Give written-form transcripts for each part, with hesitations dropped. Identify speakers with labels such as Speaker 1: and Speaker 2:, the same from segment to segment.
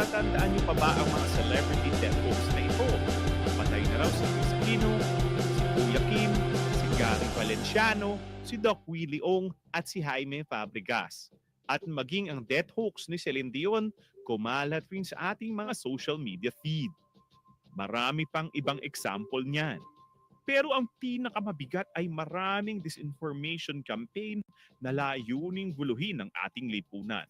Speaker 1: natatandaan niyo pa ba ang mga celebrity death hoax na ito? Patay na raw si Chris Aquino, si Kuya Kim, si Gary Valenciano, si Doc Willie Ong at si Jaime Fabregas. At maging ang death hoax ni Celine Dion, kumalat rin sa ating mga social media feed. Marami pang ibang example niyan. Pero ang pinakamabigat ay maraming disinformation campaign na layuning guluhin ang ating lipunan.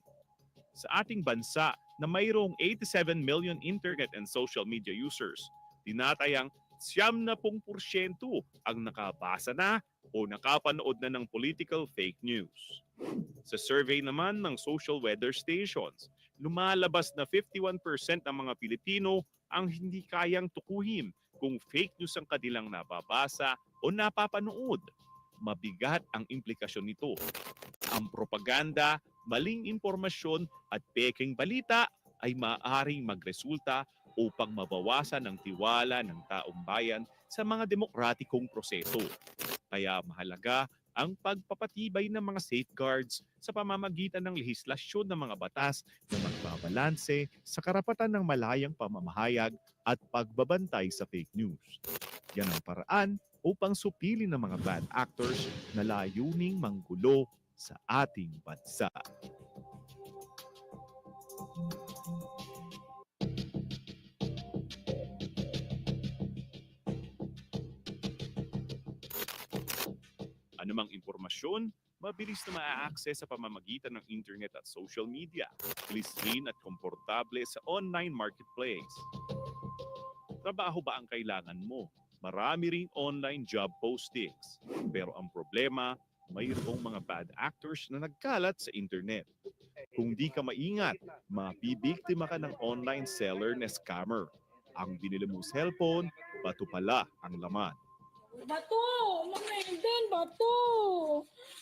Speaker 1: Sa ating bansa na mayroong 87 million internet and social media users, tinatayang 70% ang nakabasa na o nakapanood na ng political fake news. Sa survey naman ng social weather stations, lumalabas na 51% ng mga Pilipino ang hindi kayang tukuhin kung fake news ang kanilang nababasa o napapanood. Mabigat ang implikasyon nito. Ang propaganda, maling impormasyon at peking balita ay maaaring magresulta upang mabawasan ang tiwala ng taong bayan sa mga demokratikong proseso. Kaya mahalaga ang pagpapatibay ng mga safeguards sa pamamagitan ng lehislasyon ng mga batas na magbabalanse sa karapatan ng malayang pamamahayag at pagbabantay sa fake news. Yan ang paraan upang supilin ng mga bad actors na layuning manggulo sa ating bansa. Anumang impormasyon, mabilis na maa-access sa pamamagitan ng internet at social media. Bilis rin at komportable sa online marketplace. Trabaho ba ang kailangan mo? Marami ring online job postings. Pero ang problema, mayroong mga bad actors na nagkalat sa internet. Kung di ka maingat, mabibiktima ka ng online seller na scammer. Ang binili mong cellphone, bato pala ang laman.
Speaker 2: Bato! Mami Eden, bato!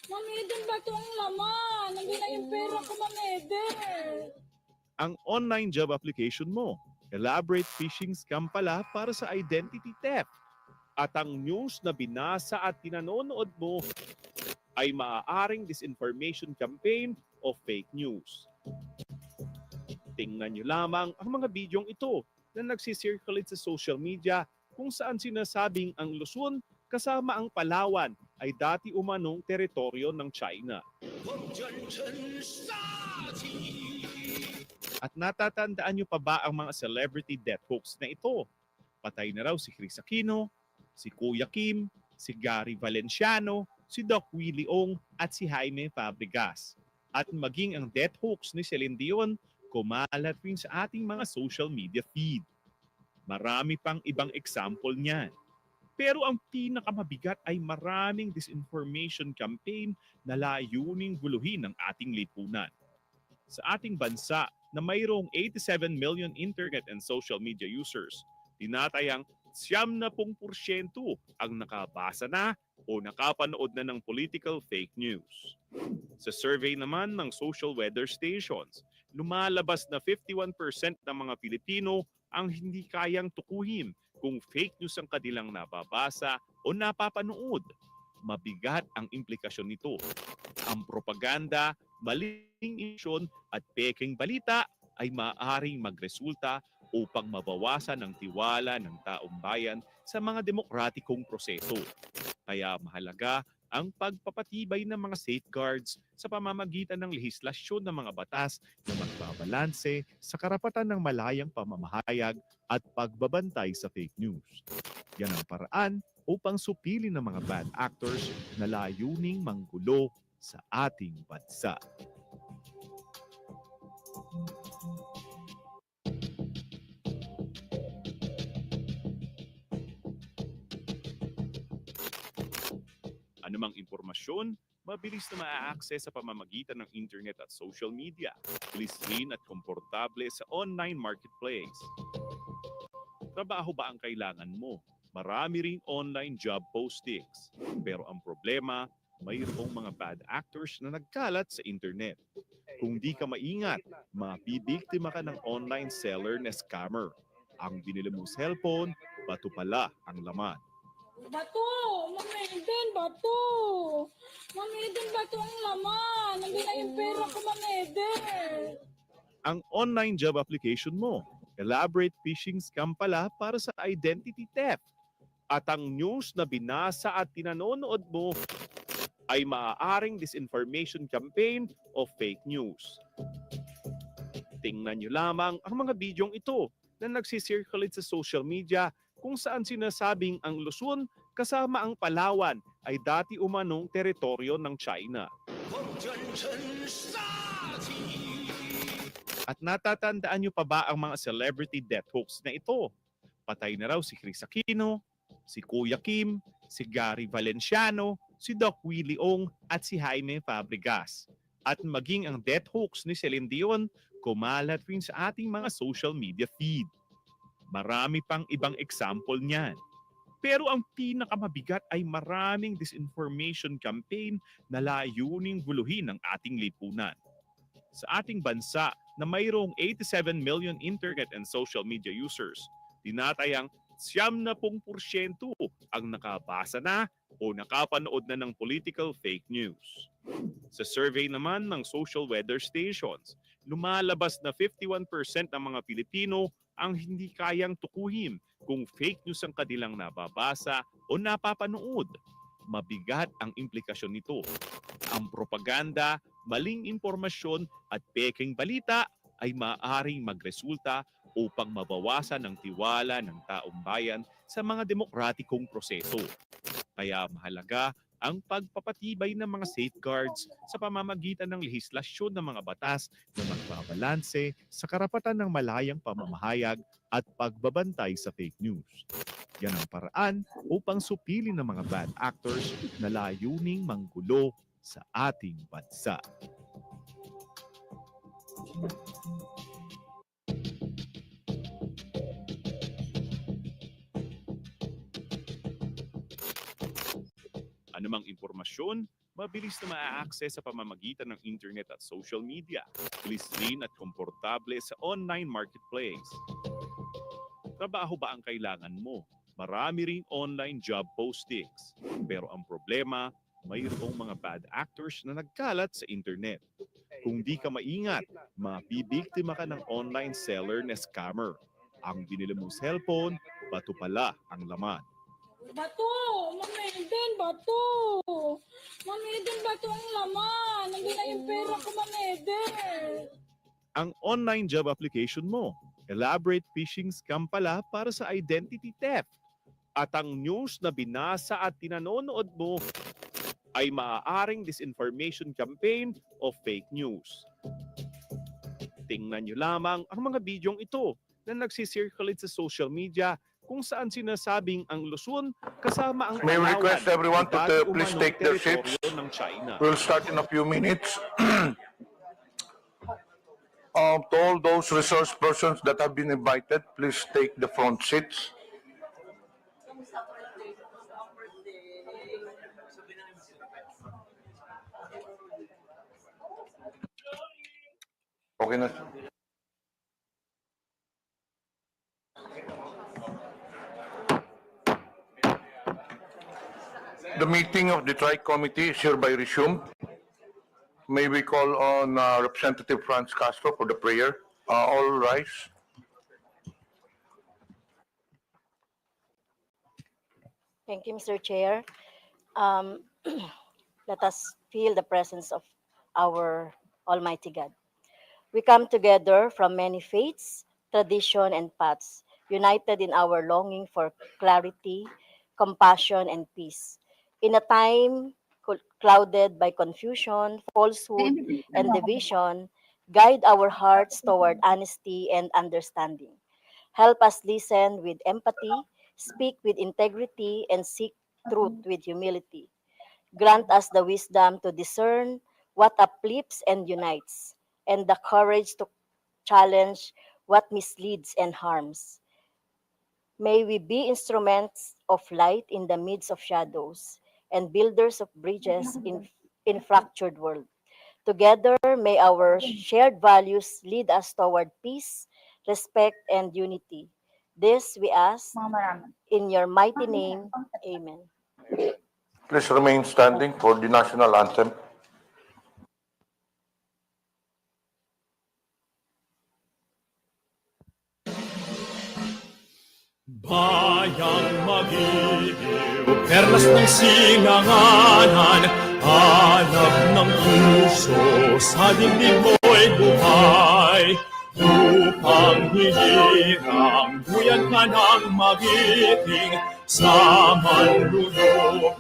Speaker 2: Mami Eden, bato ang laman! Nandiyan na yung pera ko, Mami Eden!
Speaker 1: Ang online job application mo, elaborate phishing scam pala para sa identity theft. At ang news na binasa at pinanonood mo ay maaaring disinformation campaign o fake news. Tingnan nyo lamang ang mga bidyong ito na nagsisirculate sa social media kung saan sinasabing ang Luzon kasama ang Palawan ay dati umanong teritoryo ng China. At natatandaan nyo pa ba ang mga celebrity death hoax na ito? Patay na raw si Chris Aquino, si Kuya Kim, si Gary Valenciano, si Doc Willie Ong at si Jaime Fabregas. At maging ang death hoax ni Celine Dion, kumalat rin sa ating mga social media feed. Marami pang ibang example niyan. Pero ang pinakamabigat ay maraming disinformation campaign na layuning guluhin ang ating lipunan. Sa ating bansa na mayroong 87 million internet and social media users, tinatayang 70% ang nakabasa na o nakapanood na ng political fake news. Sa survey naman ng social weather stations, lumalabas na 51% ng mga Pilipino ang hindi kayang tukuhin kung fake news ang kanilang nababasa o napapanood. Mabigat ang implikasyon nito. Ang propaganda, maling informasyon at peking balita ay maaaring magresulta upang mabawasan ang tiwala ng taong bayan sa mga demokratikong proseso. Kaya mahalaga ang pagpapatibay ng mga safeguards sa pamamagitan ng lehislasyon ng mga batas na magbabalanse sa karapatan ng malayang pamamahayag at pagbabantay sa fake news. Yan ang paraan upang supilin ng mga bad actors na layuning manggulo sa ating bansa. Anumang impormasyon, mabilis na maa-access sa pamamagitan ng internet at social media. Bilis rin at komportable sa online marketplace. Trabaho ba ang kailangan mo? Marami ring online job postings. Pero ang problema, mayroong mga bad actors na nagkalat sa internet. Kung di ka maingat, mabibiktima ka ng online seller na scammer. Ang binili mong cellphone, bato pala ang laman.
Speaker 2: Bato! Mami Eden, bato! Mami Eden, bato ang laman! Nandiyan na yung pera ko, Mami Eden!
Speaker 1: ang online job application mo. Elaborate phishing scam pala para sa identity theft. At ang news na binasa at tinanonood mo ay maaaring disinformation campaign o fake news. Tingnan nyo lamang ang mga bidyong ito na nagsisirculate sa social media kung saan sinasabing ang Luzon kasama ang Palawan ay dati umanong teritoryo ng China. At natatandaan nyo pa ba ang mga celebrity death hoax na ito? Patay na raw si Chris Aquino, si Kuya Kim, si Gary Valenciano, si Doc Willie Ong at si Jaime Fabregas. At maging ang death hoax ni Celine Dion, kumalat rin sa ating mga social media feed. Marami pang ibang example niyan. Pero ang pinakamabigat ay maraming disinformation campaign na layuning guluhin ang ating lipunan. Sa ating bansa na mayroong 87 million internet and social media users, tinatayang 70% ang nakabasa na o nakapanood na ng political fake news. Sa survey naman ng social weather stations, lumalabas na 51% ng mga Pilipino ang hindi kayang tukuhin kung fake news ang kanilang nababasa o napapanood. Mabigat ang implikasyon nito. Ang propaganda, maling impormasyon at peking balita ay maaaring magresulta upang mabawasan ang tiwala ng taong bayan sa mga demokratikong proseso. Kaya mahalaga ang pagpapatibay ng mga safeguards sa pamamagitan ng lehislasyon ng mga batas na magbabalanse sa karapatan ng malayang pamamahayag at pagbabantay sa fake news. Yan ang paraan upang supilin ng mga bad actors na layuning manggulo sa ating bansa. Anumang impormasyon, mabilis na ma-access sa pamamagitan ng internet at social media. Bilis din at komportable sa online marketplace. Trabaho ba ang kailangan mo? Marami ring online job postings. Pero ang problema, mayroong mga bad actors na nagkalat sa internet. Kung di ka maingat, mabibiktima ka ng online seller na scammer. Ang binili mong cellphone, bato pala ang laman.
Speaker 2: Bato! Ma'am Eden, bato! Ma'am Eden, bato ang laman. Nandiyan na yung pera ko, Ma'am Eden.
Speaker 1: Ang online job application mo. Elaborate phishing scam pala para sa identity theft. At ang news na binasa at tinanonood mo ay maaaring disinformation campaign o fake news. Tingnan nyo lamang ang mga bidyong ito na nagsisirculate sa social media kung saan sinasabing ang Luzon kasama ang
Speaker 3: May
Speaker 1: Palawan
Speaker 3: request everyone
Speaker 1: ay dati
Speaker 3: to please
Speaker 1: umanong
Speaker 3: take their seats.
Speaker 1: teritoryo ng China.
Speaker 3: We'll start in a few minutes. To all those resource persons that have been invited, please take the front seats. Okay na. The meeting of the Tri-Committee is hereby resumed. May we call on Representative Franz Castro for the prayer. All rise.
Speaker 4: Thank you, Mr. Chair. Let us feel the presence of our Almighty God. We come together from many faiths, tradition, and paths, united in our longing for clarity, compassion, and peace. In a time clouded by confusion, falsehood, and division, guide our hearts toward honesty and understanding. Help us listen with empathy, speak with integrity, and seek truth with humility. Grant us the wisdom to discern what uplifts and unites, and the courage to challenge what misleads and harms. May we be instruments of light in the midst of shadows, and builders of bridges in fractured world. Together, may our shared values lead us toward peace, respect, and unity. This we ask in your mighty name. Amen.
Speaker 3: Please remain standing for the national anthem.
Speaker 5: maligayang magiliw. Perlas ng singanganan, hanap ng puso, sa dibdib mo'y buhay. Upang hilirang, buyan ka ng magiting, sa manlulupig,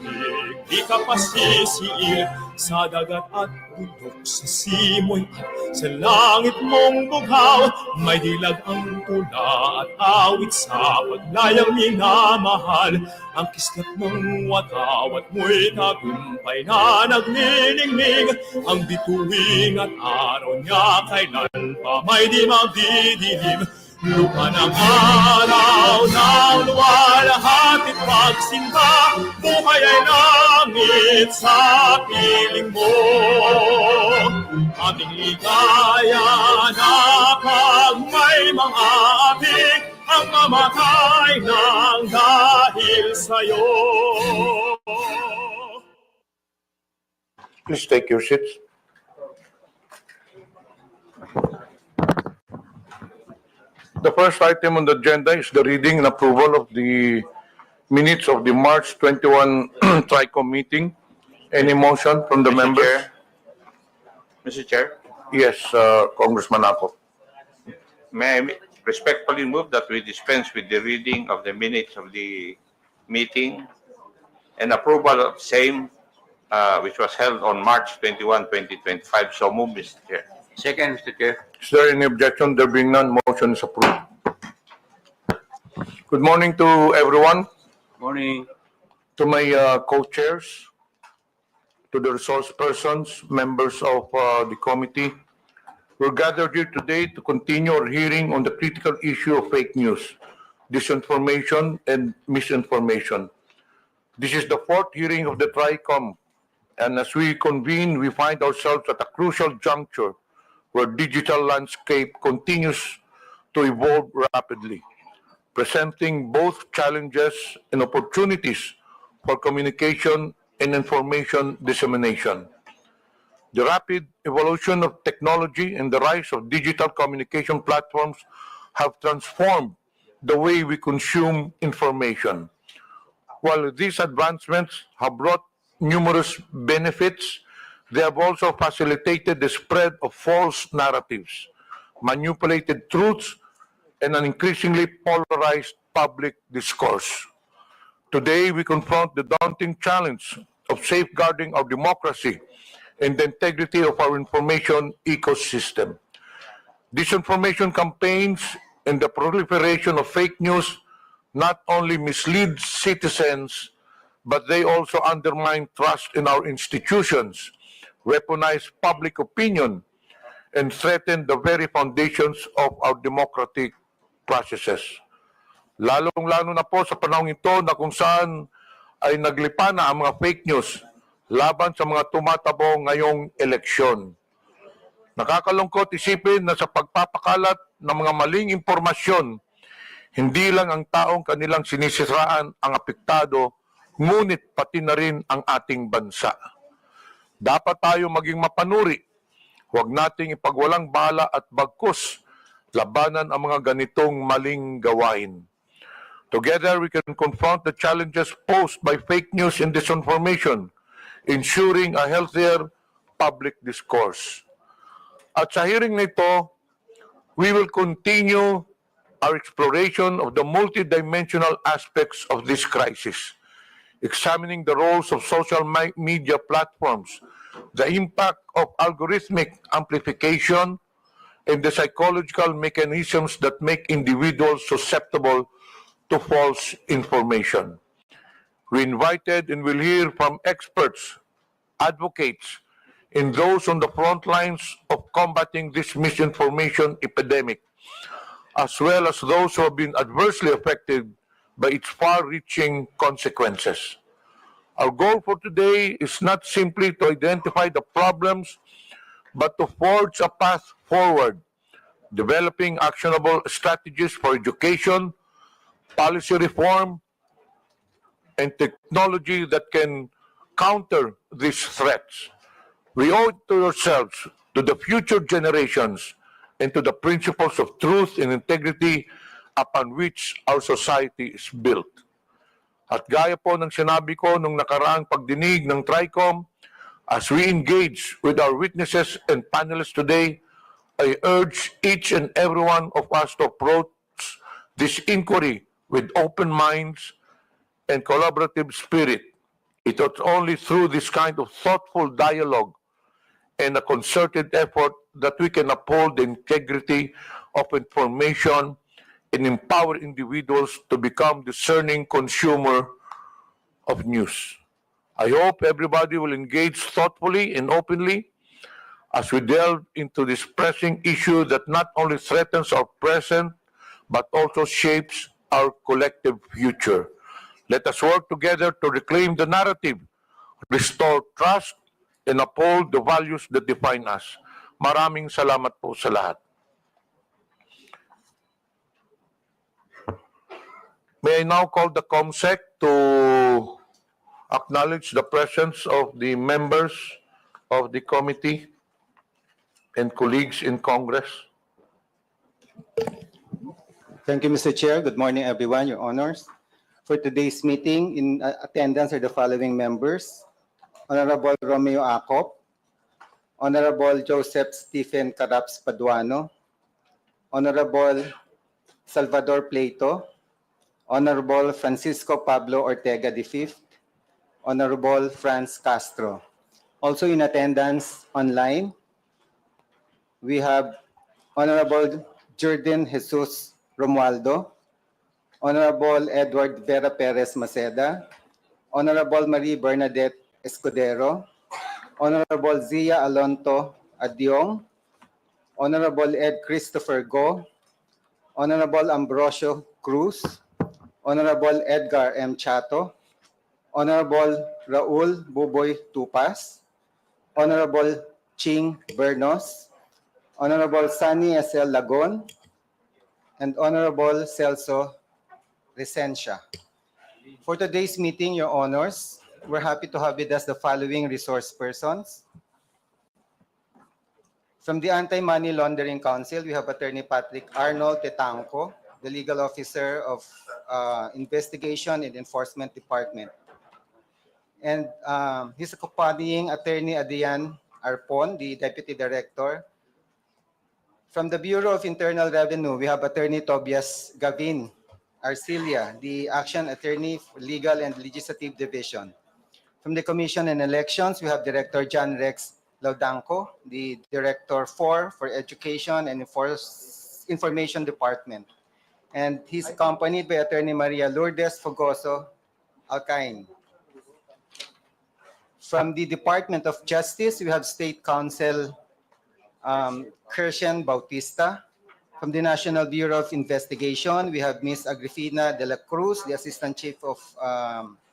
Speaker 5: di ka pasisiil, sa dagat at bundok, sa simoy at sa langit mong bughaw. May dilag ang tula at awit sa paglayang minamahal, ang kislap ng watawat mo'y tagumpay na nagnilingling. Ang bituin at araw niya kailan pa may di magdidilim. Lupa ng araw ng luwalhatit pagsimba, buhay ay langit sa piling mo. Aming ligaya na pag may mga abig, ang mamatay ng dahil sa'yo.
Speaker 3: Please take your seats. The first item on the agenda is the reading and approval of the minutes of the March 21 TRICOM meeting. Any motion from the members?
Speaker 6: Mr. Chair,
Speaker 3: Yes, Congressman Ako.
Speaker 6: may I respectfully move that we dispense with the reading of the minutes of the meeting and approval of same, which was held on March 21, 2025. So move, Mr. Chair.
Speaker 7: Second, Mr. Chair.
Speaker 3: Is there any objection? There being none, motion is approved. Good morning to everyone,
Speaker 7: Morning.
Speaker 3: to my co-chairs, to the resource persons, members of the committee. We're gathered here today to continue our hearing on the critical issue of fake news, disinformation, and misinformation. This is the fourth hearing of the TRICOM, and as we convene, we find ourselves at a crucial juncture where digital landscape continues to evolve rapidly, presenting both challenges and opportunities for communication and information dissemination. The rapid evolution of technology and the rise of digital communication platforms have transformed the way we consume information. While these advancements have brought numerous benefits, they have also facilitated the spread of false narratives, manipulated truths, and an increasingly polarized public discourse. Today, we confront the daunting challenge of safeguarding our democracy and the integrity of our information ecosystem. Disinformation campaigns and the proliferation of fake news not only mislead citizens, but they also undermine trust in our institutions, weaponize public opinion, and threaten the very foundations of our democratic processes. Lalong-lalo na po sa panahon ito na kung saan ay naglipa na ang mga fake news laban sa mga tumatabo ngayong eleksyon. Nakakalungkot isipin na sa pagpapakalat ng mga maling impormasyon, hindi lang ang taong kanilang sinisiraan ang apektado, ngunit pati na rin ang ating bansa. Dapat tayo maging mapanuri. Huwag nating ipagwalang bala at bagkus labanan ang mga ganitong maling gawain. Together, we can confront the challenges posed by fake news and disinformation, ensuring a healthier public discourse. At sa hearing nito, we will continue our exploration of the multidimensional aspects of this crisis, examining the roles of social media platforms, the impact of algorithmic amplification, and the psychological mechanisms that make individuals susceptible to false information. We invited and will hear from experts, advocates, and those on the front lines of combating this misinformation epidemic, as well as those who have been adversely affected by its far-reaching consequences. Our goal for today is not simply to identify the problems, but to forge a path forward, developing actionable strategies for education, policy reform, and technology that can counter these threats. We owe it to ourselves, to the future generations, and to the principles of truth and integrity upon which our society is built. At gaya po ng sinabi ko nung nakaraang pagdinig ng TRICOM, as we engage with our witnesses and panelists today, I urge each and every one of us to approach this inquiry with open minds and collaborative spirit. It is only through this kind of thoughtful dialogue and a concerted effort that we can uphold the integrity of information and empower individuals to become discerning consumer of news. I hope everybody will engage thoughtfully and openly as we delve into this pressing issue that not only threatens our present, but also shapes our collective future. Let us work together to reclaim the narrative, restore trust, and uphold the values that define us. Maraming salamat po sa lahat. May I now call the COMSEC to acknowledge the presence of the members of the committee and colleagues in Congress.
Speaker 8: Thank you, Mr. Chair. Good morning, everyone, Your Honors. For today's meeting, in attendance are the following members: Honorable Romeo Acop, Honorable Joseph Stephen Caraps Paduano, Honorable Salvador Pleito, Honorable Francisco Pablo Ortega V, Honorable Franz Castro. Also in attendance online, we have Honorable Jordan Jesus Romualdo, Honorable Edward Vera Perez Maceda, Honorable Marie Bernadette Escudero, Honorable Zia Alonto Adyong, Honorable Ed Christopher Go, Honorable Ambrosio Cruz, Honorable Edgar M. Chato, Honorable Raul Buboy Tupas, Honorable Ching Bernos, Honorable Sunny S.L. Lagon, and Honorable Celso Resencia. For today's meeting, Your Honors, we're happy to have with us the following resource persons. From the Anti-Money Laundering Council, we have Attorney Patrick Arnold Tetanco, the Legal Officer of Investigation and Enforcement Department. And he's accompanying Attorney Adrian Arpon, the Deputy Director. From the Bureau of Internal Revenue, we have Attorney Tobias Gavin Arcilia, the Action Attorney for Legal and Legislative Division. From the Commission on Elections, we have Director John Rex Laudanco, the Director for Education and Information Department. And he's accompanied by Attorney Maria Lourdes Fogoso Alcain. From the Department of Justice, we have State Counsel Christian Bautista. From the National Bureau of Investigation, we have Ms. Agrifina de la Cruz, the Assistant Chief of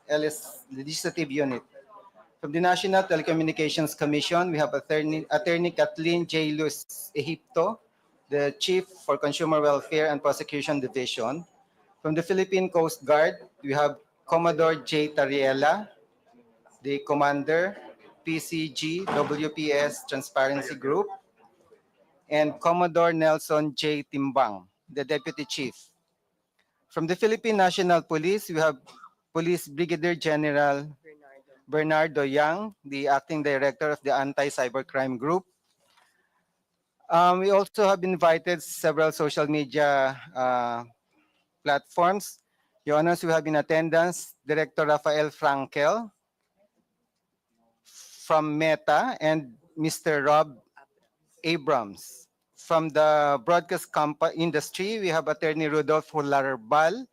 Speaker 8: LS Legislative Unit. From the National Telecommunications Commission, we have Attorney Kathleen J. Luz Egipto, the Chief for Consumer Welfare and Prosecution Division. From the Philippine Coast Guard, we have Commodore J. Tariela, the Commander, PCG WPS Transparency Group, and Commodore Nelson J. Timbang, the Deputy Chief. From the Philippine National Police, we have Police Brigadier General Bernardo Yang, the Acting Director of the Anti-Cybercrime Group. We also have invited several social media platforms. Your Honors, we have in attendance Director Rafael Frankel from Meta and Mr. Rob Abrams. From the broadcast industry, we have Attorney Rudolph Hularbal,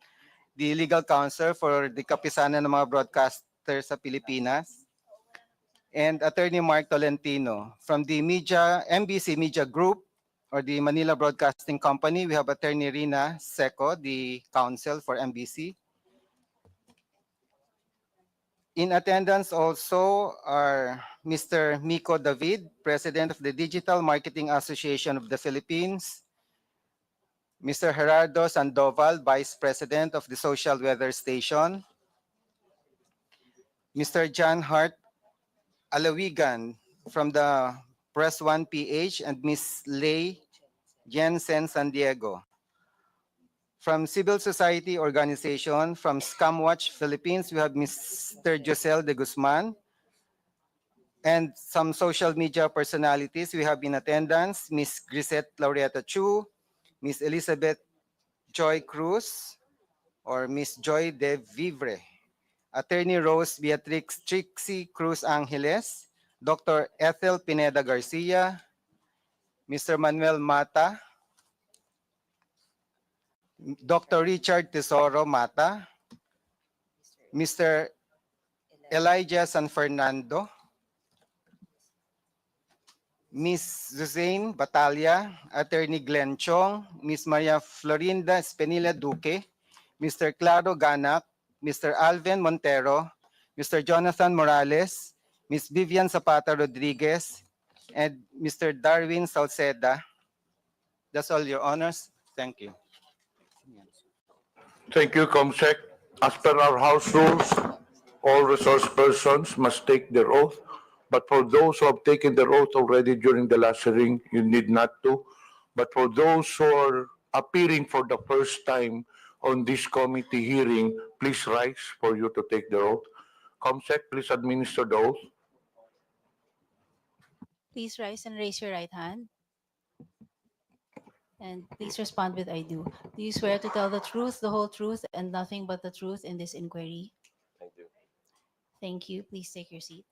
Speaker 8: the legal counsel for the kapisanan ng mga broadcasters sa Pilipinas, and Attorney Mark Tolentino. From the MBC Media Group or the Manila Broadcasting Company, we have Attorney Rina Seco, the counsel for MBC. In attendance also are Mr. Miko David, President of the Digital Marketing Association of the Philippines, Mr. Gerardo Sandoval, Vice President of the Social Weather Station, Mr. John Hart Alawigan from the Press One PH, and Ms. Lei Jensen San Diego. From civil society organization, from Scam Watch Philippines, we have Mr. Josel de Guzman. And some social media personalities we have in attendance, Miss Grisette Laureata Chu, Miss Elizabeth Joy Cruz, or Miss Joy de Vivre, Attorney Rose Beatrix Trixie Cruz Angeles, Dr. Ethel Pineda Garcia, Mr. Manuel Mata, Dr. Richard Tesoro Mata, Mr. Elijah San Fernando, Miss Suzanne Batalla, Attorney Glenn Chong, Miss Maria Florinda Espenilla Duque, Mr. Claro Ganak, Mr. Alvin Montero, Mr. Jonathan Morales, Miss Vivian Zapata Rodriguez, and Mr. Darwin Salceda. That's all, Your Honors. Thank you.
Speaker 3: Thank you, Comsec. As per our House rules, all resource persons must take their oath. But for those who have taken their oath already during the last hearing, you need not to. But for those who are appearing for the first time on this committee hearing, please rise for you to take the oath. Comsec, please administer the oath.
Speaker 9: Please rise and raise your right hand. And please respond with I do. Do you swear to tell the truth, the whole truth, and nothing but the truth in this inquiry?
Speaker 7: I do.
Speaker 9: Thank you. Please take your seat.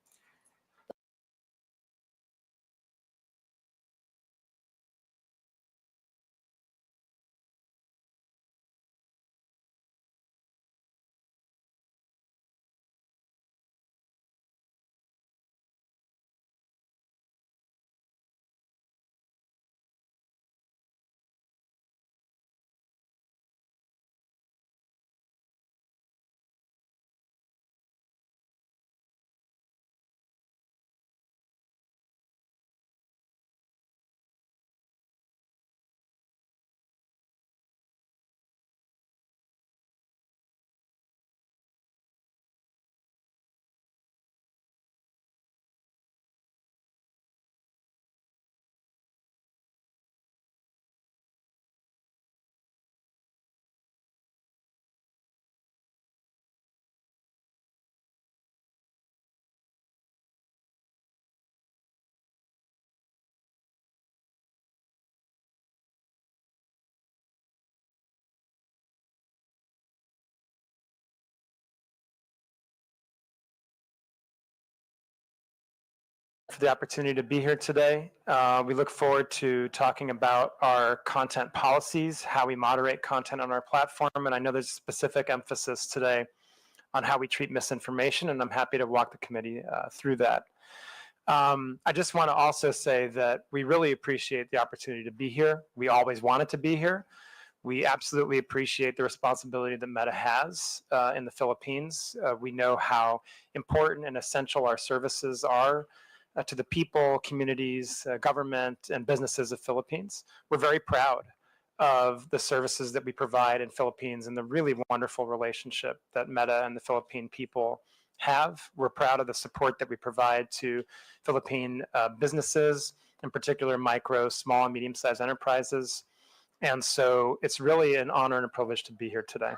Speaker 10: For the opportunity to be here today. We look forward to talking about our content policies, how we moderate content on our platform, and I know there's specific emphasis today on how we treat misinformation, and I'm happy to walk the committee through that. I just want to also say that we really appreciate the opportunity to be here. We always wanted to be here. We absolutely appreciate the responsibility that Meta has in the Philippines. We know how important and essential our services are to the people, communities, government, and businesses of Philippines. We're very proud of the services that we provide in Philippines and the really wonderful relationship that Meta and the Philippine people have. We're proud of the support that we provide to Philippine businesses, in particular micro, small, and medium-sized enterprises. And so it's really an honor and a privilege to be here today.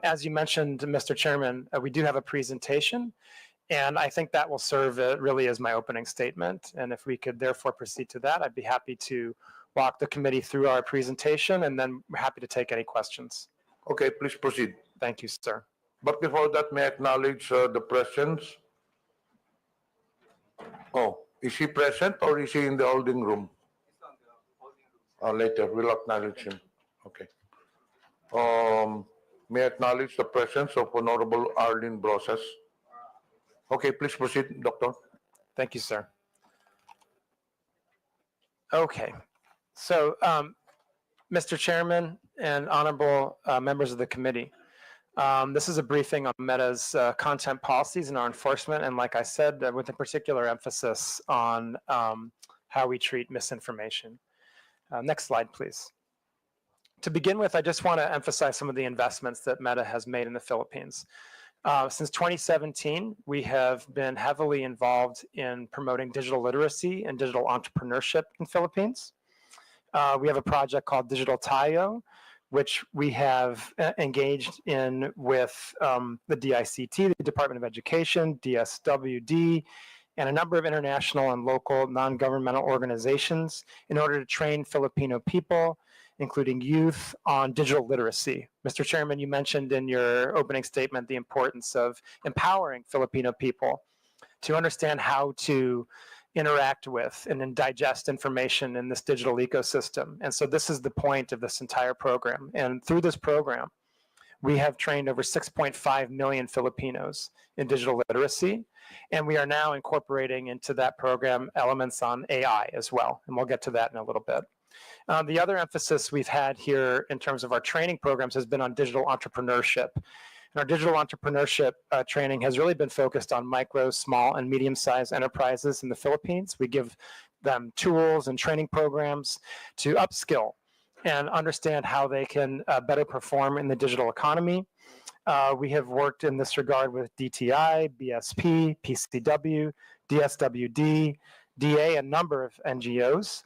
Speaker 10: As you mentioned, Mr. Chairman, we do have a presentation. And I think that will serve really as my opening statement. And if we could therefore proceed to that, I'd be happy to walk the committee through our presentation, and then we're happy to take any questions.
Speaker 3: Okay, please proceed.
Speaker 10: Thank you, sir.
Speaker 3: But before that, may I acknowledge the presence? Oh, is he present or is he in the holding room? Later, we'll acknowledge him. Okay. May I acknowledge the presence of Honorable Arlene Brosas? Okay, please proceed, Doctor.
Speaker 10: Thank you, sir. Okay. So, Mr. Chairman and honorable members of the committee, this is a briefing on Meta's content policies and our enforcement, and like I said, with a particular emphasis on how we treat misinformation. Next slide, please. To begin with, I just want to emphasize some of the investments that Meta has made in the Philippines. Since 2017, we have been heavily involved in promoting digital literacy and digital entrepreneurship in Philippines. We have a project called Digital Tayo, which we have engaged in with the DICT, the Department of Education, DSWD, and a number of international and local non-governmental organizations in order to train Filipino people, including youth, on digital literacy. Mr. Chairman, you mentioned in your opening statement the importance of empowering Filipino people to understand how to interact with and then digest information in this digital ecosystem. And so this is the point of this entire program. And through this program, we have trained over 6.5 million Filipinos in digital literacy. And we are now incorporating into that program elements on AI as well. And we'll get to that in a little bit. The other emphasis we've had here in terms of our training programs has been on digital entrepreneurship. And our digital entrepreneurship training has really been focused on micro, small, and medium-sized enterprises in the Philippines. We give them tools and training programs to upskill and understand how they can better perform in the digital economy. We have worked in this regard with DTI, BSP, PCW, DSWD, DA, a number of NGOs.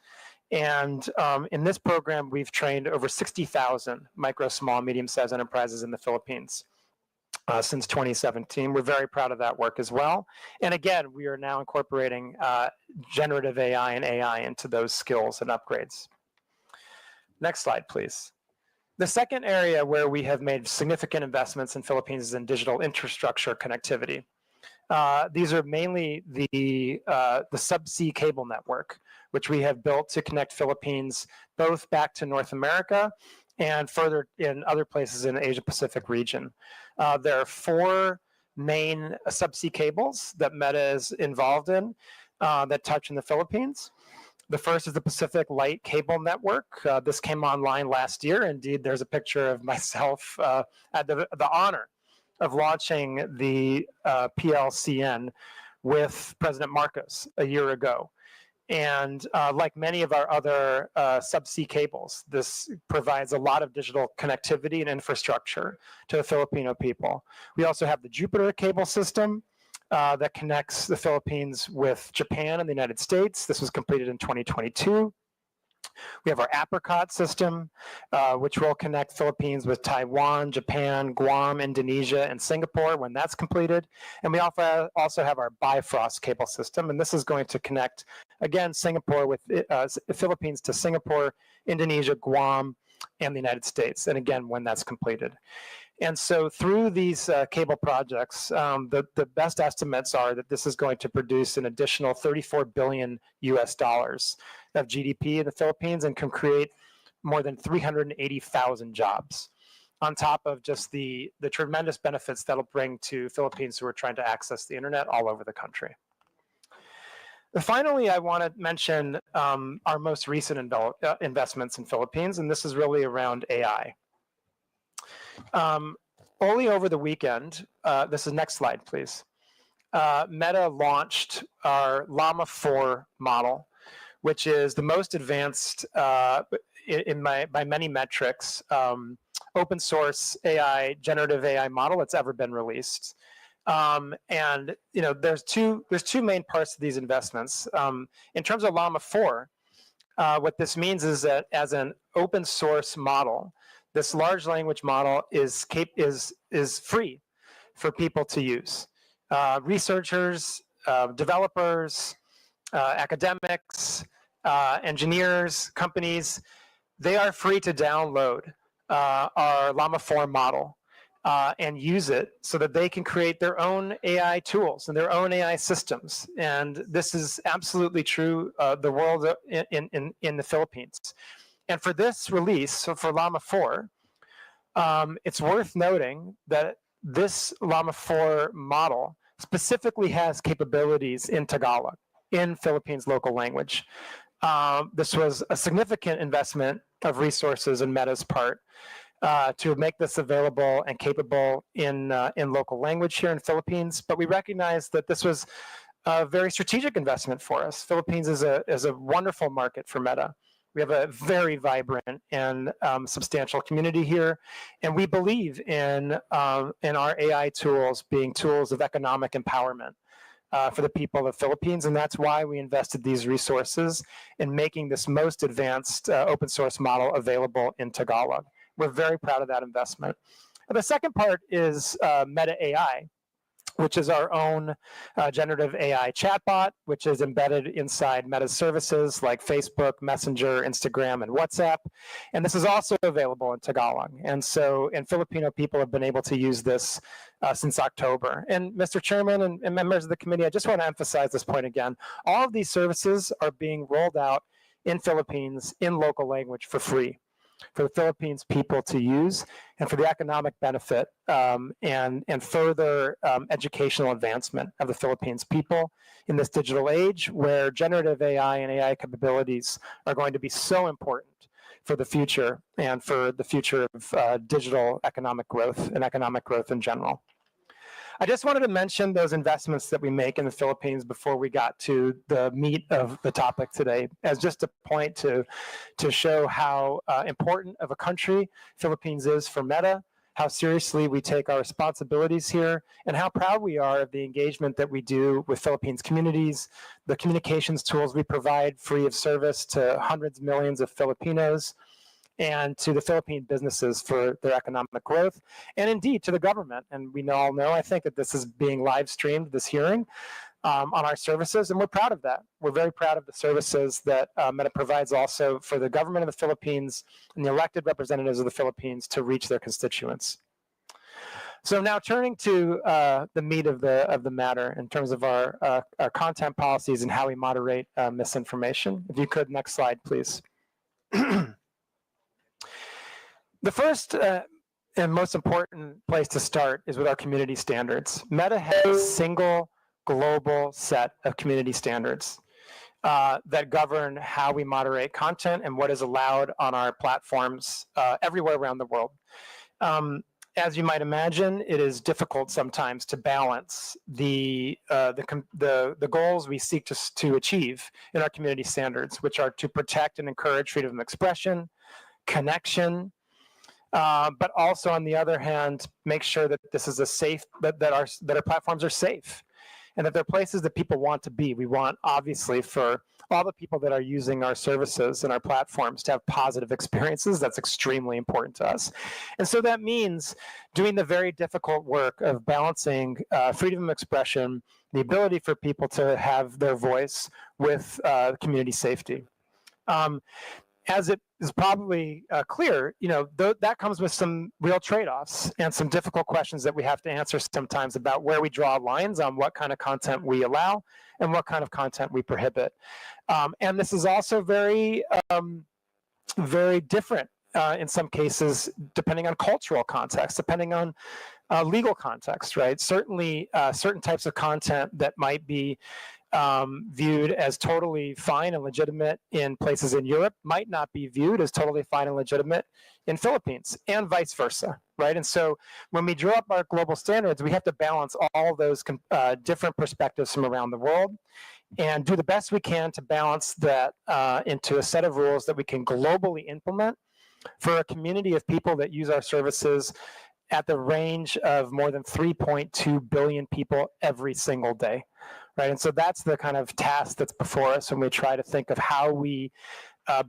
Speaker 10: And in this program, we've trained over 60,000 micro, small, medium-sized enterprises in the Philippines since 2017. We're very proud of that work as well. And again, we are now incorporating generative AI and AI into those skills and upgrades. Next slide, please. The second area where we have made significant investments in Philippines is in digital infrastructure connectivity. These are mainly the subsea cable network, which we have built to connect Philippines both back to North America and further in other places in the Asia-Pacific region. There are 4 main subsea cables that Meta is involved in that touch in the Philippines. The first is the Pacific Light Cable Network. This came online last year. Indeed, there's a picture of myself at the honor of launching the PLCN with President Marcos a year ago. And like many of our other subsea cables, this provides a lot of digital connectivity and infrastructure to the Filipino people. We also have the Jupiter cable system that connects the Philippines with Japan and the United States. This was completed in 2022. We have our Apricot system, which will connect Philippines with Taiwan, Japan, Guam, Indonesia, and Singapore when that's completed. And we also have our Bifrost cable system, and this is going to connect, again, Singapore with Philippines to Singapore, Indonesia, Guam, and the United States, and again, when that's completed. And so through these cable projects, the best estimates are that this is going to produce an additional 34 billion US dollars of GDP in the Philippines and can create more than 380,000 jobs on top of just the tremendous benefits that'll bring to Philippines who are trying to access the internet all over the country. Finally, I want to mention our most recent investments in Philippines, and this is really around AI. Only over the weekend, this is next slide, please. Meta launched our Llama 4 model, which is the most advanced by many metrics, open source AI, generative AI model that's ever been released. And there's two main parts to these investments. In terms of Llama 4, what this means is that as an open source model, this large language model is free for people to use. Researchers, developers, academics, engineers, companies, they are free to download our Llama 4 model and use it so that they can create their own AI tools and their own AI systems. And this is absolutely true the world in the Philippines. And for this release, so for Llama 4, it's worth noting that this Llama 4 model specifically has capabilities in Tagalog, in Philippines local language. This was a significant investment of resources in Meta's part to make this available and capable in local language here in Philippines. But we recognize that this was a very strategic investment for us. Philippines is a wonderful market for Meta. We have a very vibrant and substantial community here, and we believe in our AI tools being tools of economic empowerment for the people of the Philippines, and that's why we invested these resources in making this most advanced open source model available in Tagalog. We're very proud of that investment. And the second part is Meta AI, which is our own generative AI chatbot, which is embedded inside Meta's services like Facebook, Messenger, Instagram, and WhatsApp. And this is also available in Tagalog. And Filipino people have been able to use this since October. And Mr. Chairman and members of the committee, I just want to emphasize this point again. All of these services are being rolled out in Philippines in local language for free, for the Philippines people to use, and for the economic benefit and further educational advancement of the Philippines people in this digital age where generative AI and AI capabilities are going to be so important for the future and for the future of digital economic growth and economic growth in general. I just wanted to mention those investments that we make in the Philippines before we got to the meat of the topic today, as just a point to show how important of a country Philippines is for Meta, how seriously we take our responsibilities here, and how proud we are of the engagement that we do with Philippines communities, the communications tools we provide free of service to hundreds of millions of Filipinos, and to the Philippine businesses for their economic growth, and indeed to the government. And we all know, I think, that this is being live streamed, this hearing, on our services, and we're proud of that. We're very proud of the services that Meta provides also for the government of the Philippines and the elected representatives of the Philippines to reach their constituents. So now turning to the meat of the matter in terms of our content policies and how we moderate misinformation. If you could, next slide, please. The first and most important place to start is with our community standards. Meta has a single global set of community standards that govern how we moderate content and what is allowed on our platforms everywhere around the world. As you might imagine, it is difficult sometimes to balance the goals we seek to achieve in our community standards, which are to protect and encourage freedom of expression, connection, but also, on the other hand, make sure that this is a safe, that our platforms are safe, and that they're places that people want to be. We want, obviously, for all the people that are using our services and our platforms to have positive experiences. That's extremely important to us. And so that means doing the very difficult work of balancing freedom of expression, the ability for people to have their voice with community safety. As it is probably clear, that comes with some real trade-offs and some difficult questions that we have to answer sometimes about where we draw lines on what kind of content we allow and what kind of content we prohibit. And this is also very, very different in some cases, depending on cultural context, depending on legal context, right? Certainly, certain types of content that might be viewed as totally fine and legitimate in places in Europe might not be viewed as totally fine and legitimate in Philippines, and vice versa, right? And so when we draw up our global standards, we have to balance all those different perspectives from around the world and do the best we can to balance that into a set of rules that we can globally implement for a community of people that use our services at the range of more than 3.2 billion people every single day. Right, and so that's the kind of task that's before us when we try to think of how we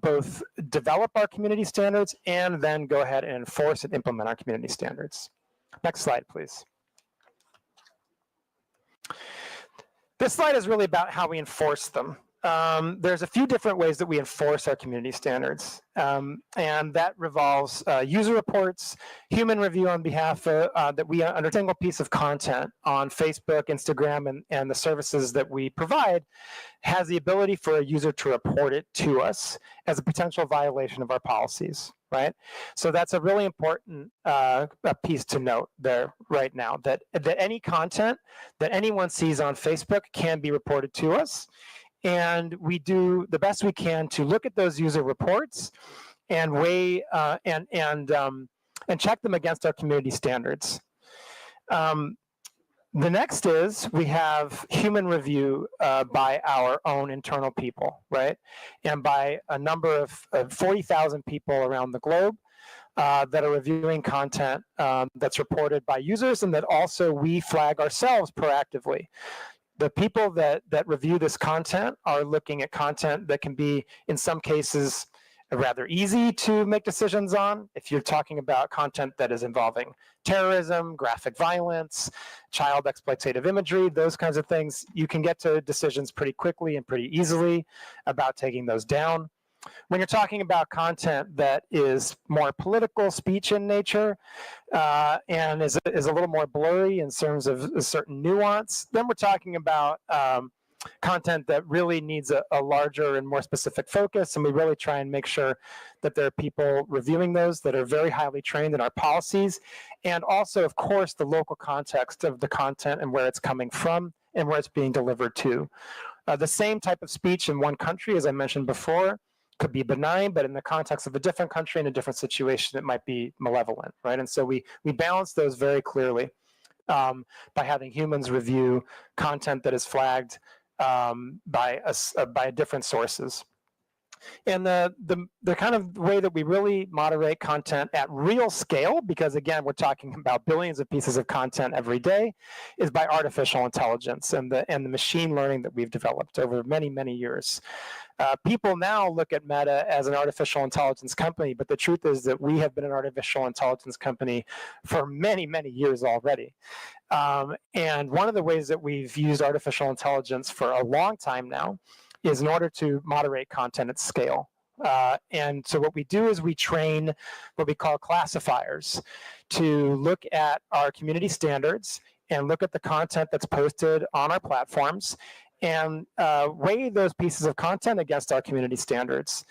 Speaker 10: both develop our community standards and then go ahead and enforce and implement our community standards. Next slide, please. This slide is really about how we enforce them. There's a few different ways that we enforce our community standards, and that revolves user reports, human review on behalf of, that we, under a single piece of content on Facebook, Instagram, and the services that we provide, has the ability for a user to report it to us as a potential violation of our policies, right? So that's a really important piece to note there right now, that any content that anyone sees on Facebook can be reported to us. And we do the best we can to look at those user reports and weigh and check them against our community standards. The next is we have human review by our own internal people, right? And by a number of 40,000 people around the globe that are reviewing content that's reported by users, and that also we flag ourselves proactively. The people that review this content are looking at content that can be, in some cases, rather easy to make decisions on. If you're talking about content that is involving terrorism, graphic violence, child exploitative imagery, those kinds of things, you can get to decisions pretty quickly and pretty easily about taking those down. When you're talking about content that is more political speech in nature and is a little more blurry in terms of a certain nuance, then we're talking about content that really needs a larger and more specific focus, and we really try and make sure that there are people reviewing those that are very highly trained in our policies, and also, of course, the local context of the content and where it's coming from and where it's being delivered to. The same type of speech in one country, as I mentioned before, could be benign, but in the context of a different country in a different situation, it might be malevolent, right? And so we balance those very clearly by having humans review content that is flagged by different sources. And the kind of way that we really moderate content at real scale, because again, we're talking about billions of pieces of content every day, is by artificial intelligence and the machine learning that we've developed over many, many years. People now look at Meta as an artificial intelligence company, but the truth is that we have been an artificial intelligence company for many, many years already. And one of the ways that we've used artificial intelligence for a long time now is in order to moderate content at scale. And so what we do is we train what we call classifiers to look at our community standards and look at the content that's posted on our platforms and weigh those pieces of content against our community standards.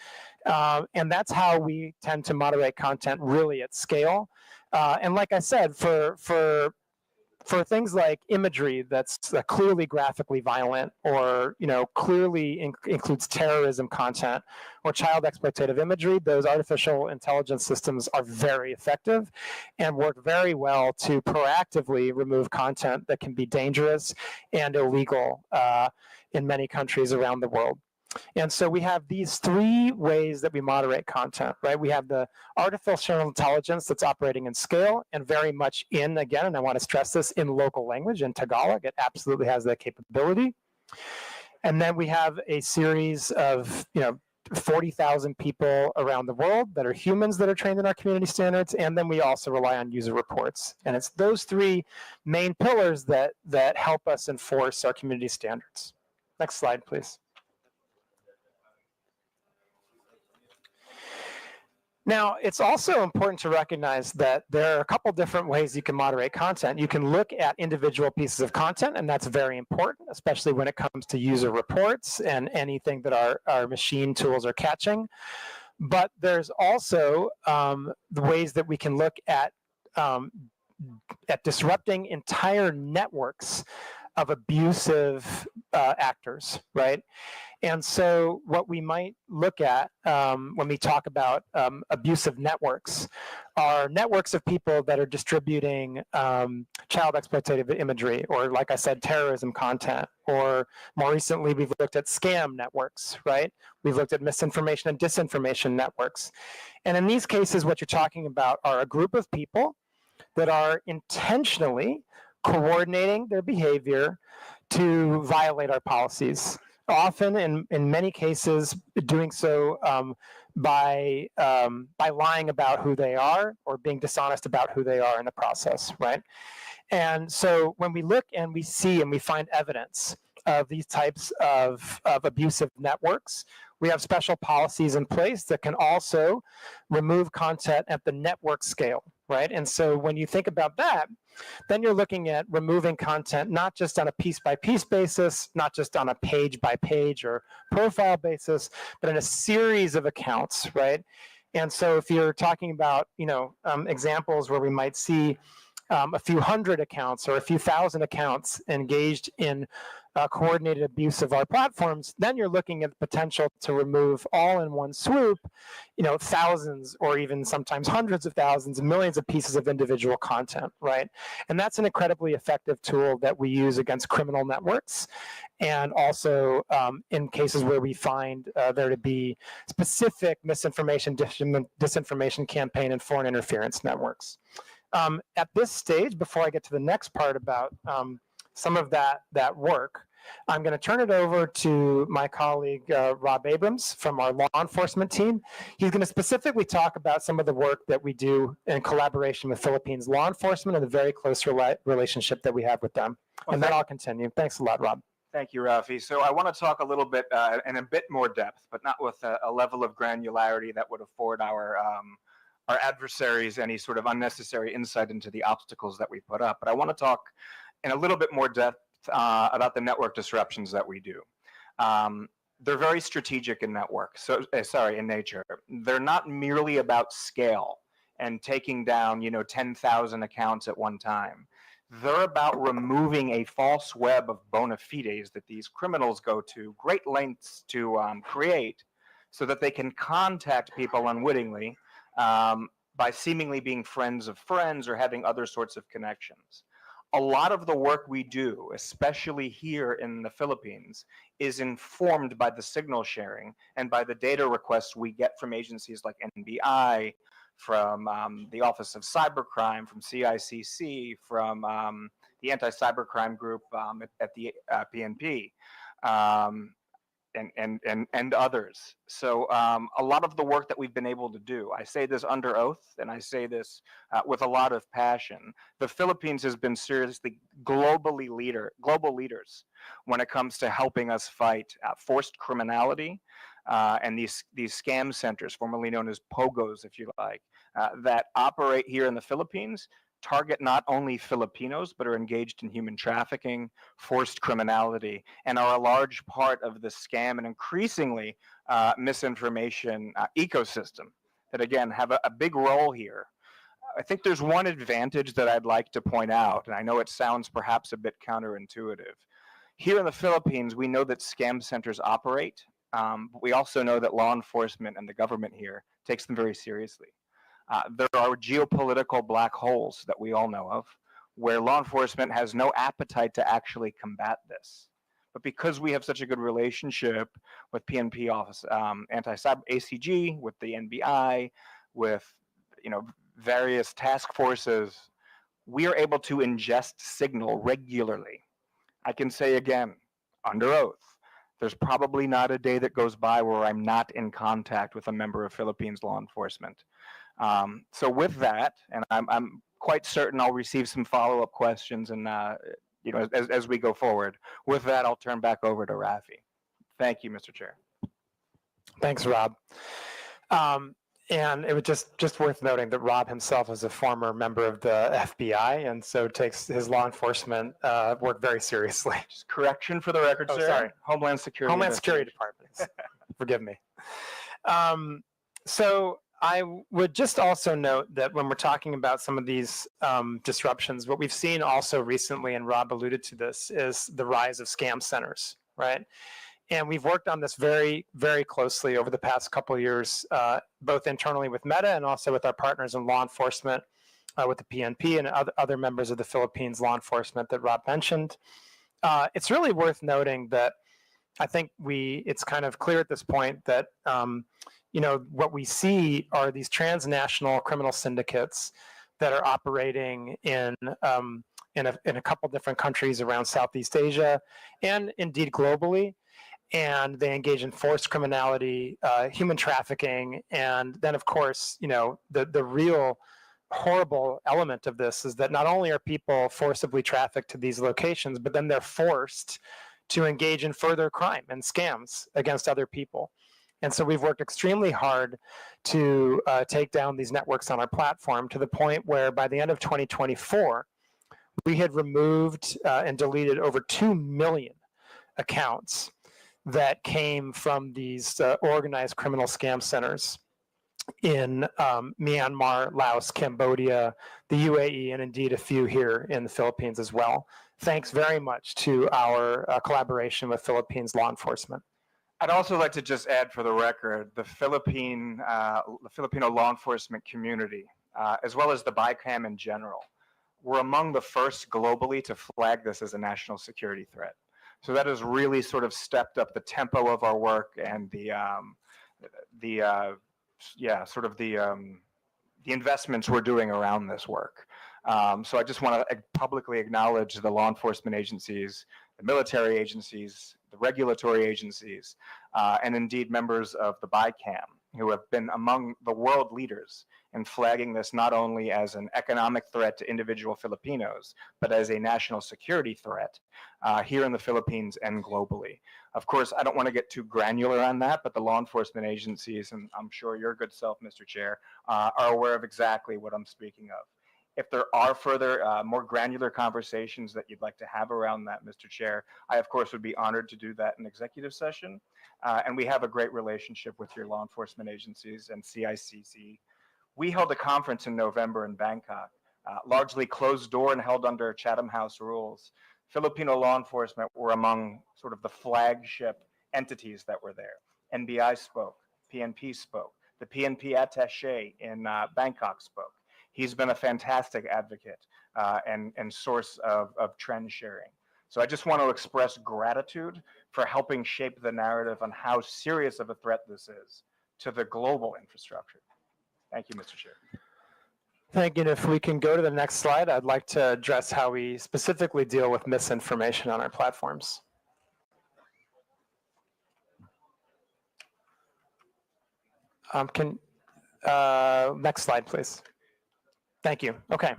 Speaker 10: And that's how we tend to moderate content really at scale. And like I said, for things like imagery that's clearly graphically violent or clearly includes terrorism content or child exploitative imagery, those artificial intelligence systems are very effective and work very well to proactively remove content that can be dangerous and illegal in many countries around the world. And so we have these three ways that we moderate content, right? We have the artificial intelligence that's operating in scale and very much in, again, and I want to stress this, in local language, in Tagalog. It absolutely has that capability. And then we have a series of, 40,000 people around the world that are humans that are trained in our community standards. And then we also rely on user reports. And it's those three main pillars that help us enforce our community standards. Next slide, please. Now, it's also important to recognize that there are a couple different ways you can moderate content. You can look at individual pieces of content, and that's very important, especially when it comes to user reports and anything that our machine tools are catching. But there's also the ways that we can look at disrupting entire networks of abusive actors, right? And so what we might look at when we talk about abusive networks are networks of people that are distributing child exploitative imagery, or like I said, terrorism content, or more recently, we've looked at scam networks, right? We've looked at misinformation and disinformation networks. And in these cases, what you're talking about are a group of people that are intentionally coordinating their behavior to violate our policies. Often, in many cases, doing so by lying about who they are or being dishonest about who they are in the process, right? And so when we look and we see and we find evidence of these types of abusive networks, we have special policies in place that can also remove content at the network scale, right? And so when you think about that, then you're looking at removing content not just on a piece-by-piece basis, not just on a page-by-page or profile basis, but in a series of accounts, right? And so if you're talking about, examples where we might see a few hundred accounts or a few thousand accounts engaged in coordinated abuse of our platforms, then you're looking at the potential to remove all in one swoop, thousands or even sometimes hundreds of thousands and millions of pieces of individual content, right? And that's an incredibly effective tool that we use against criminal networks, and also in cases where we find there to be specific misinformation, disinformation campaign and foreign interference networks. At this stage, before I get to the next part about some of that work, I'm going to turn it over to my colleague, Rob Abrams from our law enforcement team. He's going to specifically talk about some of the work that we do in collaboration with Philippines law enforcement and the very close relationship that we have with them. And then I'll continue. Thanks a lot, Rob.
Speaker 11: Thank you, Rafi. So I want to talk a little bit in a bit more depth, but not with a level of granularity that would afford our adversaries any sort of unnecessary insight into the obstacles that we put up. But I want to talk in a little bit more depth about the network disruptions that we do. They're very strategic in network. So in nature. They're not merely about scale and taking down 10,000 accounts at one time. They're about removing a false web of bona fides that these criminals go to great lengths to create, so that they can contact people unwittingly by seemingly being friends of friends or having other sorts of connections. A lot of the work we do, especially here in the Philippines, is informed by the signal sharing and by the data requests we get from agencies like NBI, from the Office of Cybercrime, from CICC, from the Anti-Cybercrime Group at the PNP, and others. So a lot of the work that we've been able to do, I say this under oath, and I say this with a lot of passion. The Philippines has been seriously global leaders when it comes to helping us fight forced criminality and these scam centers, formerly known as POGOs, if you like, that operate here in the Philippines, target not only Filipinos, but are engaged in human trafficking, forced criminality, and are a large part of the scam and increasingly misinformation ecosystem that, again, have a big role here. I think there's one advantage that I'd like to point out, and I know it sounds perhaps a bit counterintuitive. Here in the Philippines, we know that scam centers operate, but we also know that law enforcement and the government here takes them very seriously. There are geopolitical black holes that we all know of, where law enforcement has no appetite to actually combat this. But because we have such a good relationship with PNP office, anti-cyber ACG, with the NBI, with various task forces, we are able to ingest signal regularly. I can say again, under oath, there's probably not a day that goes by where I'm not in contact with a member of Philippines law enforcement. So with that, and I'm quite certain I'll receive some follow-up questions and as we go forward. With that, I'll turn back over to Rafi. Thank you, Mr. Chair.
Speaker 10: Thanks, Rob. And it was just worth noting that Rob himself is a former member of the FBI, and so takes his law enforcement work very seriously.
Speaker 11: Just correction for the record, sir.
Speaker 10: Sorry.
Speaker 11: Homeland Security.
Speaker 10: Homeland Security Department. Forgive me. So I would just also note that when we're talking about some of these disruptions, what we've seen also recently, and Rob alluded to this, is the rise of scam centers, right? And we've worked on this very, very closely over the past couple of years, both internally with Meta and also with our partners in law enforcement, with the PNP and other members of the Philippines law enforcement that Rob mentioned. It's really worth noting that I think it's kind of clear at this point that what we see are these transnational criminal syndicates that are operating in a couple different countries around Southeast Asia and indeed globally. And they engage in forced criminality, human trafficking, and then, of course, the real horrible element of this is that not only are people forcibly trafficked to these locations, but then they're forced to engage in further crime and scams against other people. And so we've worked extremely hard to take down these networks on our platform to the point where by the end of 2024, we had removed and deleted over 2 million accounts that came from these organized criminal scam centers in Myanmar, Laos, Cambodia, the UAE, and indeed a few here in the Philippines as well. Thanks very much to our collaboration with Philippines law enforcement.
Speaker 11: I'd also like to just add for the record, the Filipino law enforcement community, as well as the BICAM in general, were among the first globally to flag this as a national security threat. So that has really sort of stepped up the tempo of our work and the investments we're doing around this work. So I just want to publicly acknowledge the law enforcement agencies, the military agencies, the regulatory agencies, and indeed members of the BICAM, who have been among the world leaders in flagging this not only as an economic threat to individual Filipinos, but as a national security threat here in the Philippines and globally. Of course, I don't want to get too granular on that, but the law enforcement agencies, and I'm sure your good self, Mr. Chair, are aware of exactly what I'm speaking of. If there are further, more granular conversations that you'd like to have around that, Mr. Chair, I, of course, would be honored to do that in executive session. And we have a great relationship with your law enforcement agencies and CICC. We held a conference in November in Bangkok, largely closed door and held under Chatham House rules. Filipino law enforcement were among sort of the flagship entities that were there. NBI spoke, PNP spoke, the PNP attaché in Bangkok spoke. He's been a fantastic advocate and source of trend sharing. So I just want to express gratitude for helping shape the narrative on how serious of a threat this is to the global infrastructure. Thank you, Mr. Chair.
Speaker 10: Thank you. And if we can go to the next slide, I'd like to address how we specifically deal with misinformation on our platforms. Next slide, please. Thank you. Okay.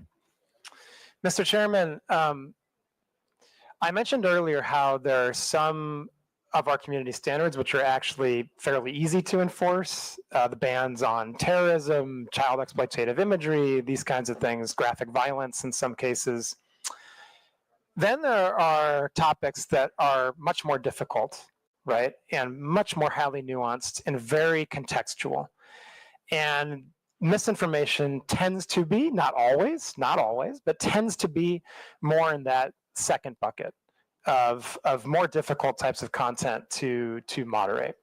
Speaker 10: Mr. Chairman, I mentioned earlier how there are some of our community standards which are actually fairly easy to enforce. The bans on terrorism, child exploitative imagery, these kinds of things, graphic violence in some cases. Then there are topics that are much more difficult, right? And much more highly nuanced and very contextual. And misinformation tends to be, not always, but tends to be more in that second bucket of more difficult types of content to moderate.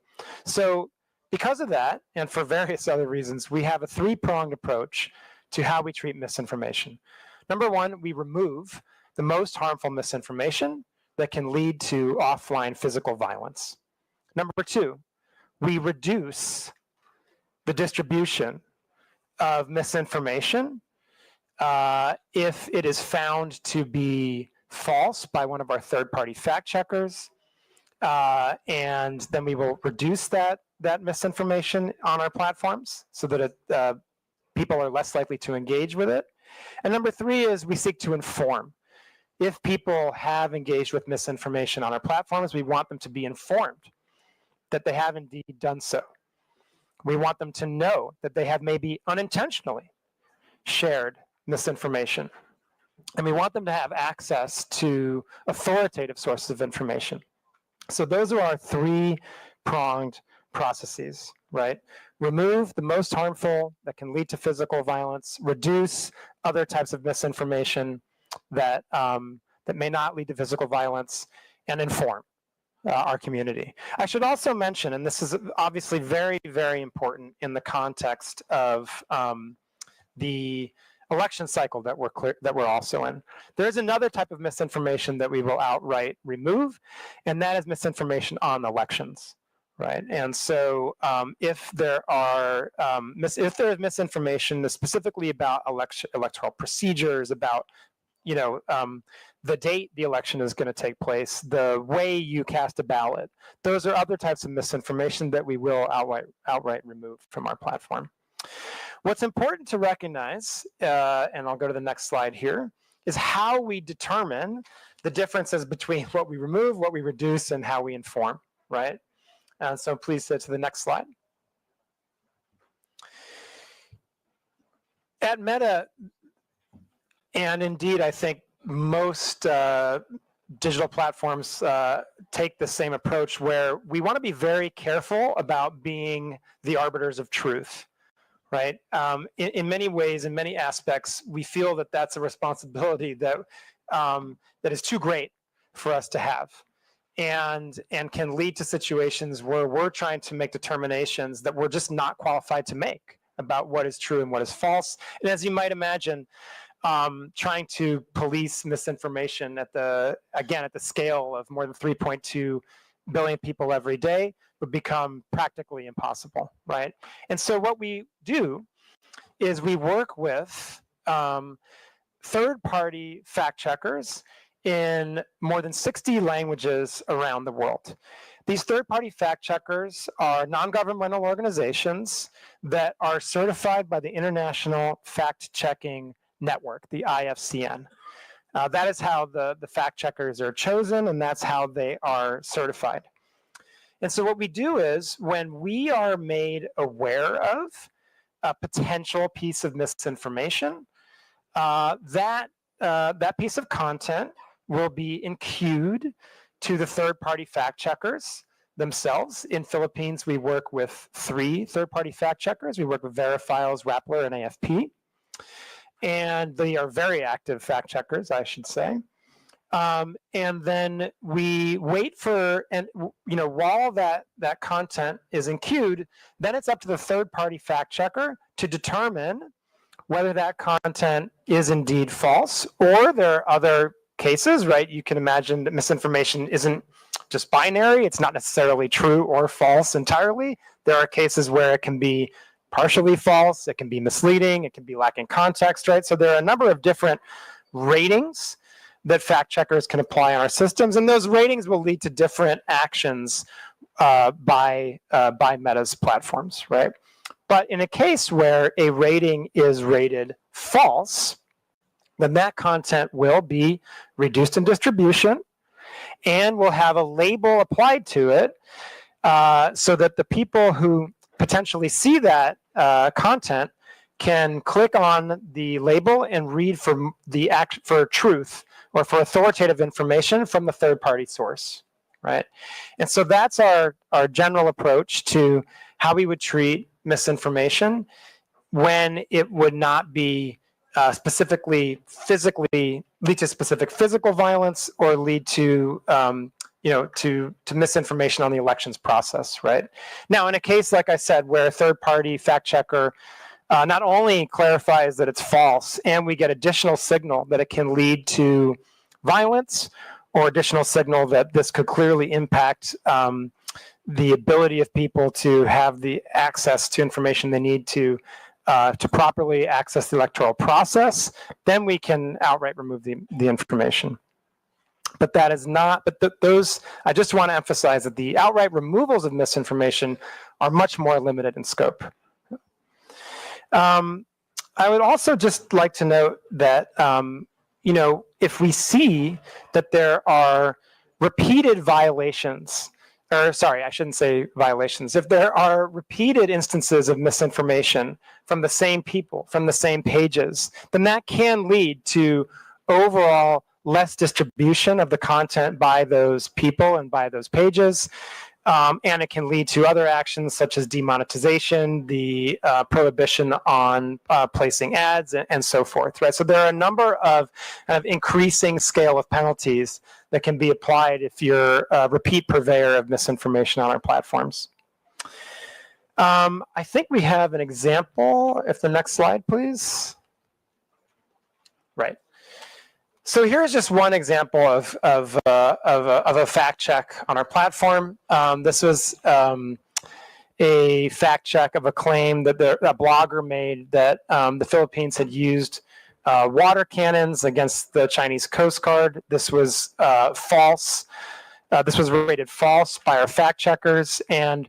Speaker 10: So because of that, and for various other reasons, we have a three-pronged approach to how we treat misinformation. Number one, we remove the most harmful misinformation that can lead to offline physical violence. Number two, we reduce the distribution of misinformation if it is found to be false by one of our third-party fact checkers, and then we will reduce that misinformation on our platforms so that people are less likely to engage with it. And number three is we seek to inform. If people have engaged with misinformation on our platforms, we want them to be informed that they have indeed done so. We want them to know that they have maybe unintentionally shared misinformation. And we want them to have access to authoritative sources of information. So those are our three-pronged processes, right? Remove the most harmful that can lead to physical violence, reduce other types of misinformation that may not lead to physical violence, and inform our community. I should also mention, and this is obviously very, very important in the context of the election cycle that we're also in. There's another type of misinformation that we will outright remove, and that is misinformation on elections, right? And so if there is misinformation specifically about electoral procedures, about the date the election is going to take place, the way you cast a ballot, those are other types of misinformation that we will outright remove from our platform. What's important to recognize, and I'll go to the next slide here, is how we determine the differences between what we remove, what we reduce, and how we inform, right? And so please go to the next slide. At Meta, and indeed I think most digital platforms take the same approach, where we want to be very careful about being the arbiters of truth. Right? In many ways, in many aspects, we feel that that's a responsibility that is too great for us to have, and can lead to situations where we're trying to make determinations that we're just not qualified to make about what is true and what is false. And as you might imagine, trying to police misinformation at the scale of more than 3.2 billion people every day would become practically impossible, right? And so what we do is we work with third-party fact checkers in more than 60 languages around the world. These third-party fact checkers are non-governmental organizations that are certified by the International Fact Checking Network, the IFCN. That is how the fact checkers are chosen, and that's how they are certified. And so what we do is when we are made aware of a potential piece of misinformation, that piece of content will be enqueued to the third-party fact checkers themselves. In Philippines, we work with 3 third-party fact checkers. We work with Verifiles, Rappler, and AFP. And they are very active fact checkers, I should say. And then we wait for, and while that content is enqueued, then it's up to the third-party fact checker to determine whether that content is indeed false, or there are other cases, right? You can imagine that misinformation isn't just binary. It's not necessarily true or false entirely. There are cases where it can be partially false, it can be misleading, it can be lacking context, right? So there are a number of different ratings that fact checkers can apply on our systems, and those ratings will lead to different actions by Meta's platforms, right? But in a case where a rating is rated false, then that content will be reduced in distribution and will have a label applied to it so that the people who potentially see that content can click on the label and read for truth or for authoritative information from the third-party source, right? And so that's our general approach to how we would treat misinformation when it would not be specifically physically lead to specific physical violence or lead to to misinformation on the elections process, right? Now, in a case, like I said, where a third-party fact checker not only clarifies that it's false, and we get additional signal that it can lead to violence, or additional signal that this could clearly impact the ability of people to have the access to information they need to properly access the electoral process, then we can outright remove the information. But that is not, those, I just want to emphasize that the outright removals of misinformation are much more limited in scope. I would also just like to note that, if we see that there are repeated violations, or sorry, I shouldn't say violations, if there are repeated instances of misinformation from the same people, from the same pages, then that can lead to overall less distribution of the content by those people and by those pages. And it can lead to other actions such as demonetization, the prohibition on placing ads, and so forth, right? So there are a number of increasing scale of penalties that can be applied if you're a repeat purveyor of misinformation on our platforms. I think we have an example. If the next slide, please. Right. So here's just one example of a fact check on our platform. This was a fact check of a claim that a blogger made that the Philippines had used water cannons against the Chinese Coast Guard. This was false. This was rated false by our fact checkers. And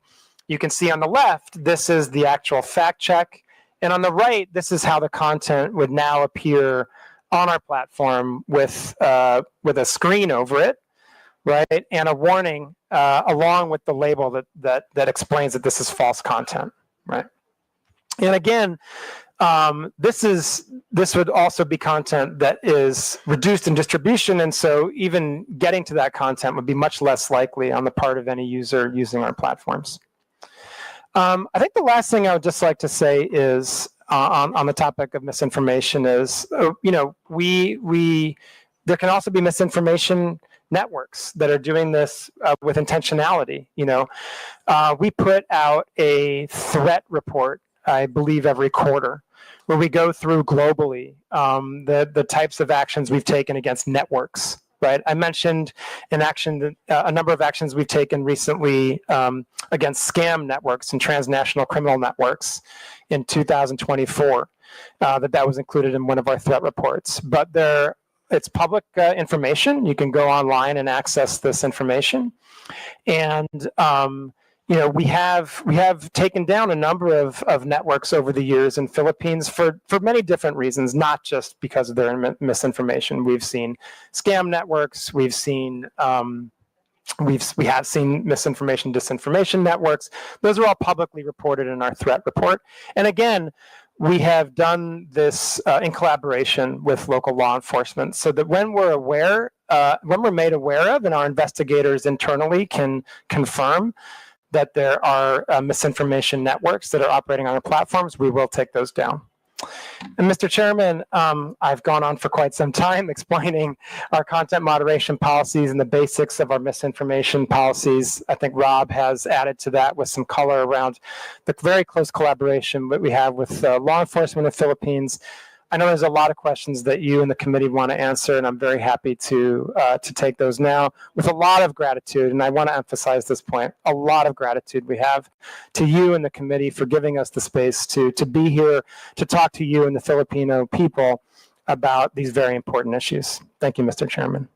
Speaker 10: you can see on the left, this is the actual fact check. And on the right, this is how the content would now appear on our platform with a screen over it, right, and a warning along with the label that explains that this is false content, right? And again, this would also be content that is reduced in distribution, and so even getting to that content would be much less likely on the part of any user using our platforms. I think the last thing I would just like to say is on the topic of misinformation is, there can also be misinformation networks that are doing this with intentionality. We put out a threat report, I believe, every quarter, where we go through globally the types of actions we've taken against networks. Right, I mentioned a number of actions we've taken recently against scam networks and transnational criminal networks in 2024. That was included in one of our threat reports. But there it's public information. You can go online and access this information. And we have taken down a number of networks over the years in Philippines for many different reasons, not just because of their misinformation. We've seen scam networks. We've seen we have seen misinformation, disinformation networks. Those are all publicly reported in our threat report. And again, we have done this in collaboration with local law enforcement, so that when we're made aware of, and our investigators internally can confirm that there are misinformation networks that are operating on our platforms, we will take those down. And Mr. Chairman, I've gone on for quite some time explaining our content moderation policies and the basics of our misinformation policies. I think Rob has added to that with some color around the very close collaboration that we have with law enforcement in the Philippines. I know there's a lot of questions that you and the committee want to answer, and I'm very happy to take those now with a lot of gratitude. And I want to emphasize this point: a lot of gratitude we have to you and the committee for giving us the space to be here to talk to you and the Filipino people about these very important issues. Thank you, Mr. Chairman.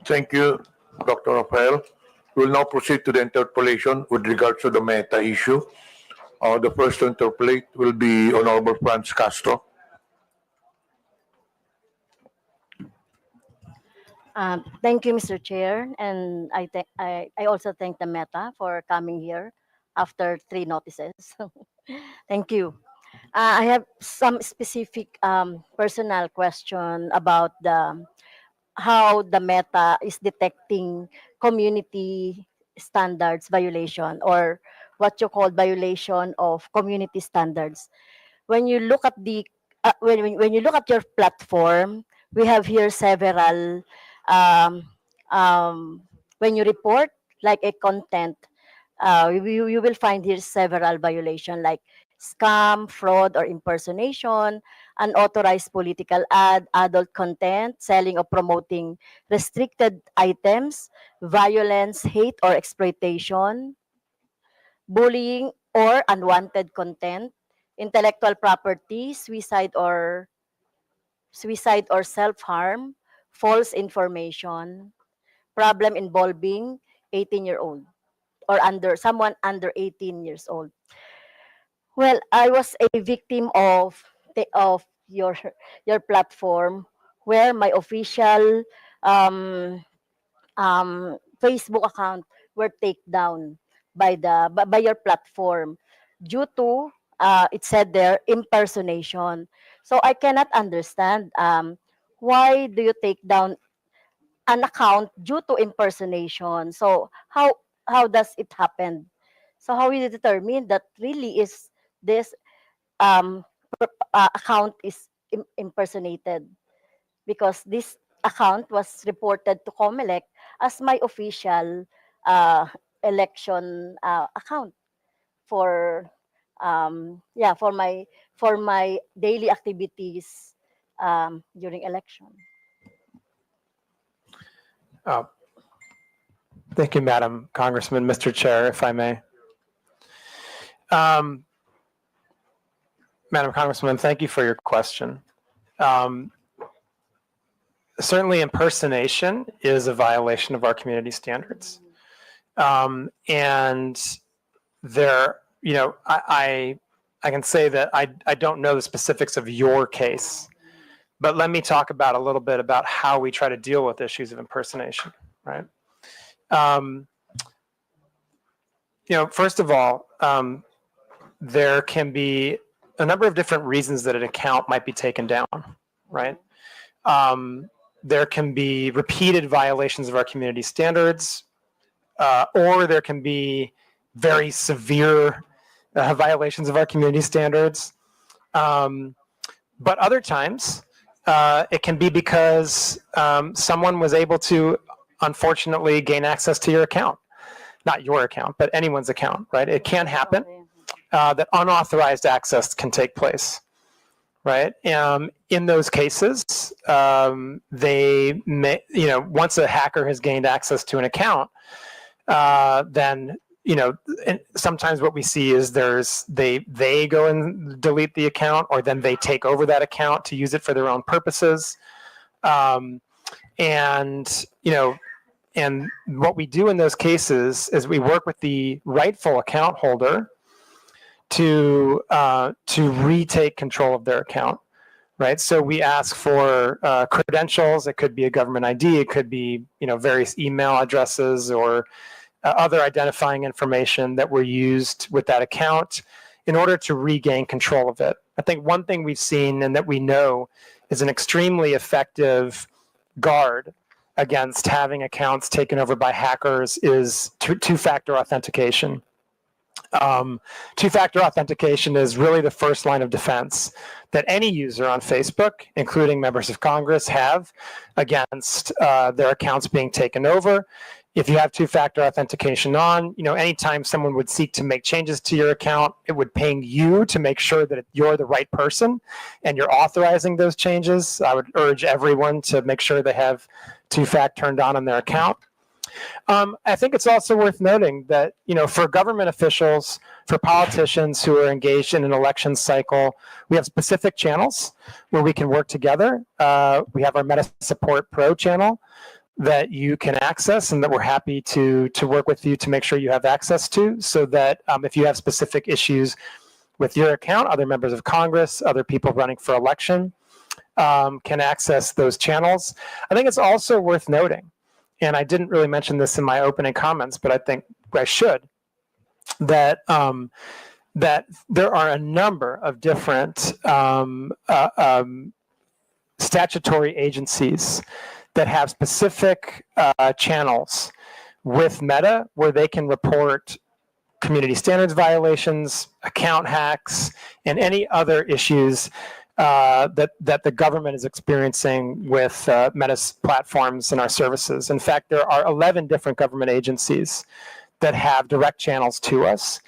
Speaker 3: Thank you, Dr. Rafael. We'll now proceed to the interpellation with regards to the Meta issue. The first to interpellate will be Honorable Franz Castro.
Speaker 4: Thank you, Mr. Chair, and I also thank the Meta for coming here after 3 notices. Thank you. I have some specific personal question about how the Meta is detecting community standards violation, or what you call violation of community standards. When you look at when you look at your platform, we have here several when you report like a content, you will find here several violations like scam, fraud or impersonation, unauthorized political ad, adult content, selling or promoting restricted items, violence, hate or exploitation, bullying or unwanted content, intellectual property, suicide or self-harm, false information, problem involving 18-year-old or someone under 18 years old. Well, I was a victim of your platform, where my official Facebook account were taken down by your platform due to it said there impersonation. So I cannot understand why do you take down an account due to impersonation. So how does it happen? So how you determine that really is this account is impersonated? Because this account was reported to COMELEC as my official election account for for my daily activities during election.
Speaker 10: Thank you, Madam Congressman. Mr. Chair, if I may. Madam Congresswoman, thank you for your question. Certainly impersonation is a violation of our community standards. And there, I can say that I don't know the specifics of your case, but let me talk about a little bit about how we try to deal with issues of impersonation, right? First of all, there can be a number of different reasons that an account might be taken down, right? There can be repeated violations of our community standards, or there can be very severe violations of our community standards. But other times, it can be because someone was able to, unfortunately, gain access to your account. Not your account, but anyone's account, right? It can happen that unauthorized access can take place, right? In those cases, they may, once a hacker has gained access to an account, then, sometimes what we see is they go and delete the account, or then they take over that account to use it for their own purposes. And, and what we do in those cases is we work with the rightful account holder to retake control of their account, right? So we ask for credentials. It could be a government ID. It could be various email addresses or other identifying information that were used with that account in order to regain control of it. I think one thing we've seen and that we know is an extremely effective guard against having accounts taken over by hackers is two-factor authentication. Two-factor authentication is really the first line of defense that any user on Facebook, including members of Congress, have against their accounts being taken over. If you have two-factor authentication on, anytime someone would seek to make changes to your account, it would ping you to make sure that you're the right person and you're authorizing those changes. I would urge everyone to make sure they have two-fact turned on their account. I think it's also worth noting that, for government officials, for politicians who are engaged in an election cycle, we have specific channels where we can work together. We have our Meta Support Pro channel that you can access and that we're happy to work with you to make sure you have access to, so that if you have specific issues with your account, other members of Congress, other people running for election can access those channels. I think it's also worth noting, and I didn't really mention this in my opening comments, but I think I should, that that there are a number of different statutory agencies that have specific channels with Meta where they can report community standards violations, account hacks, and any other issues that the government is experiencing with Meta's platforms and our services. In fact, there are 11 different government agencies that have direct channels to us.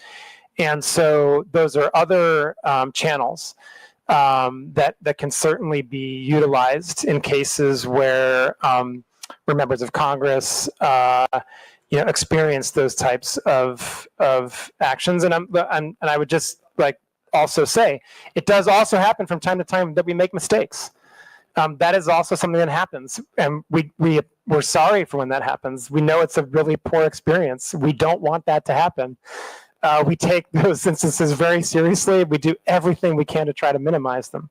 Speaker 10: And so those are other channels that can certainly be utilized in cases where members of Congress experience those types of actions. And I would just also say, it does also happen from time to time that we make mistakes. That is also something that happens, and we're sorry for when that happens. We know it's a really poor experience. We don't want that to happen. We take those instances very seriously. We do everything we can to try to minimize them.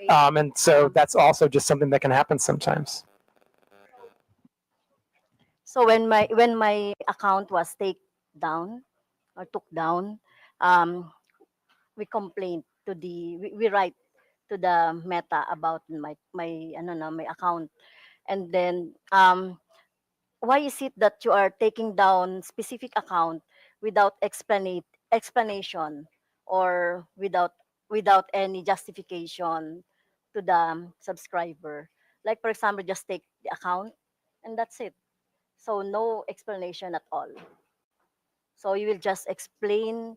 Speaker 10: And so that's also just something that can happen sometimes.
Speaker 4: So when my account was took down, we complained to we write to the Meta about my account, and then why is it that you are taking down specific account without explanation or without any justification to the subscriber? Like, for example, just take the account and that's it. So no explanation at all. So you will just explain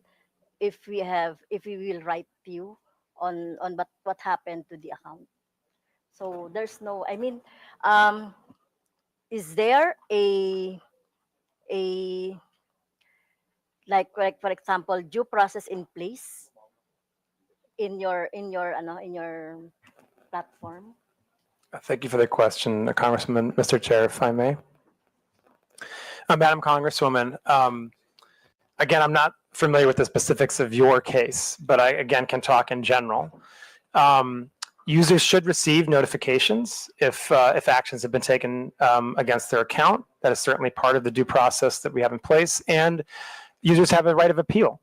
Speaker 4: if we will write you on what happened to the account. So there's no, is there a like for example due process in place in your platform?
Speaker 10: Thank you for the question, Congressman, Mr. Chair, if I may. Madam Congresswoman, again, I'm not familiar with the specifics of your case, but I, again, can talk in general. Users should receive notifications if actions have been taken against their account. That is certainly part of the due process that we have in place, and users have a right of appeal.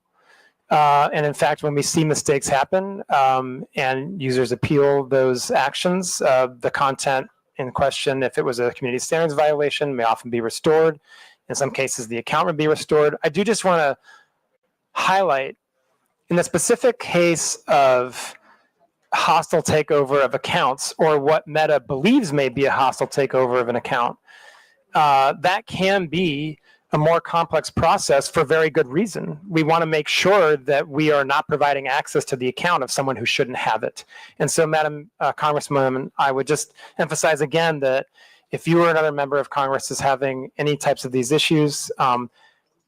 Speaker 10: And in fact, when we see mistakes happen and users appeal those actions, the content in question, if it was a community standards violation, may often be restored. In some cases, the account would be restored. I do just want to highlight, in the specific case of hostile takeover of accounts, or what Meta believes may be a hostile takeover of an account, that can be a more complex process for very good reason. We want to make sure that we are not providing access to the account of someone who shouldn't have it. And so, Madam Congresswoman, I would just emphasize again that if you or another member of Congress is having any types of these issues,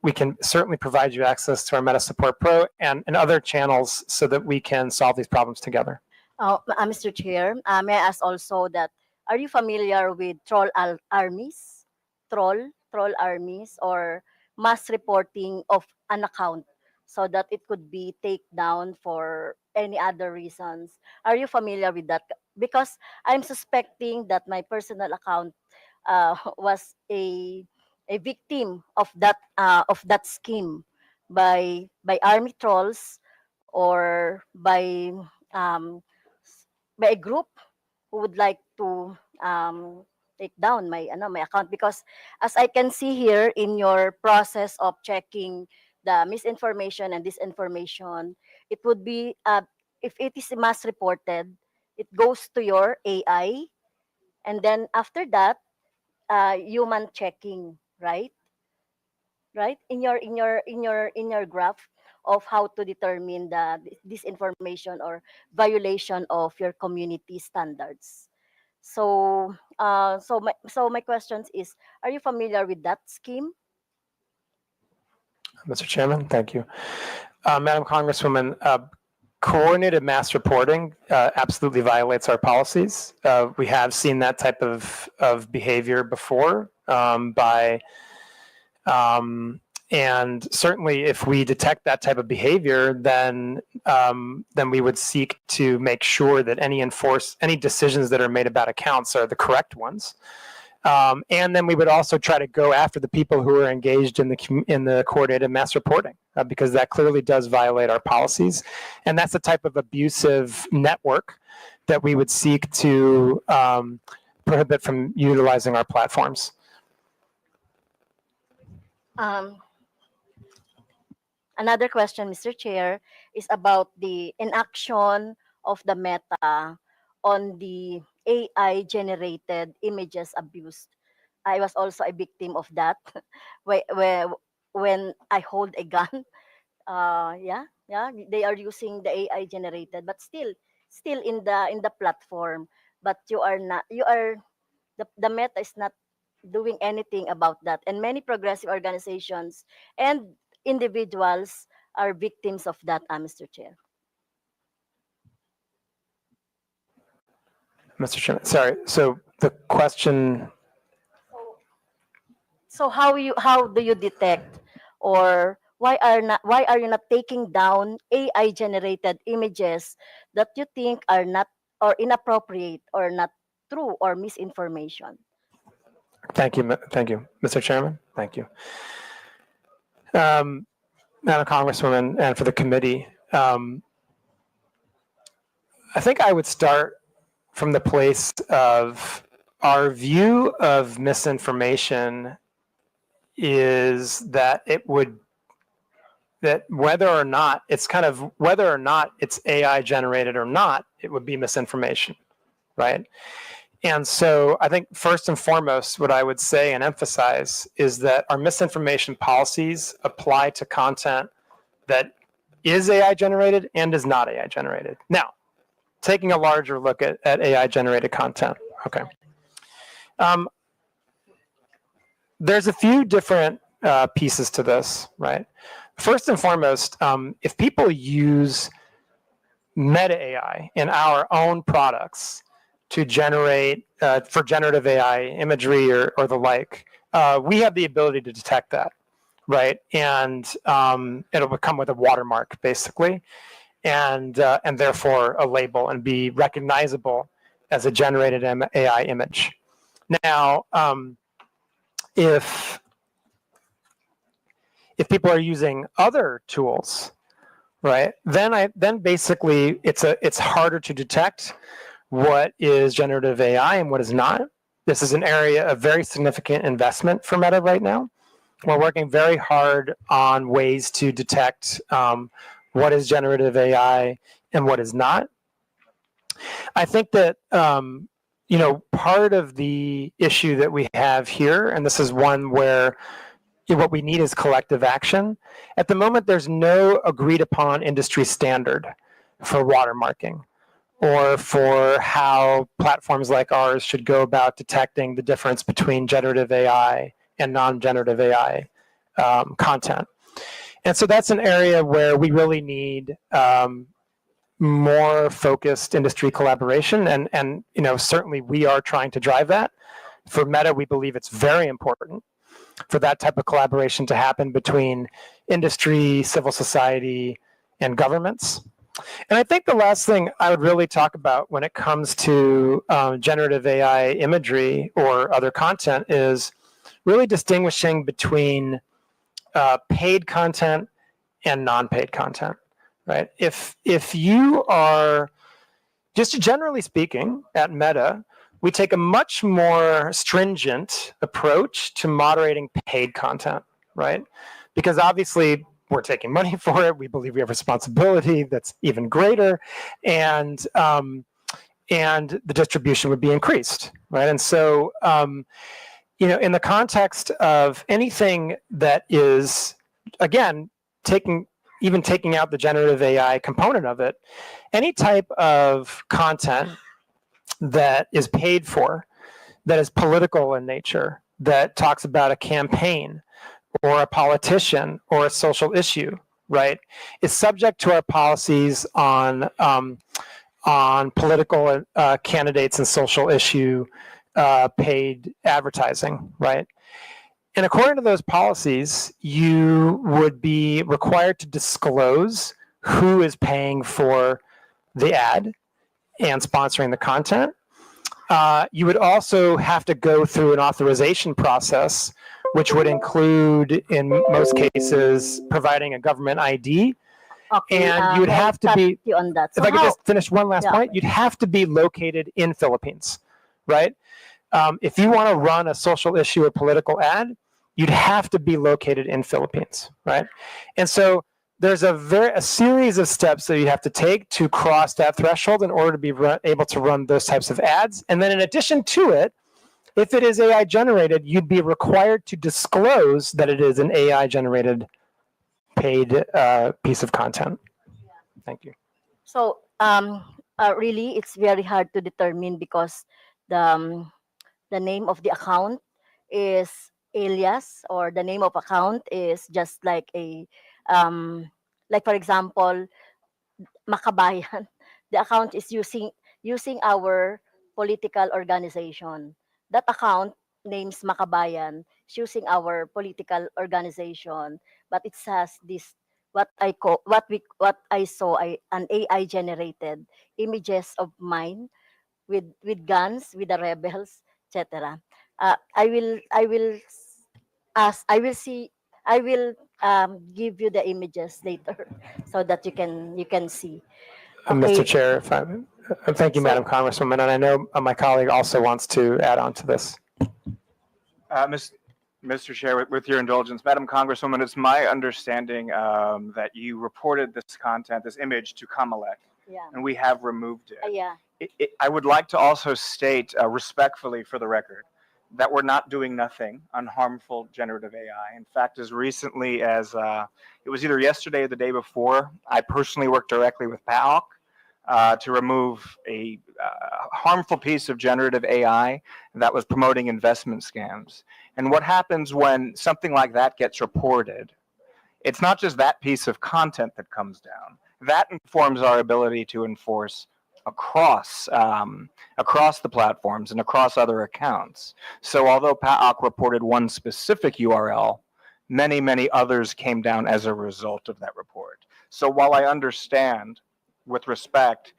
Speaker 10: we can certainly provide you access to our Meta Support Pro and other channels so that we can solve these problems together.
Speaker 4: Mr. Chair, may I ask also that Are you familiar with armies? Troll armies, or mass reporting of an account so that it could be take down for any other reasons. Are you familiar with that? Because I'm suspecting that my personal account was a victim of that scheme by army trolls, or um, by a group who would like to take down my account. Because as I can see here in your process of checking the misinformation and disinformation, it would be if it is mass reported, it goes to your AI, and then after that, human checking, right? Right, in your graph of how to determine the disinformation or violation of your community standards. So my questions is, are you familiar with that scheme?
Speaker 10: Mr. Chairman, thank you. Madam Congresswoman, coordinated mass reporting absolutely violates our policies. We have seen that type of behavior before and certainly if we detect that type of behavior, then we would seek to make sure that any decisions that are made about accounts are the correct ones. And then we would also try to go after the people who are engaged in the coordinated mass reporting, because that clearly does violate our policies. And that's the type of abusive network that we would seek to prohibit from utilizing our platforms.
Speaker 4: Another question, Mr. Chair, is about the inaction of the Meta on the AI generated images abuse. I was also a victim of that when I hold a gun. Yeah, they are using the AI generated, but still in the platform. But the Meta is not doing anything about that, and many progressive organizations and individuals are victims of that, Mr. Chair.
Speaker 10: Mr. Chairman, sorry. So the question.
Speaker 4: So how do you detect, or why are you not taking down AI generated images that you think are not or inappropriate or not true or misinformation?
Speaker 10: Thank you, Mr. Chairman. Thank you. Madam Congresswoman, and for the committee, I think I would start from the place of our view of misinformation is that that whether or not it's AI generated or not, it would be misinformation, right? And so I think first and foremost, what I would say and emphasize is that our misinformation policies apply to content that is AI generated and is not AI generated. Now, taking a larger look at AI generated content, okay. There's a few different pieces to this, right? First and foremost, if people use meta AI in our own products to generate for generative AI imagery or the like, we have the ability to detect that, right? And it'll come with a watermark, basically, and therefore a label and be recognizable as a generated AI image. Now, if people are using other tools, right, then basically it's harder to detect what is generative AI and what is not. This is an area of very significant investment for Meta right now. We're working very hard on ways to detect what is generative AI and what is not. I think that part of the issue that we have here, and this is one where what we need is collective action. At the moment, there's no agreed upon industry standard for watermarking or for how platforms like ours should go about detecting the difference between generative AI and non-generative AI content. And so that's an area where we really need more focused industry collaboration, and certainly we are trying to drive that. For Meta, we believe it's very important for that type of collaboration to happen between industry, civil society, and governments. And I think the last thing I would really talk about when it comes to generative AI imagery or other content is really distinguishing between paid content and non-paid content, right? If you are, just generally speaking, at Meta, we take a much more stringent approach to moderating paid content, right? Because obviously we're taking money for it. We believe we have responsibility that's even greater, and the distribution would be increased, right? And so, in the context of anything that is, again, taking out the generative AI component of it, any type of content that is paid for, that is political in nature, that talks about a campaign or a politician or a social issue, right, is subject to our policies on political candidates and social issue paid advertising, right? And according to those policies, you would be required to disclose who is paying for the ad and sponsoring the content. You would also have to go through an authorization process, which would include, in most cases, providing a government ID.
Speaker 4: Okay,
Speaker 10: And you would
Speaker 4: may I
Speaker 10: have to
Speaker 4: cut
Speaker 10: be,
Speaker 4: you on that. So
Speaker 10: if I could
Speaker 4: how,
Speaker 10: just finish one last
Speaker 4: Yeah.
Speaker 10: point, you'd have to be located in Philippines, right? If you want to run a social issue or political ad, you'd have to be located in Philippines, right? And so there's a series of steps that you have to take to cross that threshold in order to be able to run those types of ads. And then in addition to it, if it is AI generated, you'd be required to disclose that it is an AI generated paid piece of content. Thank you.
Speaker 4: so really, it's very hard to determine because the name of the account is alias, or the name of account is just like a like, for example, Makabayan. The account is using our political organization. That account names Makabayan is using our political organization, but it has this, what I saw, an AI generated images of mine with guns, with the rebels, etc. I will see, I will give you the images later so that you can see.
Speaker 10: Mr.
Speaker 4: Okay.
Speaker 10: Chair, thank you,
Speaker 4: So-
Speaker 10: Madam Congresswoman, and I know my colleague also wants to add on to this.
Speaker 11: Mr. Chair, with your indulgence, Madam Congresswoman, it's my understanding that you reported this content, this image, to Comelec,
Speaker 4: Yeah.
Speaker 11: and we have removed it.
Speaker 4: Yeah.
Speaker 11: I would like to also state respectfully for the record that we're not doing nothing on harmful generative AI. In fact, as recently as it was either yesterday or the day before, I personally worked directly with PAOC to remove a harmful piece of generative AI that was promoting investment scams. And what happens when something like that gets reported? It's not just that piece of content that comes down. That informs our ability to enforce across the platforms and across other accounts. So although PAOC reported one specific URL, many others came down as a result of that report. So while I understand, with respect,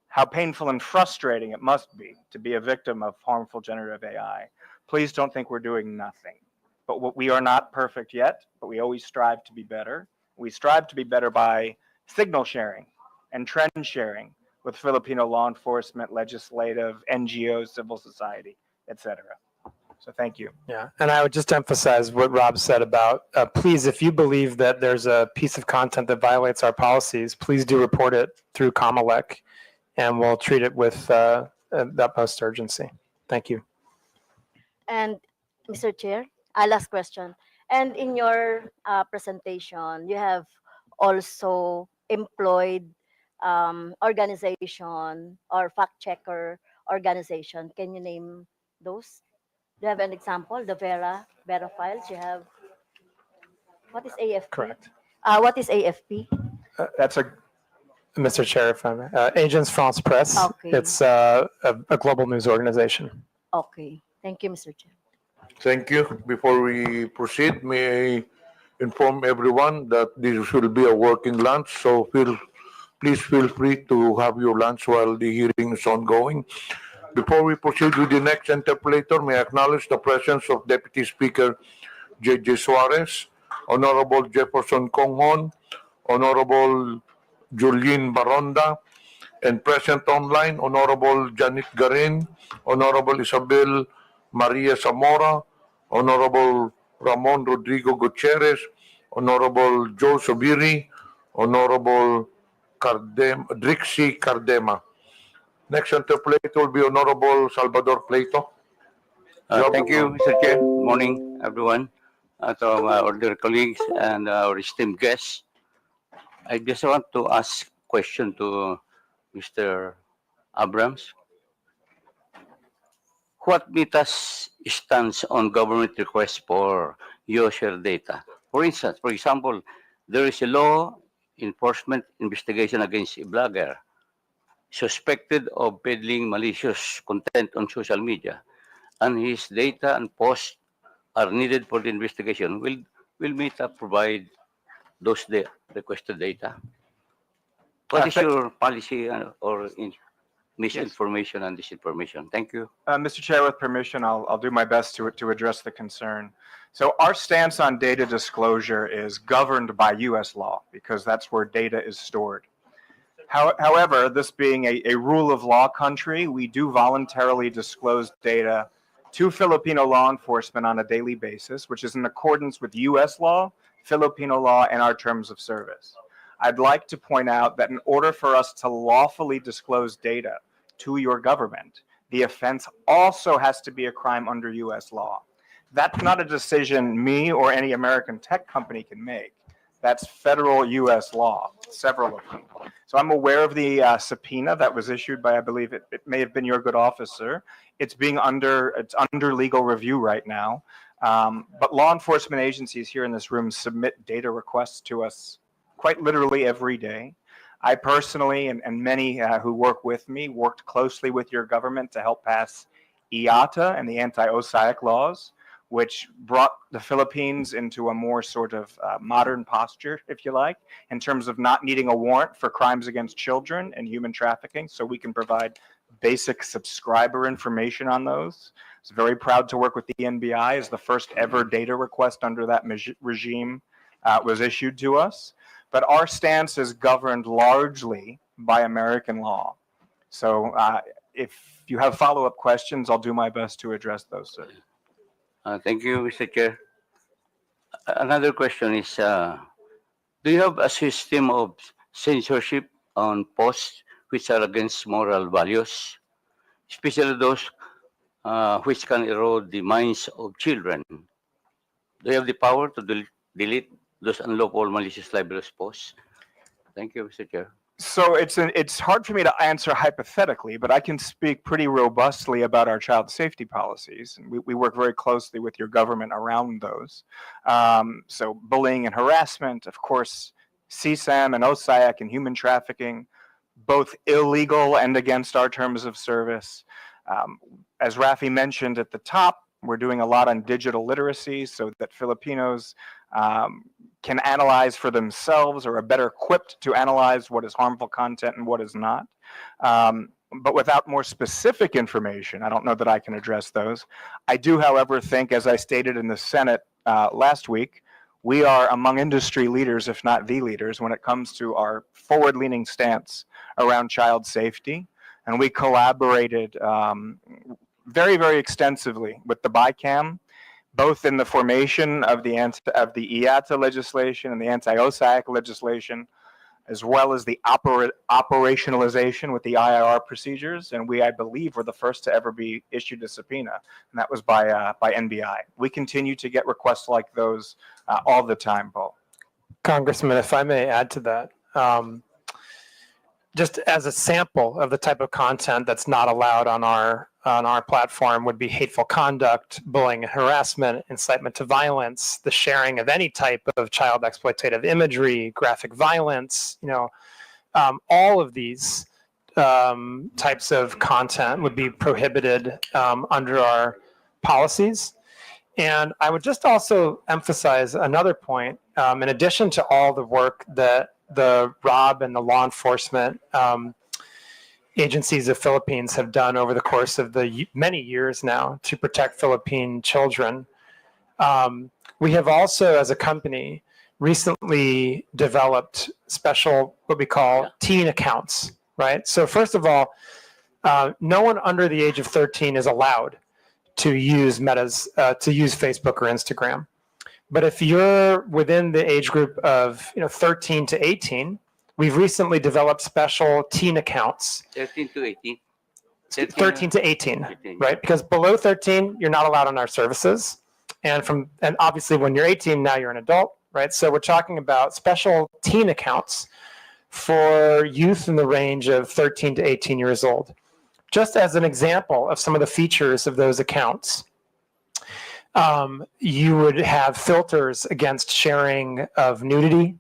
Speaker 11: how painful and frustrating it must be to be a victim of harmful generative AI, please don't think we're doing nothing. But we are not perfect yet, but we always strive to be better. We strive to be better by signal sharing and trend sharing with Filipino law enforcement, legislative, NGOs, civil society, etc. So thank you.
Speaker 10: Yeah, and I would just emphasize what Rob said about, please, if you believe that there's a piece of content that violates our policies, please do report it through Comelec, and we'll treat it with the utmost urgency. Thank you.
Speaker 4: And Mr. Chair, last question. And in your presentation, you have also employed organization or fact checker organization. Can you name those? Do you have an example? The Vera files. You have, what is AFP?
Speaker 10: Correct.
Speaker 4: What is AFP?
Speaker 11: That's
Speaker 10: Mr. Chair, if I may. Agence France Presse.
Speaker 4: Okay.
Speaker 10: It's a global news organization.
Speaker 4: Okay. Thank you, Mr. Chair.
Speaker 3: Thank you. Before we proceed, may I inform everyone that this will be a working lunch, so please feel free to have your lunch while the hearing is ongoing. Before we proceed with the next interpolator, may I acknowledge the presence of Deputy Speaker J.J. Suarez, Honorable Jefferson Conghon, Honorable Julien Baronda, and present online, Honorable Janet Garin, Honorable Isabel Maria Zamora, Honorable Ramon Rodrigo Gutierrez, Honorable Joe Sobiri, Honorable Drixie Cardema. Next interpolator will be Honorable Salvador Plato.
Speaker 7: Thank you, Mr. Chair. Good morning, everyone. To our dear colleagues and our esteemed guests. I just want to ask a question to Mr. Abrams. What Mita's stance on government requests for user data? For instance, for example, there is a law enforcement investigation against a blogger suspected of peddling malicious content on social media, and his data and posts are needed for the investigation. Will Meta provide those requested data? What is your policy or misinformation and disinformation? Thank you.
Speaker 11: Mr. Chair, with permission, I'll do my best to address the concern. So our stance on data disclosure is governed by U.S. law because that's where data is stored. However, this being a rule of law country, we do voluntarily disclose data to Filipino law enforcement on a daily basis, which is in accordance with U.S. law, Filipino law, and our terms of service. I'd like to point out that in order for us to lawfully disclose data to your government, the offense also has to be a crime under U.S. law. That's not a decision me or any American tech company can make. That's federal U.S. law, several of them. So I'm aware of the subpoena that was issued by, I believe it may have been your good officer. It's under legal review right now. But law enforcement agencies here in this room submit data requests to us quite literally every day. I personally and many who work with me worked closely with your government to help pass IATA and the anti-OSIAC laws, which brought the Philippines into a more sort of modern posture, if you like, in terms of not needing a warrant for crimes against children and human trafficking, so we can provide basic subscriber information on those. I was very proud to work with the NBI as the first ever data request under that regime was issued to us. But our stance is governed largely by American law. So if you have follow-up questions, I'll do my best to address those, sir.
Speaker 7: Thank you, Mr. Chair. Another question is, do you have a system of censorship on posts which are against moral values, especially those which can erode the minds of children? Do you have the power to delete those unlawful malicious libelous posts? Thank you, Mr. Chair.
Speaker 11: So it's hard for me to answer hypothetically, but I can speak pretty robustly about our child safety policies. And we work very closely with your government around those. So bullying and harassment, of course, CSAM and OSIAC and human trafficking, both illegal and against our terms of service. As Rafi mentioned at the top, we're doing a lot on digital literacy so that Filipinos can analyze for themselves or are better equipped to analyze what is harmful content and what is not. But without more specific information, I don't know that I can address those. I do, however, think, as I stated in the Senate last week, we are among industry leaders, if not the leaders, when it comes to our forward-leaning stance around child safety. And we collaborated very, very extensively with the BICAM, both in the formation of the IATA legislation and the anti-OSIAC legislation, as well as the operationalization with the IIR procedures. And we, I believe, were the first to ever be issued a subpoena, and that was by NBI. We continue to get requests like those all the time, Paul.
Speaker 10: Congressman, if I may add to that, just as a sample of the type of content that's not allowed on our platform would be hateful conduct, bullying and harassment, incitement to violence, the sharing of any type of child exploitative imagery, graphic violence, all of these types of content would be prohibited under our policies. And I would just also emphasize another point. In addition to all the work that the ROB and the law enforcement agencies of Philippines have done over the course of the many years now to protect Philippine children, we have also, as a company, recently developed special, what we call teen accounts, right? So first of all, no one under the age of 13 is allowed to use to use Facebook or Instagram. But if you're within the age group of 13 to 18, we've recently developed special teen accounts.
Speaker 7: 13 to 18.
Speaker 10: 13 to 18, right? Because below 13, you're not allowed on our services. And obviously when you're 18, now you're an adult, right? So we're talking about special teen accounts for youth in the range of 13 to 18 years old. Just as an example of some of the features of those accounts, you would have filters against sharing of nudity.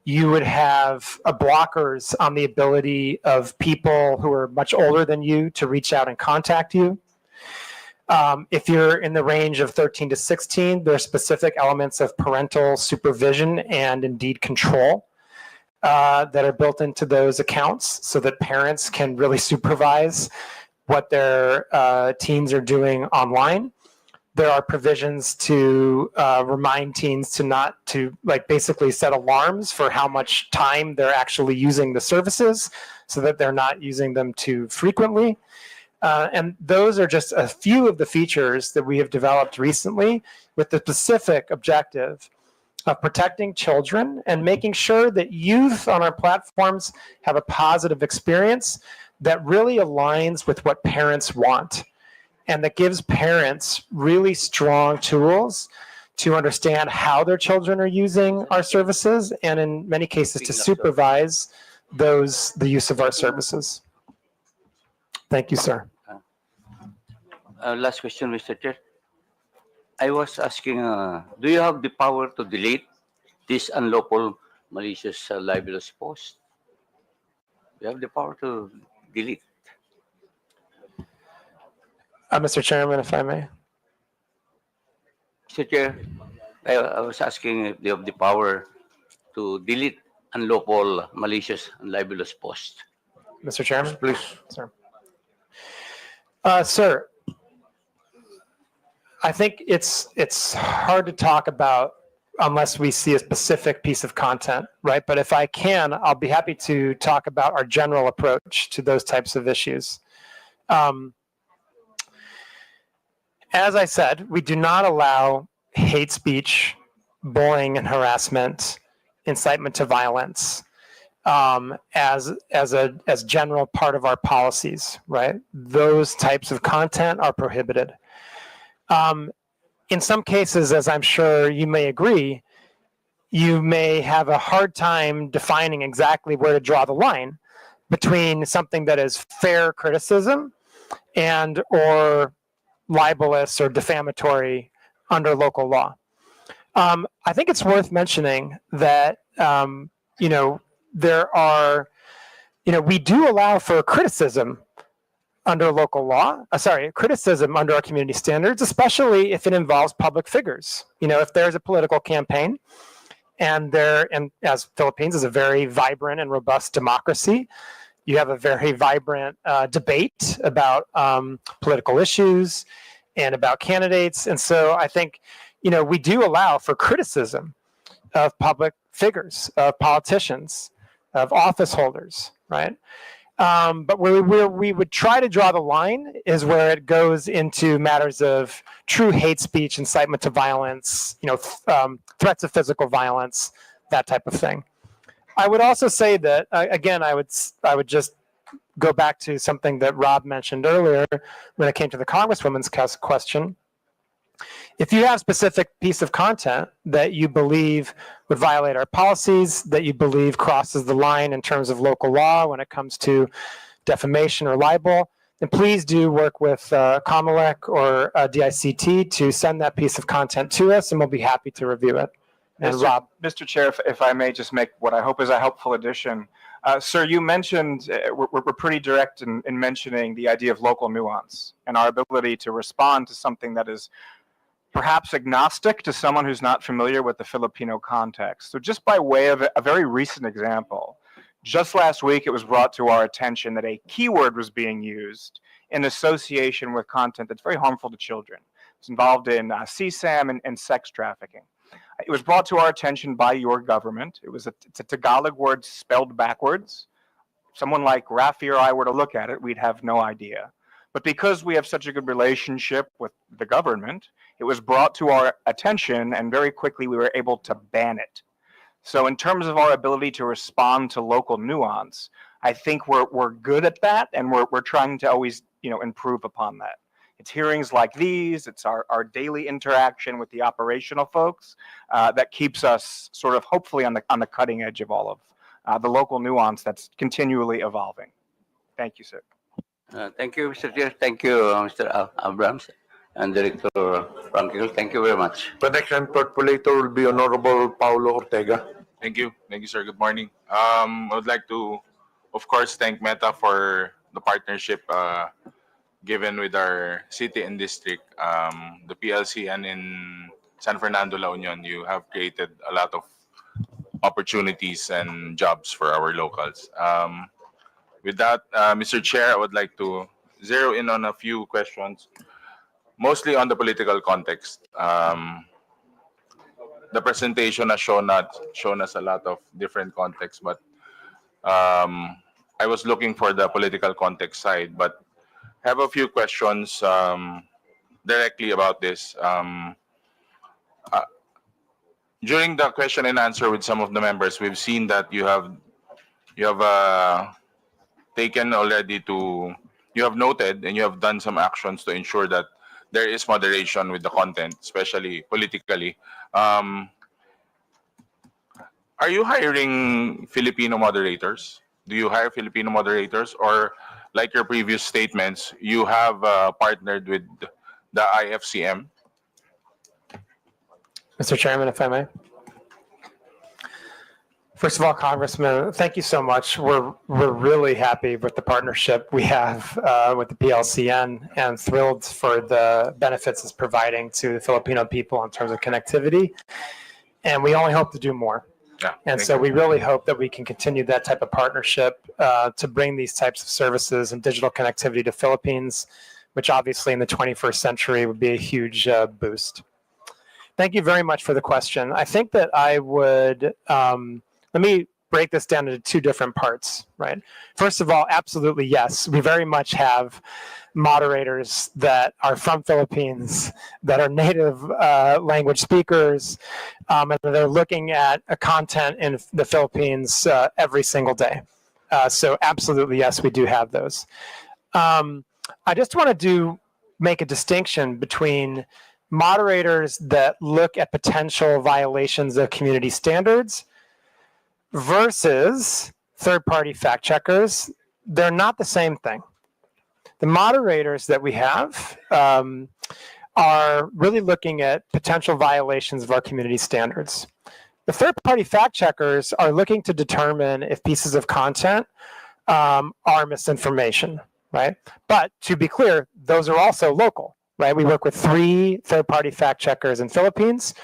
Speaker 10: You would have blockers on the ability of people who are much older than you to reach out and contact you. If you're in the range of 13 to 16, there are specific elements of parental supervision and indeed control that are built into those accounts so that parents can really supervise what their teens are doing online. There are provisions to remind teens to basically set alarms for how much time they're actually using the services so that they're not using them too frequently. And those are just a few of the features that we have developed recently with the specific objective of protecting children and making sure that youth on our platforms have a positive experience that really aligns with what parents want and that gives parents really strong tools to understand how their children are using our services and in many cases to supervise the use of our services. Thank you, sir.
Speaker 7: Last question, Mr. Chair. I was asking, do you have the power to delete this unlawful, malicious, libelous post? You have the power to delete.
Speaker 10: Mr. Chairman, if I may.
Speaker 7: Mr. Chair, I was asking if you have the power to delete unlawful, malicious, and libelous post.
Speaker 10: Mr. Chairman?
Speaker 3: Please.
Speaker 10: Sir. Sir, I think it's hard to talk about unless we see a specific piece of content, right? But if I can, I'll be happy to talk about our general approach to those types of issues. As I said, we do not allow hate speech, bullying and harassment, incitement to violence as general part of our policies, right? Those types of content are prohibited. In some cases, as I'm sure you may agree, you may have a hard time defining exactly where to draw the line between something that is fair criticism and or libelous or defamatory under local law. I think it's worth mentioning that, there are, we do allow for criticism under local law, criticism under our community standards, especially if it involves public figures. If there's a political campaign and as Philippines is a very vibrant and robust democracy, you have a very vibrant debate about political issues and about candidates. And so I think, we do allow for criticism of public figures, of politicians, of office holders, right? But where we would try to draw the line is where it goes into matters of true hate speech, incitement to violence, threats of physical violence, that type of thing. I would also say that, again, I would just go back to something that Rob mentioned earlier when it came to the Congresswoman's question. If you have a specific piece of content that you believe would violate our policies, that you believe crosses the line in terms of local law when it comes to defamation or libel, then please do work with Comelec or DICT to send that piece of content to us, and we'll be happy to review it. And Rob.
Speaker 11: Mr. Chair, if I may just make what I hope is a helpful addition. Sir, you mentioned, we're pretty direct in mentioning the idea of local nuance and our ability to respond to something that is perhaps agnostic to someone who's not familiar with the Filipino context. So just by way of a very recent example, just last week it was brought to our attention that a keyword was being used in association with content that's very harmful to children. It's involved in CSAM and sex trafficking. It was brought to our attention by your government. It's a Tagalog word spelled backwards. Someone like Rafi or I were to look at it, we'd have no idea. But because we have such a good relationship with the government, it was brought to our attention, and very quickly we were able to ban it. So in terms of our ability to respond to local nuance, I think we're good at that, and we're trying to always improve upon that. It's hearings like these, it's our daily interaction with the operational folks that keeps us sort of hopefully on the cutting edge of all of the local nuance that's continually evolving. Thank you, sir.
Speaker 7: Thank you, Mr. Chair. Thank you, Mr. Abrams and Director Frankel. Thank you very much.
Speaker 3: The next interpolator will be Honorable Paulo Ortega.
Speaker 12: Thank you, sir. Good morning. I would like to, of course, thank Meta for the partnership given with our city and district. The PLC and in San Fernando, La Union, you have created a lot of opportunities and jobs for our locals. With that, Mr. Chair, I would like to zero in on a few questions, mostly on the political context. The presentation has shown us a lot of different contexts, but I was looking for the political context side, but I have a few questions directly about this. During the question and answer with some of the members, we've seen that you have taken already you have noted and you have done some actions to ensure that there is moderation with the content, especially politically. Are you hiring Filipino moderators? Do you hire Filipino moderators, or like your previous statements, you have partnered with the IFCM?
Speaker 10: Mr. Chairman, if I may. First of all, Congressman, thank you so much. We're really happy with the partnership we have with the PLCN and thrilled for the benefits it's providing to the Filipino people in terms of connectivity. And we only hope to do more.
Speaker 12: Yeah,
Speaker 10: and so we really hope that we can continue that type of partnership to bring these types of services and digital connectivity to Philippines, which obviously in the 21st century would be a huge boost. Thank you very much for the question. I think that I would, let me break this down into two different parts, right? First of all, absolutely yes. We very much have moderators that are from Philippines, that are native language speakers, and they're looking at a content in the Philippines every single day. So absolutely yes, we do have those. I just want to make a distinction between moderators that look at potential violations of community standards versus third-party fact checkers. They're not the same thing. The moderators that we have are really looking at potential violations of our community standards. The third-party fact checkers are looking to determine if pieces of content are misinformation, right? But to be clear, those are also local, right? We work with 3 third-party fact checkers in Philippines,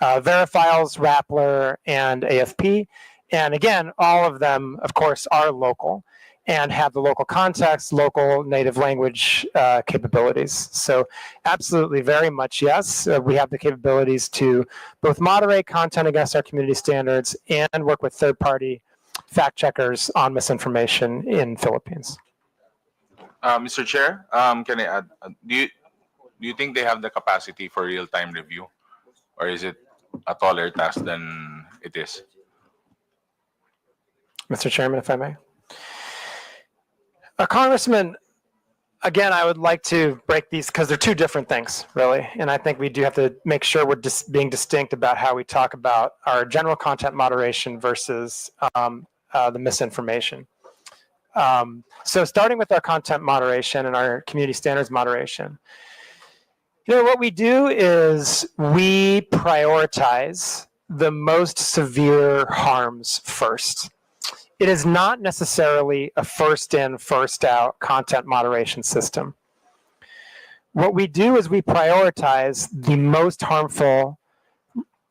Speaker 10: Verifiles, Rappler, and AFP. And again, all of them, of course, are local and have the local context, local native language capabilities. So absolutely, very much yes. We have the capabilities to both moderate content against our community standards and work with third-party fact checkers on misinformation in Philippines.
Speaker 12: Mr. Chair, can I add, do you think they have the capacity for real-time review, or is it a taller task than it is?
Speaker 10: Mr. Chairman, if I may. Congressman, again, I would like to break these because they're two different things, really. And I think we do have to make sure we're being distinct about how we talk about our general content moderation versus the misinformation. So starting with our content moderation and our community standards moderation, what we do is we prioritize the most severe harms first. it is not necessarily a first in, first out content moderation system. What we do is we prioritize the most harmful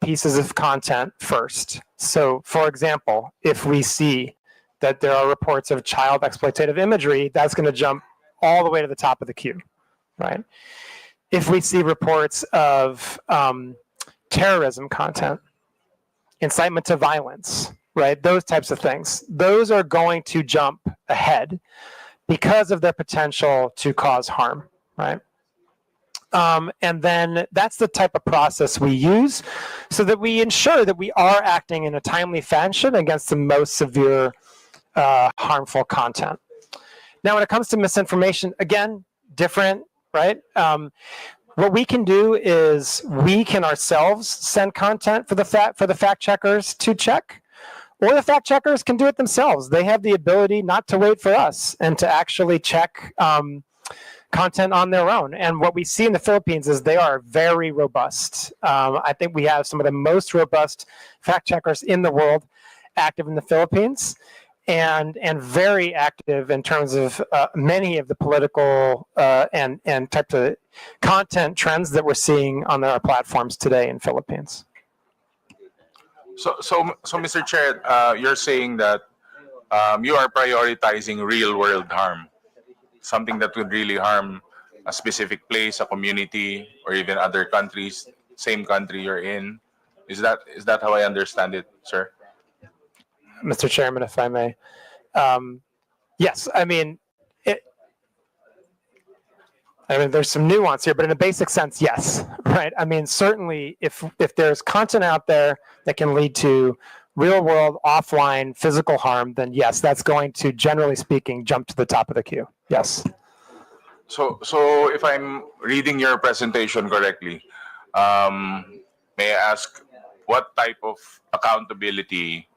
Speaker 10: pieces of content first. So, for example, if we see that there are reports of child exploitative imagery, that's going to jump all the way to the top of the queue, right? If we see reports of terrorism content, incitement to violence, right? Those types of things. Those are going to jump ahead because of their potential to cause harm, right? And then that's the type of process we use so that we ensure that we are acting in a timely fashion against the most severe harmful content. Now, when it comes to misinformation, again, different, right? What we can do is we can ourselves send content for the fact checkers to check, or the fact checkers can do it themselves. They have the ability not to wait for us and to actually check content on their own. And what we see in the Philippines is they are very robust. I think we have some of the most robust fact checkers in the world active in the Philippines, and very active in terms of many of the political and types of content trends that we're seeing on our platforms today in Philippines.
Speaker 12: So, Mr. Chair, you're saying that you are prioritizing real-world harm, something that would really harm a specific place, a community, or even other countries, same country you're in. Is that how I understand it, sir?
Speaker 10: Mr. Chairman, if I may. Yes, I mean, there's some nuance here, but in a basic sense, yes, right? I mean, certainly if there's content out there that can lead to real world, offline, physical harm, then yes, that's going to, generally speaking, jump to the top of the queue. Yes.
Speaker 12: So if I'm reading your presentation correctly, may I ask what type of accountability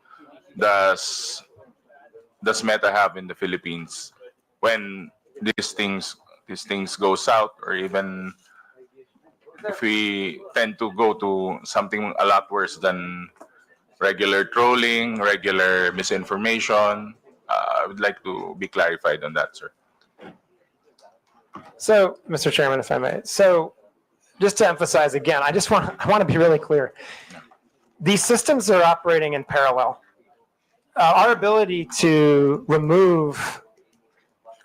Speaker 12: does Meta have in the Philippines when these things go south, or even if we tend to go to something a lot worse than regular trolling, regular misinformation? I would like to be clarified on that, sir.
Speaker 10: So, Mr. Chairman, if I may. So, just to emphasize again, I want to be really clear. These systems are operating in parallel. Our ability to remove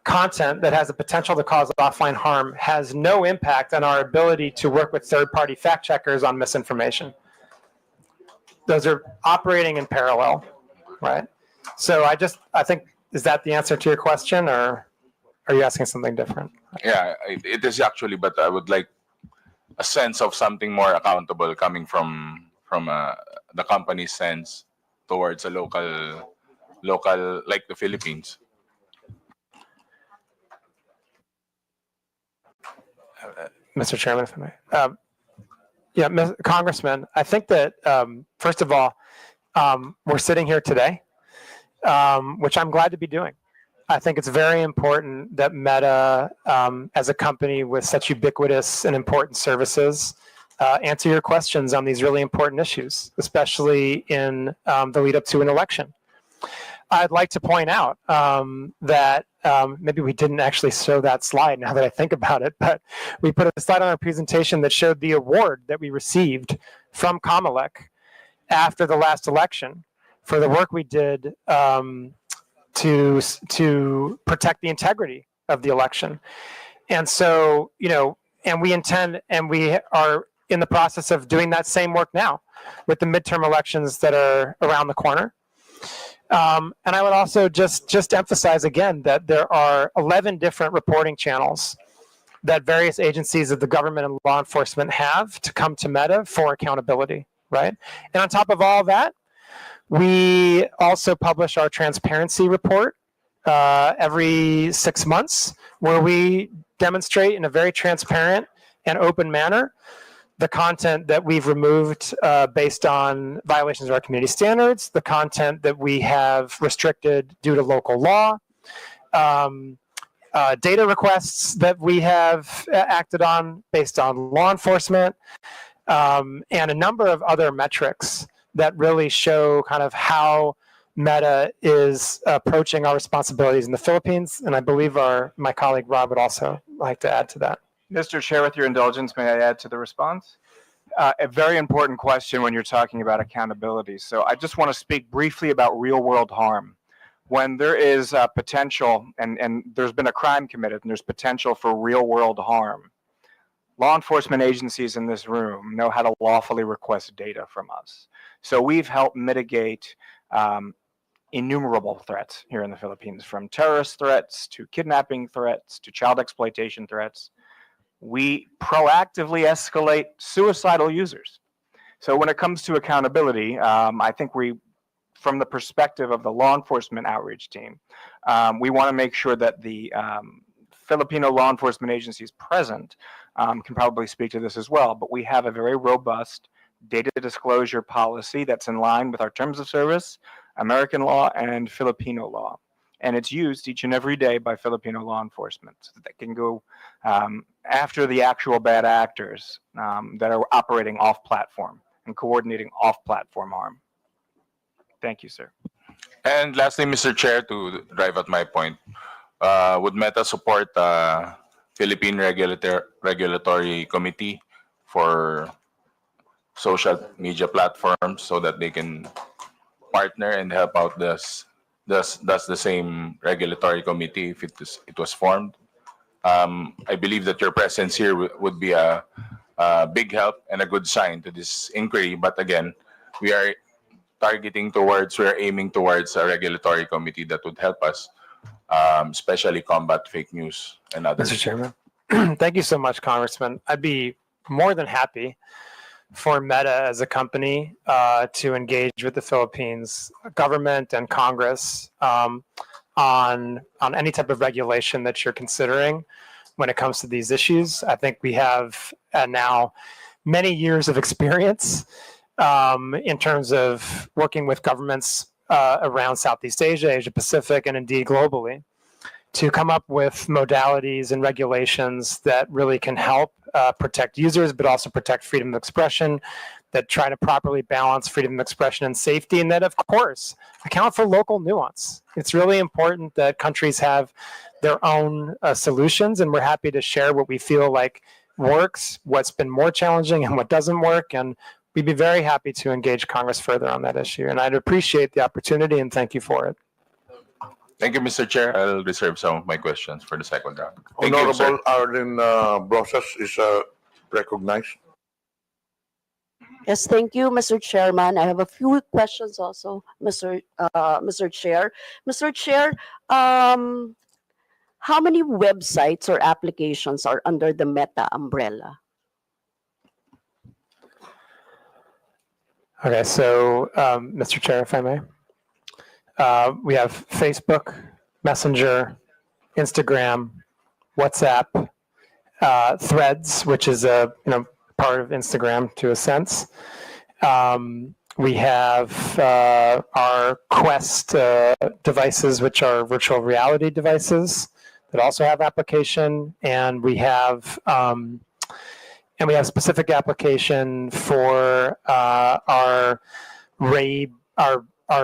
Speaker 10: content that has the potential to cause offline harm has no impact on our ability to work with third-party fact checkers on misinformation. Those are operating in parallel, right? So I think, is that the answer to your question, or are you asking something different?
Speaker 12: Yeah, it is actually, but I would like a sense of something more accountable coming from the company's sense towards a local like the Philippines.
Speaker 10: Mr. Chairman, if I may. Yeah, Congressman, I think that, first of all, we're sitting here today, which I'm glad to be doing. I think it's very important that Meta, as a company with such ubiquitous and important services, answer your questions on these really important issues, especially in the lead up to an election. I'd like to point out that maybe we didn't actually show that slide now that I think about it, but we put a slide on our presentation that showed the award that we received from Comm after the last election for the work we did to protect the integrity of the election. And so, and we intend, and we are in the process of doing that same work now with the midterm elections that are around the corner. And I would also just emphasize again that there are 11 different reporting channels that various agencies of the government and law enforcement have to come to Meta for accountability, right? And on top of all that, we also publish our transparency report every 6 months, where we demonstrate in a very transparent and open manner the content that we've removed based on violations of our community standards, the content that we have restricted due to local law, data requests that we have acted on based on law enforcement, and a number of other metrics that really show kind of how Meta is approaching our responsibilities in the Philippines, and I believe my colleague Rob would also like to add to that.
Speaker 11: Mr. Chair, with your indulgence, may I add to the response? A very important question when you're talking about accountability. So I just want to speak briefly about real world harm. When there is potential and there's been a crime committed and there's potential for real world harm, law enforcement agencies in this room know how to lawfully request data from us. So we've helped mitigate innumerable threats here in the Philippines, from terrorist threats to kidnapping threats to child exploitation threats. We proactively escalate suicidal users. So when it comes to accountability, I think from the perspective of the law enforcement outreach team, we want to make sure that the Filipino law enforcement agencies present can probably speak to this as well, but we have a very robust data disclosure policy that's in line with our terms of service, American law, and Filipino law. And it's used each and every day by Filipino law enforcement so that can go after the actual bad actors that are operating off-platform and coordinating off-platform harm. Thank you, sir.
Speaker 12: And lastly, Mr. Chair, to drive at my point, would Meta support Philippine Regulatory Committee for social media platforms so that they can partner and help out that's the same regulatory committee if it was formed? I believe that your presence here would be a big help and a good sign to this inquiry. But again, we are aiming towards a regulatory committee that would help us, especially combat fake news and others.
Speaker 10: Mr. Chairman, thank you so much, Congressman. I'd be more than happy for Meta as a company to engage with the Philippines government and Congress on any type of regulation that you're considering when it comes to these issues. I think we have now many years of experience in terms of working with governments around Southeast Asia, Asia Pacific, and indeed globally, to come up with modalities and regulations that really can help protect users, but also protect freedom of expression, that try to properly balance freedom of expression and safety, and that, of course, account for local nuance. It's really important that countries have their own solutions, and we're happy to share what we feel like works, what's been more challenging, and what doesn't work, and we'd be very happy to engage Congress further on that issue. And I'd appreciate the opportunity, and thank you for it.
Speaker 12: Thank you, Mr. Chair. I'll reserve some of my questions for the second round. Thank you, sir.
Speaker 3: Honorable Arlen Brosas is recognized.
Speaker 13: Yes, thank you, Mr. Chairman. I have a few questions also, Mr. Chair. Mr. Chair, how many websites or applications are under the Meta umbrella?
Speaker 10: Okay, so Mr. Chair, if I may, we have Facebook, Messenger, Instagram, WhatsApp, Threads, which is a part of Instagram to a sense. We have our Quest devices, which are virtual reality devices that also have application, and we have specific application for our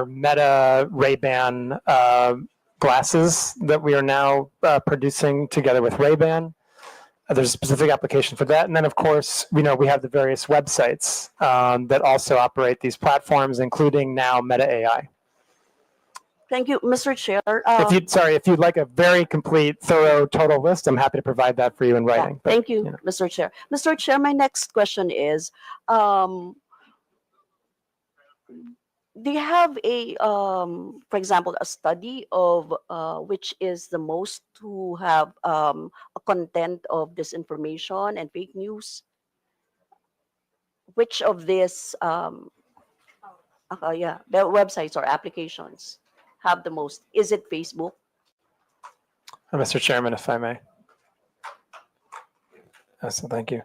Speaker 10: Meta Ray-Ban glasses that we are now producing together with Ray-Ban. There's a specific application for that. And then, of course, we have the various websites that also operate these platforms, including now Meta AI.
Speaker 13: Thank you, Mr. Chair.
Speaker 10: If you'd like a very complete, thorough, total list, I'm happy to provide that for you in writing.
Speaker 13: Thank you, Mr. Chair. Mr. Chair, my next question is, do you have for example, a study of which is the most to have a content of disinformation and fake news? Which of these, the websites or applications have the most? Is it Facebook?
Speaker 10: Mr. Chairman, if I may. So thank you.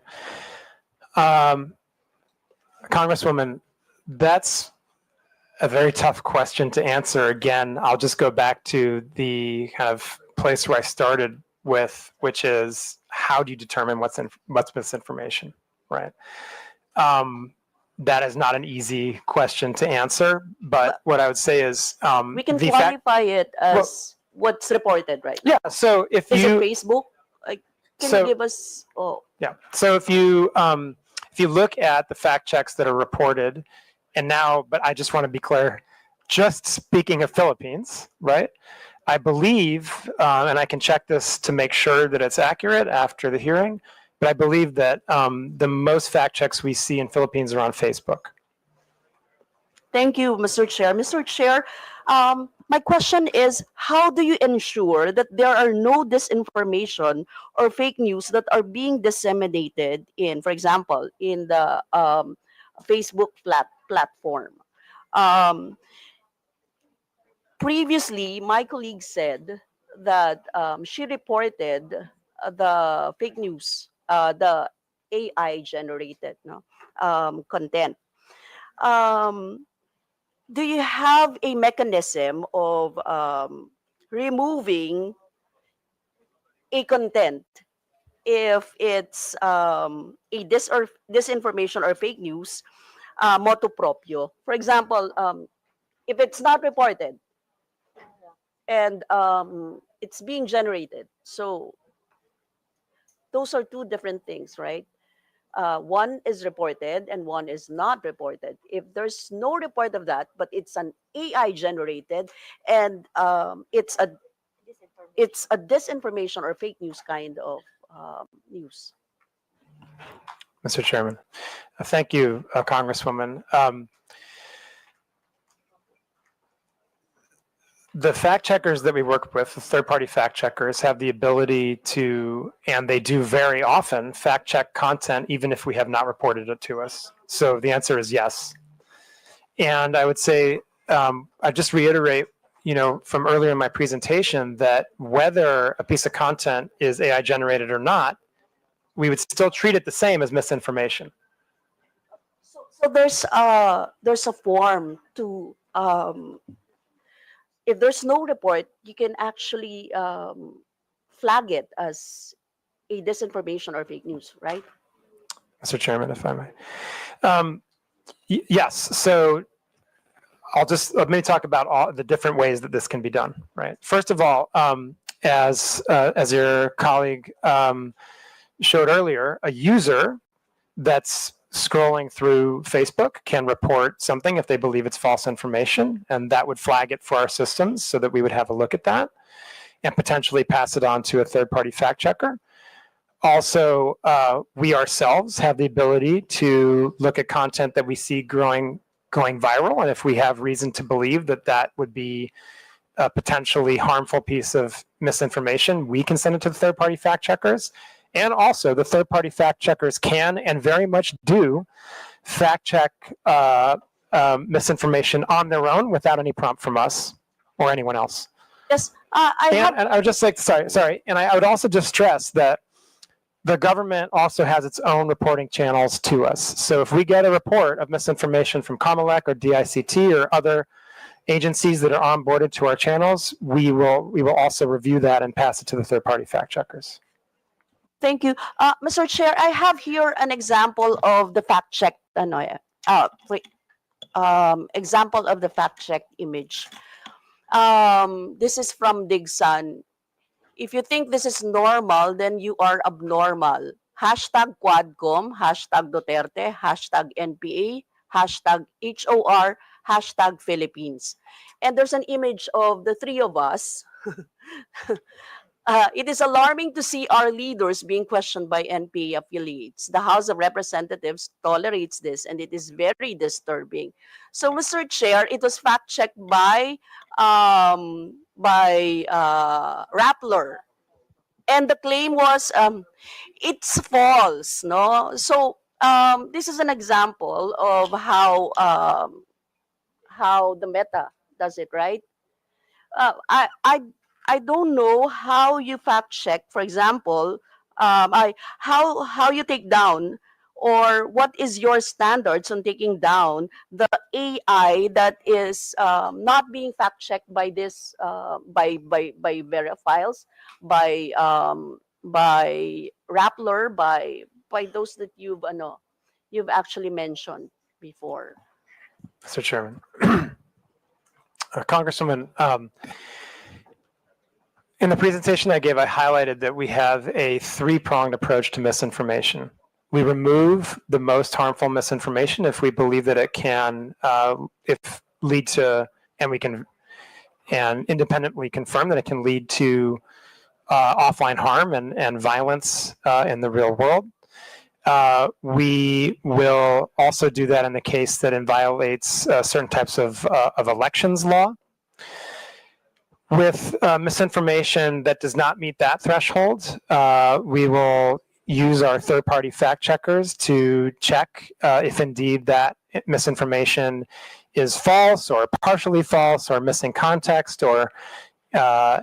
Speaker 10: Congresswoman, that's a very tough question to answer. Again, I'll just go back to the kind of place where I started with, which is how do you determine what's misinformation, right? that is not an easy question to answer. But what I would say is
Speaker 13: We can
Speaker 10: the fact.
Speaker 13: qualify it as what's reported right now.
Speaker 10: Yeah. So if
Speaker 13: Is
Speaker 10: you
Speaker 13: it Facebook? Like, can you give us? Oh,
Speaker 10: yeah. So if you look at the fact checks that are reported, and now, but I just want to be clear, just speaking of Philippines, right? I believe, and I can check this to make sure that it's accurate after the hearing, but I believe that the most fact checks we see in Philippines are on Facebook.
Speaker 13: thank you, Mr. Chair. Mr. Chair, my question is, how do you ensure that there are no disinformation or fake news that are being disseminated in, for example, in the Facebook platform? Um, Previously, my colleague said that she reported the fake news, the AI generated content. Um, do you have a mechanism of removing a content if it's disinformation or fake news, motu proprio? For example, if it's not reported and it's being generated, so those are two different things, right? One is reported and one is not reported. If there's no report of that, but it's an AI generated and it's a disinformation or fake news kind of news.
Speaker 10: Mr. Chairman, thank you, Congresswoman. The fact checkers that we work with, the third-party fact checkers, have the ability to, and they do very often, fact check content even if we have not reported it to us. So the answer is yes. And I would say, I just reiterate, from earlier in my presentation, that whether a piece of content is AI generated or not, we would still treat it the same as misinformation.
Speaker 13: So there's a form to if there's no report, you can actually flag it as a disinformation or fake news, right?
Speaker 10: Mr. Chairman, if I may. Yes. So let me talk about all the different ways that this can be done, right? First of all, as your colleague showed earlier, a user that's scrolling through Facebook can report something if they believe it's false information, and that would flag it for our systems so that we would have a look at that and potentially pass it on to a third-party fact checker. Also, we ourselves have the ability to look at content that we see going viral, and if we have reason to believe that that would be a potentially harmful piece of misinformation, we can send it to the third-party fact checkers. And also, the third-party fact checkers can and very much do fact check misinformation on their own without any prompt from us or anyone else.
Speaker 13: Yes,
Speaker 10: and I would just like, sorry, and I would also just stress that the government also has its own reporting channels to us. So if we get a report of misinformation from Comelec or DICT or other agencies that are onboarded to our channels, we will also review that and pass it to the third-party fact checkers.
Speaker 13: Thank you. Mr. Chair, I have here an example of the fact check. Example of the fact check image. This is from Digsan. If you think this is normal, then you are abnormal. Hashtag Quadcom, hashtag Duterte, hashtag NPA, hashtag HOR, hashtag Philippines. And there's an image of the three of us. It is alarming to see our leaders being questioned by NPA affiliates. The House of Representatives tolerates this, and it is very disturbing. So, Mr. Chair, it was fact-checked by Rappler, and the claim was it's false. No, so this is an example of how the Meta does it, right? I don't know how you fact check, for example, how you take down, or what is your standards on taking down the AI that is not being fact checked by this by Verifiles, by Rappler, by those that you've actually mentioned. before.
Speaker 10: Mr. Chairman. Congresswoman, in the presentation I gave, I highlighted that we have a three-pronged approach to misinformation. We remove the most harmful misinformation if we believe that it can lead to, and independently confirm that it can lead to offline harm and violence in the real world. We will also do that in the case that it violates certain types of elections law. With misinformation that does not meet that threshold, we will use our third-party fact checkers to check if indeed that misinformation is false or partially false or missing context or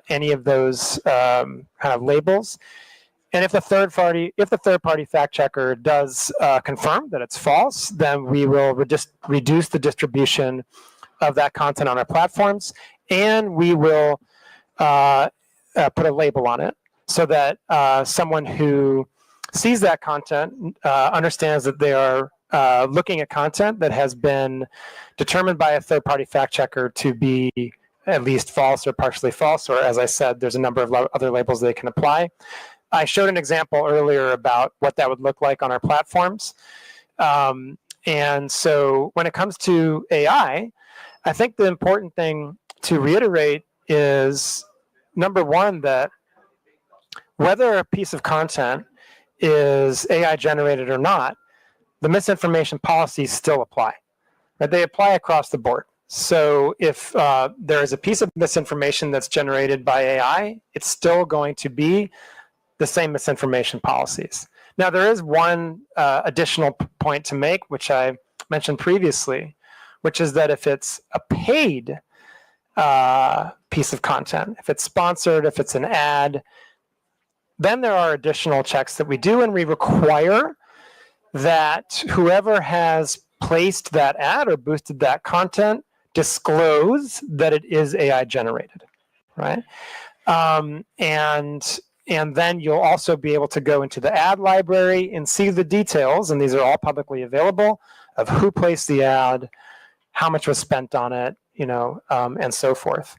Speaker 10: any of those kind of labels. And if the third party fact checker does confirm that it's false, then we will reduce the distribution of that content on our platforms, and we will put a label on it so that someone who sees that content understands that they are looking at content that has been determined by a third party fact checker to be at least false or partially false, or as I said, there's a number of other labels they can apply. I showed an example earlier about what that would look like on our platforms. And so when it comes to AI, I think the important thing to reiterate is, number one, that whether a piece of content is AI generated or not, the misinformation policies still apply. Right? They apply across the board. So if there is a piece of misinformation that's generated by AI, it's still going to be the same misinformation policies. Now, there is one additional point to make, which I mentioned previously, which is that if it's a paid piece of content, if it's sponsored, if it's an ad, then there are additional checks that we do, and we require that whoever has placed that ad or boosted that content disclose that it is AI generated, right? And then you'll also be able to go into the ad library and see the details, and these are all publicly available, of who placed the ad, how much was spent on it, and so forth.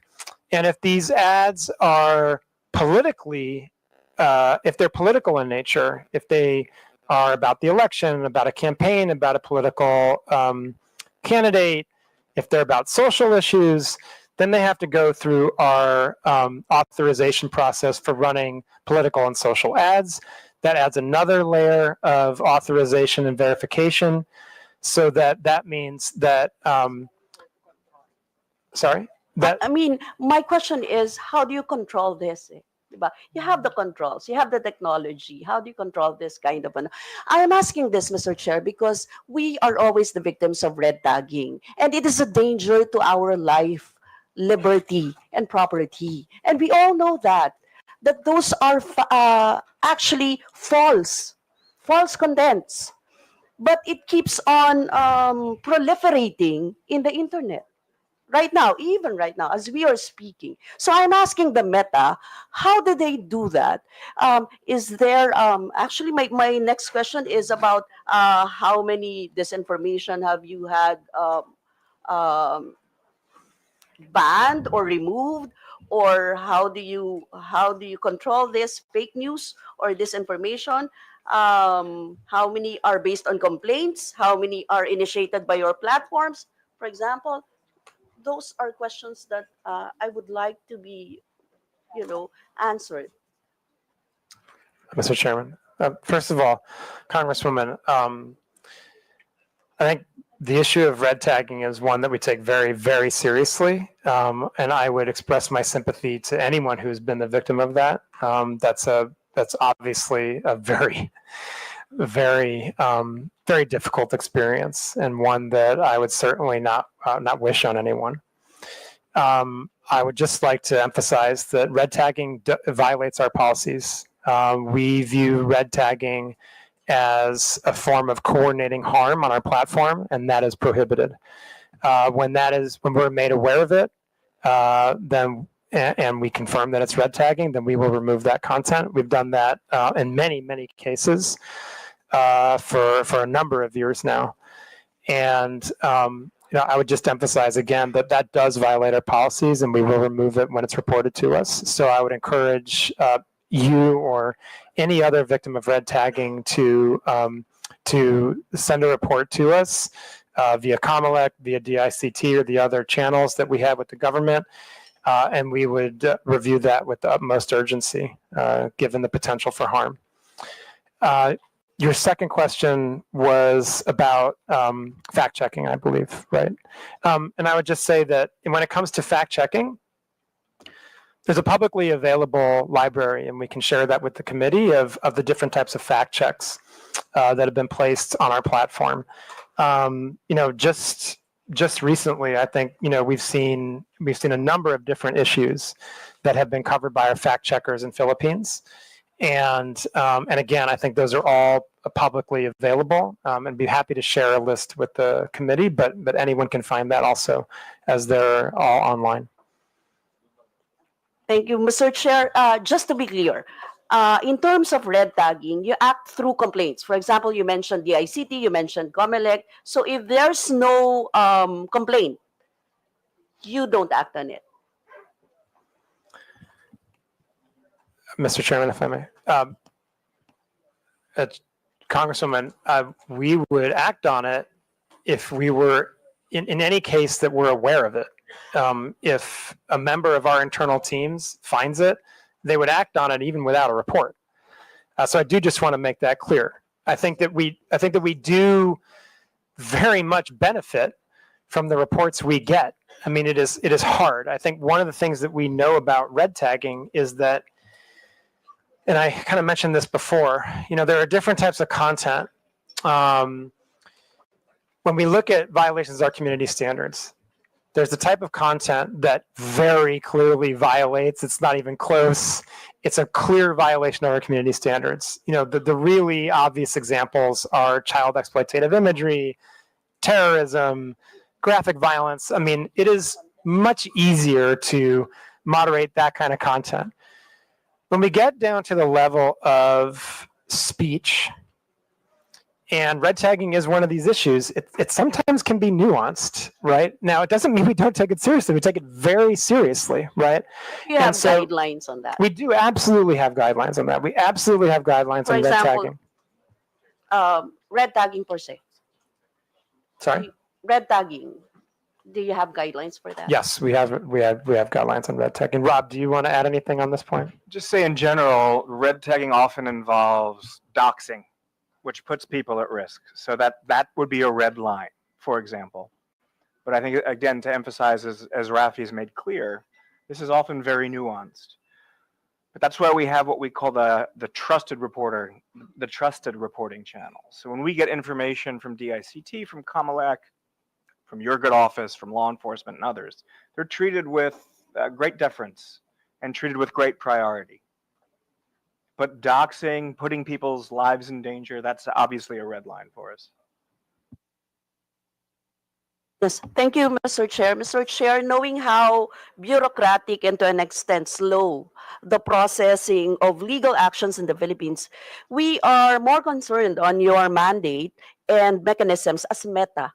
Speaker 10: And if these ads are politically, if they're political in nature, if they are about the election, about a campaign, about a political candidate, if they're about social issues, then they have to go through our authorization process for running political and social ads. That adds another layer of authorization and verification, so that means that,
Speaker 13: I mean, my question is, how do you control this? Diba? You have the controls, you have the technology. How do you control this kind of I am asking this, Mr. Chair, because we are always the victims of red tagging, and it is a danger to our life, liberty, and property. And we all know that those are actually false contents. But it keeps on proliferating in the internet. Right now, even right now, as we are speaking. So I'm asking the Meta, how do they do that? Is there, actually, my next question is about how many disinformation have you had banned or removed, or how do you control this fake news or disinformation? How many are based on complaints? How many are initiated by your platforms, for example? Those are questions that I would like to be, answered.
Speaker 10: Mr. Chairman, first of all, Congresswoman, I think the issue of red tagging is one that we take very, very seriously, and I would express my sympathy to anyone who's been the victim of that. That's obviously a very, very, very difficult experience, and one that I would certainly not wish on anyone. I would just like to emphasize that red tagging violates our policies. We view red tagging as a form of coordinating harm on our platform, and that is prohibited. When we're made aware of it, then and we confirm that it's red tagging, then we will remove that content. We've done that in many, many cases for a number of years now. And I would just emphasize again that that does violate our policies, and we will remove it when it's reported to us. So I would encourage you or any other victim of red tagging to send a report to us via Comm, via DICT, or the other channels that we have with the government. And we would review that with the utmost urgency, given the potential for harm. Your second question was about fact checking, I believe, right? And I would just say that when it comes to fact checking, there's a publicly available library, and we can share that with the committee of the different types of fact checks that have been placed on our platform. Just recently, I think we've seen a number of different issues that have been covered by our fact checkers in Philippines. And again, I think those are all publicly available, and be happy to share a list with the committee, but anyone can find that also, as they're all online.
Speaker 13: Thank you, Mr. Chair. Just to be clear, in terms of red tagging, you act through complaints. For example, you mentioned the ICT, you mentioned Comelec. So if there's no complaint, you don't act on it.
Speaker 10: Mr. Chairman, if I may. Congresswoman, we would act on it if we were, in any case that we're aware of it. If a member of our internal teams finds it, they would act on it even without a report. So I do just want to make that clear. I think that we do very much benefit from the reports we get. I mean, it is hard. I think one of the things that we know about red tagging is that, and I kind of mentioned this before, there are different types of content. When we look at violations of our community standards, there's the type of content that very clearly violates. It's not even close. It's a clear violation of our community standards. The really obvious examples are child exploitative imagery, terrorism, graphic violence. I mean, it is much easier to moderate that kind of content. When we get down to the level of speech, and red tagging is one of these issues, it sometimes can be nuanced, right? Now, it doesn't mean we don't take it seriously. We take it very seriously, right?
Speaker 13: You have guidelines on that.
Speaker 10: We do absolutely have guidelines on that. We absolutely have guidelines on red tagging.
Speaker 13: Red tagging per se.
Speaker 10: Sorry?
Speaker 13: Red tagging. Do you have guidelines for that?
Speaker 10: Yes, we have guidelines on red tagging. Rob, do you want to add anything on this point?
Speaker 11: Just say in general, red tagging often involves doxing, which puts people at risk. So that would be a red line, for example. But I think, again, to emphasize, as Rafi's made clear, this is often very nuanced. But that's why we have what we call the trusted reporting channel. So when we get information from DICT, from Comelec, from your good office, from law enforcement and others, they're treated with great deference and treated with great priority. But doxing, putting people's lives in danger, that's obviously a red line for us.
Speaker 13: Yes, thank you, Mr. Chair. Mr. Chair, knowing how bureaucratic and to an extent slow the processing of legal actions in the Philippines, we are more concerned on your mandate and mechanisms as Meta,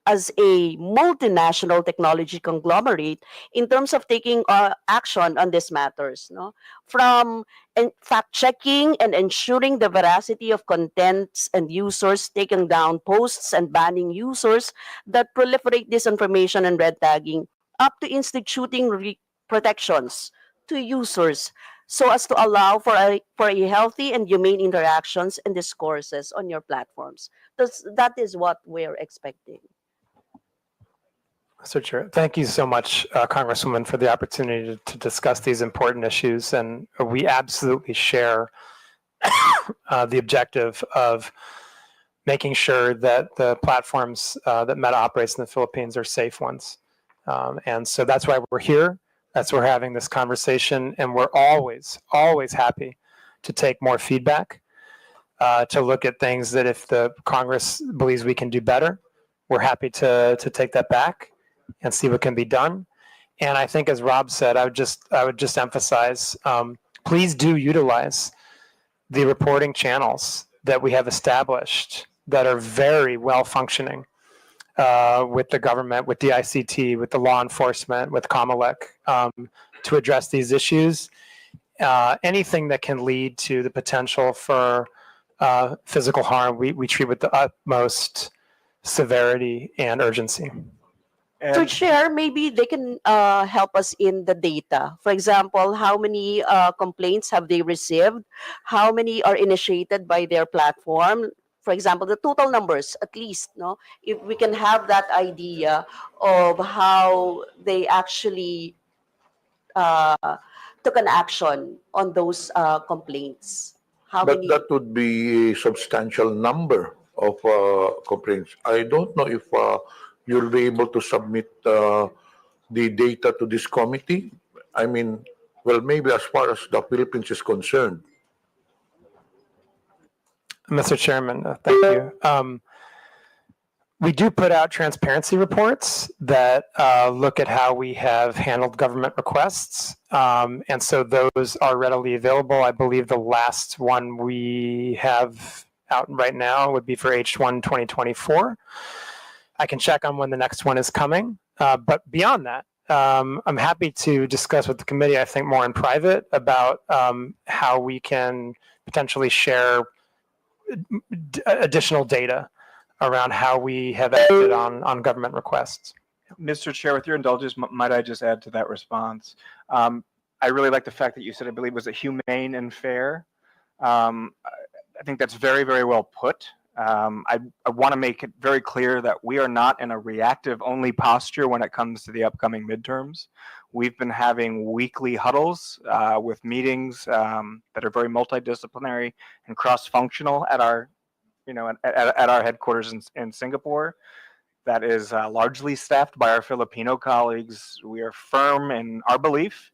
Speaker 13: as a multinational technology conglomerate, in terms of taking action on these matters, no? From fact-checking and ensuring the veracity of contents and users, taking down posts and banning users that proliferate disinformation and red tagging, up to instituting protections to users so as to allow for a healthy and humane interactions and discourses on your platforms. That is what we're expecting.
Speaker 10: Mr. Chair, thank you so much, Congresswoman, for the opportunity to discuss these important issues. And we absolutely share the objective of making sure that the platforms that Meta operates in the Philippines are safe ones. And so that's why we're here. That's why we're having this conversation. And we're always, always happy to take more feedback, to look at things that if the Congress believes we can do better, we're happy to take that back and see what can be done. And I think, as Rob said, I would just emphasize, please do utilize the reporting channels that we have established that are very well functioning. with the government, with DICT, with the law enforcement, with Comm to address these issues. Anything that can lead to the potential for physical harm, we treat with the utmost severity and urgency.
Speaker 11: And
Speaker 13: Chair, maybe they can help us in the data. For example, how many complaints have they received? How many are initiated by their platform? For example, the total numbers, at least, no? If we can have that idea of how they actually took an action on those complaints. How
Speaker 3: But
Speaker 13: many?
Speaker 3: that would be a substantial number of complaints. I don't know if you'll be able to submit the data to this committee. I mean, well, maybe as far as the Philippines is concerned.
Speaker 10: Mr. Chairman, thank you. We do put out transparency reports that look at how we have handled government requests. And so those are readily available. I believe the last one we have out right now would be for H1 2024. I can check on when the next one is coming. But beyond that, I'm happy to discuss with the committee, I think more in private, about how we can potentially share additional data around how we have acted on government requests.
Speaker 11: Mr. Chair, with your indulgence, might I just add to that response? I really like the fact that you said, I believe, was it humane and fair? I think that's very, very well put. I want to make it very clear that we are not in a reactive only posture when it comes to the upcoming midterms. We've been having weekly huddles with meetings that are very multidisciplinary and cross-functional at our at our headquarters in Singapore. That is largely staffed by our Filipino colleagues. We are firm in our belief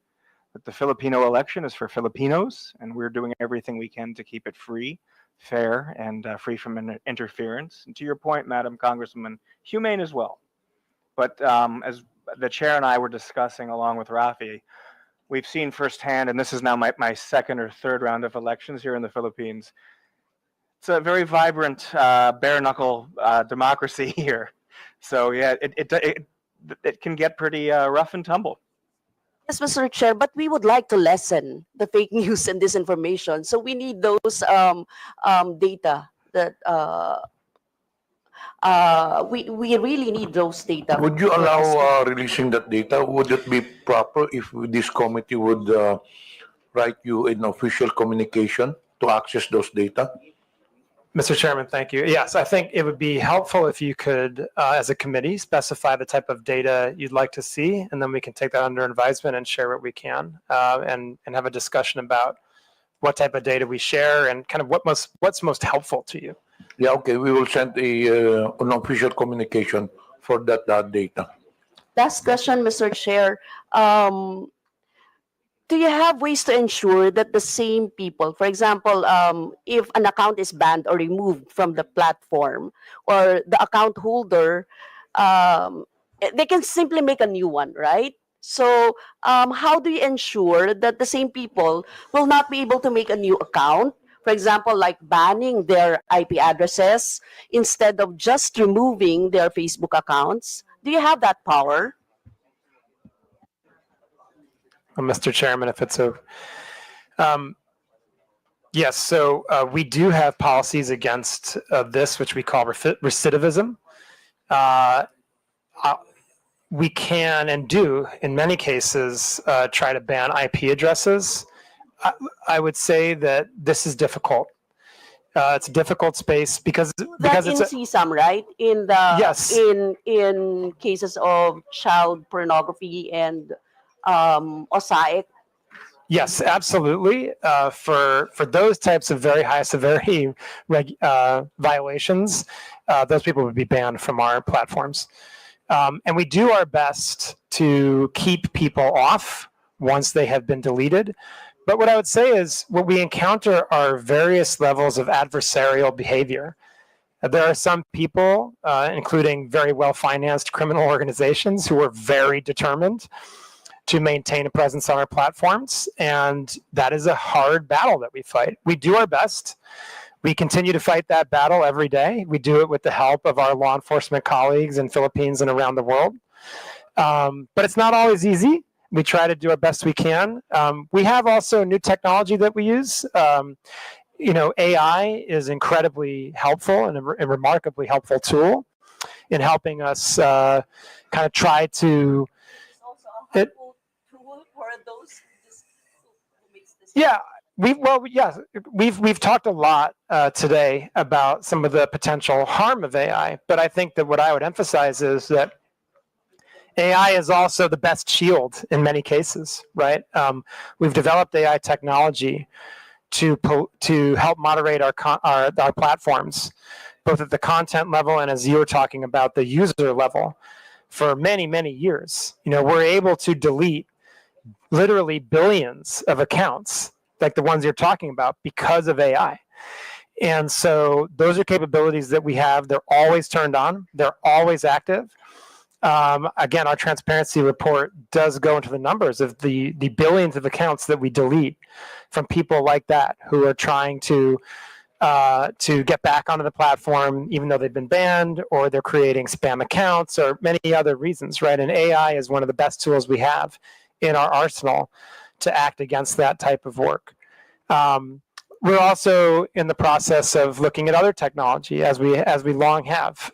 Speaker 11: that the Filipino election is for Filipinos, and we're doing everything we can to keep it free, fair, and free from interference. And to your point, Madam Congresswoman, humane as well. But as the chair and I were discussing along with Rafi, we've seen firsthand, and this is now my second or third round of elections here in the Philippines, it's a very vibrant, bare-knuckle democracy here. So yeah, it can get pretty rough and tumble.
Speaker 13: Yes, Mr. Chair, but we would like to lessen the fake news and disinformation. So we need those data that we really need those data.
Speaker 3: Would you allow releasing that data? Would it be proper if this committee would write you an official communication to access those data?
Speaker 10: Mr. Chairman, thank you. Yes, I think it would be helpful if you could, as a committee, specify the type of data you'd like to see, and then we can take that under advisement and share what we can, and have a discussion about what type of data we share and kind of what's most helpful to you.
Speaker 3: Yeah, okay. We will send an official communication for that data.
Speaker 13: Last question, Mr. Chair. Do you have ways to ensure that the same people, for example, if an account is banned or removed from the platform, or the account holder, they can simply make a new one, right? So how do you ensure that the same people will not be able to make a new account? For example, like banning their IP addresses instead of just removing their Facebook accounts. Do you have that power?
Speaker 10: Mr. Chairman, if it's so. Yes, so we do have policies against this, which we call recidivism. We can and do, in many cases, try to ban IP addresses. I would say that this is difficult. It's a difficult space because
Speaker 13: it's
Speaker 10: in
Speaker 13: CSAM, right? In the
Speaker 10: yes,
Speaker 13: in cases of child pornography and OSAIC.
Speaker 10: Yes, absolutely. For those types of very high severity violations, those people would be banned from our platforms. And we do our best to keep people off once they have been deleted. But what I would say is what we encounter are various levels of adversarial behavior. There are some people, including very well-financed criminal organizations, who are very determined to maintain a presence on our platforms, and that is a hard battle that we fight. We do our best. We continue to fight that battle every day. We do it with the help of our law enforcement colleagues in Philippines and around the world. But it's not always easy. We try to do our best we can. We have also new technology that we use. AI is incredibly helpful and a remarkably helpful tool in helping us kind of try to. It, yeah, we've talked a lot today about some of the potential harm of AI, but I think that what I would emphasize is that AI is also the best shield in many cases, right? We've developed AI technology to help moderate our platforms, both at the content level and, as you were talking about, the user level, for many, many years. We're able to delete literally billions of accounts, like the ones you're talking about, because of AI. And so those are capabilities that we have. They're always turned on. They're always active. Again, our transparency report does go into the numbers of the billions of accounts that we delete from people like that who are trying to get back onto the platform, even though they've been banned, or they're creating spam accounts, or many other reasons, right? And AI is one of the best tools we have in our arsenal to act against that type of work. We're also in the process of looking at other technology, as we long have.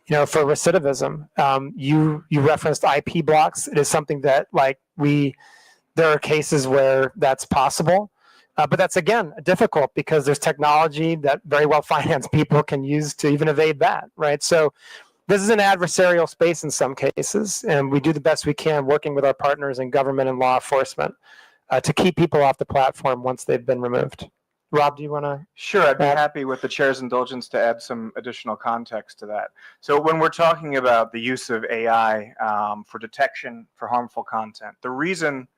Speaker 10: For recidivism, you referenced IP blocks. It is something that there are cases where that's possible, but that's again difficult because there's technology that very well financed people can use to even evade that, right? So this is an adversarial space in some cases, and we do the best we can working with our partners in government and law enforcement to keep people off the platform once they've been removed. Rob, do you want to?
Speaker 11: Sure, I'd be happy with the chair's indulgence to add some additional context to that. So when we're talking about the use of AI for detection for harmful content, the reason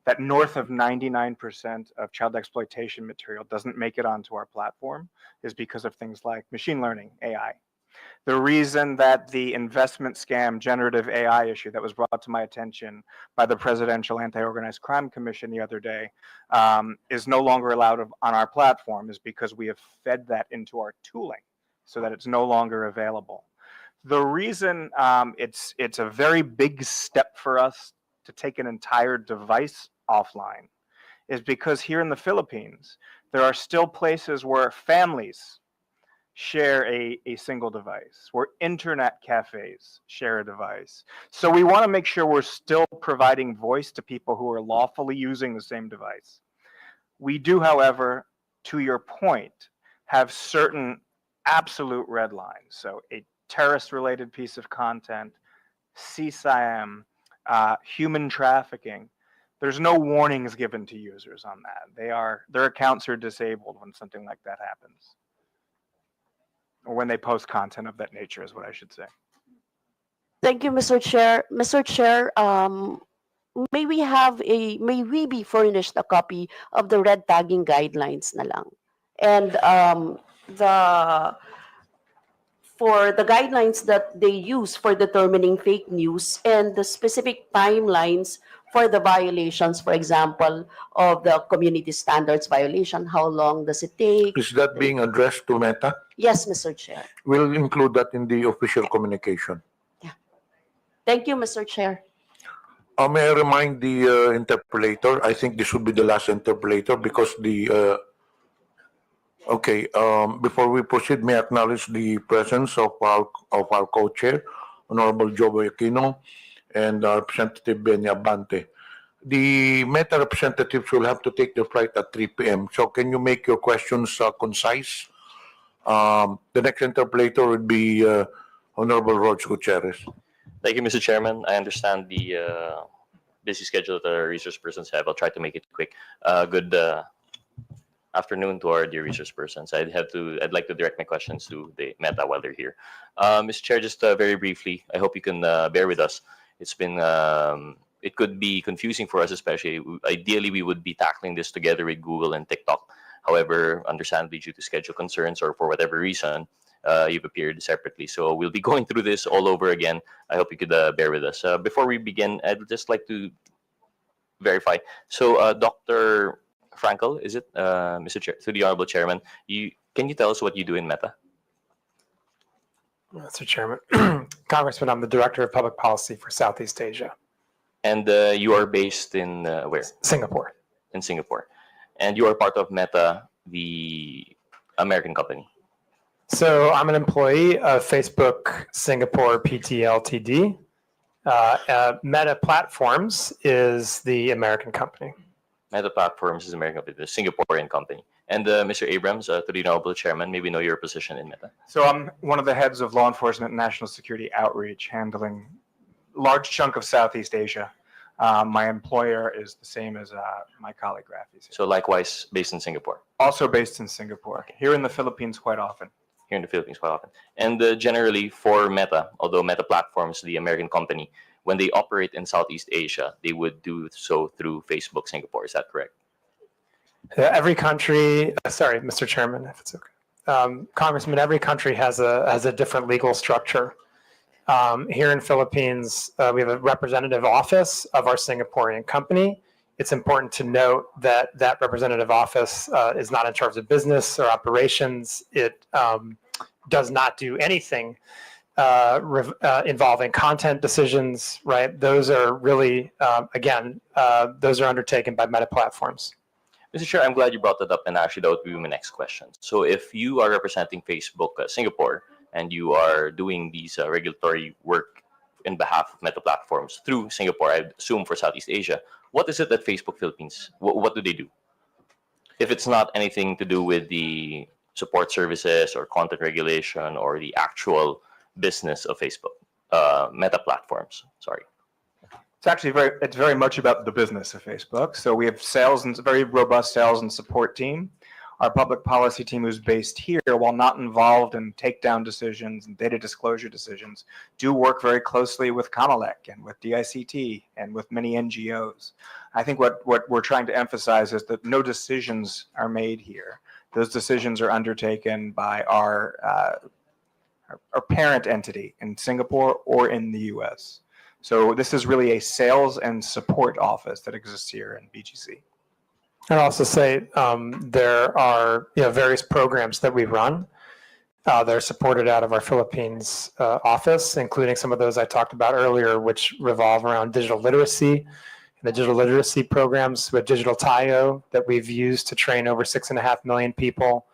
Speaker 11: that north of 99% of child exploitation material doesn't make it onto our platform is because of things like machine learning, AI. The reason that the investment scam generative AI issue that was brought to my attention by the Presidential Anti-Organized Crime Commission the other day is no longer allowed on our platform is because we have fed that into our tooling so that it's no longer available. The reason it's a very big step for us to take an entire device offline is because here in the Philippines, there are still places where families share a single device, where internet cafes share a device. So we want to make sure we're still providing voice to people who are lawfully using the same device. We do, however, to your point, have certain absolute red lines. So a terrorist-related piece of content, CSIM, human trafficking. There's no warnings given to users on that. Their accounts are disabled when something like that happens. Or when they post content of that nature is what I should say.
Speaker 13: Thank you, Mr. Chair. Mr. Chair, may we be furnished a copy of the red tagging guidelines na lang? And for the guidelines that they use for determining fake news and the specific timelines for the violations, for example, of the community standards violation, how long does it take?
Speaker 3: Is that being addressed to Meta?
Speaker 13: Yes, Mr. Chair.
Speaker 3: We'll include that in the official communication.
Speaker 13: Thank you, Mr. Chair.
Speaker 3: May I remind the interpolator, I think this would be the last interpolator because before we proceed, may I acknowledge the presence of our co-chair, Honorable Joey Aquino, and Representative Benya Abante. The Meta representatives will have to take their flight at 3 p.m. So can you make your questions concise? The next interpolator would be Honorable Rog Gutierrez.
Speaker 14: Thank you, Mr. Chairman. I understand the busy schedule that our resource persons have. I'll try to make it quick. Good afternoon to our dear resource persons. I'd like to direct my questions to the Meta while they're here. Mr. Chair, just very briefly, I hope you can bear with us. It's been it could be confusing for us, especially. Ideally, we would be tackling this together with Google and TikTok. However, understandably, due to schedule concerns or for whatever reason, you've appeared separately. So we'll be going through this all over again. I hope you could bear with us. Before we begin, I'd just like to verify. So Dr. Frankel, is it, Mr. Chair, to the Honorable Chairman? Can you tell us what you do in Meta?
Speaker 10: Mr. Chairman, Congressman, I'm the Director of Public Policy for Southeast Asia.
Speaker 14: And you are based in where?
Speaker 10: Singapore.
Speaker 14: In Singapore. And you are part of Meta, the American company.
Speaker 10: So I'm an employee of Facebook Singapore PT Ltd. Meta Platforms is the American company.
Speaker 14: Meta Platforms is American company, the Singaporean company. And Mr. Abrams, to the Honorable Chairman, maybe know your position in Meta.
Speaker 11: So I'm one of the heads of law enforcement and national security outreach, handling a large chunk of Southeast Asia. My employer is the same as my colleague Rafi's.
Speaker 14: So likewise, based in Singapore.
Speaker 11: Also based in Singapore. Here in the Philippines quite often.
Speaker 14: Here in the Philippines quite often. And generally for Meta, although Meta Platforms, the American company, when they operate in Southeast Asia, they would do so through Facebook Singapore. Is that correct?
Speaker 10: Every country, sorry, Mr. Chairman, if it's okay. Congressman, every country has a different legal structure. Here in Philippines, we have a representative office of our Singaporean company. It's important to note that that representative office is not in charge of business or operations. It does not do anything involving content decisions, right? Those are really, again, those are undertaken by Meta Platforms.
Speaker 14: Mr. Chair, I'm glad you brought that up, and actually that would be my next question. So if you are representing Facebook Singapore and you are doing these regulatory work in behalf of Meta Platforms through Singapore, I assume for Southeast Asia, what is it that Facebook Philippines, what do they do? If it's not anything to do with the support services or content regulation or the actual business of Facebook, Meta Platforms, sorry.
Speaker 11: It's actually very much about the business of Facebook. So we have sales and very robust sales and support team. Our public policy team, who's based here, while not involved in takedown decisions and data disclosure decisions, do work very closely with Comelec and with DICT and with many NGOs. I think what we're trying to emphasize is that no decisions are made here. Those decisions are undertaken by our parent entity in Singapore or in the US. So this is really a sales and support office that exists here in BGC.
Speaker 10: I'd also say there are various programs that we run that are supported out of our Philippines office, including some of those I talked about earlier, which revolve around digital literacy. And the digital literacy programs with Digital Tayo that we've used to train over 6.5 million people.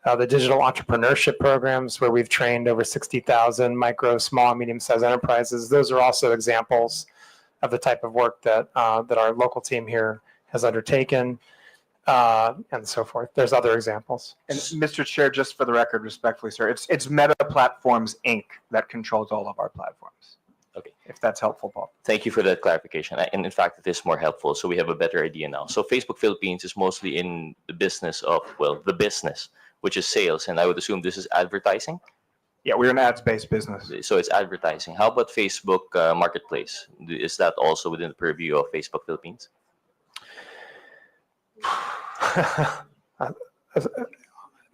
Speaker 10: The digital entrepreneurship programs where we've trained over 60,000 micro, small, and medium-sized enterprises. Those are also examples of the type of work that our local team here has undertaken, and so forth. There's other examples.
Speaker 11: And Mr. Chair, just for the record, respectfully, sir, it's Meta Platforms, Inc. that controls all of our platforms.
Speaker 14: Okay.
Speaker 11: If that's helpful, Paul.
Speaker 14: Thank you for that clarification. And in fact, it is more helpful, so we have a better idea now. So Facebook Philippines is mostly in the business of, well, the business, which is sales, and I would assume this is advertising?
Speaker 11: Yeah, we're an ads-based business.
Speaker 14: So it's advertising. How about Facebook Marketplace? Is that also within the purview of Facebook Philippines?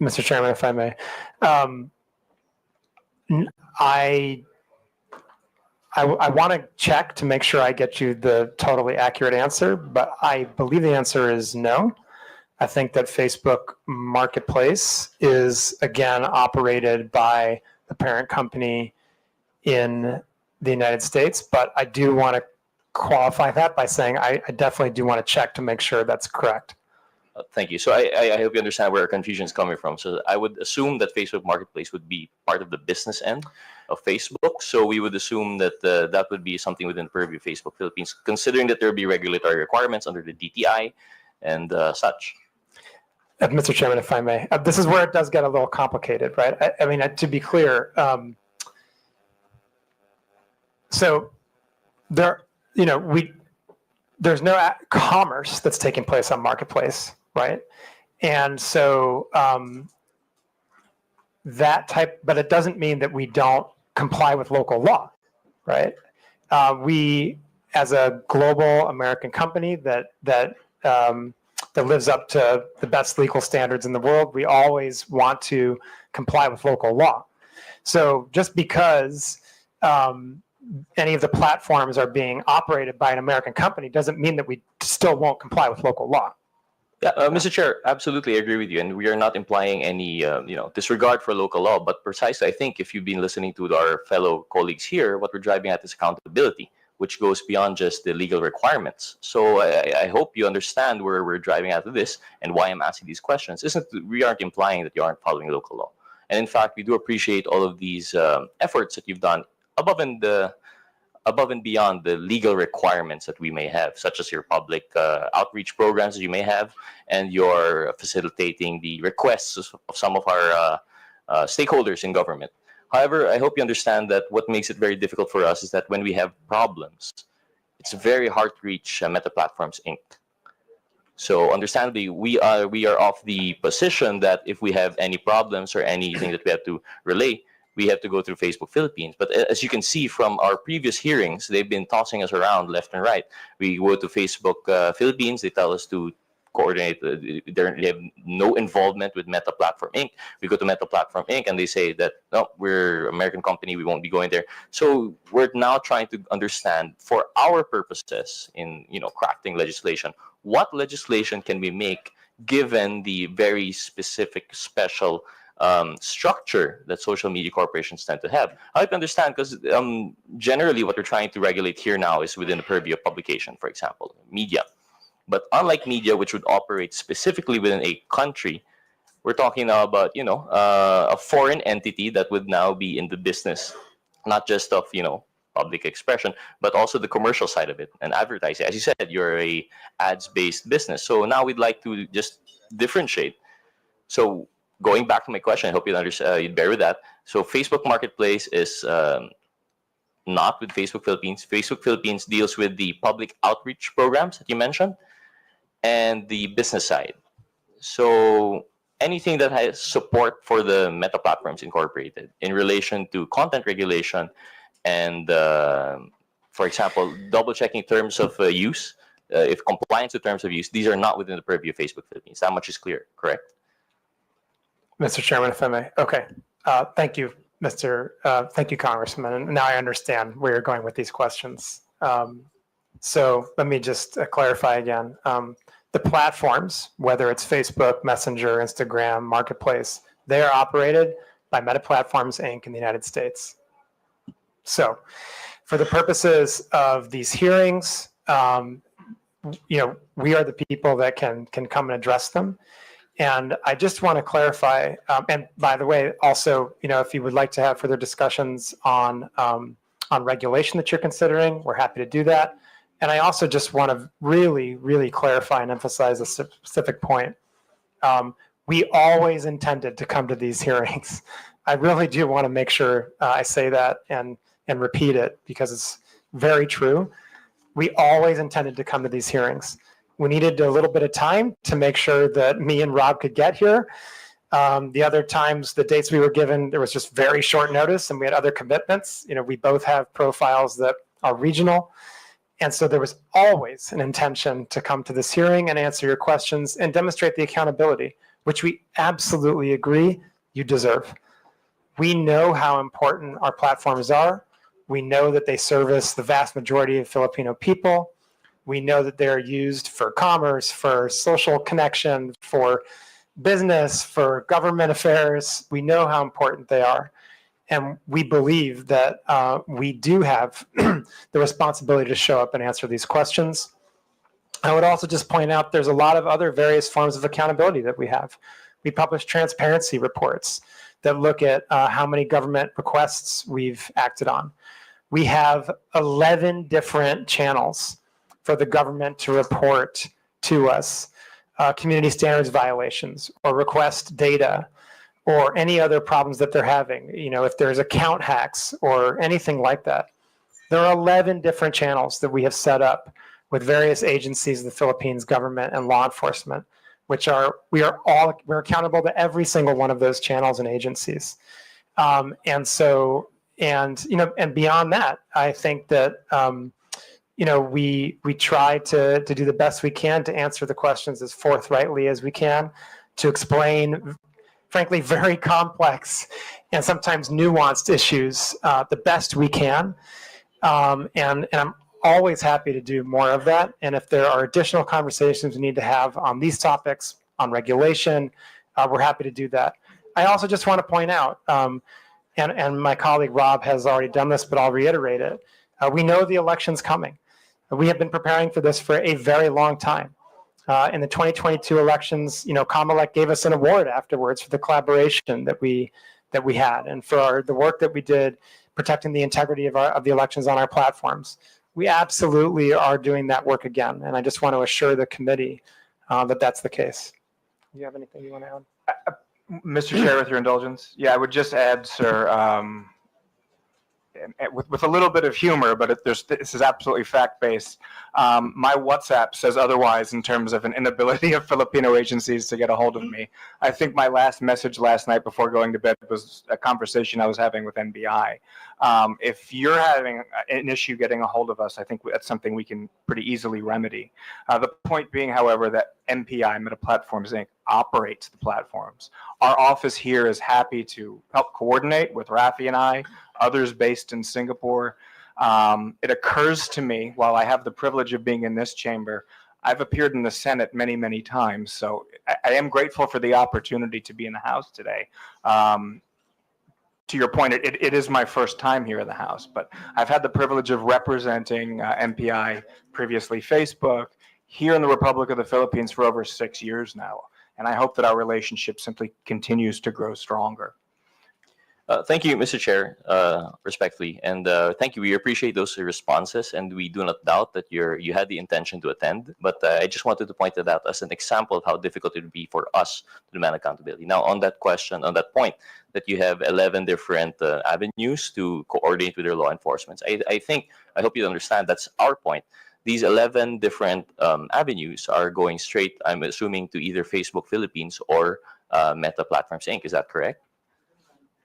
Speaker 10: Mr. Chairman, if I may, I want to check to make sure I get you the totally accurate answer, but I believe the answer is no. I think that Facebook Marketplace is, again, operated by the parent company in the United States, but I do want to qualify that by saying I definitely do want to check to make sure that's correct.
Speaker 14: Thank you. So I hope you understand where our confusion is coming from. So I would assume that Facebook Marketplace would be part of the business end of Facebook. So we would assume that that would be something within the purview of Facebook Philippines, considering that there would be regulatory requirements under the DTI and such.
Speaker 10: Mr. Chairman, if I may, this is where it does get a little complicated, right? I mean, to be clear, so there, there's no commerce that's taking place on Marketplace, right? And so but it doesn't mean that we don't comply with local law, right? We, as a global American company that lives up to the best legal standards in the world, we always want to comply with local law. So just because any of the platforms are being operated by an American company doesn't mean that we still won't comply with local law.
Speaker 14: Yeah, Mr. Chair, absolutely agree with you, and we are not implying any, disregard for local law. But precisely, I think if you've been listening to our fellow colleagues here, what we're driving at is accountability, which goes beyond just the legal requirements. So I hope you understand where we're driving at with this and why I'm asking these questions. Isn't we aren't implying that you aren't following local law, and in fact, we do appreciate all of these efforts that you've done above and beyond the legal requirements that we may have, such as your public outreach programs that you may have, and your facilitating the requests of some of our stakeholders in government. However, I hope you understand that what makes it very difficult for us is that when we have problems, it's very hard to reach Meta Platforms Inc. So understandably, we are of the position that if we have any problems or anything that we have to relay, we have to go through Facebook Philippines. But as you can see from our previous hearings, they've been tossing us around left and right. We go to Facebook Philippines, they tell us to coordinate. They have no involvement with Meta Platform Inc. We go to Meta Platform Inc. and they say that no, we're American company, we won't be going there. So we're now trying to understand for our purposes in crafting legislation, what legislation can we make given the very specific special structure that social media corporations tend to have. I hope you understand because generally what we're trying to regulate here now is within the purview of publication, for example, media. But unlike media, which would operate specifically within a country, we're talking now about a foreign entity that would now be in the business, not just of public expression, but also the commercial side of it and advertising. As you said, you're a ads-based business, so now we'd like to just differentiate. So going back to my question, I hope you'd bear with that. So Facebook Marketplace is not with Facebook Philippines. Facebook Philippines deals with the public outreach programs that you mentioned and the business side. So anything that has support for the Meta Platforms Incorporated in relation to content regulation and, for example, double checking terms of use, if compliance with terms of use, these are not within the purview of Facebook Philippines. That much is clear, correct?
Speaker 10: Mr. Chairman, if I may. Okay. Thank you, thank you, Congressman. And now I understand where you're going with these questions. So let me just clarify again. The platforms, whether it's Facebook, Messenger, Instagram, Marketplace, they are operated by Meta Platforms Inc. in the United States. So for the purposes of these hearings, we are the people that can come and address them. And I just want to clarify, and by the way, also, if you would like to have further discussions on regulation that you're considering, we're happy to do that. And I also just want to really, really clarify and emphasize a specific point. We always intended to come to these hearings. I really do want to make sure I say that and repeat it because it's very true. We always intended to come to these hearings. We needed a little bit of time to make sure that me and Rob could get here. The other times, the dates we were given, there was just very short notice and we had other commitments. We both have profiles that are regional. And so there was always an intention to come to this hearing and answer your questions and demonstrate the accountability, which we absolutely agree you deserve. We know how important our platforms are. We know that they service the vast majority of Filipino people. We know that they're used for commerce, for social connection, for business, for government affairs. We know how important they are. And we believe that we do have the responsibility to show up and answer these questions. I would also just point out there's a lot of other various forms of accountability that we have. We publish transparency reports that look at how many government requests we've acted on. We have 11 different channels for the government to report to us community standards violations or request data or any other problems that they're having, if there's account hacks or anything like that. There are 11 different channels that we have set up with various agencies of the Philippines government and law enforcement, we're accountable to every single one of those channels and agencies. And beyond that, I think that, we try to do the best we can to answer the questions as forthrightly as we can, to explain, frankly, very complex and sometimes nuanced issues the best we can. And I'm always happy to do more of that. And if there are additional conversations we need to have on these topics, on regulation, we're happy to do that. I also just want to point out, and my colleague Rob has already done this, but I'll reiterate it. We know the election's coming. We have been preparing for this for a very long time. In the 2022 elections, Comm gave us an award afterwards for the collaboration that we had, and for the work that we did protecting the integrity of the elections on our platforms. We absolutely are doing that work again, and I just want to assure the committee that that's the case. Do you have anything you want to add?
Speaker 11: Mr. Chair, with your indulgence, yeah, I would just add, sir, with a little bit of humor, but this is absolutely fact-based. My WhatsApp says otherwise in terms of an inability of Filipino agencies to get a hold of me. I think my last message last night before going to bed was a conversation I was having with NBI. If you're having an issue getting a hold of us, I think that's something we can pretty easily remedy. The point being, however, that MPI, Meta Platforms Inc., operates the platforms. Our office here is happy to help coordinate with Rafi and I, others based in Singapore. It occurs to me, while I have the privilege of being in this chamber, I've appeared in the Senate many, many times. So I am grateful for the opportunity to be in the House today. To your point, it is my first time here in the House, but I've had the privilege of representing MPI, previously Facebook, here in the Republic of the Philippines for over 6 years now. And I hope that our relationship simply continues to grow stronger.
Speaker 14: Thank you, Mr. Chair, respectfully, and thank you. We appreciate those responses, and we do not doubt that you had the intention to attend. But I just wanted to point that out as an example of how difficult it would be for us to demand accountability. Now, on that question, on that point, that you have 11 different avenues to coordinate with your law enforcement, I hope you understand that's our point. These 11 different avenues are going straight, I'm assuming, to either Facebook Philippines or Meta Platforms Inc. Is that correct?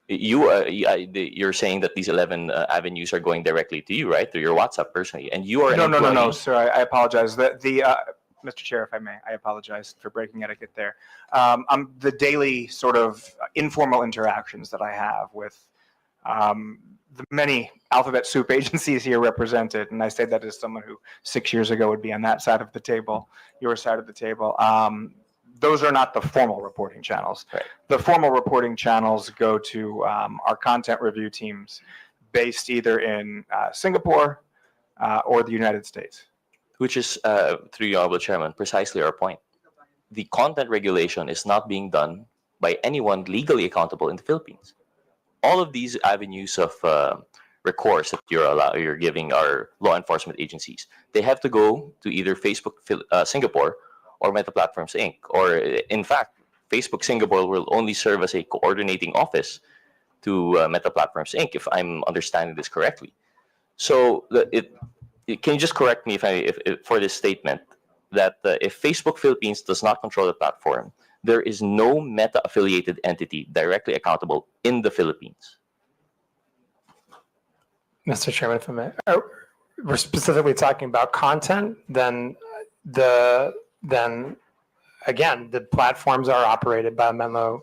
Speaker 14: You're saying that these 11 avenues are going directly to you, right? Through your WhatsApp personally, and you are
Speaker 11: No, sir. I apologize. Mr. Chair, if I may, I apologize for breaking etiquette there. The daily sort of informal interactions that I have with the many alphabet soup agencies here represented, and I say that as someone who 6 years ago would be on that side of the table, your side of the table. Those are not the formal reporting channels.
Speaker 14: Right.
Speaker 11: The formal reporting channels go to our content review teams based either in Singapore or the United States.
Speaker 14: Which is, through you, Honorable Chairman, precisely our point. The content regulation is not being done by anyone legally accountable in the Philippines. All of these avenues of recourse that you're giving our law enforcement agencies, they have to go to either Facebook Singapore or Meta Platforms Inc. Or in fact, Facebook Singapore will only serve as a coordinating office to Meta Platforms Inc. If I'm understanding this correctly. So can you just correct me if for this statement that if Facebook Philippines does not control the platform, there is no Meta affiliated entity directly accountable in the Philippines?
Speaker 10: Mr. Chairman, if I may, we're specifically talking about content, then again, the platforms are operated by Meta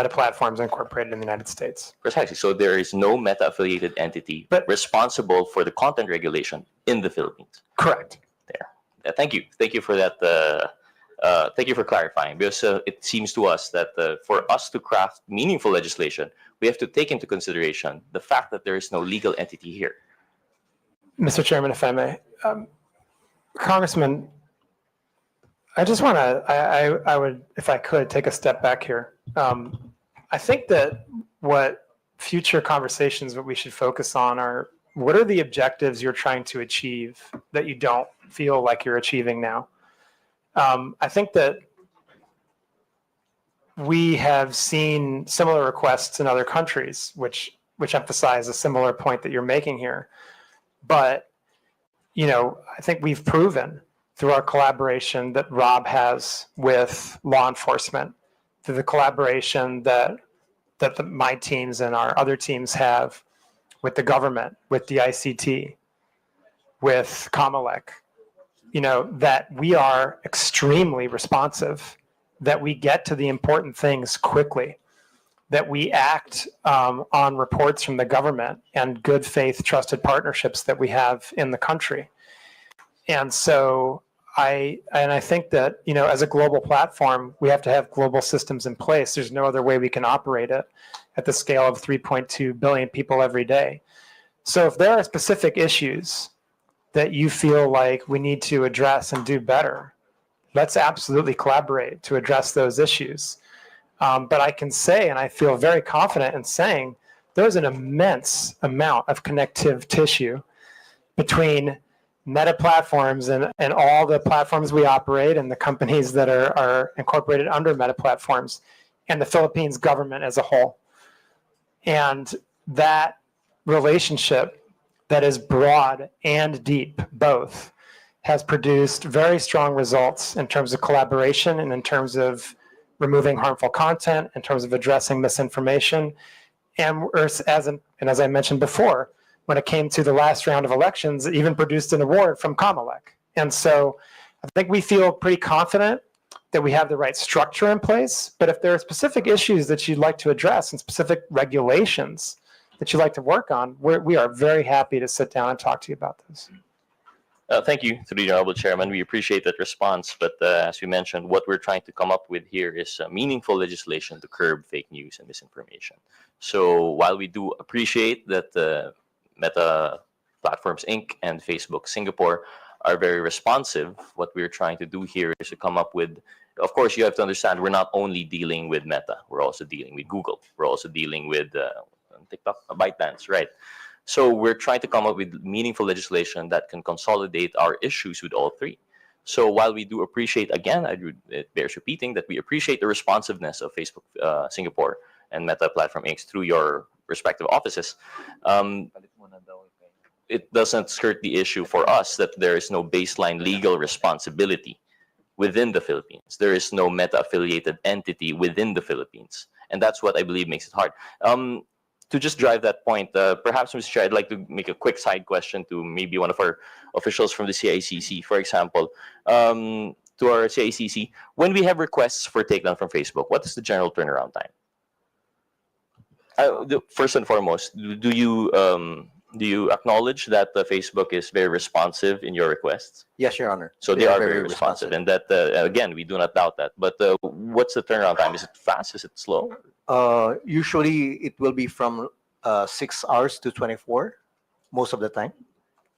Speaker 10: Platforms Incorporated in the United States.
Speaker 14: Precisely. So there is no Meta affiliated entity responsible for the content regulation in the Philippines.
Speaker 10: Correct.
Speaker 14: There. Thank you. Thank you for that. Thank you for clarifying, because it seems to us that for us to craft meaningful legislation, we have to take into consideration the fact that there is no legal entity here.
Speaker 10: Mr. Chairman, if I may, Congressman, I just want to, I would, if I could, take a step back here. I think that what future conversations that we should focus on are, what are the objectives you're trying to achieve that you don't feel like you're achieving now? I think that we have seen similar requests in other countries, which emphasize a similar point that you're making here. But, I think we've proven through our collaboration that Rob has with law enforcement, through the collaboration that my teams and our other teams have with the government, with the ICT, with Comm, that we are extremely responsive, that we get to the important things quickly, that we act on reports from the government and good faith trusted partnerships that we have in the country. And so I think that, you know, as a global platform, we have to have global systems in place. There's no other way we can operate it at the scale of 3.2 billion people every day. So if there are specific issues that you feel like we need to address and do better, let's absolutely collaborate to address those issues. But I can say, and I feel very confident in saying, there's an immense amount of connective tissue between Meta platforms and all the platforms we operate and the companies that are incorporated under Meta platforms and the Philippines government as a whole. And that relationship that is broad and deep, both, has produced very strong results in terms of collaboration and in terms of removing harmful content, in terms of addressing misinformation. And as I mentioned before, when it came to the last round of elections, it even produced an award from Comm. And so I think we feel pretty confident that we have the right structure in place. But if there are specific issues that you'd like to address and specific regulations that you'd like to work on, we are very happy to sit down and talk to you about those.
Speaker 14: Thank you to the Honorable Chairman. We appreciate that response. But as we mentioned, what we're trying to come up with here is meaningful legislation to curb fake news and misinformation. So while we do appreciate that Meta Platforms Inc. and Facebook Singapore are very responsive, what we're trying to do here is to come up with, of course, you have to understand, we're not only dealing with Meta, we're also dealing with Google. We're also dealing with TikTok, ByteDance, right? So we're trying to come up with meaningful legislation that can consolidate our issues with all three. So while we do appreciate, again, it bears repeating that we appreciate the responsiveness of Facebook Singapore and Meta Platform Inc. through your respective offices, it doesn't skirt the issue for us that there is no baseline legal responsibility within the Philippines. There is no Meta-affiliated entity within the Philippines. And that's what I believe makes it hard. To just drive that point, perhaps, Mr. Chair, I'd like to make a quick side question to maybe one of our officials from the CICC. For example, to our CICC, when we have requests for takedown from Facebook, what is the general turnaround time? First and foremost, do you acknowledge that Facebook is very responsive in your requests?
Speaker 15: Yes, Your Honor.
Speaker 14: So they are very responsive, and that again, we do not doubt that. But what's the turnaround time? Is it fast? Is it slow?
Speaker 15: Usually, it will be from 6 hours to 24, most of the time.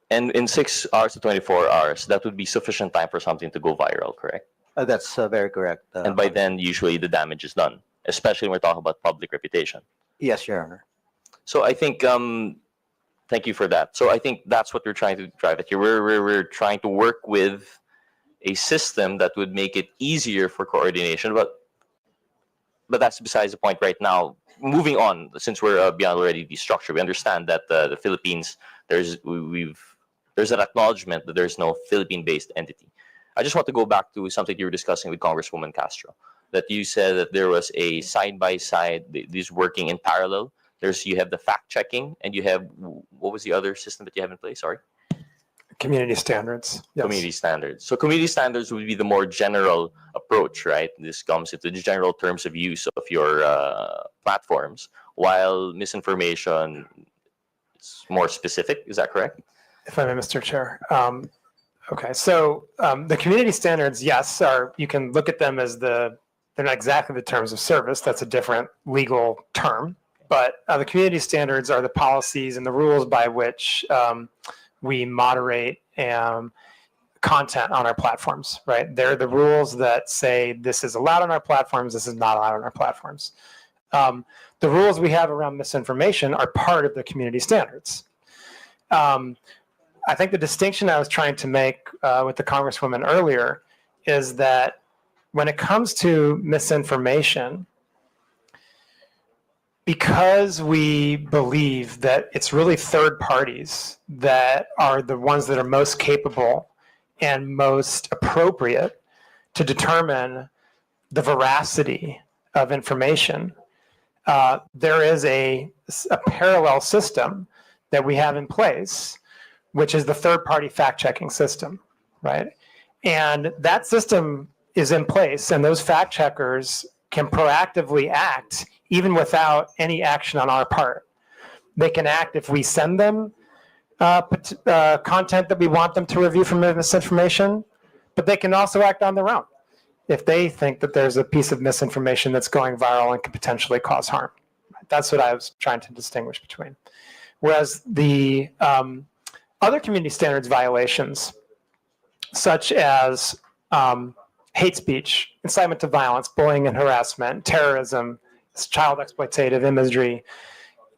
Speaker 14: And in 6 hours to 24 hours, that would be sufficient time for something to go viral, correct?
Speaker 15: That's very correct.
Speaker 14: And by then, usually the damage is done, especially when we're talking about public reputation.
Speaker 15: Yes, Your Honor.
Speaker 14: So I think, thank you for that. So I think that's what we're trying to drive at here. We're trying to work with a system that would make it easier for coordination, but that's besides the point right now. Moving on, since we're beyond already the structure, we understand that the Philippines, there's an acknowledgement that there's no Philippine-based entity. I just want to go back to something you were discussing with Congresswoman Castro, that you said that there was a side-by-side, these working in parallel. You have the fact-checking, and you have, what was the other system that you have in place? Sorry?
Speaker 10: Community standards. Yes.
Speaker 14: Community standards. So community standards would be the more general approach, right? This comes into the general terms of use of your platforms, while misinformation is more specific. Is that correct?
Speaker 10: If I may, Mr. Chair. Okay, so the community standards, yes, you can look at them as they're not exactly the terms of service. That's a different legal term. But the community standards are the policies and the rules by which we moderate content on our platforms, right? They're the rules that say this is allowed on our platforms, this is not allowed on our platforms. The rules we have around misinformation are part of the community standards. I think the distinction I was trying to make with the Congresswoman earlier is that when it comes to misinformation, because we believe that it's really third parties that are the ones that are most capable and most appropriate to determine the veracity of information, there is a parallel system that we have in place, which is the third-party fact-checking system, right? And that system is in place, and those fact-checkers can proactively act even without any action on our part. They can act if we send them content that we want them to review from misinformation, but they can also act on their own if they think that there's a piece of misinformation that's going viral and could potentially cause harm. That's what I was trying to distinguish between. Whereas the other community standards violations, such as hate speech, incitement to violence, bullying and harassment, terrorism, child exploitative imagery,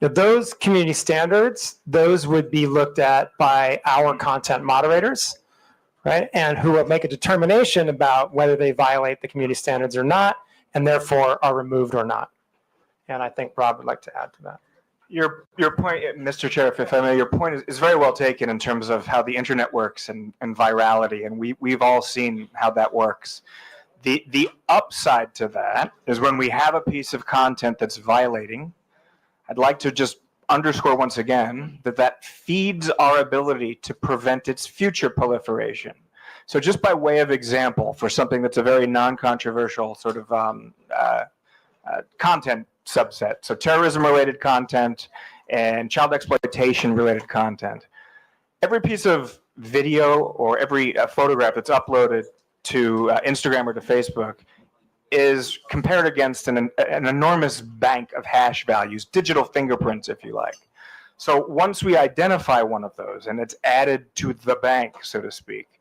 Speaker 10: those community standards, those would be looked at by our content moderators, right? And who will make a determination about whether they violate the community standards or not, and therefore are removed or not. And I think Rob would like to add to that.
Speaker 11: Your point, Mr. Chair, if I may, your point is very well taken in terms of how the internet works and virality, and we've all seen how that works. The upside to that is when we have a piece of content that's violating, I'd like to just underscore once again that feeds our ability to prevent its future proliferation. So just by way of example, for something that's a very non-controversial sort of content subset, so terrorism-related content and child exploitation-related content, every piece of video or every photograph that's uploaded to Instagram or to Facebook is compared against an enormous bank of hash values, digital fingerprints, if you like. So once we identify one of those and it's added to the bank, so to speak,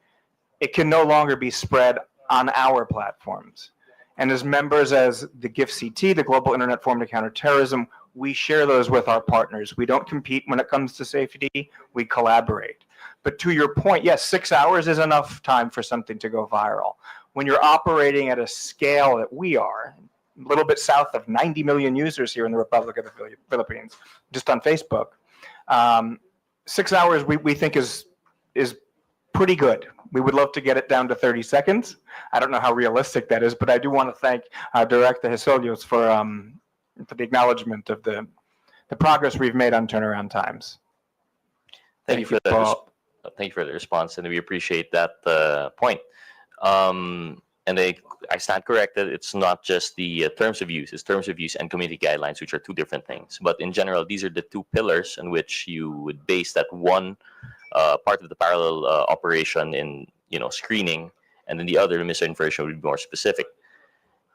Speaker 11: it can no longer be spread on our platforms. And as members as the GIFCT, the Global Internet Forum to Counter Terrorism, we share those with our partners. We don't compete when it comes to safety, we collaborate. But to your point, yes, 6 hours is enough time for something to go viral. When you're operating at a scale that we are, a little bit south of 90 million users here in the Republic of the Philippines, just on Facebook, 6 hours we think is pretty good. We would love to get it down to 30 seconds. I don't know how realistic that is, but I do want to thank Director Hesolios for the acknowledgement of the progress we've made on turnaround times.
Speaker 14: Thank you for the response, and we appreciate that point. And I stand corrected. It's not just the terms of use. It's terms of use and community guidelines, which are two different things. But in general, these are the two pillars in which you would base that one part of the parallel operation in screening, and then the other misinformation would be more specific,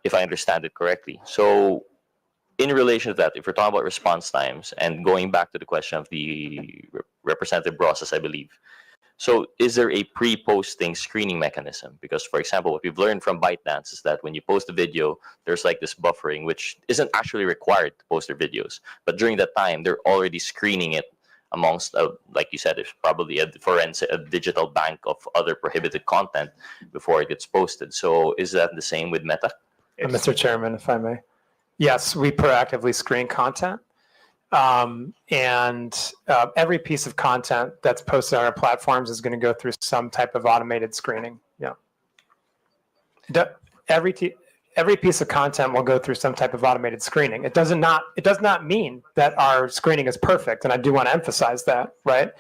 Speaker 14: if I understand it correctly. So in relation to that, if we're talking about response times and going back to the question of the representative process, I believe. So is there a pre-posting screening mechanism? Because, for example, what we've learned from ByteDance is that when you post a video, there's like this buffering, which isn't actually required to post their videos. But during that time, they're already screening it amongst, like you said, it's probably a digital bank of other prohibited content before it gets posted. So is that the same with Meta?
Speaker 10: Mr. Chairman, if I may. Yes, we proactively screen content. Every piece of content that's posted on our platforms is going to go through some type of automated screening. Yeah. Every piece of content will go through some type of automated screening. It does not mean that our screening is perfect, and I do want to emphasize that, right?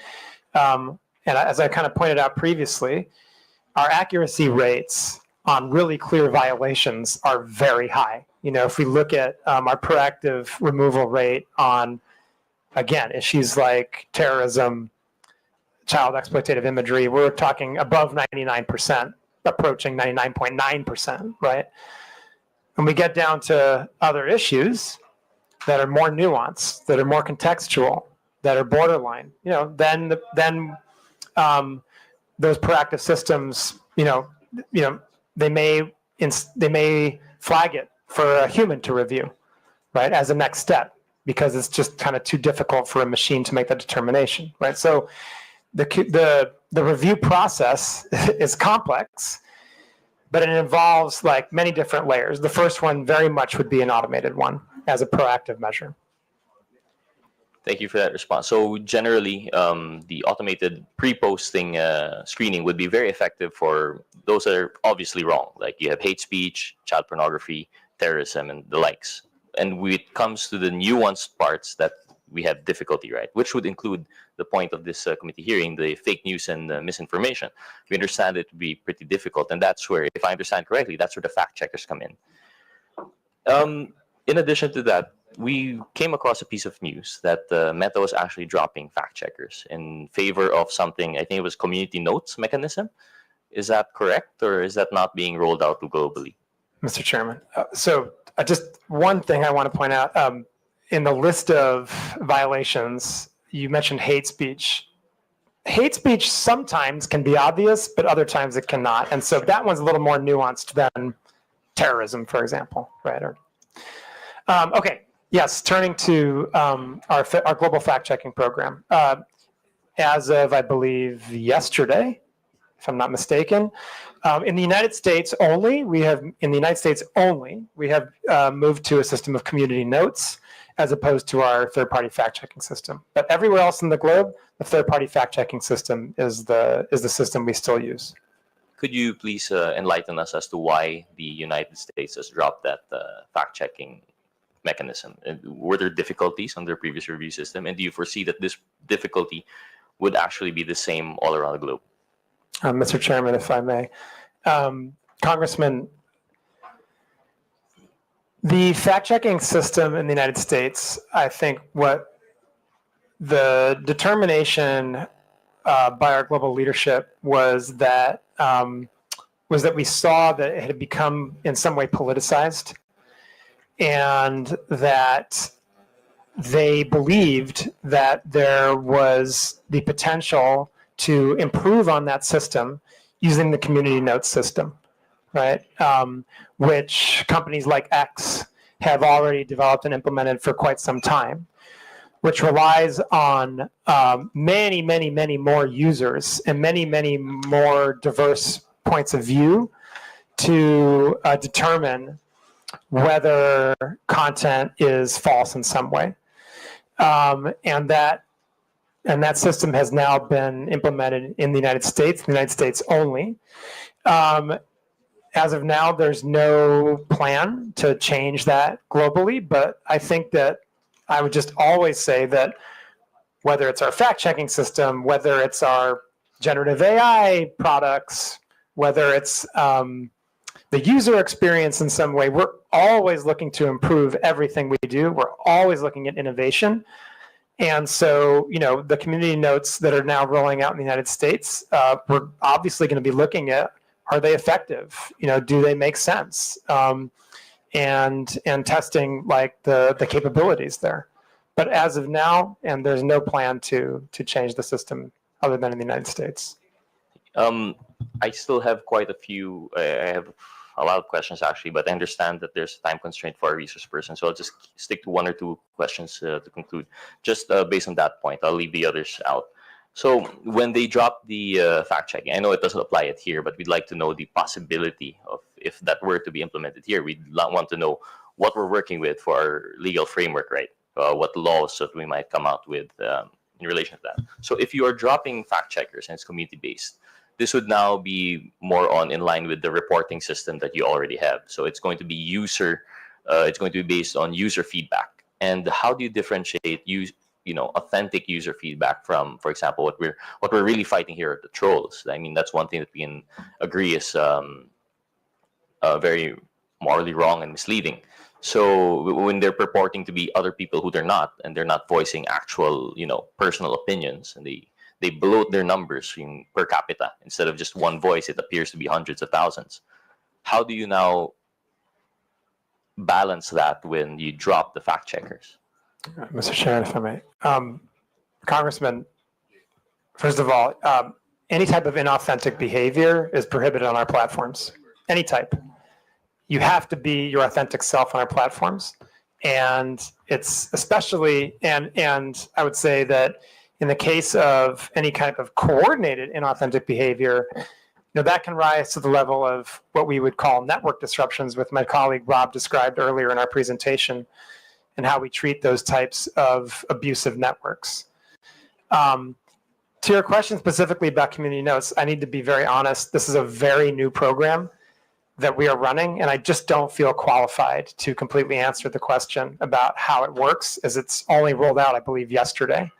Speaker 10: And as I kind of pointed out previously, our accuracy rates on really clear violations are very high. If we look at our proactive removal rate on, again, issues like terrorism, child exploitative imagery, we're talking above 99%, approaching 99.9%, right? When we get down to other issues that are more nuanced, that are more contextual, that are borderline, then those proactive systems, they may flag it for a human to review, right, as a next step, because it's just kind of too difficult for a machine to make that determination, right? So the review process is complex, but it involves like many different layers. The first one very much would be an automated one as a proactive measure.
Speaker 14: Thank you for that response. So generally, the automated pre-posting screening would be very effective for those that are obviously wrong. Like you have hate speech, child pornography, terrorism, and the likes. And when it comes to the nuanced parts that we have difficulty, right? Which would include the point of this committee hearing, the fake news and misinformation. We understand it to be pretty difficult. And that's where, if I understand correctly, that's where the fact checkers come in. In addition to that, we came across a piece of news that Meta was actually dropping fact checkers in favor of something. I think it was community notes mechanism. Is that correct, or is that not being rolled out globally?
Speaker 10: Mr. Chairman. Just one thing I want to point out. In the list of violations, you mentioned hate speech. Hate speech sometimes can be obvious, but other times it cannot. And so that one's a little more nuanced than terrorism, for example, right? Okay, yes, turning to our global fact-checking program. As of, I believe, yesterday, if I'm not mistaken, in the United States only, we have moved to a system of community notes as opposed to our third-party fact-checking system. But everywhere else in the globe, the third-party fact-checking system is the system we still use.
Speaker 14: Could you please enlighten us as to why the United States has dropped that fact-checking mechanism? Were there difficulties on their previous review system, and do you foresee that this difficulty would actually be the same all around the globe?
Speaker 10: Mr. Chairman, if I may. Congressman, the fact-checking system in the United States, I think what the determination by our global leadership was that we saw that it had become in some way politicized, and that they believed that there was the potential to improve on that system using the community notes system, right? Which companies like X have already developed and implemented for quite some time, which relies on many, many, many more users and many, many more diverse points of view to determine whether content is false in some way. And that system has now been implemented in the United States only. As of now, there's no plan to change that globally, but I think that I would just always say that whether it's our fact-checking system, whether it's our generative AI products, whether it's the user experience in some way, we're always looking to improve everything we do. We're always looking at innovation. And so, the community notes that are now rolling out in the United States, we're obviously going to be looking at, are they effective? Do they make sense? And testing like the capabilities there. But as of now, and there's no plan to change the system other than in the United States.
Speaker 14: I still have quite a few. I have a lot of questions actually, but I understand that there's a time constraint for our resource person, so I'll just stick to one or two questions to conclude. Just based on that point, I'll leave the others out. So when they drop the fact checking, I know it doesn't apply it here, but we'd like to know the possibility of if that were to be implemented here. We'd want to know what we're working with for our legal framework, right? What laws that we might come out with in relation to that. So if you are dropping fact checkers and it's community based, this would now be more in line with the reporting system that you already have. So it's going to be it's going to be based on user feedback. And how do you differentiate authentic user feedback from, for example, what we're really fighting here are the trolls? I mean, that's one thing that we can agree is very morally wrong and misleading. So when they're purporting to be other people who they're not, and they're not voicing actual, personal opinions, and they bloat their numbers per capita. Instead of just one voice, it appears to be hundreds of thousands. How do you now balance that when you drop the fact checkers?
Speaker 10: Mr. Chairman, if I may. Congressman, first of all, any type of inauthentic behavior is prohibited on our platforms. Any type. You have to be your authentic self on our platforms. And it's especially, and I would say that in the case of any kind of coordinated inauthentic behavior, that can rise to the level of what we would call network disruptions, with my colleague Rob described earlier in our presentation, and how we treat those types of abusive networks. To your question specifically about community notes, I need to be very honest. This is a very new program that we are running, and I just don't feel qualified to completely answer the question about how it works, as it's only rolled out, I believe, yesterday.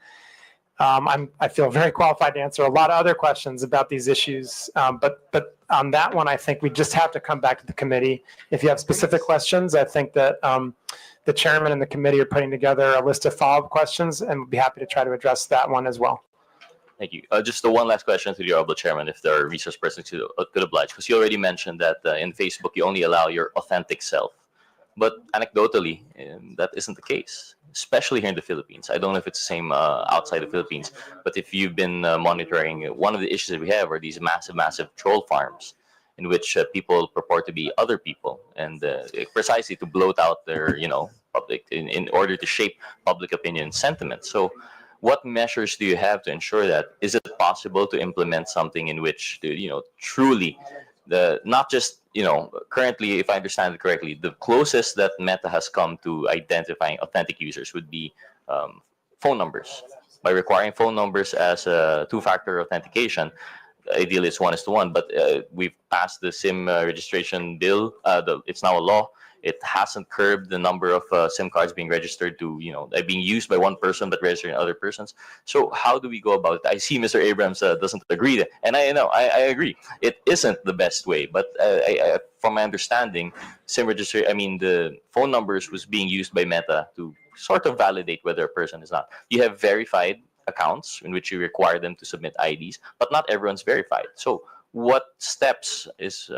Speaker 10: I feel very qualified to answer a lot of other questions about these issues, but on that one, I think we just have to come back to the committee. If you have specific questions, I think that the chairman and the committee are putting together a list of follow-up questions, and we'll be happy to try to address that one as well.
Speaker 14: Thank you. Just the one last question to the Honorable Chairman, if there are resource persons who could oblige, because you already mentioned that in Facebook you only allow your authentic self. But anecdotally, that isn't the case, especially here in the Philippines. I don't know if it's the same outside the Philippines, but if you've been monitoring, one of the issues that we have are these massive troll farms in which people purport to be other people, and precisely to bloat out their, public in order to shape public opinion sentiment. So what measures do you have to ensure that? Is it possible to implement something in which, truly, not just, currently, if I understand it correctly, the closest that Meta has come to identifying authentic users would be phone numbers. By requiring phone numbers as a two-factor authentication, ideally it's 1:1, but we've passed the SIM registration bill. It's now a law. It hasn't curbed the number of SIM cards being registered to, being used by one person but registering other persons. So how do we go about it? I see Mr. Abrams doesn't agree, and I agree. It isn't the best way, but from my understanding, the phone numbers was being used by Meta to sort of validate whether a person is not. You have verified accounts in which you require them to submit IDs, but not everyone's verified. So what steps is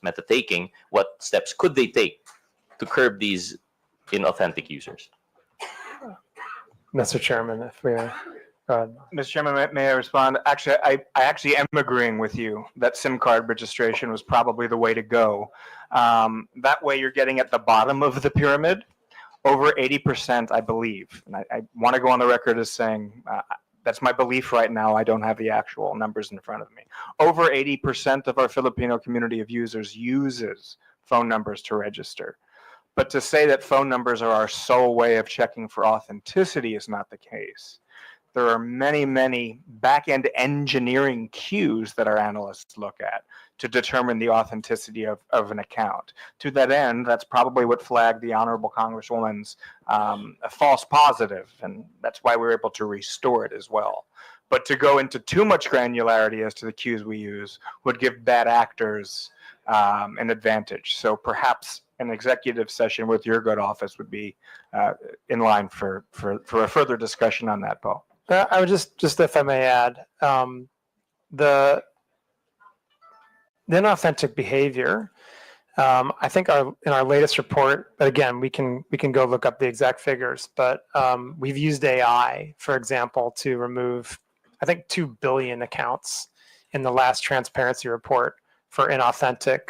Speaker 14: Meta taking? What steps could they take to curb these inauthentic users?
Speaker 10: Mr. Chairman, if we are,
Speaker 11: Mr. Chairman, may I respond? Actually, I actually am agreeing with you that SIM card registration was probably the way to go. That way you're getting at the bottom of the pyramid. Over 80%, I believe, and I want to go on the record as saying that's my belief right now. I don't have the actual numbers in front of me. Over 80% of our Filipino community of users uses phone numbers to register. But to say that phone numbers are our sole way of checking for authenticity is not the case. There are many back-end engineering cues that our analysts look at to determine the authenticity of an account. To that end, that's probably what flagged the Honorable Congresswoman's a false positive, and that's why we were able to restore it as well. But to go into too much granularity as to the cues we use would give bad actors an advantage. So perhaps an executive session with your good office would be in line for a further discussion on that, Paul.
Speaker 10: I would just if I may add, the inauthentic behavior. I think in our latest report, but again, we can go look up the exact figures. But we've used AI, for example, to remove, I think, 2 billion accounts in the last transparency report for inauthentic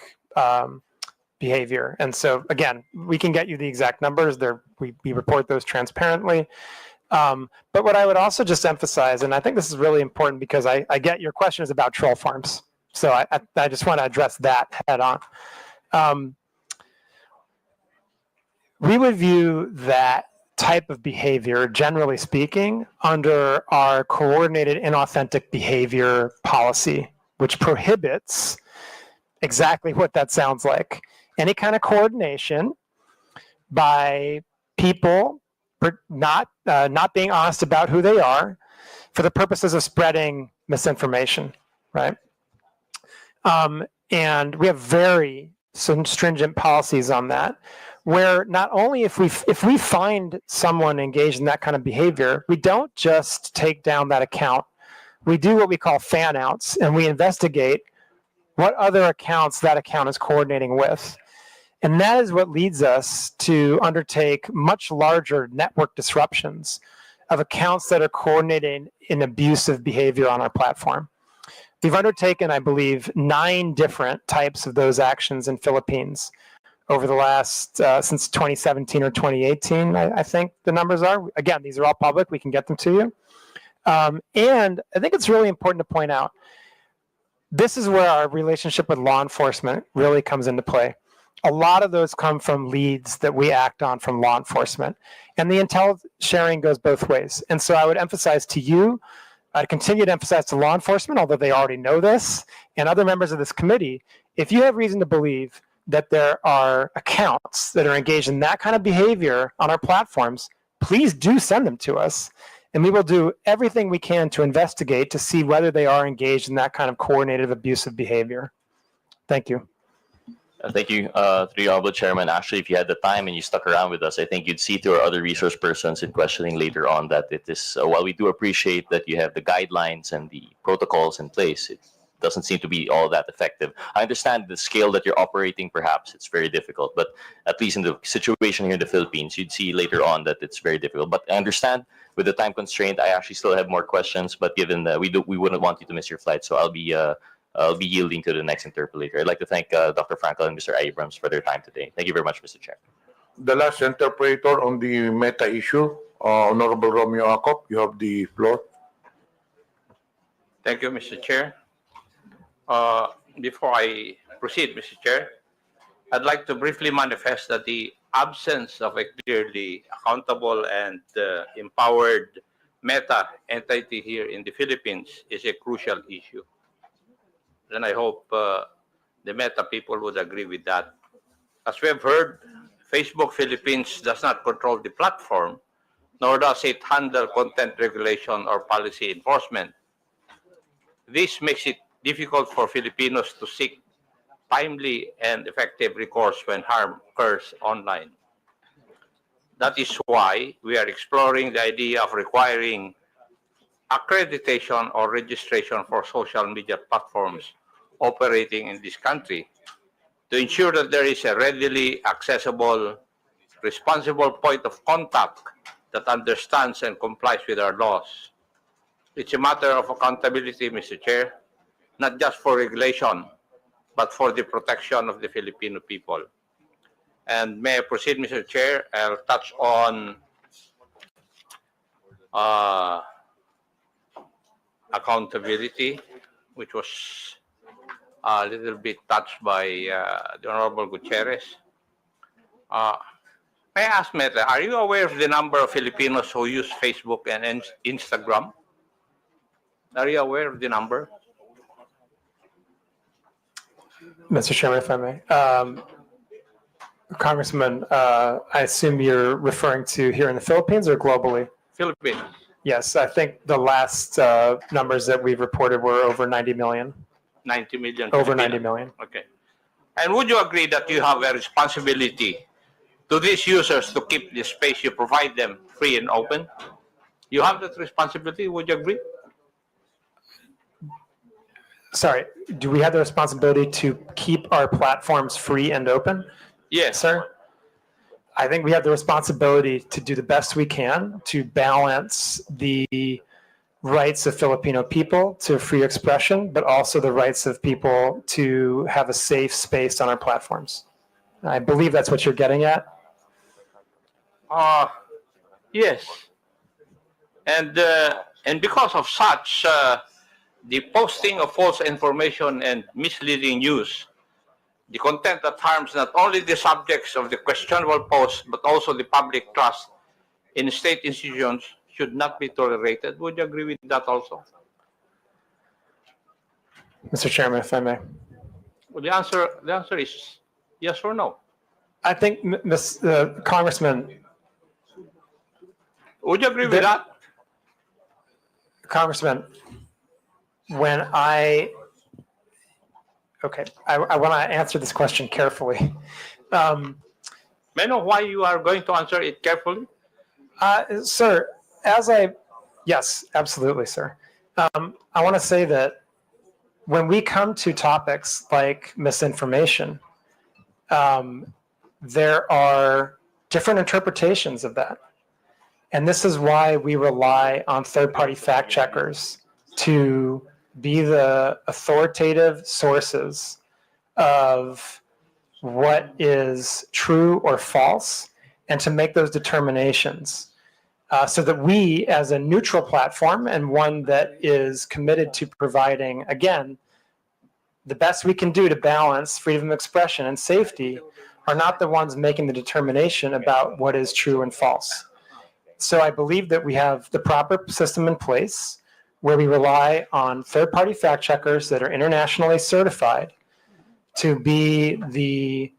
Speaker 10: behavior. And so again, we can get you the exact numbers. We report those transparently. But what I would also just emphasize, and I think this is really important because I get your question is about troll farms. So I just want to address that head on. We would view that type of behavior, generally speaking, under our coordinated inauthentic behavior policy, which prohibits exactly what that sounds like. Any kind of coordination by people not being honest about who they are for the purposes of spreading misinformation, right? And we have very stringent policies on that, where not only if we find someone engaged in that kind of behavior, we don't just take down that account. We do what we call fan outs, and we investigate what other accounts that account is coordinating with. And that is what leads us to undertake much larger network disruptions of accounts that are coordinating in abusive behavior on our platform. We've undertaken, I believe, 9 different types of those actions in Philippines over the last, since 2017 or 2018, I think the numbers are. Again, these are all public. We can get them to you. And I think it's really important to point out, this is where our relationship with law enforcement really comes into play. A lot of those come from leads that we act on from law enforcement. And the intel sharing goes both ways. And so I would emphasize to you, I'd continue to emphasize to law enforcement, although they already know this, and other members of this committee, if you have reason to believe that there are accounts that are engaged in that kind of behavior on our platforms, please do send them to us. And we will do everything we can to investigate to see whether they are engaged in that kind of coordinated abusive behavior. Thank you.
Speaker 14: Thank you, to the Honorable Chairman. Actually, if you had the time and you stuck around with us, I think you'd see through our other resource persons in questioning later on that it is, while we do appreciate that you have the guidelines and the protocols in place, it doesn't seem to be all that effective. I understand the scale that you're operating, perhaps it's very difficult, but at least in the situation here in the Philippines, you'd see later on that it's very difficult. But I understand with the time constraint, I actually still have more questions, but given that we wouldn't want you to miss your flight, so I'll be yielding to the next interpolator. I'd like to thank Dr. Frankel and Mr. Abrams for their time today. Thank you very much, Mr. Chair.
Speaker 3: The last interpreter on the Meta issue, Honorable Romeo Acop, you have the floor.
Speaker 6: Thank you, Mr. Chair. Before I proceed, Mr. Chair, I'd like to briefly manifest that the absence of a clearly accountable and empowered Meta entity here in the Philippines is a crucial issue. And I hope the Meta people would agree with that. As we have heard, Facebook Philippines does not control the platform, nor does it handle content regulation or policy enforcement. This makes it difficult for Filipinos to seek timely and effective recourse when harm occurs online. That is why we are exploring the idea of requiring accreditation or registration for social media platforms operating in this country to ensure that there is a readily accessible, responsible point of contact that understands and complies with our laws. It's a matter of accountability, Mr. Chair, not just for regulation, but for the protection of the Filipino people. And may I proceed, Mr. Chair? I'll touch on accountability, which was a little bit touched by the Honorable Gutierrez. May I ask, Meta, are you aware of the number of Filipinos who use Facebook and Instagram? Are you aware of the number?
Speaker 10: Mr. Chairman, if I may. Congressman, I assume you're referring to here in the Philippines or globally?
Speaker 6: Philippines.
Speaker 10: Yes, I think the last numbers that we've reported were over 90 million.
Speaker 6: 90 million.
Speaker 10: Over 90 million.
Speaker 6: Okay. And would you agree that you have a responsibility to these users to keep the space you provide them free and open? You have that responsibility, would you agree?
Speaker 10: Sorry, do we have the responsibility to keep our platforms free and open?
Speaker 6: Yes.
Speaker 10: Sir? I think we have the responsibility to do the best we can to balance the rights of Filipino people to free expression, but also the rights of people to have a safe space on our platforms. I believe that's what you're getting at.
Speaker 6: Yes. And because of such, the posting of false information and misleading news, the content that harms not only the subjects of the questionable post, but also the public trust in state institutions should not be tolerated. Would you agree with that also?
Speaker 10: Mr. Chairman, if I may.
Speaker 6: Well, the answer is yes or no.
Speaker 10: I think, Congressman.
Speaker 6: Would you agree with that?
Speaker 10: Congressman, when I want to answer this question carefully.
Speaker 6: May I know why you are going to answer it carefully?
Speaker 10: Sir, yes, absolutely, sir. I want to say that when we come to topics like misinformation, there are different interpretations of that. And this is why we rely on third-party fact checkers to be the authoritative sources of what is true or false and to make those determinations so that we, as a neutral platform and one that is committed to providing, again, the best we can do to balance freedom of expression and safety, are not the ones making the determination about what is true and false. So I believe that we have the proper system in place where we rely on third-party fact checkers that are internationally certified to be the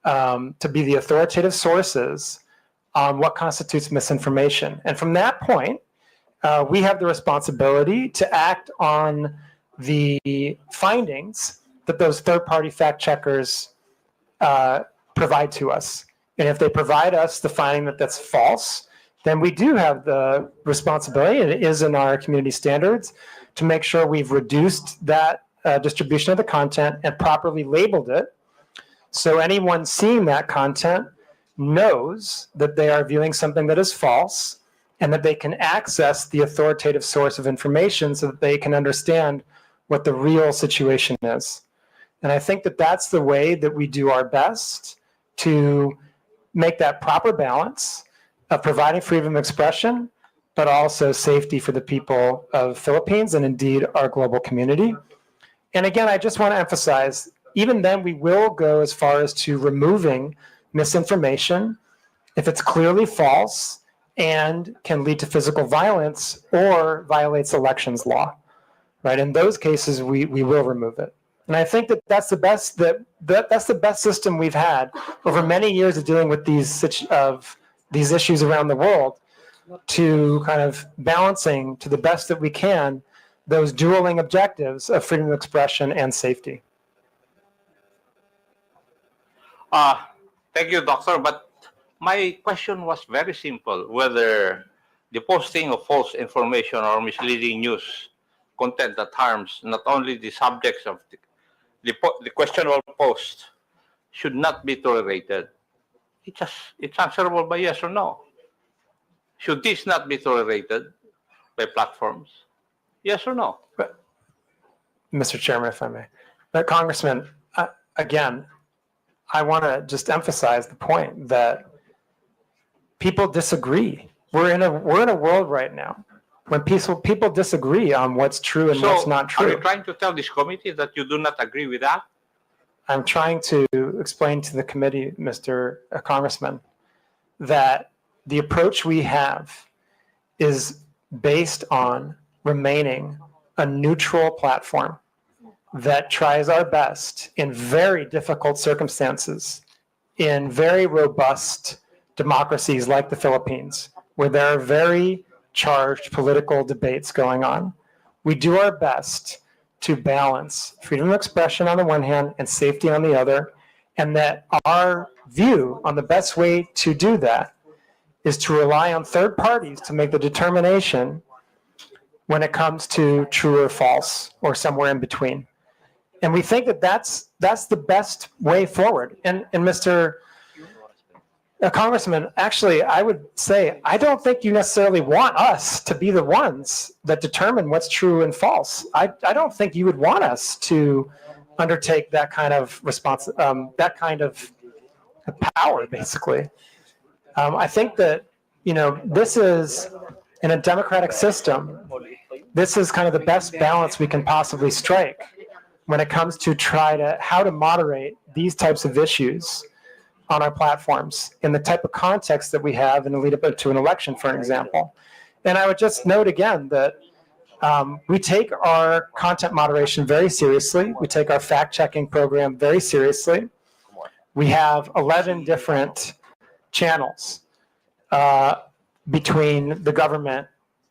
Speaker 10: authoritative sources on what constitutes misinformation. And from that point, we have the responsibility to act on the findings that those third-party fact checkers provide to us. And if they provide us the finding that that's false, then we do have the responsibility, and it is in our community standards, to make sure we've reduced that distribution of the content and properly labeled it, so anyone seeing that content knows that they are viewing something that is false, and that they can access the authoritative source of information so that they can understand what the real situation is. And I think that that's the way that we do our best to make that proper balance of providing freedom of expression, but also safety for the people of Philippines and indeed our global community. And again, I just want to emphasize, even then we will go as far as to removing misinformation if it's clearly false and can lead to physical violence or violates elections law, right? In those cases, we will remove it. And I think that that's the best that's the best system we've had over many years of dealing with these issues around the world, to kind of balancing to the best that we can those dueling objectives of freedom of expression and safety.
Speaker 6: Thank you, Doctor. But my question was very simple: whether the posting of false information or misleading news content that harms not only the subjects of the questionable post should not be tolerated. It's answerable by yes or no. Should this not be tolerated by platforms? Yes or no?
Speaker 10: But, Mr. Chairman, if I may. But Congressman, again, I want to just emphasize the point that people disagree. We're in a world right now when people disagree on what's true and what's not true.
Speaker 6: Are you trying to tell this committee that you do not agree with that?
Speaker 10: I'm trying to explain to the committee, Mr. Congressman, that the approach we have is based on remaining a neutral platform that tries our best in very difficult circumstances, in very robust democracies like the Philippines, where there are very charged political debates going on. We do our best to balance freedom of expression on the one hand and safety on the other, and that our view on the best way to do that is to rely on third parties to make the determination when it comes to true or false or somewhere in between. And we think that that's the best way forward. And Mr. Congressman, actually, I would say, I don't think you necessarily want us to be the ones that determine what's true and false. I don't think you would want us to undertake that kind of that kind of power, basically. I think that, this is, in a democratic system, this is kind of the best balance we can possibly strike when it comes to how to moderate these types of issues on our platforms in the type of context that we have in the lead up to an election, for example. And I would just note again that we take our content moderation very seriously. We take our fact-checking program very seriously. We have 11 different channels between the government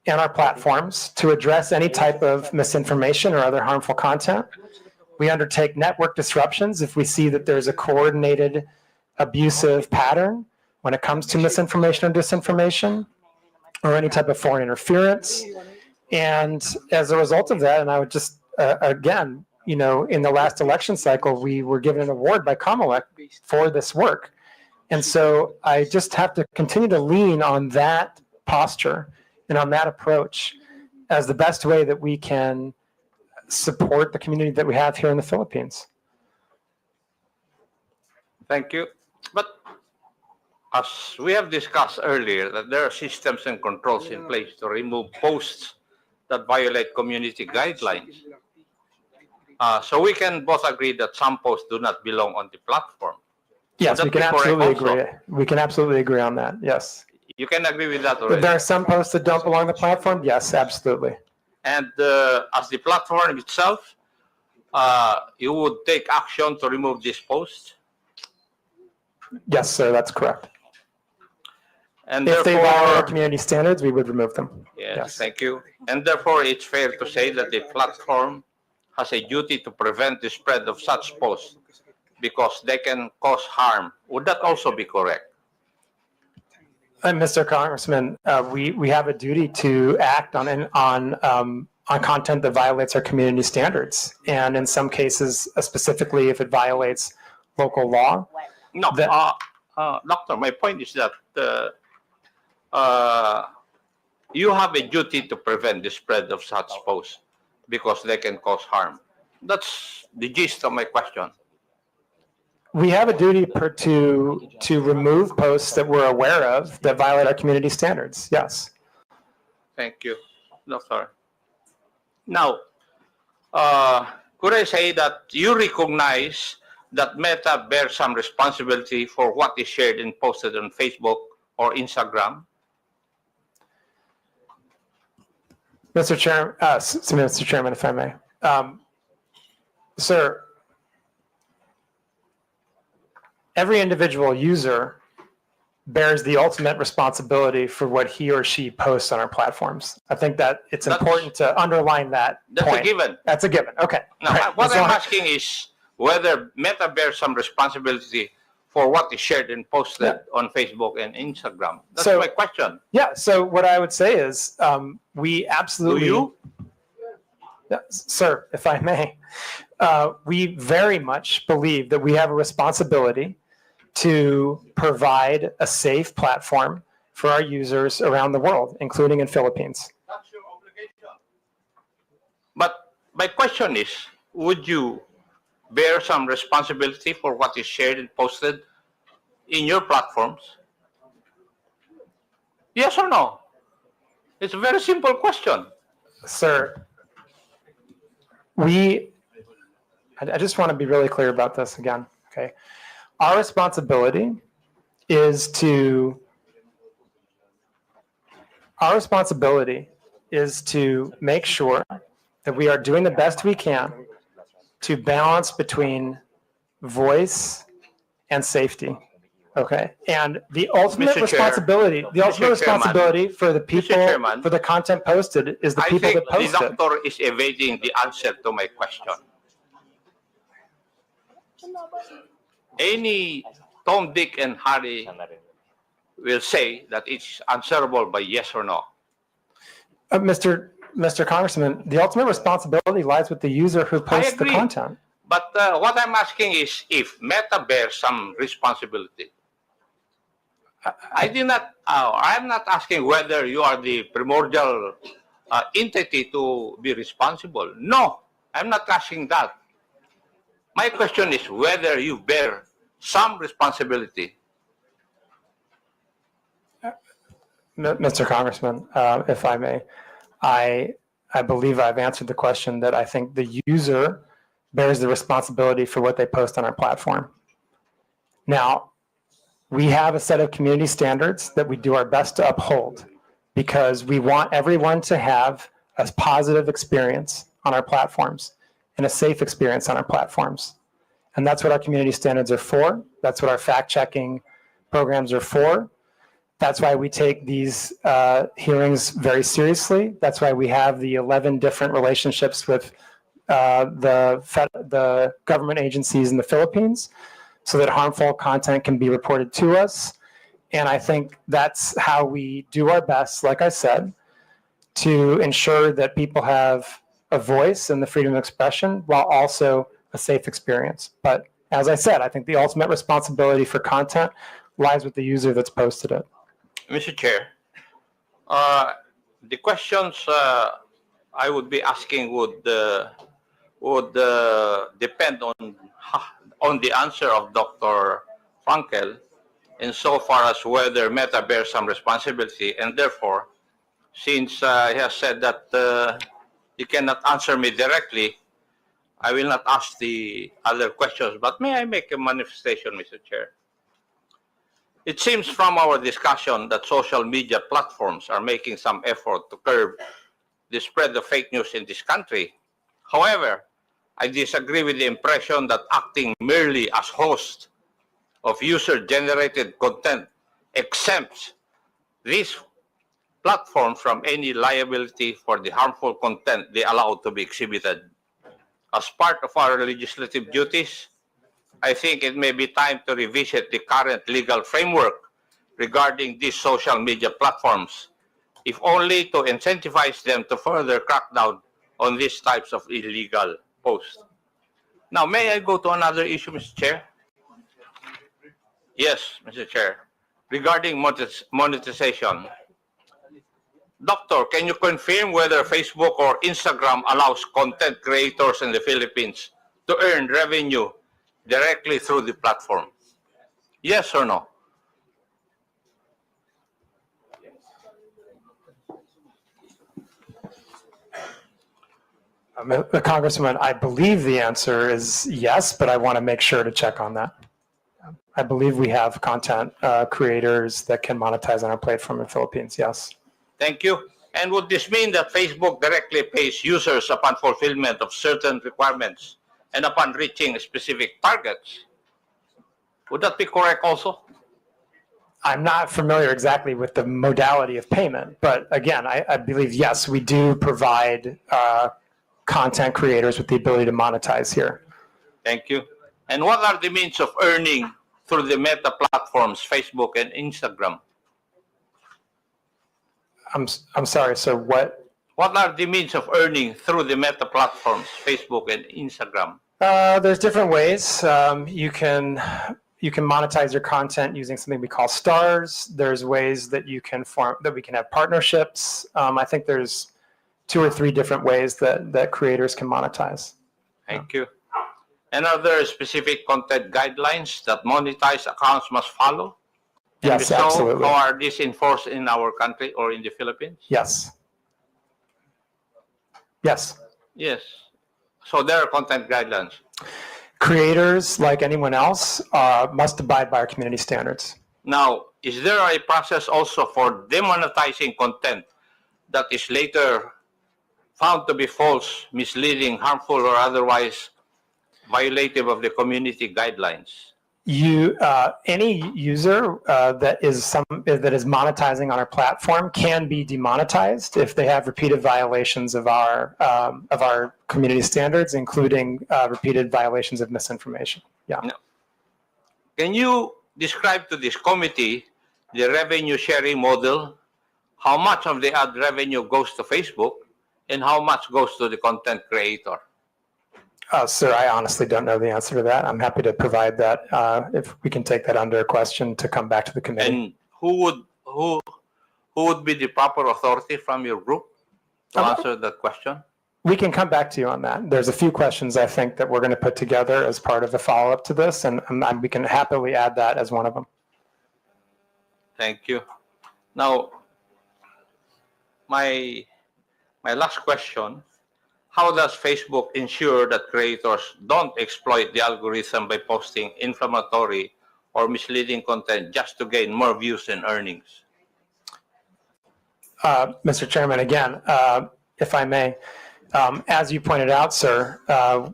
Speaker 10: and our platforms to address any type of misinformation or other harmful content. We undertake network disruptions if we see that there's a coordinated abusive pattern when it comes to misinformation or disinformation or any type of foreign interference. And as a result of that, and I would just, again, in the last election cycle, we were given an award by Comm for this work. And so I just have to continue to lean on that posture and on that approach as the best way that we can support the community that we have here in the Philippines.
Speaker 6: Thank you. But as we have discussed earlier, that there are systems and controls in place to remove posts that violate community guidelines. So we can both agree that some posts do not belong on the platform.
Speaker 10: Yes, we can absolutely agree. We can absolutely agree on that. Yes.
Speaker 6: You can agree with that already.
Speaker 10: If there are some posts that don't belong on the platform, yes, absolutely.
Speaker 6: And as the platform itself, you would take action to remove this post?
Speaker 10: Yes, sir, that's correct.
Speaker 6: And
Speaker 10: If they violate our
Speaker 6: therefore,
Speaker 10: community standards, we would remove them.
Speaker 6: yes, thank you. And therefore, it's fair to say that the platform has a duty to prevent the spread of such posts because they can cause harm. Would that also be correct?
Speaker 10: And Mr. Congressman, we have a duty to act on content that violates our community standards, and in some cases, specifically if it violates local law.
Speaker 6: No, doctor. My point is that you have a duty to prevent the spread of such posts because they can cause harm. That's the gist of my question.
Speaker 10: We have a duty to remove posts that we're aware of that violate our community standards. Yes.
Speaker 6: Thank you, doctor. Now, could I say that you recognize that Meta bears some responsibility for what is shared and posted on Facebook or Instagram?
Speaker 10: Mr. Chairman, if I may. Sir, every individual user bears the ultimate responsibility for what he or she posts on our platforms. I think that it's important to underline that
Speaker 6: That's
Speaker 10: point.
Speaker 6: a given.
Speaker 10: That's a given. Okay.
Speaker 6: Now,
Speaker 10: Right.
Speaker 6: what
Speaker 10: As long-
Speaker 6: I'm asking is whether Meta bears some responsibility for what is shared and posted on Facebook and Instagram. That's my question.
Speaker 10: Yeah. So what I would say is we absolutely.
Speaker 6: Do you?
Speaker 10: Yeah, sir, if I may, we very much believe that we have a responsibility to provide a safe platform for our users around the world, including in Philippines.
Speaker 6: That's your obligation. But my question is, would you bear some responsibility for what is shared and posted in your platforms? Yes or no? It's a very simple question.
Speaker 10: Sir, I just want to be really clear about this again, okay? Our responsibility is to make sure that we are doing the best we can to balance between voice and safety. Okay, and the ultimate
Speaker 6: Mr. Chair,
Speaker 10: responsibility,
Speaker 6: Mr. Chairman,
Speaker 10: for the people,
Speaker 6: Chairman,
Speaker 10: for the content posted is the
Speaker 6: I
Speaker 10: people
Speaker 6: think
Speaker 10: that post
Speaker 6: the
Speaker 10: it.
Speaker 6: doctor is evading the answer to my question. Any Tom, Dick, and Harry will say that it's answerable by yes or no.
Speaker 10: Mr. Congressman, the ultimate responsibility lies with the user who posts the
Speaker 6: agree.
Speaker 10: content.
Speaker 6: But what I'm asking is if Meta bears some responsibility. I'm not asking whether you are the primordial entity to be responsible. No, I'm not asking that. My question is whether you bear some responsibility.
Speaker 10: Mr. Congressman, if I may, I believe I've answered the question that I think the user bears the responsibility for what they post on our platform. Now, we have a set of community standards that we do our best to uphold because we want everyone to have a positive experience on our platforms and a safe experience on our platforms. And that's what our community standards are for. That's what our fact-checking programs are for. That's why we take these hearings very seriously. That's why we have the 11 different relationships with the government agencies in the Philippines so that harmful content can be reported to us. And I think that's how we do our best, like I said, to ensure that people have a voice and the freedom of expression while also a safe experience. But as I said, I think the ultimate responsibility for content lies with the user that's posted it.
Speaker 6: Mr. Chair, the questions I would be asking would depend on the answer of Dr. Frankel insofar as whether Meta bears some responsibility, and therefore, since he has said that he cannot answer me directly, I will not ask the other questions. But may I make a manifestation, Mr. Chair? It seems from our discussion that social media platforms are making some effort to curb the spread of fake news in this country. However, I disagree with the impression that acting merely as host of user-generated content exempts these platforms from any liability for the harmful content they allow to be exhibited. As part of our legislative duties, I think it may be time to revisit the current legal framework regarding these social media platforms, if only to incentivize them to further crack down on these types of illegal posts. Now, may I go to another issue, Mr. Chair? Yes, Mr. Chair. Regarding monetization, Doctor, can you confirm whether Facebook or Instagram allows content creators in the Philippines to earn revenue directly through the platform? Yes or no?
Speaker 10: Congressman, I believe the answer is yes, but I want to make sure to check on that. I believe we have content creators that can monetize on our platform in the Philippines, yes.
Speaker 6: Thank you. And would this mean that Facebook directly pays users upon fulfillment of certain requirements and upon reaching specific targets? Would that be correct also?
Speaker 10: I'm not familiar exactly with the modality of payment, but again, I believe, yes, we do provide content creators with the ability to monetize here.
Speaker 6: Thank you. And what are the means of earning through the Meta platforms, Facebook and Instagram?
Speaker 10: I'm sorry, sir, what?
Speaker 6: What are the means of earning through the Meta platforms, Facebook and Instagram?
Speaker 10: There's different ways. You can monetize your content using something we call stars. There's ways that we can have partnerships. I think there's 2 or 3 different ways that creators can monetize.
Speaker 6: Thank you. And are there specific content guidelines that monetized accounts must follow? And
Speaker 10: Yes,
Speaker 6: if so,
Speaker 10: absolutely.
Speaker 6: how are these enforced in our country or in the Philippines?
Speaker 10: Yes. Yes.
Speaker 6: Yes. So there are content guidelines.
Speaker 10: Creators, like anyone else, must abide by our community standards.
Speaker 6: Now, is there a process also for demonetizing content that is later found to be false, misleading, harmful, or otherwise violative of the community guidelines?
Speaker 10: Any user that is monetizing on our platform can be demonetized if they have repeated violations of our community standards, including repeated violations of misinformation. Yeah.
Speaker 6: No. Can you describe to this committee the revenue sharing model? How much of the ad revenue goes to Facebook and how much goes to the content creator?
Speaker 10: Sir, I honestly don't know the answer to that. I'm happy to provide that if we can take that under a question to come back to the committee.
Speaker 6: And who would be the proper authority from your group to answer that question?
Speaker 10: We can come back to you on that. There's a few questions I think that we're going to put together as part of the follow-up to this, and we can happily add that as one of them.
Speaker 6: Thank you. Now, my last question. How does Facebook ensure that creators don't exploit the algorithm by posting inflammatory or misleading content just to gain more views and earnings?
Speaker 10: Mr. Chairman, again, if I may, as you pointed out, sir,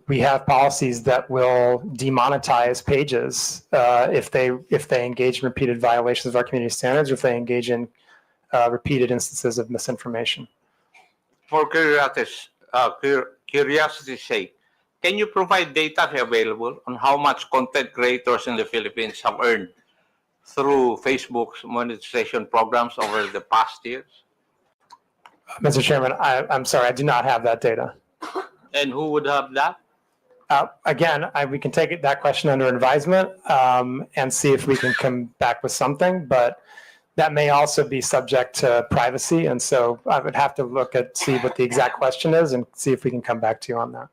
Speaker 10: we have policies that will demonetize pages if they engage in repeated violations of our community standards or if they engage in repeated instances of misinformation.
Speaker 6: For curiosity's sake, can you provide data available on how much content creators in the Philippines have earned through Facebook's monetization programs over the past years?
Speaker 10: Mr. Chairman, I'm sorry, I do not have that data.
Speaker 6: And who would have that?
Speaker 10: Again, we can take that question under advisement and see if we can come back with something, but that may also be subject to privacy, and so I would have to see what the exact question is and see if we can come back to you on that.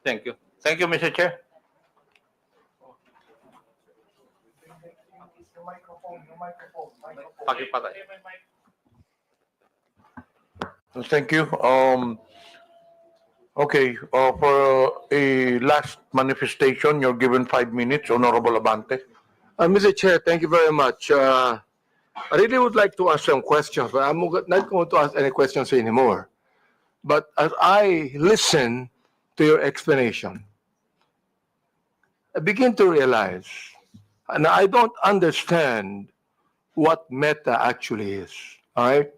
Speaker 6: Thank you. Thank you, Mr. Chair.
Speaker 3: Thank you. Okay, for a last manifestation, you're given 5 minutes, Honorable Abante.
Speaker 16: Mr. Chair, thank you very much. I really would like to ask some questions, but I'm not going to ask any questions anymore. But as I listen to your explanation, I begin to realize, and I don't understand what Meta actually is. All right?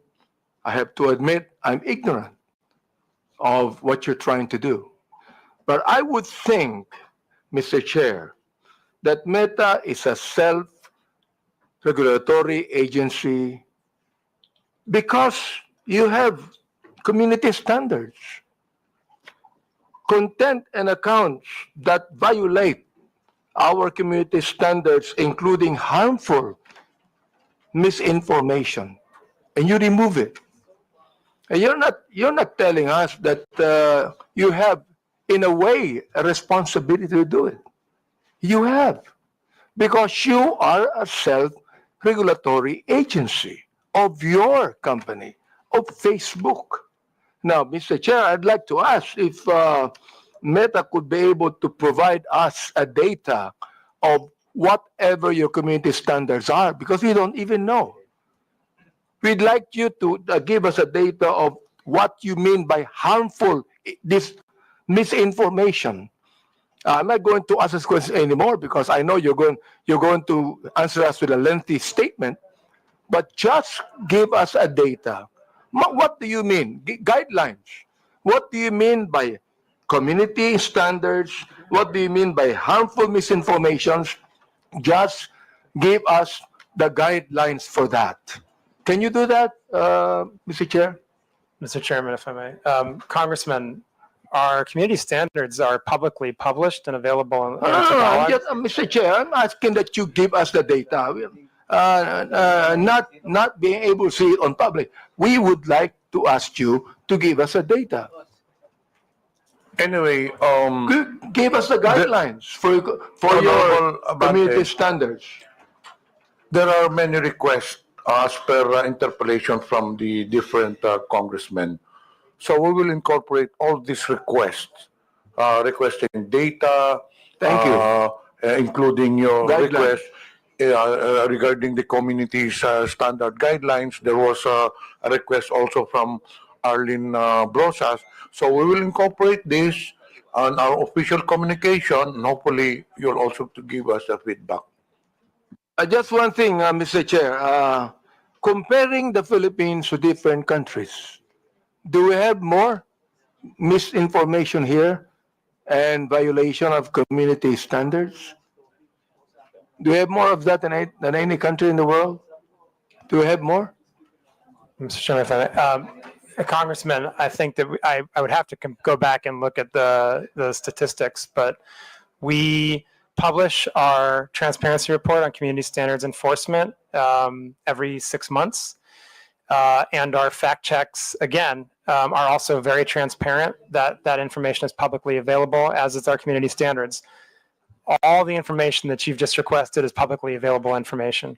Speaker 16: I have to admit, I'm ignorant of what you're trying to do. But I would think, Mr. Chair, that Meta is a self-regulatory agency because you have community standards. Content and accounts that violate our community standards, including harmful misinformation, and you remove it. And you're not telling us that you have, in a way, a responsibility to do it. You have, because you are a self-regulatory agency of your company, of Facebook. Now, Mr. Chair, I'd like to ask if Meta could be able to provide us a data of whatever your community standards are, because we don't even know. We'd like you to give us a data of what you mean by harmful this misinformation. I'm not going to ask this question anymore because I know you're going to answer us with a lengthy statement, but just give us a data. What do you mean? Guidelines. What do you mean by community standards? What do you mean by harmful misinformations? Just give us the guidelines for that. Can you do that, Mr. Chair?
Speaker 10: Mr. Chairman, if I may. Congressman, our community standards are publicly published and available in
Speaker 16: No, no, no,
Speaker 10: Tagalog.
Speaker 16: Mr. Chair, I'm asking that you give us the data. Not being able to see it on public. We would like to ask you to give us the data.
Speaker 3: Anyway,
Speaker 16: Give us the guidelines for your community standards.
Speaker 3: there are many requests as per interpellation from the different congressmen. So we will incorporate all these requests, requesting data.
Speaker 16: Thank you.
Speaker 3: Including your
Speaker 16: Guidelines.
Speaker 3: request regarding the community's standard guidelines. There was a request also from Arlene Brosas. So we will incorporate this on our official communication, and hopefully you'll also to give us a feedback.
Speaker 16: Just one thing, Mr. Chair. Comparing the Philippines to different countries, do we have more misinformation here and violation of community standards? Do we have more of that than any country in the world? Do we have more?
Speaker 10: Mr. Chairman, if I may. Congressman, I think that I would have to go back and look at the statistics, but we publish our transparency report on community standards enforcement every 6 months. And our fact checks, again, are also very transparent. That information is publicly available, as is our community standards. All the information that you've just requested is publicly available information.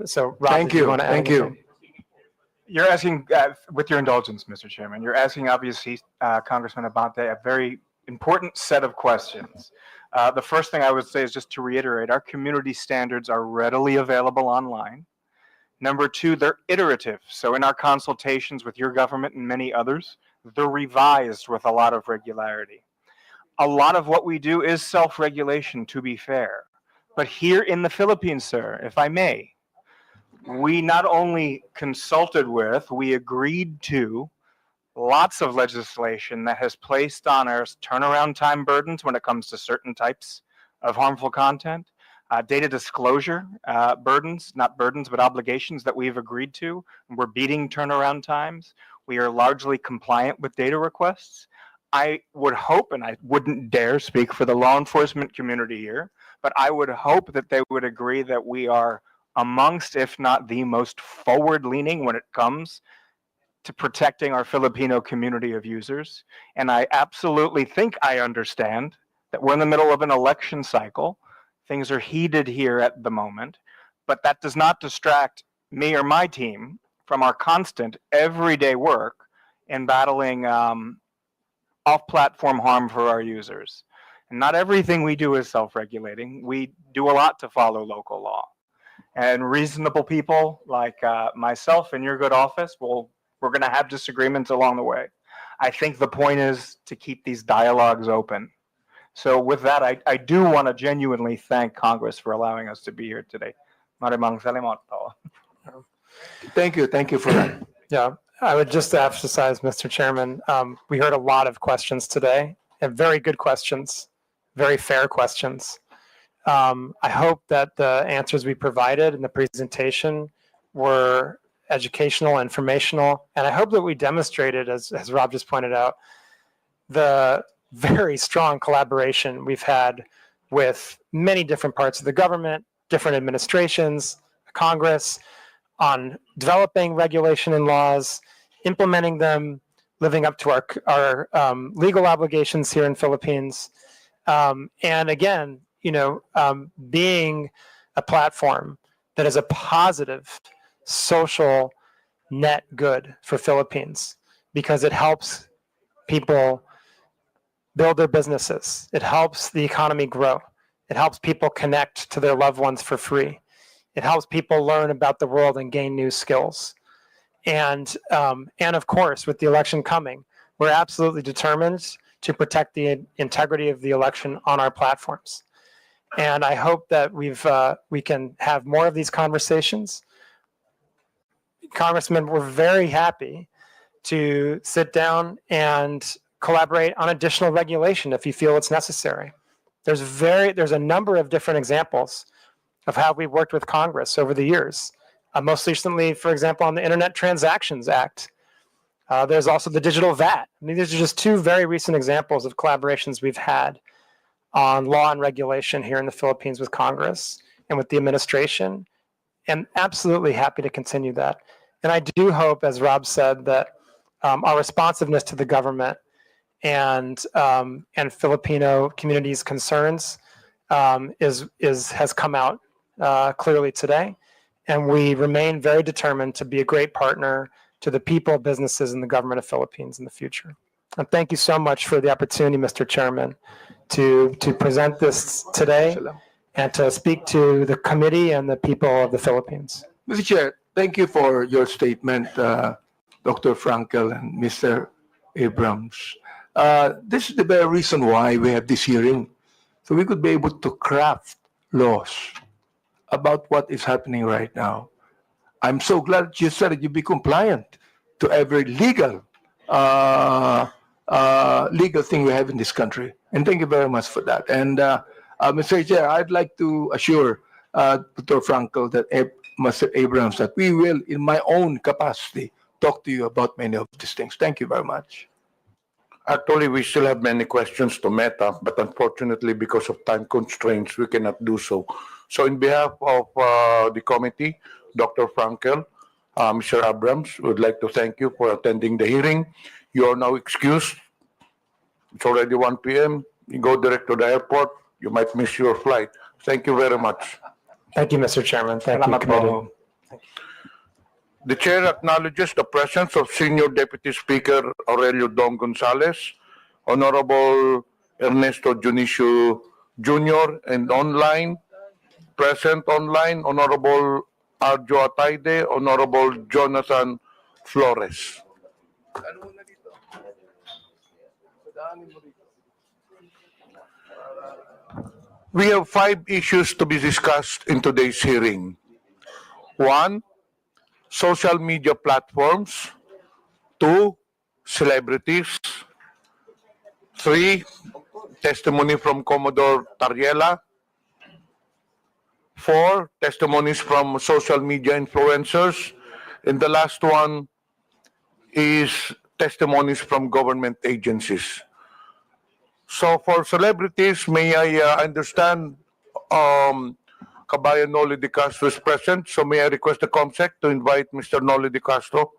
Speaker 10: So, Rob,
Speaker 16: Thank
Speaker 10: did
Speaker 16: you.
Speaker 10: want to add
Speaker 16: Thank you.
Speaker 10: anything?
Speaker 11: You're asking, with your indulgence, Mr. Chairman, you're asking, obviously, Congressman Abante, a very important set of questions. The first thing I would say is just to reiterate, our community standards are readily available online. Number two, they're iterative. So in our consultations with your government and many others, they're revised with a lot of regularity. A lot of what we do is self-regulation, to be fair. But here in the Philippines, sir, if I may, we not only consulted with, we agreed to lots of legislation that has placed on us turnaround time burdens when it comes to certain types of harmful content, data disclosure burdens, not burdens, but obligations that we've agreed to. We're beating turnaround times. We are largely compliant with data requests. I would hope, and I wouldn't dare speak for the law enforcement community here, but I would hope that they would agree that we are amongst, if not the most forward-leaning when it comes to protecting our Filipino community of users. And I absolutely think I understand that we're in the middle of an election cycle. Things are heated here at the moment, but that does not distract me or my team from our constant everyday work in battling off-platform harm for our users. And not everything we do is self-regulating. We do a lot to follow local law. And reasonable people like myself in your good office, we're going to have disagreements along the way. I think the point is to keep these dialogues open. So with that, I do want to genuinely thank Congress for allowing us to be here today. Marimang Salimoto.
Speaker 16: Thank you for that.
Speaker 10: Yeah, I would just emphasize, Mr. Chairman, we heard a lot of questions today, and very good questions, very fair questions. I hope that the answers we provided in the presentation were educational, informational, and I hope that we demonstrated, as Rob just pointed out, the very strong collaboration we've had with many different parts of the government, different administrations, Congress, on developing regulation and laws, implementing them, living up to our legal obligations here in Philippines, and again, being a platform that is a positive social net good for Philippines because it helps people build their businesses. It helps the economy grow. It helps people connect to their loved ones for free. It helps people learn about the world and gain new skills. And of course, with the election coming, we're absolutely determined to protect the integrity of the election on our platforms. And I hope that we can have more of these conversations. Congressman, we're very happy to sit down and collaborate on additional regulation if you feel it's necessary. There's a number of different examples of how we've worked with Congress over the years. Most recently, for example, on the Internet Transactions Act. There's also the digital VAT. I mean, these are just two very recent examples of collaborations we've had on law and regulation here in the Philippines with Congress and with the administration, and absolutely happy to continue that. And I do hope, as Rob said, that our responsiveness to the government and Filipino community's concerns has come out clearly today. And we remain very determined to be a great partner to the people, businesses, and the government of Philippines in the future. And thank you so much for the opportunity, Mr. Chairman, to present this today and to speak to the committee and the people of the Philippines.
Speaker 16: Mr. Chair, thank you for your statement, Dr. Frankel and Mr. Abrams. This is the very reason why we have this hearing, so we could be able to craft laws about what is happening right now. I'm so glad you said that you be compliant to every legal thing we have in this country. And thank you very much for that. And Mr. Chair, I'd like to assure Dr. Frankel that Mr. Abrams that we will, in my own capacity, talk to you about many of these things. Thank you very much.
Speaker 3: Actually, we still have many questions to Meta, but unfortunately, because of time constraints, we cannot do so. So in behalf of the committee, Dr. Frankel, Mr. Abrams, would like to thank you for attending the hearing. You are now excused. It's already 1 p.m. You go direct to the airport. You might miss your flight. Thank you very much.
Speaker 10: Thank you, Mr. Chairman. Thank you, committee.
Speaker 3: The chair acknowledges the presence of Senior Deputy Speaker Aurelio Dong Gonzales, Honorable Ernesto Junicio Jr., and present online, Honorable Arjo Ataide, Honorable Jonathan Flores. We have 5 issues to be discussed in today's hearing. 1, social media platforms. 2, celebrities. 3, testimony from Commodore Tariela. 4, testimonies from social media influencers. And the last one is testimonies from government agencies. So for celebrities, may I understand Kabayan Noli de Castro is present. So may I request the COMSEC to invite Mr. Noli de Castro.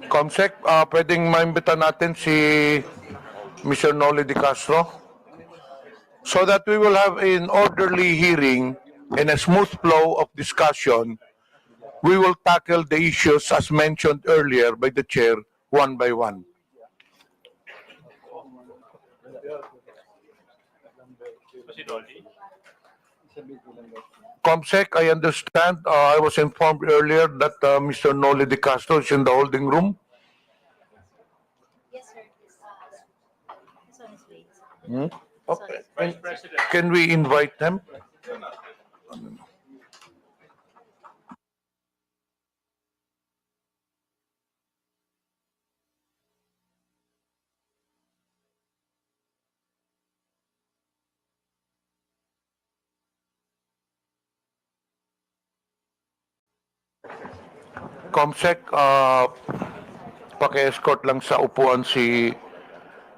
Speaker 3: COMSEC, pwedeng maimbita natin si Mr. Noli de Castro so that we will have an orderly hearing and a smooth flow of discussion. We will tackle the issues as mentioned earlier by the chair one by one. COMSEC, I understand, I was informed earlier that Mr. Noli de Castro is in the holding room.
Speaker 4: Yes,
Speaker 3: Hmm? Okay. Can we invite them? Comsec, paki-escort lang sa upuan si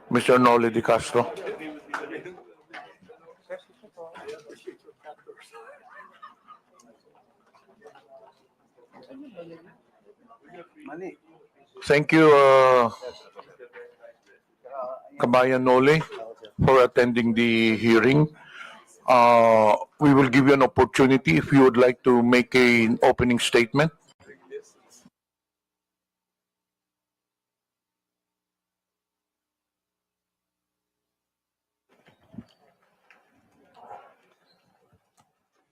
Speaker 3: Mr. Noli Di Castro. Thank you, Kabayan Noli, for attending the hearing. We will give you an opportunity if you would like to make an opening statement.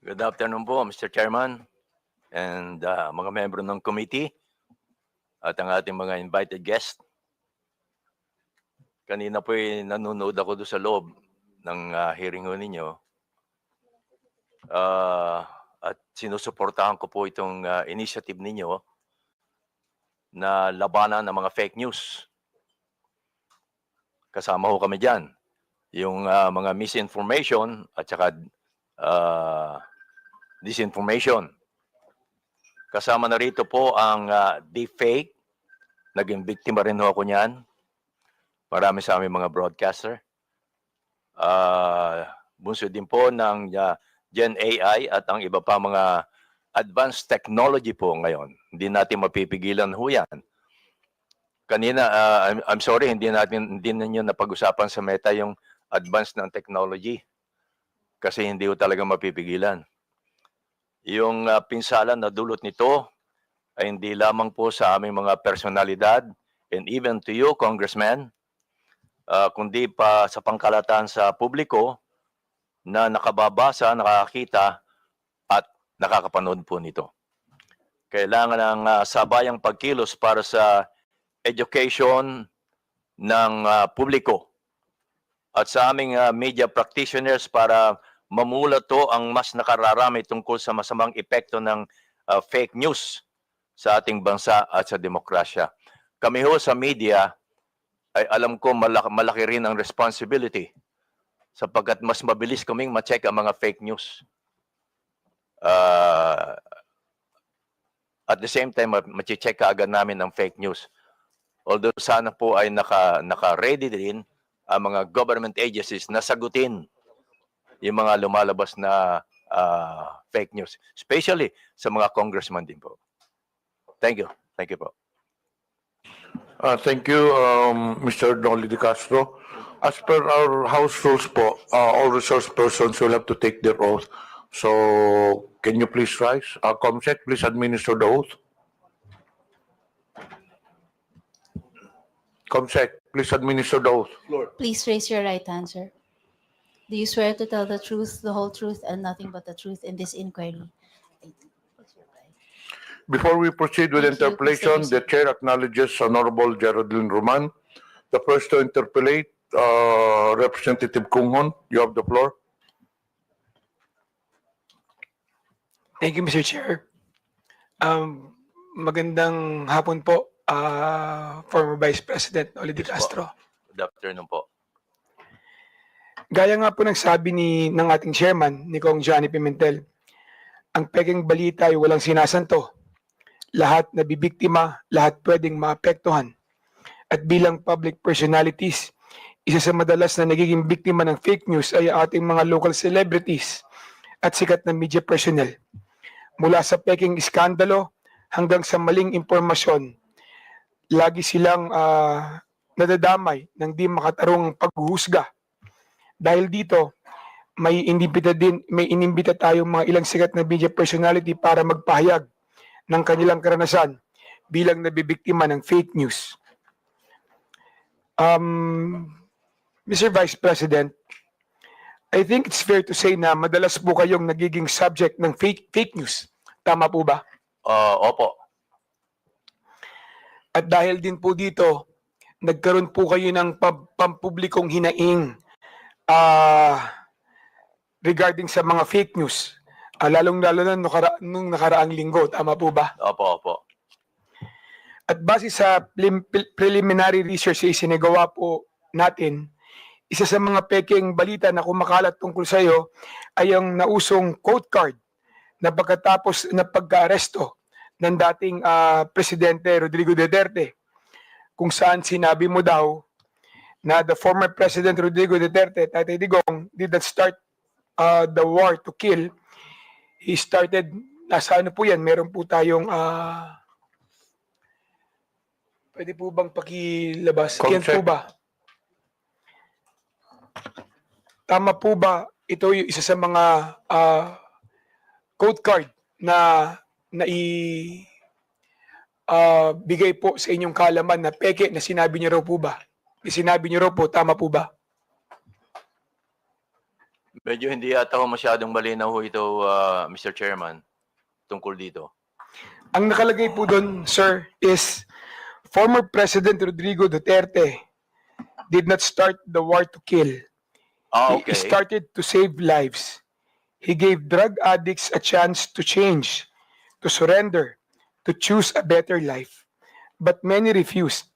Speaker 17: Good afternoon po, Mr. Chairman and mga membro ng committee at ang ating mga invited guest. Kanina po nanonood ako doon sa loob ng hearing ninyo. At sinusuportahan ko po itong initiative ninyo na labanan ng mga fake news. Kasama ho kami dyan. Yung mga misinformation at saka disinformation. Kasama na rito po ang deepfake. Naging biktima rin ho ako niyan. Marami sa aming mga broadcaster. Bunso din po ng Gen AI at ang iba pa mga advanced technology po ngayon. Hindi natin mapipigilan ho yan. Kanina, I'm sorry, hindi ninyo napag-usapan sa Meta yung advanced ng technology. Kasi hindi ho talaga mapipigilan. Yung pinsala na dulot nito ay hindi lamang po sa aming mga personalidad and even to you, Congressman, kundi pa sa pangkalatan sa publiko na nakababasa, nakakita at nakakapanood po nito. Kailangan ng sabayang pagkilos para sa education ng publiko at sa aming media practitioners para mamulato ang mas nakararami tungkol sa masamang epekto ng fake news sa ating bansa at sa demokrasya. Kami ho sa media ay alam ko malaki rin ang responsibility sapagkat mas mabilis kaming ma-check ang mga fake news. At the same time, ma-check agad namin ang fake news. Although sana po ay naka-ready din ang mga government agencies na sagutin yung mga lumalabas na fake news. Especially sa mga congressman din po. Thank you. Thank you po.
Speaker 3: Thank you, Mr. Noli Di Castro. As per our House rules po, all resource persons will have to take their oath. So, can you please rise? Comsec, please administer the oath. Comsec, please administer the oath.
Speaker 9: Please raise your right hand, sir. Do you swear to tell the truth, the whole truth, and nothing but the truth in this inquiry?
Speaker 3: Before we proceed with
Speaker 9: Thank you.
Speaker 3: interpellation,
Speaker 9: Please
Speaker 3: the chair acknowledges Honorable Geraldine Roman. The first to interpellate, Representative Kunghon, you have the floor.
Speaker 18: Thank you, Mr. Chair. Magandang hapon po, former Vice President Noli Di Castro.
Speaker 17: Good afternoon po.
Speaker 18: Gaya nga po ng sabi ng ating chairman, ni Kong Johnny Pimentel, ang peking balita ay walang sinasanto. Lahat nabibiktima, lahat pwedeng maapektuhan. At bilang public personalities, isa sa madalas na nagiging biktima ng fake news ay ating mga local celebrities at sikat na media personnel. Mula sa peking iskandalo hanggang sa maling impormasyon, lagi silang nadadamay ng di makatarong paghuhusga. Dahil dito, may inimbita tayong mga ilang sikat na media personality para magpahayag ng kanilang karanasan bilang nabibiktima ng fake news. Mr. Vice President, I think it's fair to say na madalas po kayong nagiging subject ng fake news. Tama po ba?
Speaker 17: Opo.
Speaker 18: At dahil din po dito, nagkaroon po kayo ng pampublikong hinaing regarding sa mga fake news. Lalong-lalo na nung nakaraang linggo. Tama po ba?
Speaker 17: Opo, opo.
Speaker 18: At base sa preliminary research na isinagawa po natin, isa sa mga pekeng balita na kumakalat tungkol sa iyo ay ang nausong quote card na pagkatapos na pagka-aresto ng dating Presidente Rodrigo Duterte, kung saan sinabi mo daw na the former President Rodrigo Duterte, Tatay Digong, did not start the war to kill. He started, nasa ano po yan, meron po tayong, pwede po bang pakilabas? Yan po ba? Tama po ba ito yung isa sa mga code card na bigay po sa inyong kaalaman na peke na sinabi niyo raw po ba? Sinabi niyo raw po, tama po ba?
Speaker 17: Medyo hindi yata ho masyadong malinaw ho ito, Mr. Chairman, tungkol dito.
Speaker 18: Ang nakalagay po doon, sir, is former President Rodrigo Duterte did not start the war to kill.
Speaker 17: Okay.
Speaker 18: He started to save lives. He gave drug addicts a chance to change, to surrender, to choose a better life. But many refused.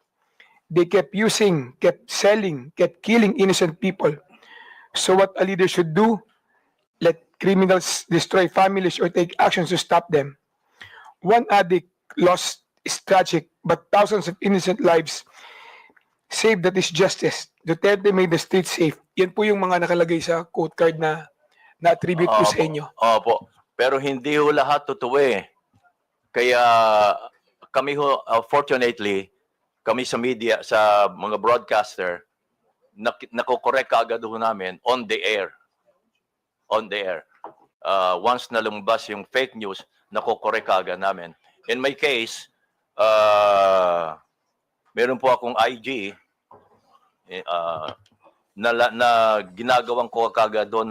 Speaker 18: They kept using, kept selling, kept killing innocent people. So what a leader should do, let criminals destroy families or take actions to stop them. One addict lost is tragic, but thousands of innocent lives saved, that is justice. Duterte made the street safe. Yan po yung mga nakalagay sa quote card na na-attribute po sa inyo.
Speaker 17: Opo. Pero hindi ho lahat totoo eh. Kaya kami ho, fortunately, kami sa media, sa mga broadcaster, nakokorek agad ho namin on the air. On the air. Once na lumabas yung fake news, nakokorek agad namin. In my case, meron po akong IG na ginagawan ko kagad doon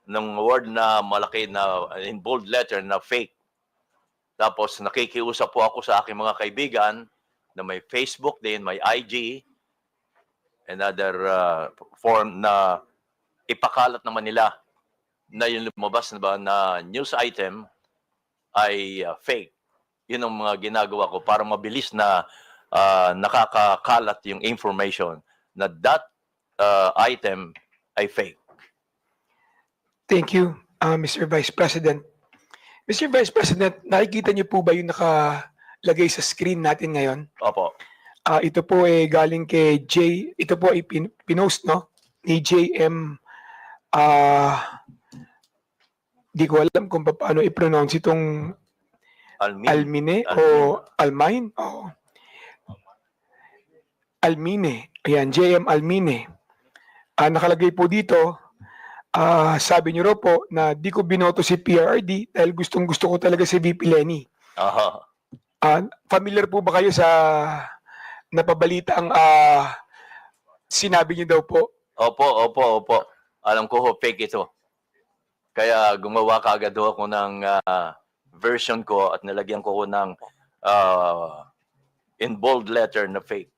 Speaker 17: ng word na malaki na in bold letter na fake. Tapos nakikiusap po ako sa aking mga kaibigan na may Facebook din, may IG, and other form na ipakalat naman nila na yung lumabas na ba na news item ay fake. Yun ang mga ginagawa ko para mabilis na nakakakalat yung information na that item ay fake.
Speaker 18: Thank you, Mr. Vice President. Mr. Vice President, nakikita niyo po ba yung nakalagay sa screen natin ngayon?
Speaker 17: Opo.
Speaker 18: Ito po ay galing kay ito po ay pinost, no? Ni JM, di ko alam kung paano i-pronounce itong Almine o Almine? Oh. Almine. Ayan, JM Almine. Nakalagay po dito, sabi niyo raw po na di ko binoto si PRRD dahil gustong-gusto ko talaga si VP Lenny.
Speaker 17: Aha.
Speaker 18: Familiar po ba kayo sa napabalita ang sinabi niyo daw po?
Speaker 17: Opo. Alam ko ho, fake ito. Kaya gumawa kaagad ho ako ng version ko at nilagyan ko ng in bold letter na fake.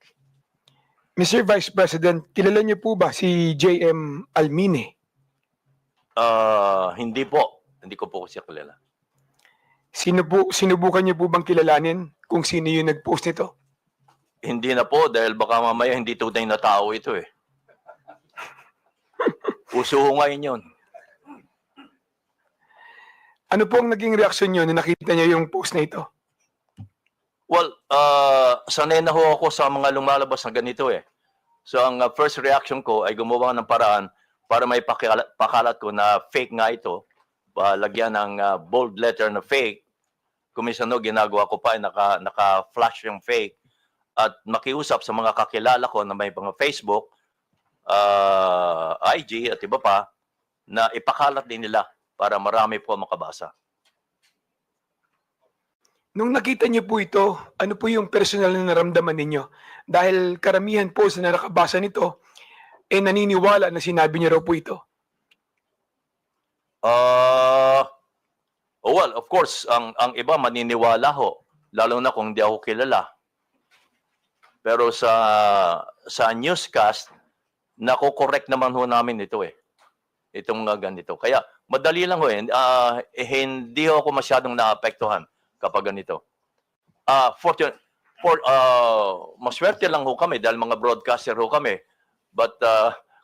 Speaker 18: Mr. Vice President, kilala niyo po ba si JM Almine?
Speaker 17: Hindi po. Hindi ko po siya kilala.
Speaker 18: Sinubukan niyo po bang kilalanin kung sino yung nag-post nito?
Speaker 17: Hindi na po dahil baka mamaya hindi tunay na tao ito eh. Uso ho ngayon yun.
Speaker 18: Ano po ang naging reaksyon niyo na nakita niyo yung post na ito?
Speaker 17: Well, sanay na ho ako sa mga lumalabas na ganito eh. So ang first reaction ko ay gumawa ng paraan para may pakalat ko na fake nga ito. Lagyan ng bold letter na fake. Kuminsan no, ginagawa ko pa, naka-flash yung fake. At makiusap sa mga kakilala ko na may mga Facebook, IG at iba pa, na ipakalat din nila para marami po makabasa.
Speaker 18: Nung nakita niyo po ito, ano po yung personal na naramdaman ninyo? Dahil karamihan po sa nakabasa nito, naniniwala na sinabi niyo raw po ito.
Speaker 17: Well, of course, ang iba maniniwala ho, lalo na kung hindi ako kilala. Pero sa newscast nako-correct naman ho namin ito eh. Itong ganito. Kaya madali lang ho eh. Hindi ho ako masyadong naapektuhan kapag ganito. Maswerte lang ho kami dahil mga broadcaster ho kami. But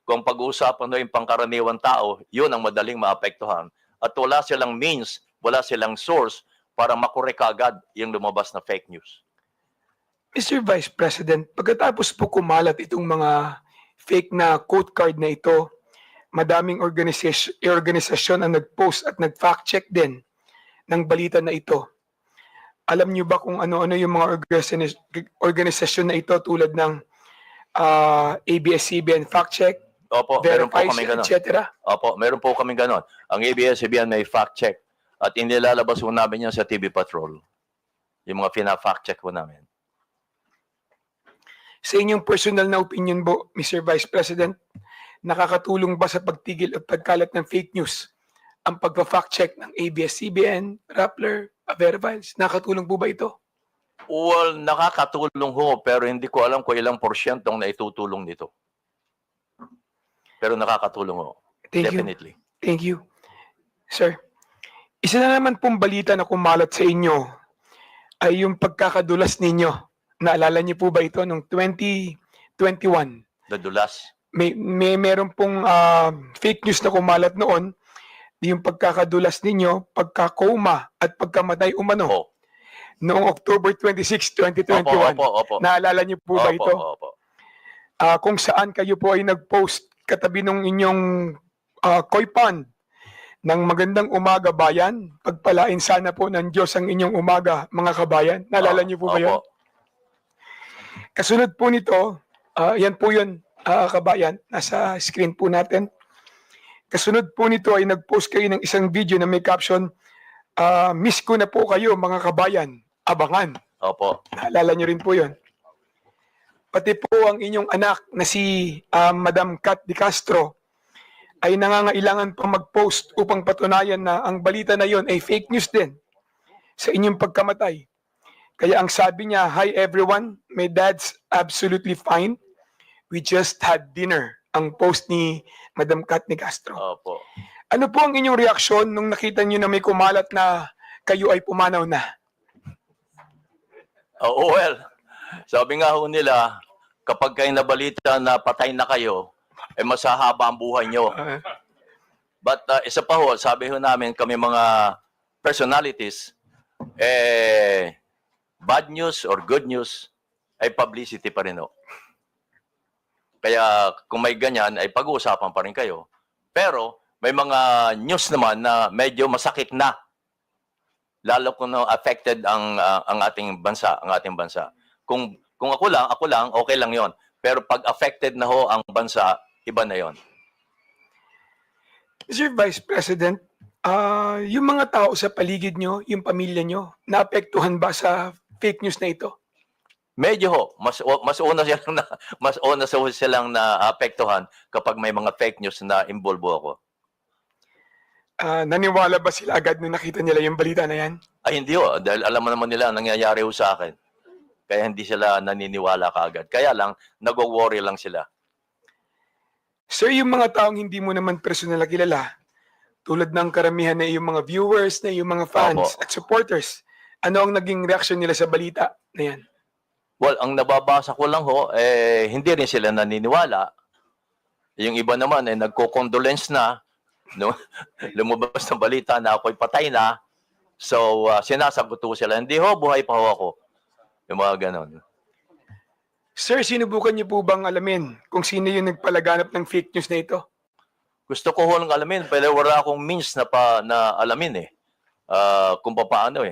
Speaker 17: kung pag-uusapan ho yung pangkaraniwang tao, yun ang madaling maapektuhan. At wala silang means, wala silang source para makorek agad yung lumabas na fake news.
Speaker 18: Mr. Vice President, pagkatapos po kumalat itong mga fake na quote card na ito, madaming organisasyon ang nag-post at nag-fact check din ng balita na ito. Alam niyo ba kung ano-ano yung mga organisasyon na ito tulad ng ABS-CBN Fact Check,
Speaker 17: Opo, meron po
Speaker 18: Verifies,
Speaker 17: kami ganon.
Speaker 18: etc.?
Speaker 17: Opo, meron po kami ganon. Ang ABS-CBN may fact check at inilalabas po namin yan sa TV Patrol. Yung mga fina-fact check po namin.
Speaker 18: Sa inyong personal na opinion po, Mr. Vice President, nakakatulong ba sa pagtigil at pagkalat ng fake news ang pagpa-fact check ng ABS-CBN, Rappler, Verifies? Nakakatulong po ba ito?
Speaker 17: Well, nakakatulong ho, pero hindi ko alam kung ilang porsyentong naitutulong nito. Pero nakakatulong ho. Definitely.
Speaker 18: Thank you. Sir, isa na naman pong balita na kumalat sa inyo ay yung pagkakadulas ninyo. Naalala niyo po ba ito noong 2021?
Speaker 17: Nadulas.
Speaker 18: Meron pong fake news na kumalat noon, yung pagkakadulas ninyo, pagkakoma at pagkamatay umano. Noong October 26, 2021.
Speaker 17: Opo.
Speaker 18: Naalala niyo po ba ito?
Speaker 17: Opo.
Speaker 18: Kung saan kayo po ay nag-post katabi ng inyong koi pond ng magandang umaga bayan. Pagpalain sana po ng Diyos ang inyong umaga, mga kabayan. Naalala niyo po ba yun? Kasunod po nito, yan po yun, kabayan. Nasa screen po natin. Kasunod po nito ay nag-post kayo ng isang video na may caption, miss ko na po kayo mga kabayan, abangan.
Speaker 17: Opo.
Speaker 18: Naalala niyo rin po yun. Pati po ang inyong anak na si Madam Kat Di Castro ay nangangailangan pa mag-post upang patunayan na ang balita na yon ay fake news din sa inyong pagkamatay. Kaya ang sabi niya, "Hi everyone, my dad's absolutely fine. We just had dinner." Ang post ni Madam Kat Di Castro.
Speaker 17: Opo.
Speaker 18: Ano po ang inyong reaksyon nung nakita niyo na may kumalat na kayo ay pumanaw na?
Speaker 17: Well, sabi nga ho nila, kapag kayo nabalita na patay na kayo, ay masahaba ang buhay nyo. But isa pa ho, sabi ho namin kami mga personalities, bad news or good news ay publicity pa rin ho. Kaya kung may ganyan, ay pag-uusapan pa rin kayo. Pero may mga news naman na medyo masakit na. Lalo kung affected ang ating bansa, Kung ako lang, okay lang 'yon. Pero pag affected na ho ang bansa, iba na 'yon.
Speaker 18: Mr. Vice President, yung mga tao sa paligid nyo, yung pamilya nyo, naapektuhan ba sa fake news na ito?
Speaker 17: Medyo ho, mas una silang naapektuhan kapag may mga fake news na involvo ako.
Speaker 18: Naniwala ba sila agad nung nakita nila yung balita na yan?
Speaker 17: Ay hindi ho, dahil alam mo naman nila ang nangyayari ho sa akin. Kaya hindi sila naniniwala kaagad. Kaya lang, nag-worry lang sila.
Speaker 18: Sir, yung mga taong hindi mo naman personal na kilala, tulad ng karamihan na yung mga viewers, na yung mga fans at supporters, ano ang naging reaksyon nila sa balita na yan?
Speaker 17: Well, ang nababasa ko lang ho, hindi rin sila naniniwala. Yung iba naman ay nagko-condolence na, no? Lumabas na balita na ako'y patay na. So, sinasagot ko sila, hindi ho, buhay pa ho ako. Yung mga ganon.
Speaker 18: Sir, sinubukan niyo po bang alamin kung sino yung nagpalaganap ng fake news na ito?
Speaker 17: Gusto ko ho lang alamin, pero wala akong means na alamin kung paano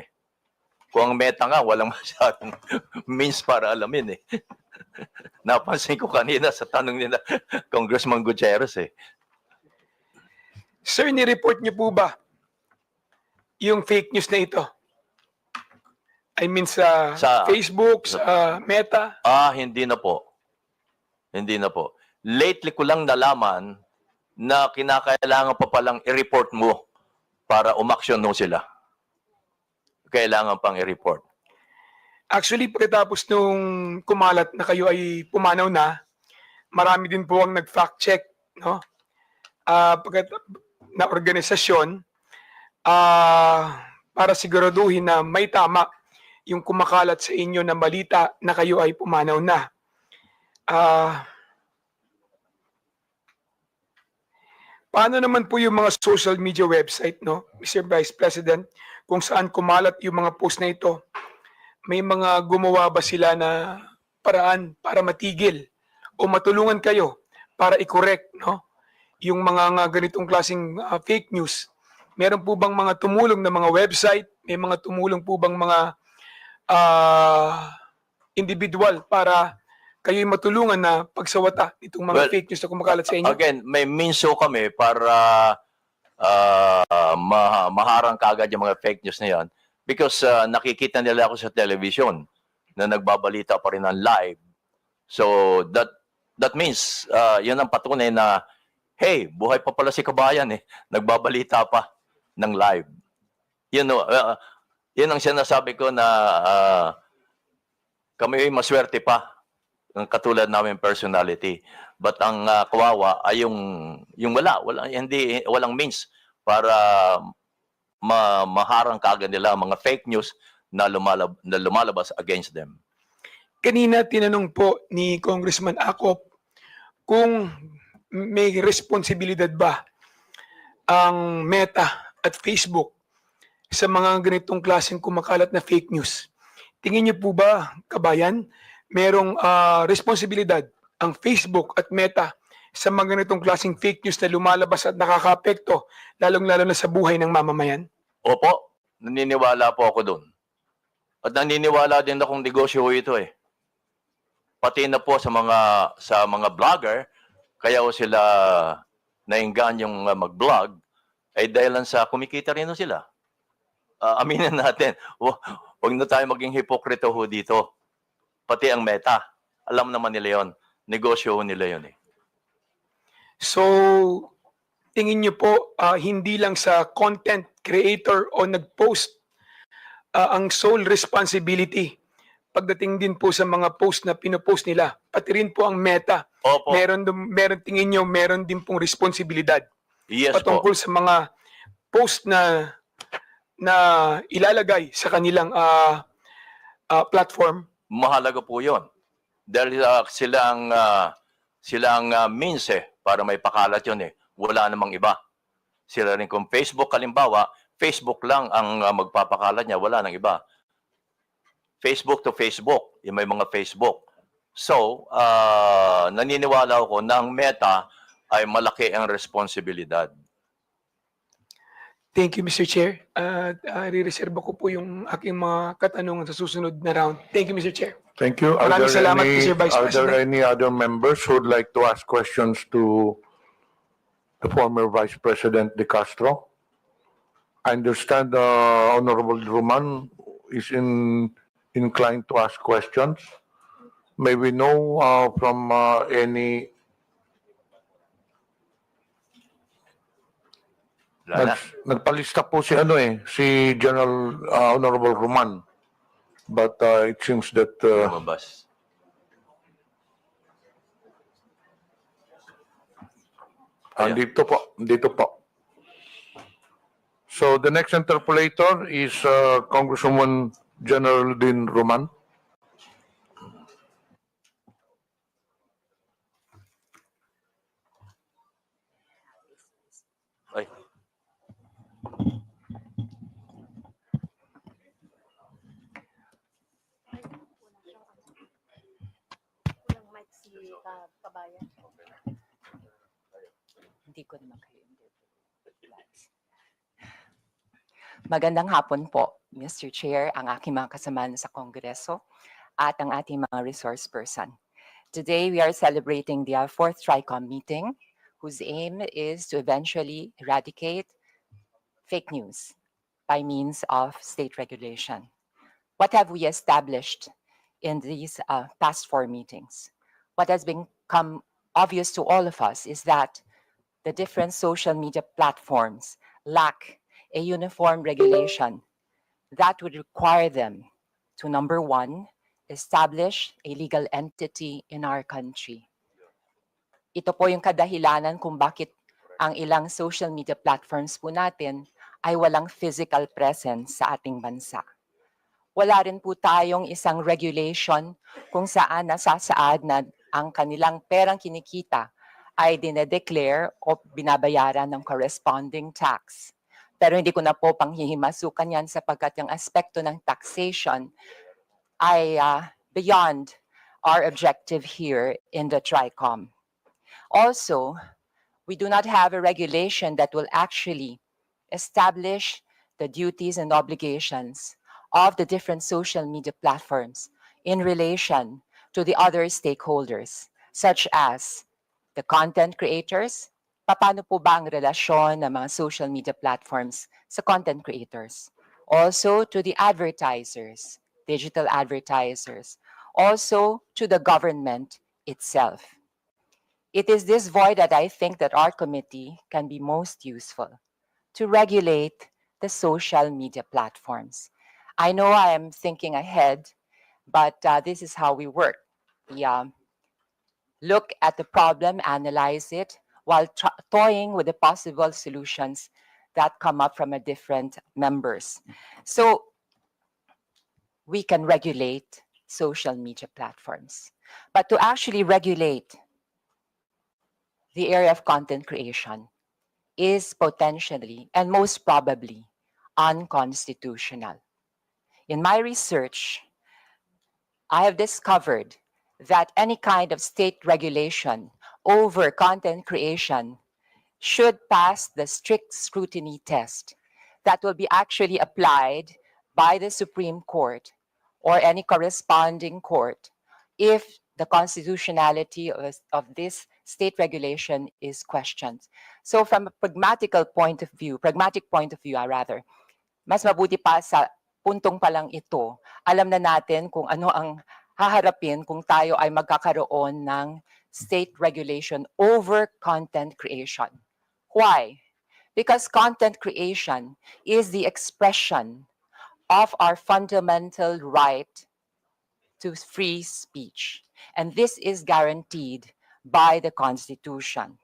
Speaker 17: Kung ang meta nga, walang masyadong means para alamin Napansin ko kanina sa tanong nila, Congressman Gutierrez
Speaker 18: Sir, ni-report niyo po ba yung fake news na ito? I mean sa Facebook, sa Meta?
Speaker 17: Hindi na po. Hindi na po. Lately ko lang nalaman na kinakailangan pa palang i-report mo para umaksyon mo sila. Kailangan pang i-report.
Speaker 18: Actually, pagkatapos nung kumalat na kayo ay pumanaw na, marami din po ang nag-fact check, no? Pagkat na organisasyon para siguraduhin na may tama yung kumakalat sa inyo na balita na kayo ay pumanaw na. Paano naman po yung mga social media website, no, Mr. Vice President, kung saan kumalat yung mga post na ito? May mga gumawa ba sila na paraan para matigil o matulungan kayo para i-correct, no, yung mga ganitong klaseng fake news? Meron po bang mga tumulong na mga website? May mga tumulong po bang mga individual para kayo'y matulungan na pagsawata itong mga fake news na kumakalat sa inyo?
Speaker 17: Again, may minso kami para maharang kagad yung mga fake news na yan because nakikita nila ako sa television na nagbabalita pa rin ng live. So that means yun ang patunay na hey, buhay pa pala si kabayan eh. Nagbabalita pa ng live. Yun ang sinasabi ko na kami ay maswerte pa ng katulad namin personality. But ang kawawa ay yung walang means para maharang kagad nila mga fake news na lumalabas against them.
Speaker 18: Kanina tinanong po ni Congressman Acop kung may responsibilidad ba ang Meta at Facebook sa mga ganitong klaseng kumakalat na fake news. Tingin niyo po ba, kabayan, merong responsibilidad ang Facebook at Meta sa mga ganitong klaseng fake news na lumalabas at nakaka-apekto, lalong-lalo na sa buhay ng mamamayan?
Speaker 17: Opo, naniniwala po ako doon. At naniniwala din akong negosyo ito eh. Pati na po sa mga vlogger, kaya o sila nainggan yung mag-vlog, ay dahil sa kumikita rin sila. Aminin natin, huwag na tayo maging hipokrito dito. Pati ang Meta, alam naman nila yon, negosyo nila yon eh.
Speaker 18: So, tingin niyo po, hindi lang sa content creator o nag-post ang sole responsibility pagdating din po sa mga post na pinopost nila, pati rin po ang Meta.
Speaker 17: Opo.
Speaker 18: Meron tingin niyo meron din pong responsibilidad
Speaker 17: Yes
Speaker 18: patungkol
Speaker 17: po.
Speaker 18: sa mga post na ilalagay sa kanilang platform.
Speaker 17: Mahalaga po yon. Dahil sila ang means eh, para may pakalat yun eh. Wala namang iba. Sila rin kung Facebook, halimbawa, Facebook lang ang magpapakalat niya, wala nang iba. Facebook to Facebook, yung may mga Facebook. So, naniniwala ako na ang Meta ay malaki ang responsibilidad.
Speaker 18: Thank you, Mr. Chair. Re-reserve ko po yung aking mga katanungan sa susunod na round. Thank you, Mr. Chair.
Speaker 3: Thank you.
Speaker 18: Maraming salamat, Mr. Vice
Speaker 3: Are there
Speaker 18: President.
Speaker 3: any other members who would like to ask questions to the former Vice President De Castro? I understand Honorable Roman is inclined to ask questions. May we know from any... Nagpalista po si si General Honorable Roman. But it seems that
Speaker 17: Lumabas.
Speaker 3: dito po. So the next interpolator is Congresswoman General Din Roman.
Speaker 17: Ay.
Speaker 19: Hindi ko naman kayo Magandang hapon po, Mr. Chair, ang aking mga kasamahan sa Kongreso at ang ating mga resource person. Today, we are celebrating the fourth TRICOM meeting, whose aim is to eventually eradicate fake news by means of state regulation. What have we established in these past 4 meetings? What has become obvious to all of us is that the different social media platforms lack a uniform regulation that would require them to, number one, establish a legal entity in our country. Ito po yung kadahilanan kung bakit ang ilang social media platforms po natin ay walang physical presence sa ating bansa. Wala rin po tayong isang regulation kung saan nasasaad na ang kanilang perang kinikita ay dinedeclare o binabayaran ng corresponding tax. Pero hindi ko na po panghihimasukan yan sapagkat yung aspekto ng taxation ay beyond our objective here in the TRICOM. Also, we do not have a regulation that will actually establish the duties and obligations of the different social media platforms in relation to the other stakeholders, such as the content creators. Paano po ba ang relasyon ng mga social media platforms sa content creators? Also to the advertisers, digital advertisers. Also to the government itself. It is this void that I think that our committee can be most useful to regulate the social media platforms. I know I am thinking ahead, but this is how we work. We look at the problem, analyze it, while toying with the possible solutions that come up from a different members. So we can regulate social media platforms. But to actually regulate the area of content creation is potentially and most probably unconstitutional. In my research, I have discovered that any kind of state regulation over content creation should pass the strict scrutiny test that will be actually applied by the Supreme Court or any corresponding court if the constitutionality of this state regulation is questioned. So from a pragmatic point of view, rather, mas mabuti pa sa puntong pa lang ito, alam na natin kung ano ang haharapin kung tayo ay magkakaroon ng state regulation over content creation. Why? Because content creation is the expression of our fundamental right to free speech. And this is guaranteed by the Constitution.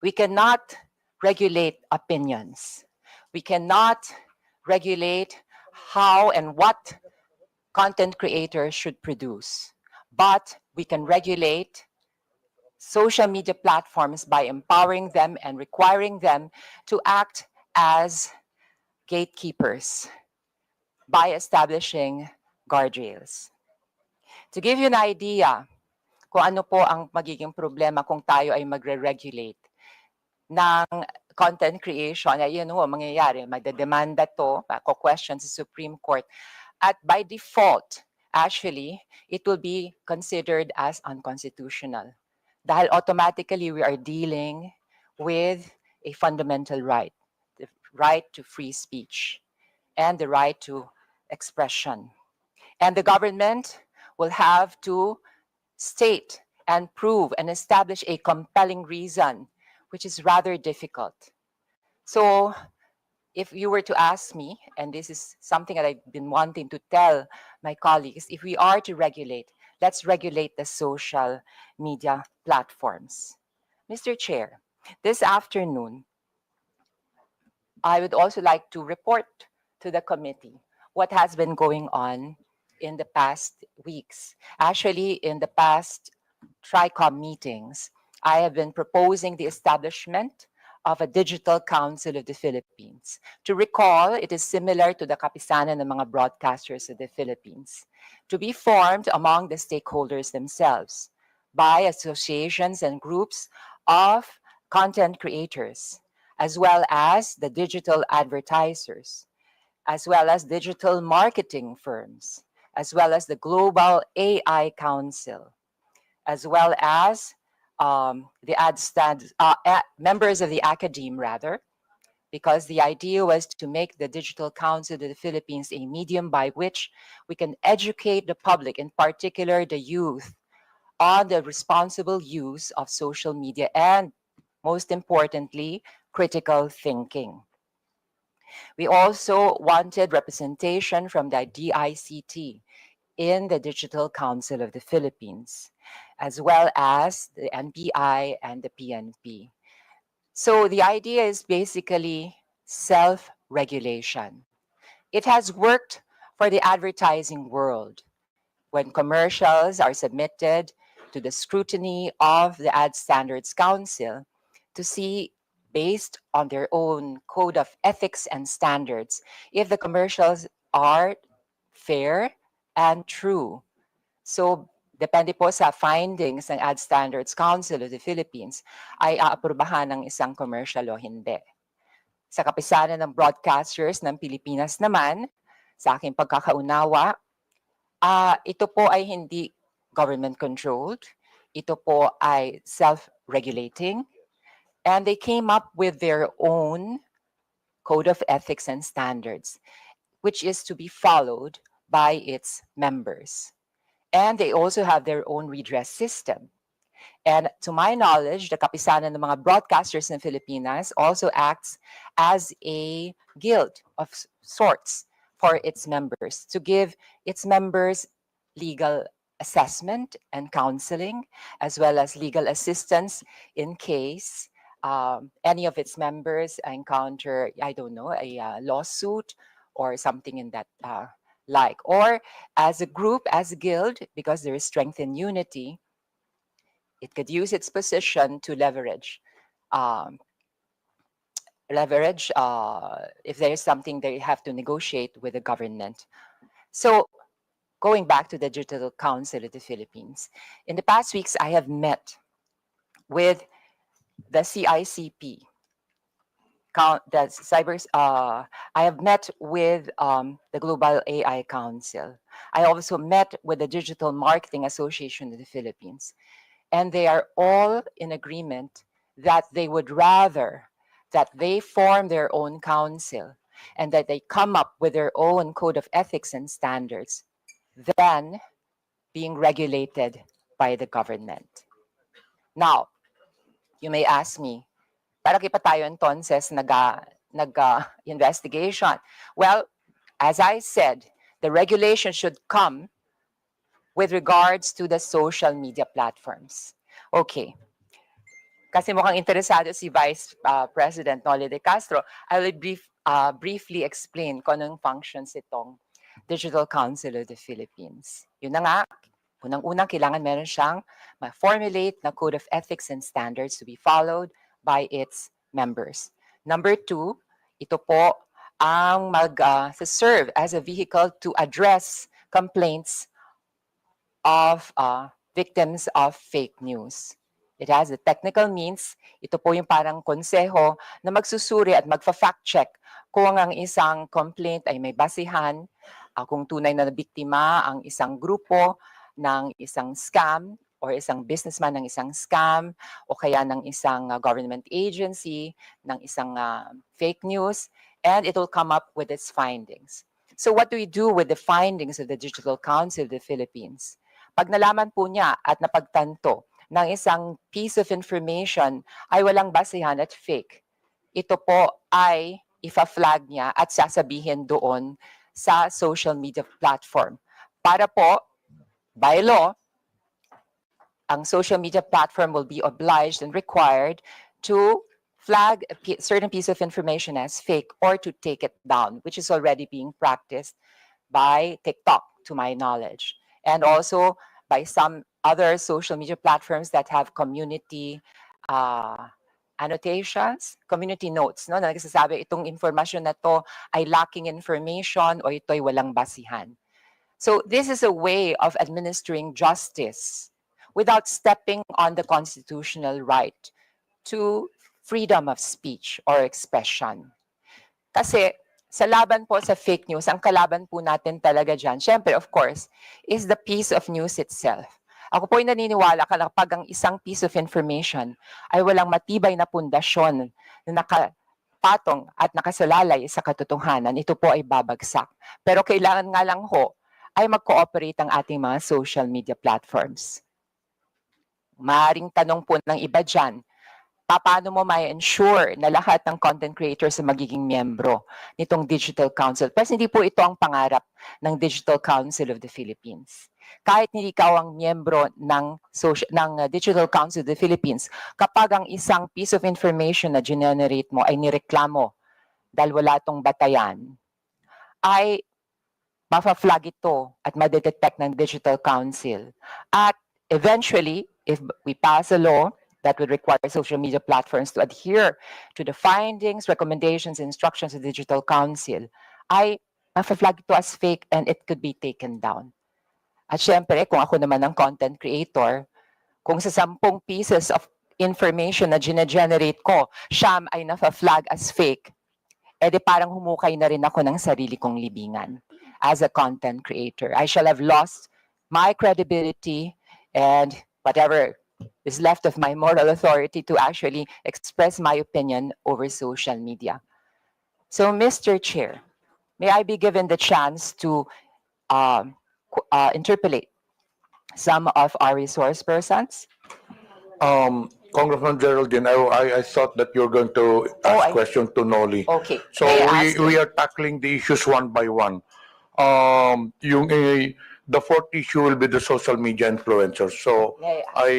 Speaker 19: We cannot regulate opinions. We cannot regulate how and what content creators should produce. But we can regulate social media platforms by empowering them and requiring them to act as gatekeepers by establishing guardrails. To give you an idea kung ano po ang magiging problema kung tayo ay magre-regulate ng content creation, ay yun ho, mangyayari, magdedemanda to, question sa Supreme Court. At by default, actually, it will be considered as unconstitutional. Dahil automatically, we are dealing with a fundamental right, the right to free speech and the right to expression. And the government will have to state and prove and establish a compelling reason, which is rather difficult. So if you were to ask me, and this is something that I've been wanting to tell my colleagues, if we are to regulate, let's regulate the social media platforms. Mr. Chair, this afternoon, I would also like to report to the committee what has been going on in the past weeks. Actually, in the past TRICOM meetings, I have been proposing the establishment of a Digital Council of the Philippines. To recall, it is similar to the kapisanan ng mga broadcasters of the Philippines, to be formed among the stakeholders themselves by associations and groups of content creators, as well as the digital advertisers, as well as digital marketing firms, as well as the Global AI Council, as well as members of the academe, rather, because the idea was to make the Digital Council of the Philippines a medium by which we can educate the public, in particular the youth, on the responsible use of social media and, most importantly, critical thinking. We also wanted representation from the DICT in the Digital Council of the Philippines, as well as the NBI and the PNP. So the idea is basically self-regulation. It has worked for the advertising world. When commercials are submitted to the scrutiny of the Ad Standards Council to see, based on their own code of ethics and standards, if the commercials are fair and true. So, depende po sa findings ng Ad Standards Council of the Philippines, ay aaprubahan ng isang commercial o hindi. Sa kapisanan ng broadcasters ng Pilipinas naman, sa aking pagkakaunawa, ito po ay hindi government-controlled. Ito po ay self-regulating. And they came up with their own code of ethics and standards, which is to be followed by its members. And they also have their own redress system. And to my knowledge, the Kapisanan ng mga broadcasters in Filipinas also acts as a guild of sorts for its members to give its members legal assessment and counseling, as well as legal assistance in case any of its members encounter, I don't know, a lawsuit or something in that like. Or as a group, as a guild, because there is strength in unity, it could use its position to leverage if there is something they have to negotiate with the government. So going back to the Digital Council of the Philippines, in the past weeks, I have met with the CICP, I have met with the Global AI Council. I also met with the Digital Marketing Association of the Philippines. And they are all in agreement that they would rather that they form their own council and that they come up with their own code of ethics and standards than being regulated by the government. Now, you may ask me, para pa tayo entonces nag-investigation? Well, as I said, the regulation should come with regards to the social media platforms. Okay. Kasi mukhang interesado si Vice President Noli de Castro, I will briefly explain kung anong functions itong Digital Council of the Philippines. Yun na nga, unang-unang kailangan meron siyang ma-formulate na code of ethics and standards to be followed by its members. Number 2, ito po ang mag-serve as a vehicle to address complaints of victims of fake news. It has the technical means. Ito po yung parang konseho na magsusuri at magfa-fact check kung ang isang complaint ay may basihan, kung tunay na biktima ang isang grupo ng isang scam or isang businessman ng isang scam o kaya ng isang government agency, ng isang fake news, and it will come up with its findings. So what do we do with the findings of the Digital Council of the Philippines? Pag nalaman po niya at napagtanto ng isang piece of information ay walang basehan at fake, ito po ay ifa-flag niya at sasabihin doon sa social media platform. Para po, by law, ang social media platform will be obliged and required to flag a certain piece of information as fake or to take it down, which is already being practiced by TikTok, to my knowledge. And also by some other social media platforms that have community annotations, community notes, no, na nagsasabi itong informasyon na to ay lacking information o ito ay walang basihan. So this is a way of administering justice without stepping on the constitutional right to freedom of speech or expression. Kasi sa laban po sa fake news, ang kalaban po natin talaga dyan, syempre, of course, is the piece of news itself. Ako po ay naniniwala kapag ang isang piece of information ay walang matibay na pundasyon na nakapatong at nakasalalay sa katotohanan, ito po ay babagsak. Pero kailangan nga lang ho ay mag-cooperate ang ating mga social media platforms. Maaring tanong po ng iba dyan, paano mo ma-ensure na lahat ng content creators ay magiging miyembro nitong Digital Council? Pero hindi po ito ang pangarap ng Digital Council of the Philippines. Kahit hindi ikaw ang miyembro ng Digital Council of the Philippines, kapag ang isang piece of information na generate mo ay nireklamo dahil wala itong batayan, ay mafa-flag ito at madedetect ng Digital Council. At eventually, if we pass a law that would require social media platforms to adhere to the findings, recommendations, instructions of the Digital Council, ay mafa-flag ito as fake and it could be taken down. At syempre, kung ako naman ang content creator, kung sa 10 pieces of information na generate ko, siyam ay nafa-flag as fake, edi parang humukay na rin ako ng sarili kong libingan as a content creator. I shall have lost my credibility and whatever is left of my moral authority to actually express my opinion over social media. So, Mr. Chair, may I be given the chance to interpolate some of our resource persons?
Speaker 3: Congressman Geraldine, I thought that you're going to ask question to Noli.
Speaker 19: Okay.
Speaker 3: So
Speaker 19: may I ask
Speaker 3: we
Speaker 19: you?
Speaker 3: are tackling the issues one by one. The fourth issue will be the social media influencers. So
Speaker 19: May I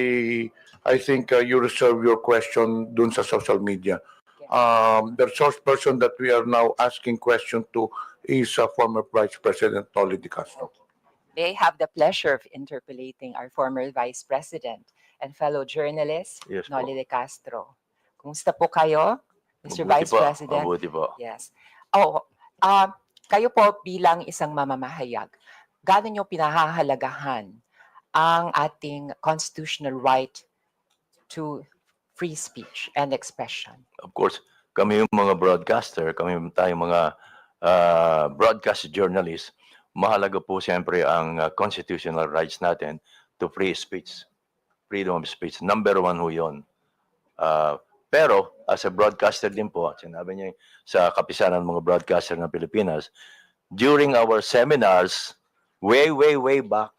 Speaker 3: I think you reserve your question dun sa social media. The resource person that we are now asking question to is former Vice President Noli De Castro.
Speaker 19: May I have the pleasure of interpolating our former Vice President and fellow journalist,
Speaker 17: Yes po.
Speaker 19: Noli De Castro. Kumusta po kayo, Mr.
Speaker 17: Mabuti
Speaker 19: Vice
Speaker 17: po,
Speaker 19: President?
Speaker 17: mabuti po.
Speaker 19: Yes. Kayo po bilang isang mamamahayag, gaano nyo pinahahalagahan ang ating constitutional right to free speech and expression?
Speaker 17: Of course, kami yung mga broadcaster, kami tayong mga broadcast journalists, mahalaga po siyempre ang constitutional rights natin to free speech, freedom of speech. Number one ho yun. Pero as a broadcaster din po, sinabi niya sa kapisanan ng mga broadcaster ng Pilipinas, during our seminars, way back,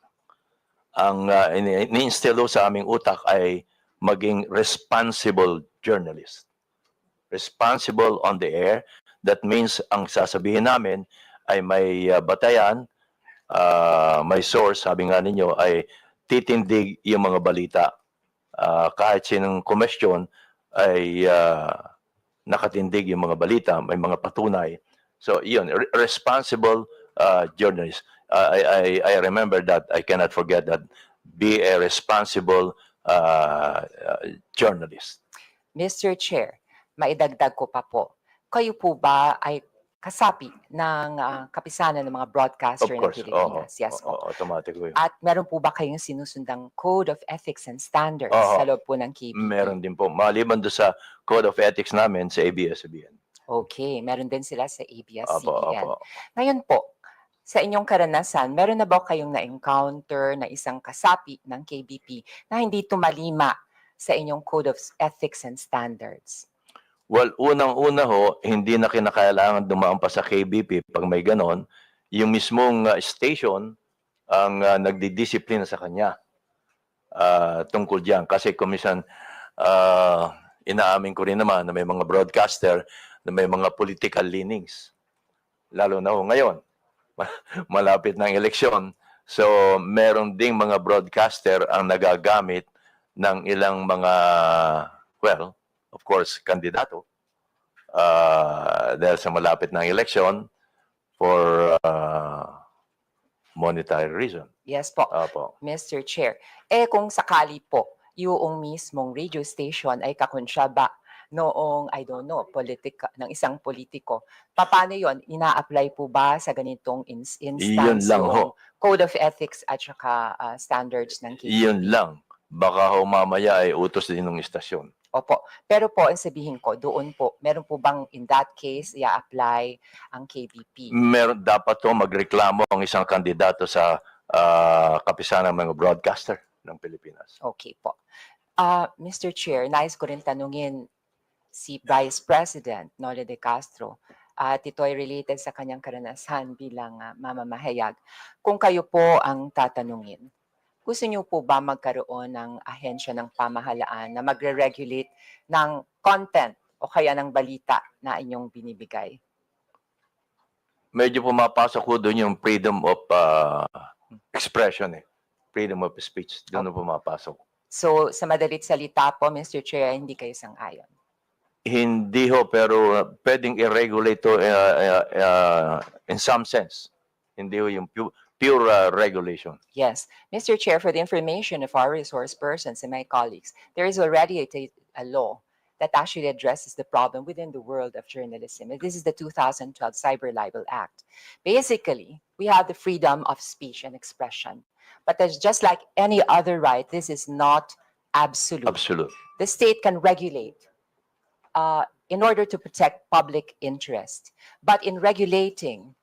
Speaker 17: ang ini-instill sa aming utak ay maging responsible journalist. Responsible on the air. That means ang sasabihin namin ay may batayan, may source, sabi nga ninyo, ay titindig yung mga balita. Kahit sinong komisyon ay nakatindig yung mga balita, may mga patunay. So, yun, responsible journalist. I remember that. I cannot forget that. Be a responsible journalist.
Speaker 19: Mr. Chair, maidagdag ko pa po. Kayo po ba ay kasapi ng kapisanan ng mga broadcaster
Speaker 17: Of
Speaker 19: ng
Speaker 17: course,
Speaker 19: Pilipinas? Yes po.
Speaker 17: automatic po yun.
Speaker 19: At meron po ba kayong sinusundang Code of Ethics and Standards sa loob po ng KBP?
Speaker 17: Meron din po. Maliban doon sa Code of Ethics namin sa ABS-CBN.
Speaker 19: Okay, meron din sila sa
Speaker 17: Opo,
Speaker 19: ABS-CBN.
Speaker 17: opo.
Speaker 19: Ngayon po, sa inyong karanasan, meron na ba kayong na-encounter na isang kasapi ng KBP na hindi tumalima sa inyong Code of Ethics and Standards?
Speaker 17: Well, unang-una ho, hindi na kinakailangan dumaan pa sa KBP pag may ganon. Yung mismong station ang nagdidisiplina sa kanya tungkol diyan. Kasi kumisan, inaamin ko rin naman na may mga broadcaster na may mga political leanings. Lalo na ho ngayon, malapit ng eleksyon. So, meron ding mga broadcaster ang nagagamit ng ilang mga, well, of course, kandidato dahil sa malapit ng eleksyon for monetary reason.
Speaker 19: Yes po,
Speaker 17: Opo.
Speaker 19: Mr. Chair. Kung sakali po, yung mismong radio station ay kakonsyaba noong, I don't know, ng isang politiko, paano yon? Ina-apply po ba sa ganitong instance
Speaker 17: Iyon lang
Speaker 19: yung
Speaker 17: ho.
Speaker 19: Code of Ethics at saka standards ng KBP?
Speaker 17: Iyon lang. Baka ho mamaya ay utos din ng istasyon.
Speaker 19: Opo. Pero po, ang sabihin ko, doon po, meron po bang in that case, i-apply ang KBP?
Speaker 17: Meron dapat to magreklamo ang isang kandidato sa kapisanan ng mga broadcaster ng Pilipinas.
Speaker 19: Okay po. Mr. Chair, nais ko rin tanungin si Vice President Noli De Castro at ito ay related sa kanyang karanasan bilang mamamahayag. Kung kayo po ang tatanungin, gusto niyo po ba magkaroon ng ahensya ng pamahalaan na magre-regulate ng content o kaya ng balita na inyong binibigay?
Speaker 17: Medyo pumapasok ko doon yung freedom of expression eh. Freedom of speech. Doon na pumapasok.
Speaker 19: So, sa madalit salita po, Mr. Chair, hindi kayo sang-ayon.
Speaker 17: Hindi ho, pero pwedeng i-regulate to in some sense. Hindi ho yung pure regulation.
Speaker 19: Yes. Mr. Chair, for the information of our resource persons and my colleagues, there is already a law that actually addresses the problem within the world of journalism. And this is the 2012 Cyber Libel Act. Basically, we have the freedom of speech and expression. But there's just like any other right, this is not absolute.
Speaker 17: Absolute.
Speaker 19: The state can regulate in order to protect public interest. But in regulating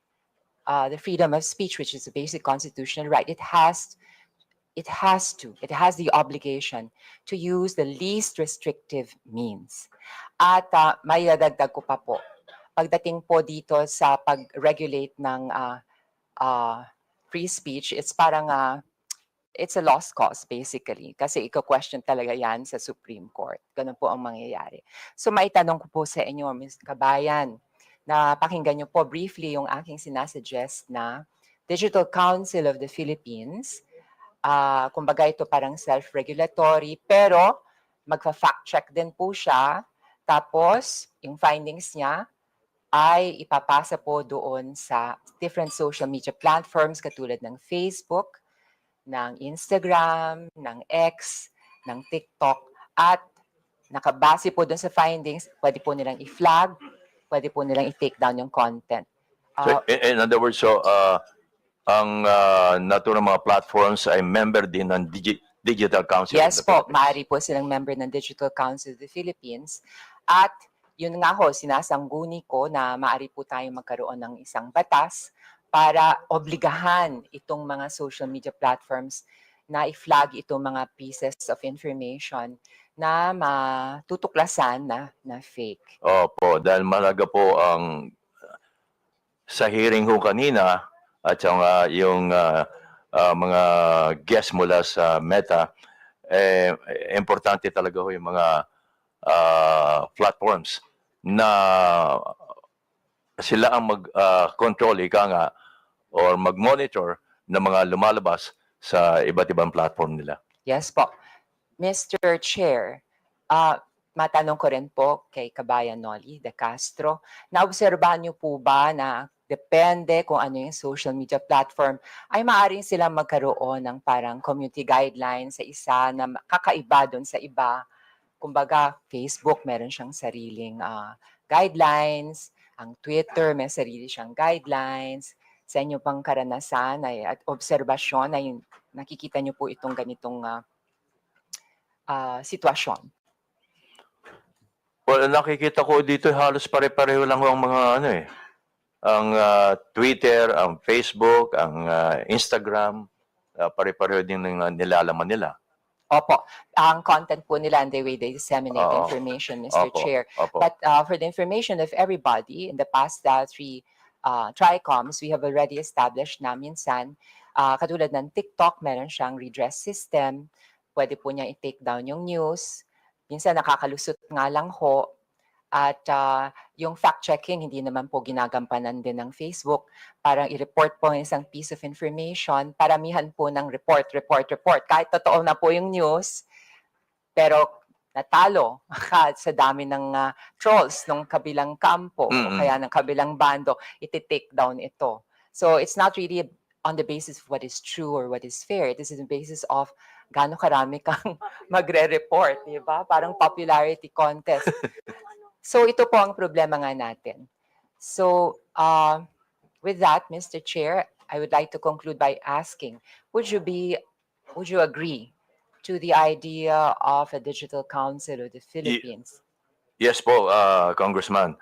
Speaker 19: the freedom of speech, which is a basic constitutional right, it has the obligation to use the least restrictive means. At may dadagdag ko pa po, pagdating po dito sa pag-regulate ng free speech, it's parang it's a lost cause basically kasi iko-question talaga yan sa Supreme Court. Ganun po ang mangyayari. So maitanong ko po sa inyo, Ms. Kabayan, na pakinggan niyo po briefly yung aking sinasuggest na Digital Council of the Philippines. Kumbaga ito parang self-regulatory pero magfa-fact check din po siya. Tapos yung findings niya ay ipapasa po doon sa different social media platforms katulad ng Facebook, ng Instagram, ng X, ng TikTok, at nakabase po doon sa findings, pwede po nilang i-flag, pwede po nilang i-take down yung content.
Speaker 17: So, in other words, so, ang naturang mga platforms ay member din ng Digital Council.
Speaker 19: Yes po, maaari po silang member ng Digital Council of the Philippines. At yun nga ho, sinasangguni ko na maaari po tayong magkaroon ng isang batas para obligahan itong mga social media platforms na i-flag itong mga pieces of information na matutuklasan na fake.
Speaker 17: Opo, dahil malaga po ang sa hearing ho kanina at yung mga guests mula sa Meta, importante talaga ho yung mga platforms na sila ang mag-control, ika nga, or mag-monitor ng mga lumalabas sa iba't ibang platform nila.
Speaker 19: Yes po. Mr. Chair, matanong ko rin po kay Kabayan Noli de Castro, naobserbahan niyo po ba na depende kung ano yung social media platform, ay maaaring silang magkaroon ng parang community guidelines sa isa na kakaiba doon sa iba. Kumbaga, Facebook meron siyang sariling guidelines, ang Twitter may sarili siyang guidelines. Sa inyo pang karanasan at obserbasyon ay nakikita niyo po itong ganitong sitwasyon?
Speaker 17: Well, nakikita ko dito halos pare-pareho lang ang mga ang Twitter, ang Facebook, ang Instagram, pare-pareho din ng nilalaman nila.
Speaker 19: Opo, ang content po nila and the way they disseminate information, Mr. Chair. But for the information of everybody, in the past 3 TRICOMs, we have already established na minsan, katulad ng TikTok, meron siyang redress system, pwede po niya i-take down yung news, minsan nakakalusot nga lang ho, at yung fact-checking, hindi naman po ginagampanan din ng Facebook. Parang i-report po ng isang piece of information, paramihan po ng report. Kahit totoo na po yung news, pero natalo sa dami ng trolls ng kabilang kampo o kaya ng kabilang bando, iti-take down ito. So it's not really on the basis of what is true or what is fair. This is the basis of gaano karami kang magre-report, di ba? Parang popularity contest. So ito po ang problema nga natin. So with that, Mr. Chair, I would like to conclude by asking, would you agree to the idea of a Digital Council of the Philippines?
Speaker 17: Yes po, Congressman.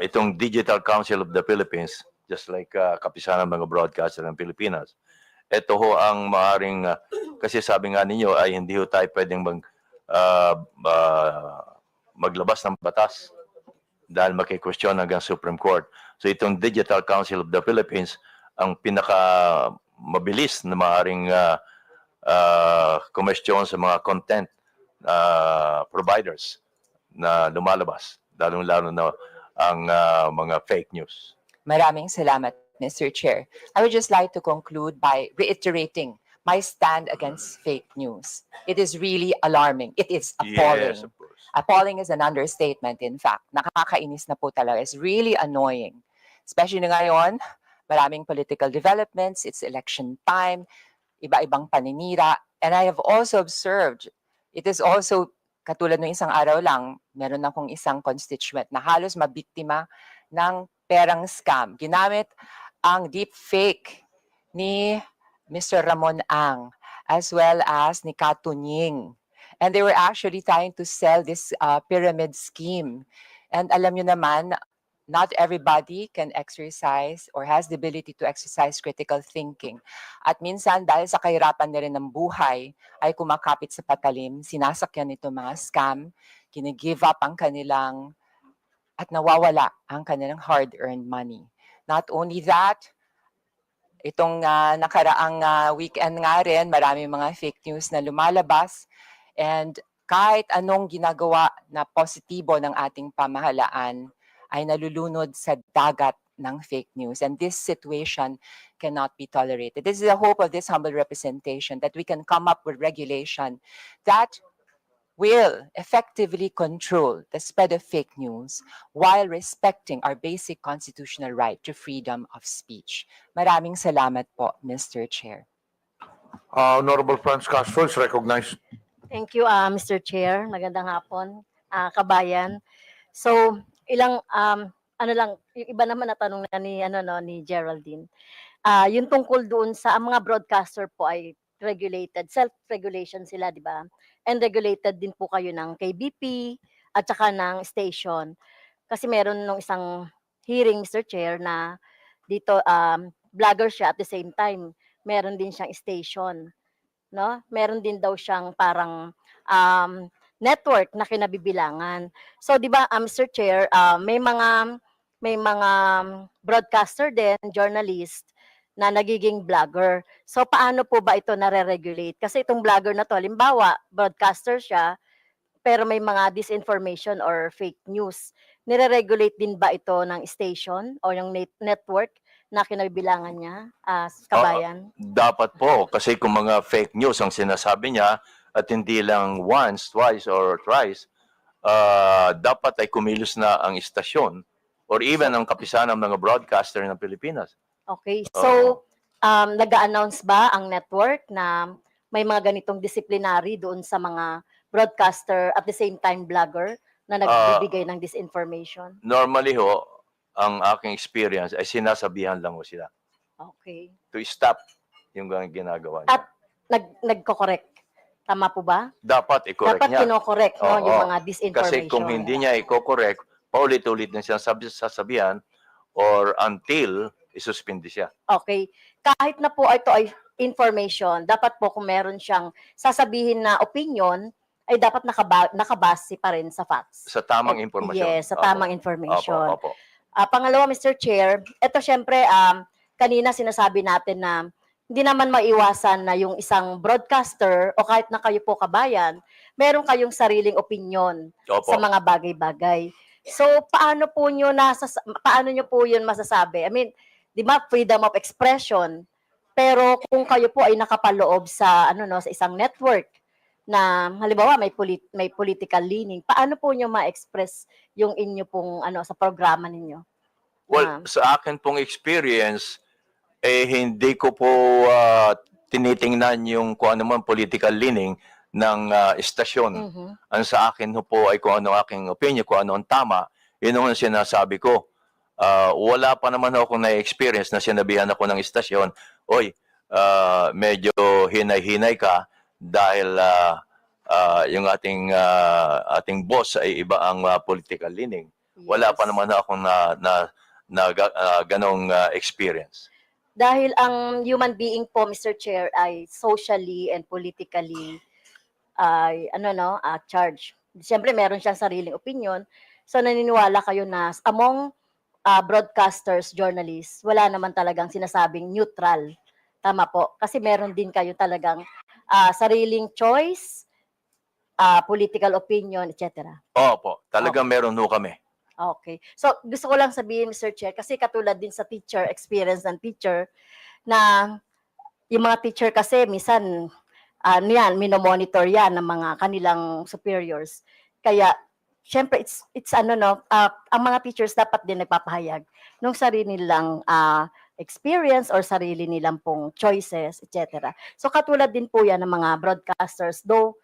Speaker 17: Itong Digital Council of the Philippines, just like kapisanan ng mga broadcaster ng Pilipinas, ito ho ang maaaring, kasi sabi nga ninyo ay hindi ho tayo pwedeng maglabas ng batas dahil makikwestiyon hanggang Supreme Court. So itong Digital Council of the Philippines, ang pinaka mabilis na maaaring kumestyon sa mga content providers na lumalabas, lalong-lalo na ang mga fake news.
Speaker 19: Maraming salamat, Mr. Chair. I would just like to conclude by reiterating my stand against fake news. It is really alarming. It is appalling.
Speaker 17: Yes, of course.
Speaker 19: Appalling is an understatement, in fact. Nakakainis na po talaga. It's really annoying. Especially na ngayon, maraming political developments, it's election time, iba-ibang paninira. And I have also observed, it is also, katulad ng isang araw lang, meron akong isang constituent na halos mabiktima ng perang scam. Ginamit ang deep fake ni Mr. Ramon Ang as well as ni Katunying. And they were actually trying to sell this pyramid scheme. And alam nyo naman, not everybody can exercise or has the ability to exercise critical thinking. At minsan, dahil sa kahirapan na rin ng buhay, ay kumakapit sa patalim, sinasakyan nito mga scam, kinigive up ang kanilang at nawawala ang kanilang hard-earned money. Not only that, itong nakaraang weekend nga rin, maraming mga fake news na lumalabas and kahit anong ginagawa na positibo ng ating pamahalaan ay nalulunod sa dagat ng fake news. And this situation cannot be tolerated. This is the hope of this humble representation, that we can come up with regulation that will effectively control the spread of fake news while respecting our basic constitutional right to freedom of speech. Maraming salamat po, Mr. Chair.
Speaker 3: Honorable Franz Castro is recognized.
Speaker 4: Thank you, Mr. Chair. Magandang hapon, kabayan. So, ano lang, yung iba naman na tanong na ni Geraldine. Yung tungkol doon sa ang mga broadcaster po ay regulated, self-regulation sila, di ba? And regulated din po kayo ng KBP at saka ng station. Kasi meron nung isang hearing, Mr. Chair, na dito vlogger siya at the same time, meron din siyang station. No? Meron din daw siyang parang network na kinabibilangan. So, di ba, Mr. Chair, may mga broadcaster din, journalist, na nagiging vlogger. So, paano po ba ito nare-regulate? Kasi itong vlogger na to, halimbawa, broadcaster siya, pero may mga disinformation or fake news. Nire-regulate din ba ito ng station o yung network na kinabibilangan niya, kabayan?
Speaker 17: Dapat po, kasi kung mga fake news ang sinasabi niya at hindi lang once, twice, or thrice, dapat ay kumilos na ang istasyon or even ang kapisanan ng mga broadcaster ng Pilipinas.
Speaker 4: Okay. So, nag-a-announce ba ang network na may mga ganitong disciplinary doon sa mga broadcaster at the same time vlogger na nagbibigay ng disinformation?
Speaker 17: Normally ho, ang aking experience ay sinasabihan lang ho sila
Speaker 4: Okay.
Speaker 17: to stop yung ginagawa niya.
Speaker 4: At nagko-correct. Tama po ba?
Speaker 17: Dapat i-correct
Speaker 4: Dapat
Speaker 17: niya.
Speaker 4: kino-correct no,
Speaker 17: Oo.
Speaker 4: yung mga disinformation.
Speaker 17: Kasi kung hindi niya i-correct, paulit-ulit na siya sasabihan or until isuspindi siya.
Speaker 4: Okay. Kahit na po ito ay information, dapat po kung meron siyang sasabihin na opinion, ay dapat nakabase pa rin sa facts.
Speaker 17: Sa tamang impormasyon.
Speaker 4: Yes, sa tamang information.
Speaker 17: Opo.
Speaker 4: Pangalawa, Mr. Chair, ito syempre, kanina sinasabi natin na hindi naman maiwasan na yung isang broadcaster o kahit na kayo po kabayan, meron kayong sariling opinion sa mga bagay-bagay. So, paano nyo po yun masasabi? I mean, di ba, freedom of expression. Pero kung kayo po ay nakapaloob sa sa isang network na halimbawa may political leaning, paano po nyo ma-express yung inyo pong sa programa ninyo?
Speaker 17: Well, sa akin pong experience, hindi ko po tinitingnan yung kung ano man political leaning ng istasyon. Ang sa akin po ay kung ano aking opinion, kung ano ang tama, yun ang sinasabi ko. Wala pa naman akong na-experience na sinabihan ako ng istasyon, oy, medyo hinay-hinay ka dahil yung ating boss ay iba ang political leaning. Wala pa naman akong ganong experience.
Speaker 4: Dahil ang human being po, Mr. Chair, ay socially and politically charged. Siyempre, meron siyang sariling opinion. So, naniniwala kayo na among broadcasters, journalists, wala naman talagang sinasabing neutral Tama po. Kasi meron din kayo talagang sariling choice, political opinion, etc.
Speaker 17: Opo, talagang meron ho kami.
Speaker 4: Okay. So, gusto ko lang sabihin, Mr. Chair, kasi katulad din sa teacher, experience ng teacher, na yung mga teacher kasi, minsan, yan, minomonitor yan ng mga kanilang superiors. Kaya, syempre, it's ano no, ang mga teachers dapat din nagpapahayag ng sarili nilang experience or sarili nilang pong choices, etc. So, katulad din po yan ng mga broadcasters, though,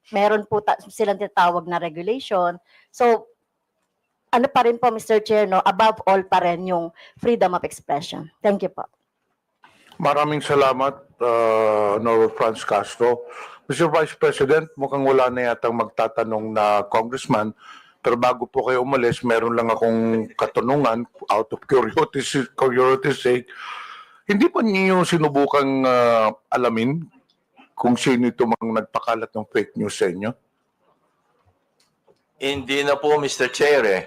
Speaker 4: meron po silang tinatawag na regulation. So, ano pa rin po, Mr. Chair, no, above all pa rin yung freedom of expression. Thank you po.
Speaker 3: Maraming salamat, Noel Franz Castro. Mr. Vice President, mukhang wala na yatang magtatanong na congressman. Pero bago po kayo umalis, meron lang akong katanungan out of curiosity sake. Hindi pa niyo sinubukang alamin kung sino ito mga nagpakalat ng fake news sa inyo?
Speaker 17: Hindi na po, Mr. Chair, eh.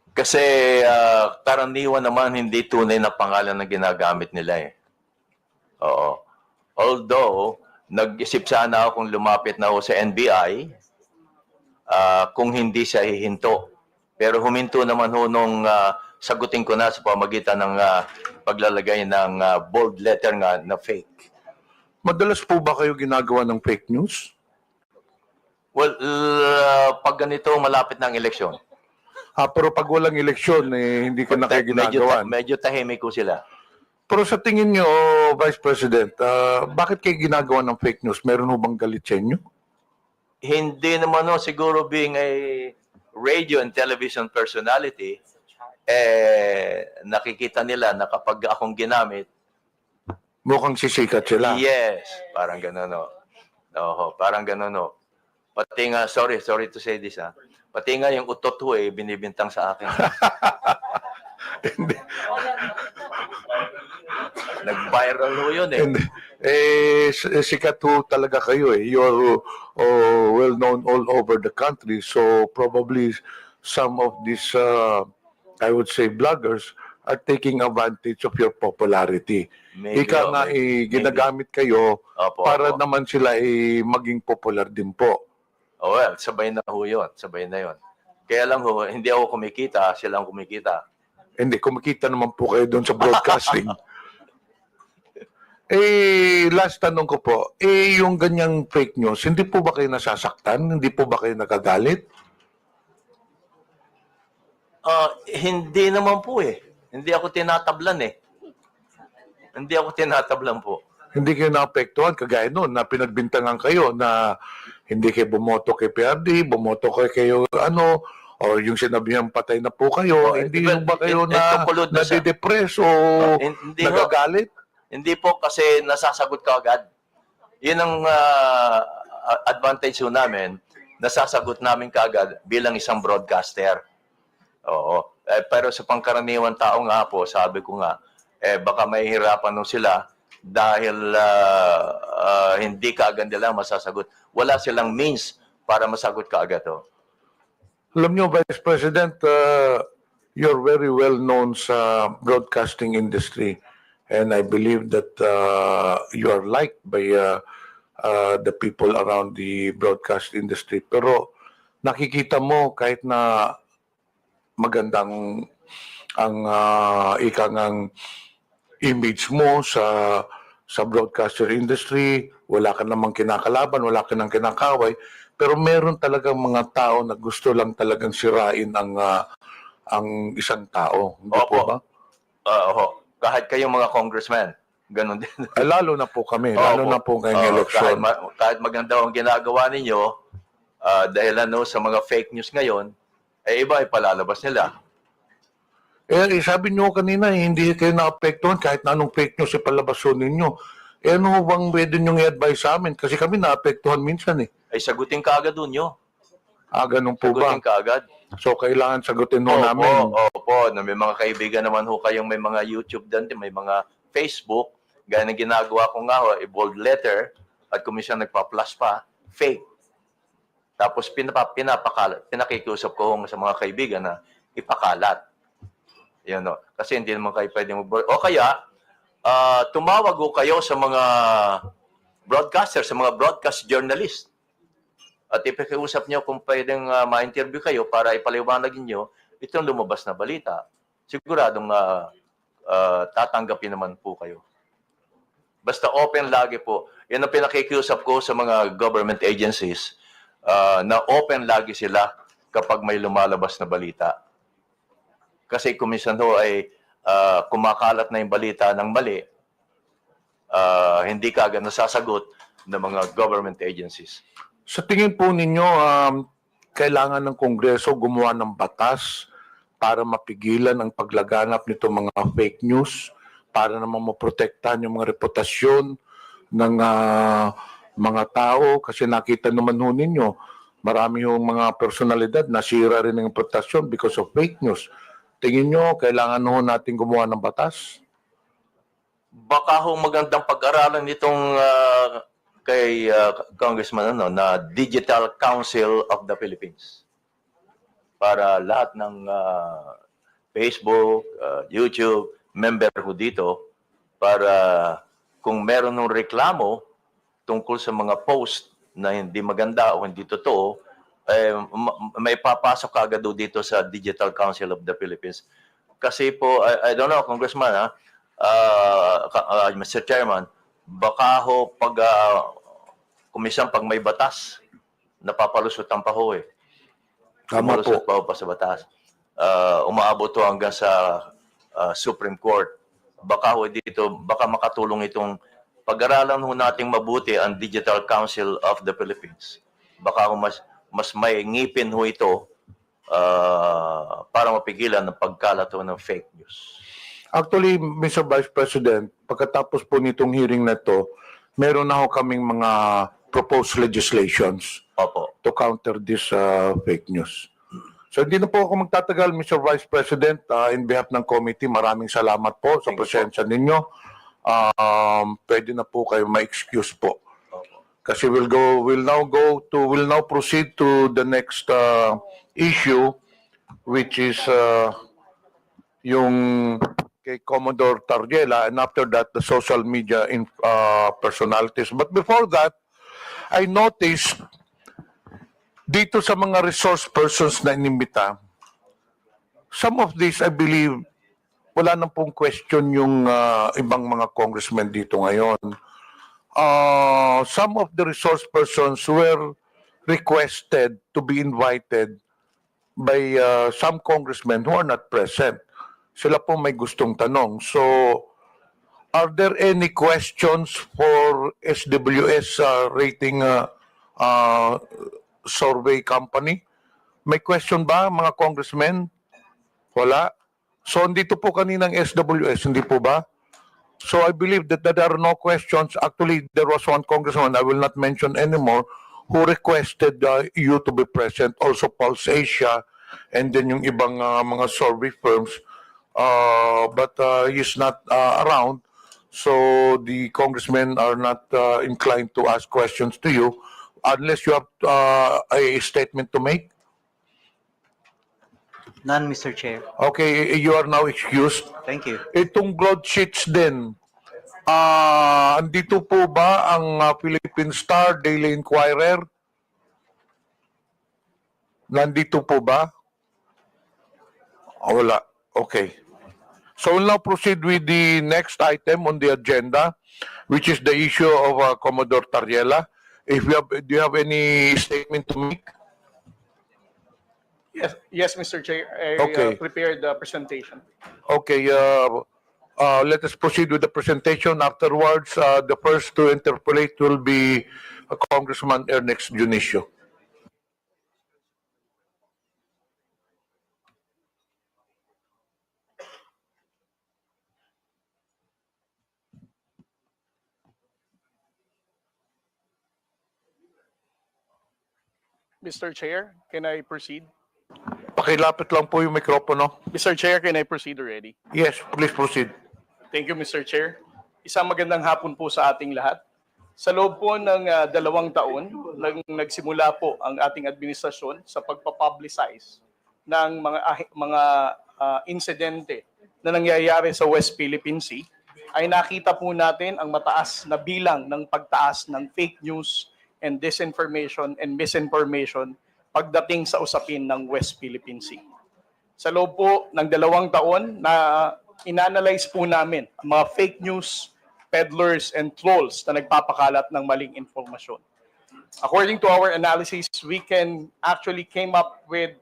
Speaker 17: Kasi karaniwan naman hindi tunay na pangalan na ginagamit nila eh. Oo. Although, nag-isip sana akong lumapit na ako sa NBI kung hindi siya hihinto. Pero huminto naman ho nung sagutin ko na sa pamagitan ng paglalagay ng bold letter nga na fake.
Speaker 3: Madalas po ba kayo ginagawa ng fake news?
Speaker 17: Well, pag ganito malapit ng eleksyon.
Speaker 3: Pero pag walang eleksyon, hindi ka na kayo ginagawa.
Speaker 17: Medyo tahimik ko sila.
Speaker 3: Pero sa tingin nyo, Vice President, bakit kayo ginagawa ng fake news? Meron ho bang galit sa inyo?
Speaker 17: Hindi naman no, siguro being a radio and television personality, nakikita nila na kapag akong ginamit,
Speaker 3: mukhang sisikat sila.
Speaker 17: Yes, parang gano'n no. Oo, parang gano'n no. Pati nga, sorry to say this ha. Pati nga yung utot ho binibintang sa akin. Nag-viral ho yun
Speaker 3: Sikat ho talaga kayo eh. You're well known all over the country. So probably some of these, I would say, bloggers are taking advantage of your popularity. Ika nga ginagamit kayo para naman sila maging popular din po.
Speaker 17: Oh, well, sabay na ho yun. Sabay na yun. Kaya lang ho, hindi ako kumikita, sila ang kumikita.
Speaker 3: Hindi, kumikita naman po kayo doon sa broadcasting. Last tanong ko po, yung ganyang fake news, hindi po ba kayo nasasaktan? Hindi po ba kayo nagagalit?
Speaker 17: Hindi naman po eh. Hindi ako tinatablan eh. Hindi ako tinatablan po.
Speaker 3: Hindi kayo naapektuhan, kagaya noon na pinagbintangan kayo na hindi kayo bumoto kay PRD, bumoto kayo o yung sinabihan patay na po kayo, hindi ba kayo nadidepress o nagagalit?
Speaker 17: Hindi po kasi nasasagot ka agad. Yun ang advantage ho namin, nasasagot namin kaagad bilang isang broadcaster. Oo. Pero sa pangkaraniwan tao nga po, sabi ko nga, baka mahihirapan nung sila dahil hindi kaagad nila masasagot. Wala silang means para masagot kaagad.
Speaker 3: Alam nyo, Vice President, you're very well known sa broadcasting industry. And I believe that you are liked by the people around the broadcast industry. Pero nakikita mo kahit na magandang ang ikangang image mo sa broadcaster industry, wala ka namang kinakalaban, wala ka nang kinakaway, pero meron talagang mga tao na gusto lang talagang sirain ang isang tao. Hindi po ba?
Speaker 17: Kahit kayong mga congressmen, ganun din.
Speaker 3: Lalo na po kami, lalo na po ngayong eleksyon.
Speaker 17: Kahit maganda ang ginagawa ninyo, dahil sa mga fake news ngayon, iba ipalalabas nila.
Speaker 3: Sabi nyo kanina, hindi kayo naapektuhan kahit na anong fake news ipalabason ninyo. Ano bang pwede nyo i-advise sa amin? Kasi kami naapektuhan minsan eh.
Speaker 17: Sagutin ka agad doon nyo.
Speaker 3: Ganun po ba?
Speaker 17: Sagutin ka agad.
Speaker 3: So, kailangan sagutin ho namin.
Speaker 17: Opo, na may mga kaibigan naman ho kayong may mga YouTube din, may mga Facebook. Gaya na ginagawa ko nga bold letter, at kung minsan nagpa-plus pa, fake. Tapos pinapakalat, pinakikiusap ko sa mga kaibigan na ipakalat. Yan, kasi hindi naman kayo pwedeng o kaya, tumawag ko kayo sa mga broadcaster, sa mga broadcast journalist. At ipakiusap nyo kung pwedeng ma-interview kayo para ipaliwanag nyo itong lumabas na balita. Siguradong tatanggapin naman po kayo. Basta open lagi po. Yan ang pinakikiusap ko sa mga government agencies na open lagi sila kapag may lumalabas na balita. Kasi kung minsan ho ay kumakalat na yung balita ng mali, hindi ka agad nasasagot ng mga government agencies.
Speaker 3: Sa tingin po ninyo, kailangan ng Kongreso gumawa ng batas para mapigilan ang paglaganap nito mga fake news, para naman maprotektahan yung mga reputasyon ng mga tao. Kasi nakita naman ho ninyo, marami yung mga personalidad nasira rin ng reputasyon because of fake news. Tingin nyo, kailangan ho natin gumawa ng batas?
Speaker 17: Baka ho magandang pag-aralan nitong kay Congressman na Digital Council of the Philippines. Para lahat ng Facebook, YouTube, member ko dito, para kung meron ng reklamo tungkol sa mga post na hindi maganda o hindi totoo, may papasok agad dito sa Digital Council of the Philippines. Kasi po, I don't know, Congressman, Mr. Chairman, baka ho kumisan pag may batas, napapalusutan pa ho eh.
Speaker 3: Tama po.
Speaker 17: Umalusot pa ho pa sa batas. Umaabot ho hanggang sa Supreme Court. Baka ho dito, baka makatulong itong pag-aralan ho nating mabuti ang Digital Council of the Philippines. Baka ho mas may ngipin ho ito para mapigilan ang pagkalat ho ng fake news.
Speaker 3: Actually, Mr. Vice President, pagkatapos po nitong hearing na ito, meron na ho kaming mga proposed legislations to counter this fake news. So hindi na po ako magtatagal, Mr. Vice President. In behalf ng committee, maraming salamat po sa presensya ninyo. Pwede na po kayo ma-excuse po. Kasi we'll now proceed to the next issue, which is yung kay Commodore Tarriela, and after that, the social media personalities. But before that, I noticed dito sa mga resource persons na inimbita, some of these, I believe, wala na pong question yung ibang mga congressmen dito ngayon. Some of the resource persons were requested to be invited by some congressmen who are not present. Sila po may gustong tanong. So, are there any questions for SWS rating survey company? May question ba, mga congressmen? Wala. So, dito po kaninang SWS, hindi po ba? So, I believe that there are no questions. Actually, there was one congressman, I will not mention anymore, who requested you to be present. Also, Pulse Asia, and then yung ibang mga survey firms. But he's not around. So, the congressmen are not inclined to ask questions to you unless you have a statement to make.
Speaker 15: None, Mr. Chair.
Speaker 3: Okay, you are now excused.
Speaker 15: Thank you.
Speaker 3: Itong broadsheets din, andito po ba ang Philippine Star, Daily Inquirer? Nandito po ba? Wala. Okay. So we'll now proceed with the next item on the agenda, which is the issue of Commodore Tarriela. Do you have any statement to make?
Speaker 20: Yes, Mr. Chair. I
Speaker 3: Okay.
Speaker 20: prepared the presentation.
Speaker 3: Okay, let us proceed with the presentation. Afterwards, the first to interpolate will be Congressman Ernest Junicio.
Speaker 20: Mr. Chair, can I proceed?
Speaker 3: Pakilapit lang po yung mikropono.
Speaker 20: Mr. Chair, can I proceed already?
Speaker 3: Yes, please proceed.
Speaker 20: Thank you, Mr. Chair. Isang magandang hapon po sa ating lahat. Sa loob po ng 2 taon, nagsimula po ang ating administrasyon sa pagpapublicize ng mga insidente na nangyayari sa West Philippine Sea ay nakita po natin ang mataas na bilang ng pagtaas ng fake news and disinformation and misinformation pagdating sa usapin ng West Philippine Sea. Sa loob po ng 2 taon na inanalyze po namin ang mga fake news, peddlers, and trolls na nagpapakalat ng maling informasyon. According to our analysis, we can actually came up with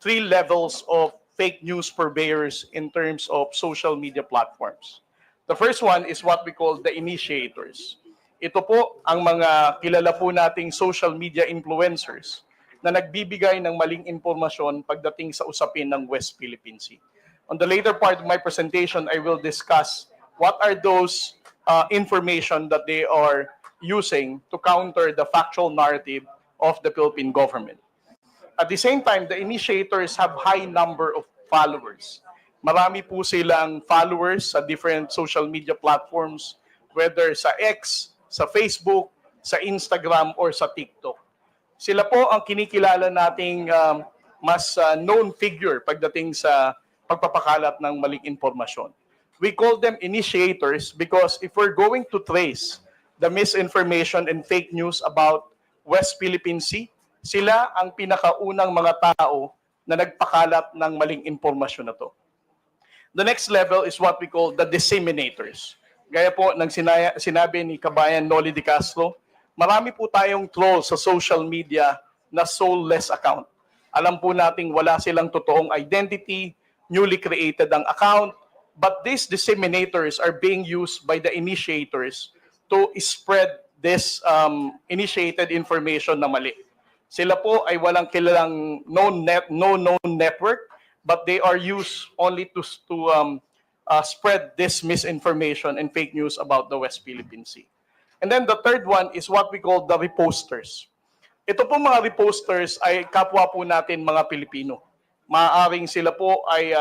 Speaker 20: 3 levels of fake news purveyors in terms of social media platforms. The first one is what we call the initiators. Ito po ang mga kilala po nating social media influencers na nagbibigay ng maling impormasyon pagdating sa usapin ng West Philippine Sea. On the later part of my presentation, I will discuss what are those information that they are using to counter the factual narrative of the Philippine government. At the same time, the initiators have high number of followers. Marami po silang followers sa different social media platforms, whether sa X, sa Facebook, sa Instagram, or sa TikTok. Sila po ang kinikilala nating mas known figure pagdating sa pagpapakalat ng maling impormasyon. We call them initiators because if we're going to trace the misinformation and fake news about West Philippine Sea, sila ang pinakaunang mga tao na nagpakalat ng maling impormasyon na to. The next level is what we call the disseminators. Gaya po ng sinabi ni Kabayan Noli de Castro, marami po tayong trolls sa social media na soulless account. Alam po nating wala silang totoong identity, newly created ang account, but these disseminators are being used by the initiators to spread this initiated information na mali. Sila po ay walang kilalang known network, but they are used only to spread this misinformation and fake news about the West Philippine Sea. And then the third one is what we call the reposters. Ito po mga reposters ay kapwa po natin mga Pilipino. Maaaring sila po ay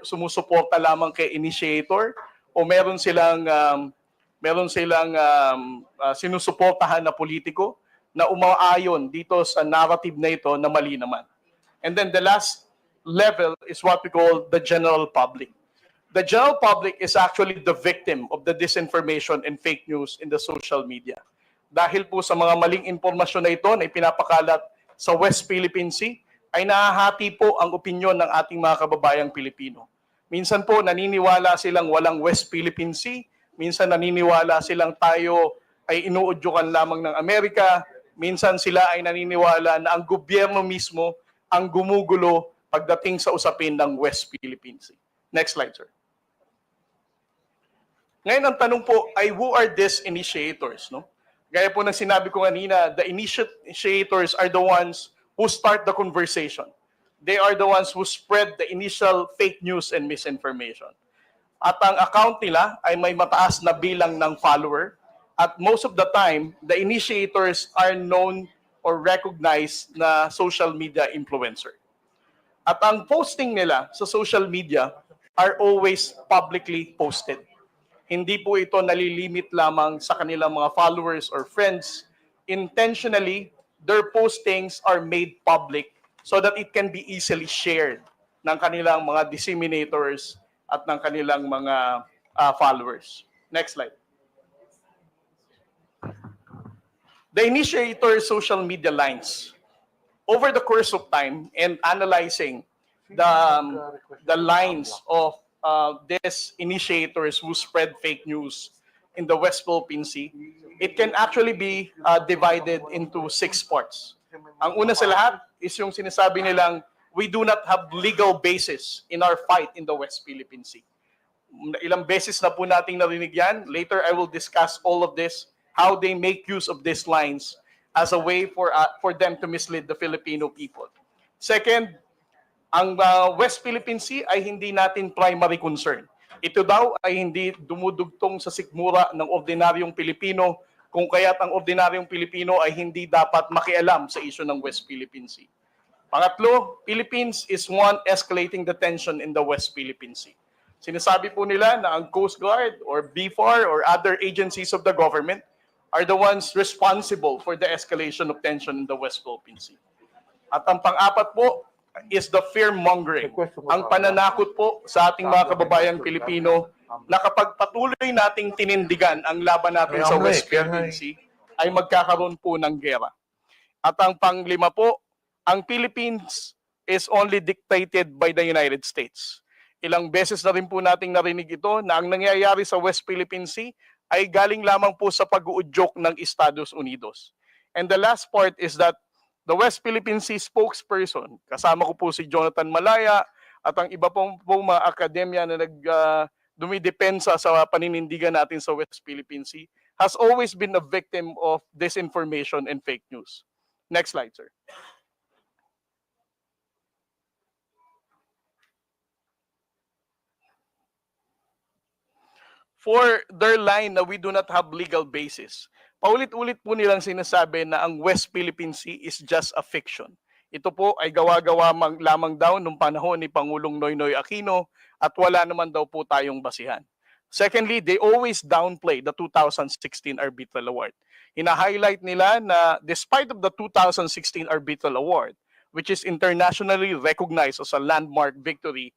Speaker 20: sumusuporta lamang kay initiator o meron silang sinusuportahan na politiko na umaayon dito sa narrative na ito na mali naman. And then the last level is what we call the general public. The general public is actually the victim of the disinformation and fake news in the social media. Dahil po sa mga maling impormasyon na ito na ipinapakalat sa West Philippine Sea, ay nahahati po ang opinyon ng ating mga kababayang Pilipino. Minsan po naniniwala silang walang West Philippine Sea, minsan naniniwala silang tayo ay inuudyukan lamang ng Amerika, minsan sila ay naniniwala na ang gobyerno mismo ang gumugulo pagdating sa usapin ng West Philippine Sea. Next slide, sir. Ngayon, ang tanong po ay who are these initiators? No? Gaya po ng sinabi ko kanina, the initiators are the ones who start the conversation. They are the ones who spread the initial fake news and misinformation. At ang account nila ay may mataas na bilang ng follower. At most of the time, the initiators are known or recognized na social media influencer. At ang posting nila sa social media are always publicly posted. Hindi po ito nalilimit lamang sa kanilang mga followers or friends. Intentionally, their postings are made public so that it can be easily shared ng kanilang mga disseminators at ng kanilang mga followers. Next slide. The initiator social media lines. Over the course of time and analyzing the lines of these initiators who spread fake news in the West Philippine Sea, it can actually be divided into 6 parts. Ang una sa lahat is yung sinasabi nilang we do not have legal basis in our fight in the West Philippine Sea. Ilang beses na po nating narinig yan. Later, I will discuss all of this, how they make use of these lines as a way for them to mislead the Filipino people. Second, ang West Philippine Sea ay hindi natin primary concern. Ito daw ay hindi dumudugtong sa sikmura ng ordinaryong Pilipino, kung kaya't ang ordinaryong Pilipino ay hindi dapat makialam sa isyu ng West Philippine Sea. Pangatlo, Philippines is one escalating the tension in the West Philippine Sea. Sinasabi po nila na ang Coast Guard or BFAR or other agencies of the government are the ones responsible for the escalation of tension in the West Philippine Sea. At ang pang-apat po is the fear-mongering. Ang pananakot po sa ating mga kababayang Pilipino na kapag patuloy nating tinindigan ang laban natin sa West Philippine Sea, ay magkakaroon po ng gera. At ang panglima po, ang Philippines is only dictated by the United States. Ilang beses na rin po nating narinig ito na ang nangyayari sa West Philippine Sea ay galing lamang po sa pag-uudyok ng Estados Unidos. And the last part is that the West Philippine Sea spokesperson, kasama ko po si Jonathan Malaya at ang iba pong mga akademya na dumidepensa sa paninindigan natin sa West Philippine Sea, has always been a victim of disinformation and fake news. Next slide, sir. For their line na we do not have legal basis, paulit-ulit po nilang sinasabi na ang West Philippine Sea is just a fiction. Ito po ay gawa-gawa lamang daw nung panahon ni Pangulong Noynoy Aquino at wala naman daw po tayong basihan. Secondly, they always downplay the 2016 Arbitral Award. Hina-highlight nila na despite of the 2016 Arbitral Award, which is internationally recognized as a landmark victory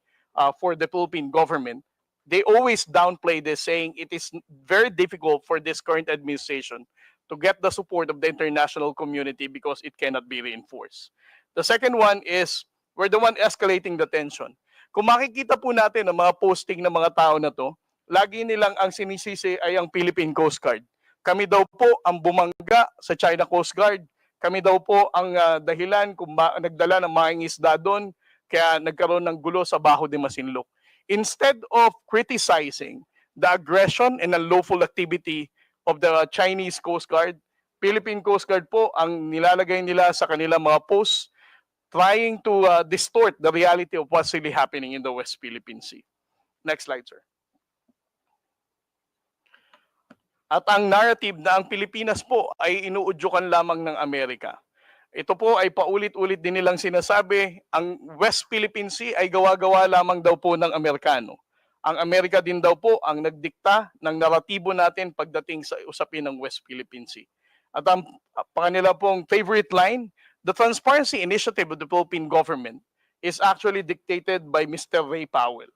Speaker 20: for the Philippine government, they always downplay this, saying it is very difficult for this current administration to get the support of the international community because it cannot be reinforced. The second one is, we're the one escalating the tension. Kung makikita po natin ang mga posting ng mga tao na to, lagi nilang ang sinisisi ay ang Philippine Coast Guard. Kami daw po ang bumangga sa China Coast Guard. Kami daw po ang dahilan kung nagdala ng mga isda doon, kaya nagkaroon ng gulo sa Baho de Masinloc. Instead of criticizing the aggression and unlawful activity of the Chinese Coast Guard, Philippine Coast Guard po ang nilalagay nila sa kanilang mga posts trying to distort the reality of what's really happening in the West Philippine Sea. Next slide, sir. At ang narrative na ang Pilipinas po ay inuudyukan lamang ng Amerika. Ito po ay paulit-ulit din nilang sinasabi, ang West Philippine Sea ay gawa-gawa lamang daw po ng Amerikano. Ang Amerika din daw po ang nagdikta ng naratibo natin pagdating sa usapin ng West Philippine Sea. At ang kanila pong favorite line, the transparency initiative of the Philippine government is actually dictated by Mr. Ray Powell,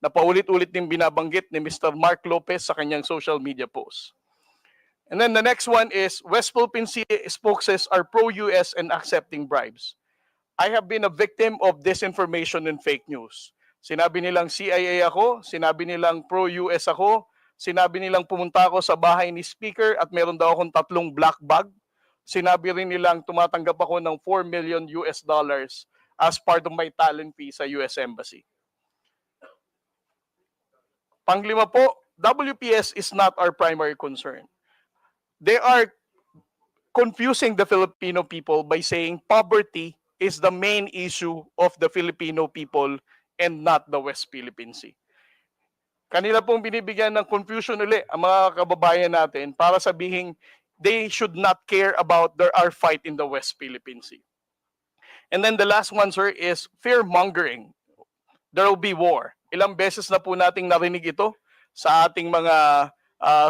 Speaker 20: na paulit-ulit din binabanggit ni Mr. Mark Lopez sa kanyang social media post. And then the next one is, West Philippine Sea spokesmen are pro-US and accepting bribes. I have been a victim of disinformation and fake news. Sinabi nilang CIA ako, sinabi nilang pro-US ako, sinabi nilang pumunta ako sa bahay ni Speaker at meron daw akong 3 black bag. Sinabi rin nilang tumatanggap ako ng $4 million as part of my talent fee sa US Embassy. Panglima po, WPS is not our primary concern. They are confusing the Filipino people by saying poverty is the main issue of the Filipino people and not the West Philippine Sea. Kanila pong binibigyan ng confusion ulit ang mga kababayan natin para sabihin they should not care about our fight in the West Philippine Sea. And then the last one, sir, is fear-mongering. There will be war. Ilang beses na po nating narinig ito sa ating mga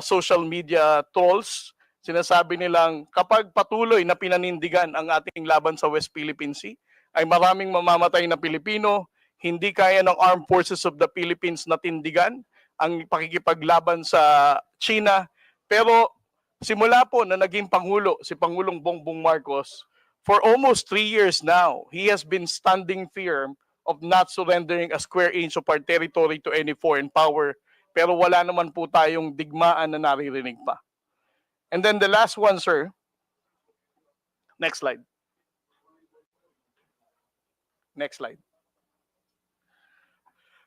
Speaker 20: social media trolls. Sinasabi nilang kapag patuloy na pinanindigan ang ating laban sa West Philippine Sea, ay maraming mamamatay na Pilipino, hindi kaya ng Armed Forces of the Philippines na tindigan ang pakikipaglaban sa China. Pero simula po na naging Pangulo si Pangulong Bongbong Marcos, for almost 3 years now, he has been standing firm of not surrendering a square inch of our territory to any foreign power. Pero wala naman po tayong digmaan na naririnig pa. And then the last one, sir. Next slide. Next slide.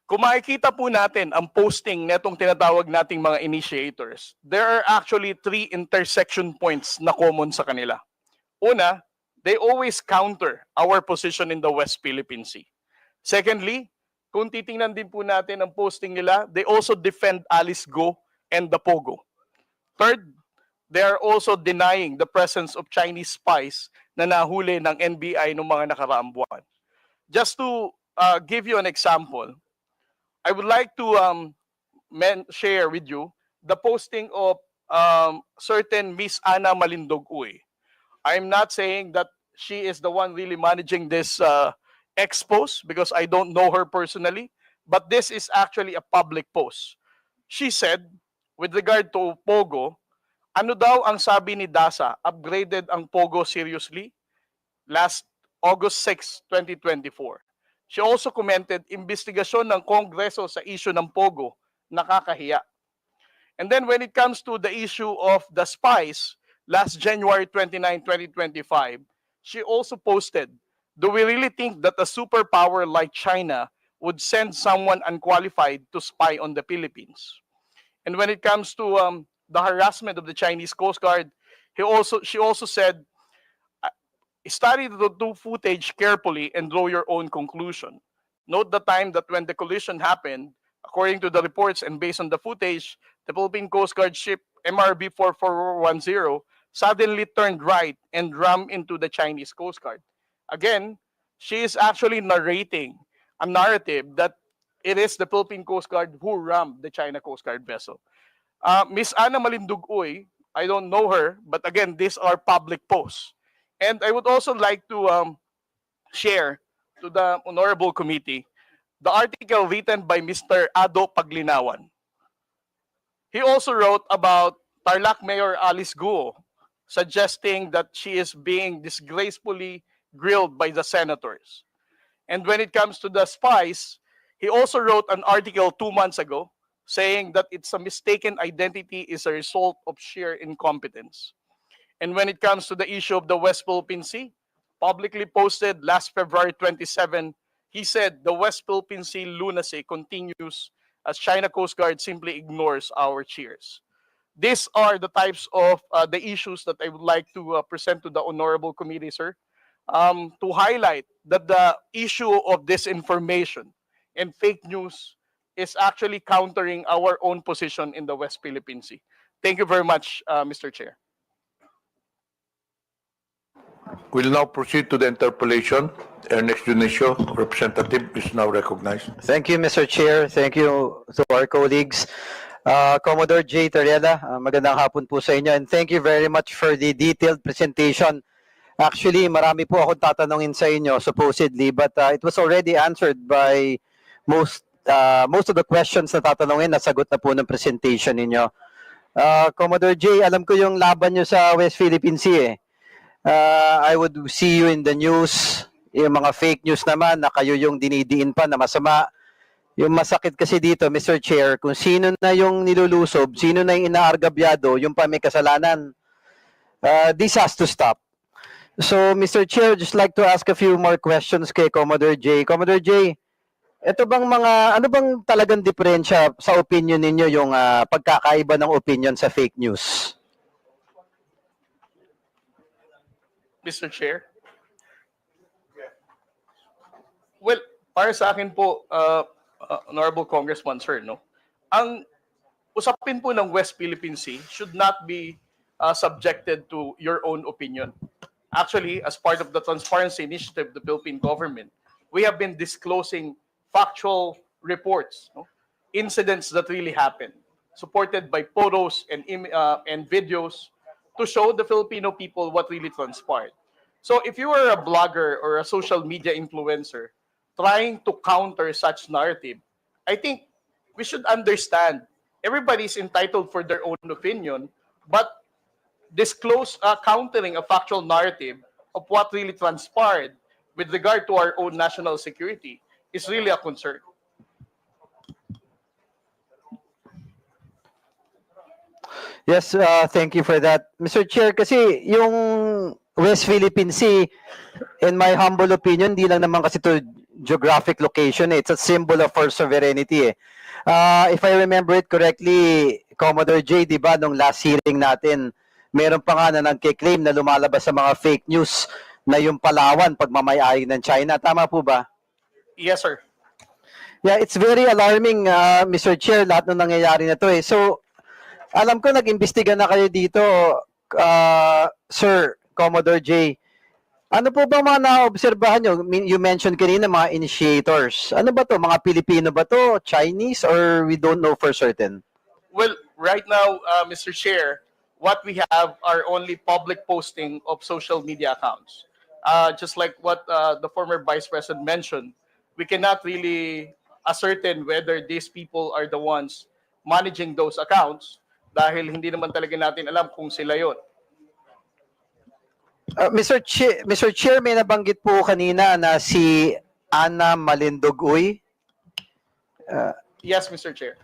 Speaker 20: Kung makikita po natin ang posting netong tinatawag nating mga initiators, there are actually 3 intersection points na common sa kanila. Una, they always counter our position in the West Philippine Sea. Secondly, kung titingnan din po natin ang posting nila, they also defend Alice Go and the Pogo. Third, they are also denying the presence of Chinese spies na nahuli ng NBI noong mga nakaraang buwan. Just to give you an example, I would like to share with you the posting of certain Miss Ana Malindog Uy. I'm not saying that she is the one really managing this expose because I don't know her personally, but this is actually a public post. She said, with regard to Pogo, ano daw ang sabi ni DASA, upgraded ang Pogo seriously? Last August 6, 2024. She also commented, investigasyon ng Kongreso sa issue ng Pogo, nakakahiya. And then when it comes to the issue of the spies, last January 29, 2025, she also posted, do we really think that a superpower like China would send someone unqualified to spy on the Philippines? And when it comes to the harassment of the Chinese Coast Guard, she also said, study the two footage carefully and draw your own conclusion. Note the time that when the collision happened, according to the reports and based on the footage, the Philippine Coast Guard ship MRB 4410 suddenly turned right and rammed into the Chinese Coast Guard. Again, she is actually narrating a narrative that it is the Philippine Coast Guard who rammed the China Coast Guard vessel. Miss Ana Malindug-Uy, I don't know her, but again, these are public posts. And I would also like to share to the Honorable Committee the article written by Mr. Ado Paglinawan. He also wrote about Tarlac Mayor Alice Guo, suggesting that she is being disgracefully grilled by the senators. And when it comes to the spies, he also wrote an article 2 months ago saying that it's a mistaken identity is a result of sheer incompetence. And when it comes to the issue of the West Philippine Sea, publicly posted last February 27, he said the West Philippine Sea lunacy continues as China Coast Guard simply ignores our cheers. These are the types of the issues that I would like to present to the Honorable Committee, sir, to highlight that the issue of disinformation and fake news is actually countering our own position in the West Philippine Sea. Thank you very much, Mr. Chair.
Speaker 3: We'll now proceed to the interpellation. Ernest Junicio, representative, is now recognized.
Speaker 15: Thank you, Mr. Chair. Thank you to our colleagues. Commodore J. Tariela, magandang hapon po sa inyo. And thank you very much for the detailed presentation. Actually, marami po akong tatanungin sa inyo, supposedly, but it was already answered by most of the questions na tatanungin, nasagot na po ng presentation ninyo. Commodore J, alam ko yung laban nyo sa West Philippine Sea eh. I would see you in the news, yung mga fake news naman na kayo yung dinidiin pa na masama. Yung masakit kasi dito, Mr. Chair, kung sino na yung nilulusob, sino na yung inaargabyado, yung pa may kasalanan. This has to stop. So, Mr. Chair, just like to ask a few more questions kay Commodore J. Commodore J, ito bang ano bang talagang diferensya sa opinion ninyo yung pagkakaiba ng opinion sa fake news?
Speaker 20: Mr. Chair? Well, para sa akin po, Honorable Congressman, sir, no? Ang usapin po ng West Philippine Sea should not be subjected to your own opinion. Actually, as part of the transparency initiative of the Philippine government, we have been disclosing factual reports, no? Incidents that really happened, supported by photos and videos to show the Filipino people what really transpired. So if you are a blogger or a social media influencer trying to counter such narrative, I think we should understand everybody's entitled for their own opinion, but disclose countering a factual narrative of what really transpired with regard to our own national security is really a concern.
Speaker 15: Yes, thank you for that. Mr. Chair, kasi yung West Philippine Sea, in my humble opinion, di lang naman kasi to geographic location, it's a symbol of our sovereignty. If I remember it correctly, Commodore J, di ba, nung last hearing natin, meron pa nga na nagkiklaim na lumalabas sa mga fake news na yung Palawan pagmamayari ng China. Tama po ba?
Speaker 20: Yes, sir.
Speaker 15: Yeah, it's very alarming, Mr. Chair, lahat ng nangyayari na to eh. So, alam ko nag-imbestiga na kayo dito, Sir Commodore J. Ano po ba mga naobserbahan nyo? You mentioned kanina mga initiators. Ano ba to? Mga Pilipino ba to? Chinese? Or we don't know for certain?
Speaker 20: Well, right now, Mr. Chair, what we have are only public posting of social media accounts. Just like what the former Vice President mentioned, we cannot really ascertain whether these people are the ones managing those accounts dahil hindi naman talaga natin alam kung sila yon.
Speaker 15: Mr. Chair, may nabanggit po kanina na si Ana Malindogoy.
Speaker 20: Yes, Mr. Chair.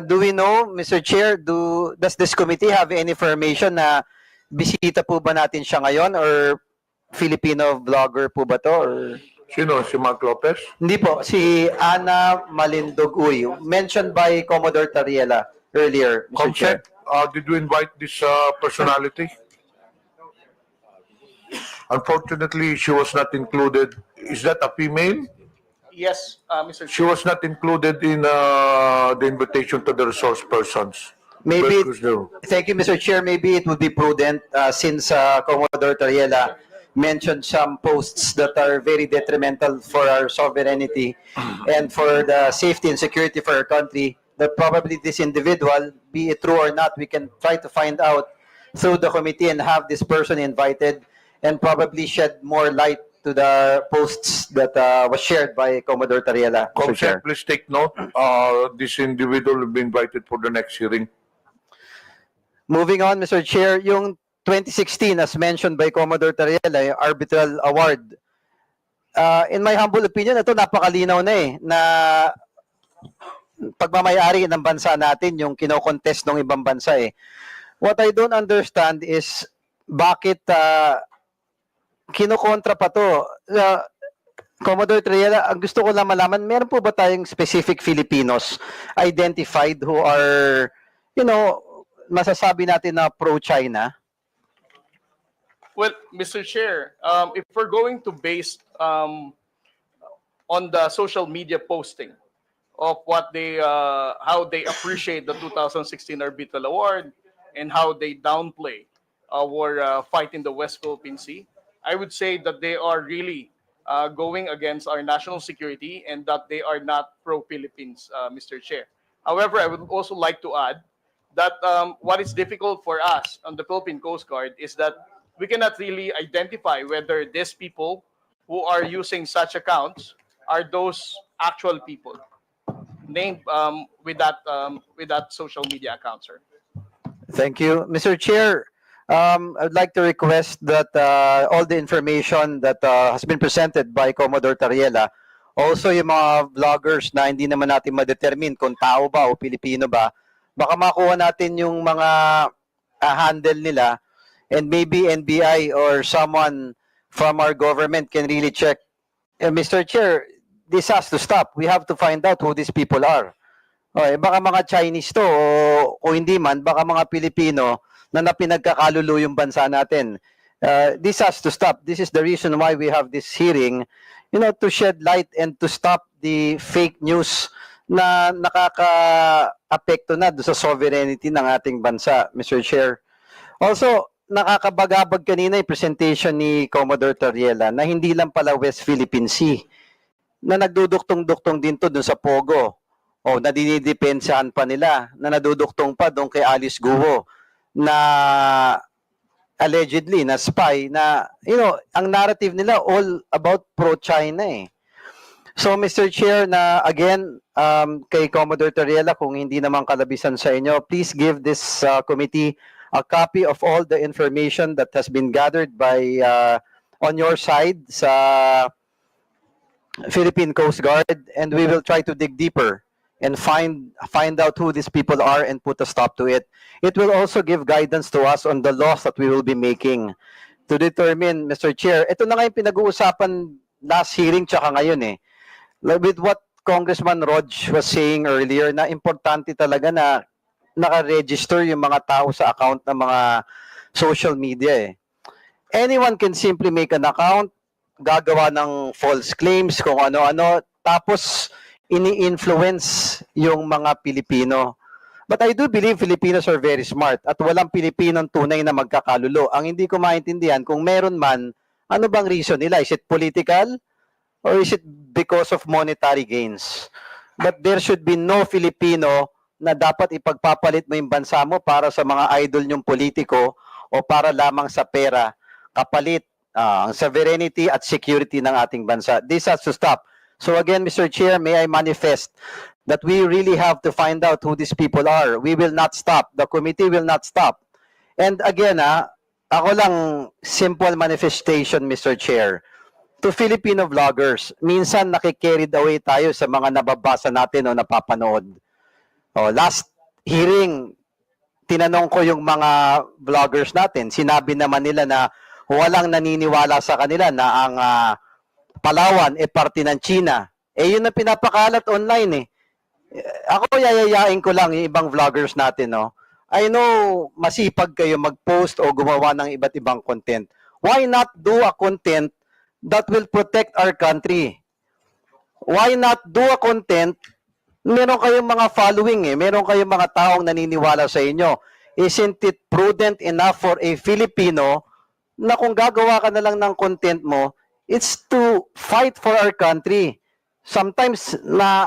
Speaker 15: Do we know, Mr. Chair, does this committee have any information na bisita po ba natin siya ngayon or Filipino vlogger po ba to? Or...
Speaker 3: Sino? Si Mark Lopez?
Speaker 15: Hindi po, si Ana Malindogoy, mentioned by Commodore Tariela earlier, Mr. Chair.
Speaker 3: Did we invite this personality? Unfortunately, she was not included. Is that a female?
Speaker 20: Yes, Mr.
Speaker 3: She
Speaker 20: Chair.
Speaker 3: was not included in the invitation to the resource persons.
Speaker 15: Maybe,
Speaker 3: Because no.
Speaker 15: thank you, Mr. Chair. Maybe it would be prudent since Commodore Tariela mentioned some posts that are very detrimental for our sovereignty and for the safety and security for our country, that probably this individual, be it true or not, we can try to find out through the committee and have this person invited and probably shed more light to the posts that was shared by Commodore Tariela, Mr. Chair.
Speaker 3: Please take note. This individual will be invited for the next hearing.
Speaker 15: Moving on, Mr. Chair, yung 2016, as mentioned by Commodore Tariela, yung arbitral award. In my humble opinion, ito napakalinaw na na pagmamayari ng bansa natin, yung kinokontest ng ibang bansa What I don't understand is bakit kinokontra pa to. Commodore Tariela, ang gusto ko lang malaman, meron po ba tayong specific Filipinos identified who are, masasabi natin na pro-China?
Speaker 20: Well, Mr. Chair, if we're going to base on the social media posting of what they, how they appreciate the 2016 Arbitral Award and how they downplay our fight in the West Philippine Sea, I would say that they are really going against our national security and that they are not pro-Philippines, Mr. Chair. However, I would also like to add that what is difficult for us on the Philippine Coast Guard is that we cannot really identify whether these people who are using such accounts are those actual people named with that social media account, sir.
Speaker 15: Thank you. Mr. Chair, I'd like to request that all the information that has been presented by Commodore Tariela, also yung mga vloggers na hindi naman natin ma-determine kung tao ba o Pilipino ba, baka makuha natin yung mga handle nila and maybe NBI or someone from our government can really check. Mr. Chair, this has to stop. We have to find out who these people are. Okay, baka mga Chinese to o hindi man, baka mga Pilipino na pinagkakalulo yung bansa natin. This has to stop. This is the reason why we have this hearing, to shed light and to stop the fake news na nakaka-apekto na sa sovereignty ng ating bansa, Mr. Chair. Also, nakakabagabag kanina yung presentation ni Commodore Tariela na hindi lang pala West Philippine Sea, na nagduduktong-duktong din to dun sa Pogo, o na dinidepensahan pa nila, na naduduktong pa doon kay Alice Guo, na allegedly, na spy, na, ang narrative nila all about pro-China So, Mr. Chair, na again, kay Commodore Tariela, kung hindi naman kalabisan sa inyo, please give this committee a copy of all the information that has been gathered by on your side sa Philippine Coast Guard, and we will try to dig deeper and find out who these people are and put a stop to it. It will also give guidance to us on the laws that we will be making to determine, Mr. Chair. Ito na nga yung pinag-uusapan last hearing tsaka ngayon with what Congressman Rog was saying earlier, na importante talaga na naka-register yung mga tao sa account ng mga social media Anyone can simply make an account, gagawa ng false claims, kung ano-ano, tapos ini-influence yung mga Pilipino. But I do believe Filipinos are very smart at walang Pilipinong tunay na magkakalulo. Ang hindi ko maintindihan, kung meron man, ano bang reason nila? Is it political or is it because of monetary gains? But there should be no Filipino na dapat ipagpapalit mo yung bansa mo para sa mga idol nyong politiko o para lamang sa pera, kapalit ang sovereignty at security ng ating bansa. This has to stop. So again, Mr. Chair, may I manifest that we really have to find out who these people are. We will not stop. The committee will not stop. And again, ako lang, simple manifestation, Mr. Chair. To Filipino vloggers, minsan nakikarried away tayo sa mga nababasa natin o napapanood. Last hearing, tinanong ko yung mga vloggers natin, sinabi naman nila na walang naniniwala sa kanila na ang Palawan parte ng China. Yun ang pinapakalat online Ako yayayain ko lang yung ibang vloggers natin, no? I know masipag kayo mag-post o gumawa ng iba't ibang content. Why not do a content that will protect our country? Why not do a content, meron kayong mga following meron kayong mga taong naniniwala sa inyo. Isn't it prudent enough for a Filipino na kung gagawa ka na lang ng content mo, it's to fight for our country. Sometimes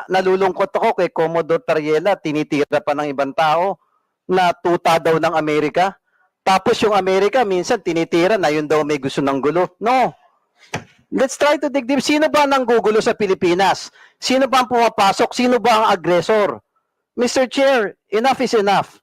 Speaker 15: nalulungkot ako kay Commodore Tariela, tinitira pa ng ibang tao na tuta daw ng Amerika. Tapos yung Amerika minsan tinitira na yun daw may gusto ng gulo. No. Let's try to dig deep. Sino ba nang gugulo sa Pilipinas? Sino ba ang pumapasok? Sino ba ang aggressor? Mr. Chair, enough is enough.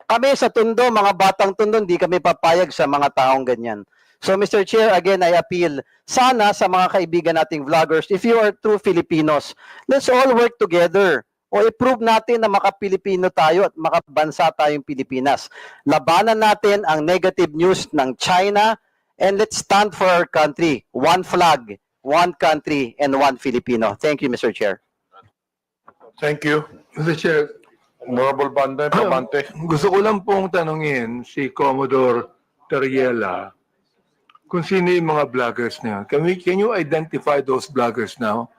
Speaker 15: Kami sa Tondo, mga batang Tondo, hindi kami papayag sa mga taong ganyan. So Mr. Chair, again, I appeal sana sa mga kaibigan nating vloggers, if you are true Filipinos, let's all work together o i-prove natin na maka-Pilipino tayo at makabansa tayong Pilipinas. Labanan natin ang negative news ng China and let's stand for our country. One flag, one country, and one Filipino. Thank you, Mr. Chair.
Speaker 3: Thank you.
Speaker 16: Mr. Chair,
Speaker 3: Honorable Pamante.
Speaker 16: gusto ko lang pong tanungin si Commodore Tariela kung sino yung mga vloggers na yan. Can you identify those vloggers now?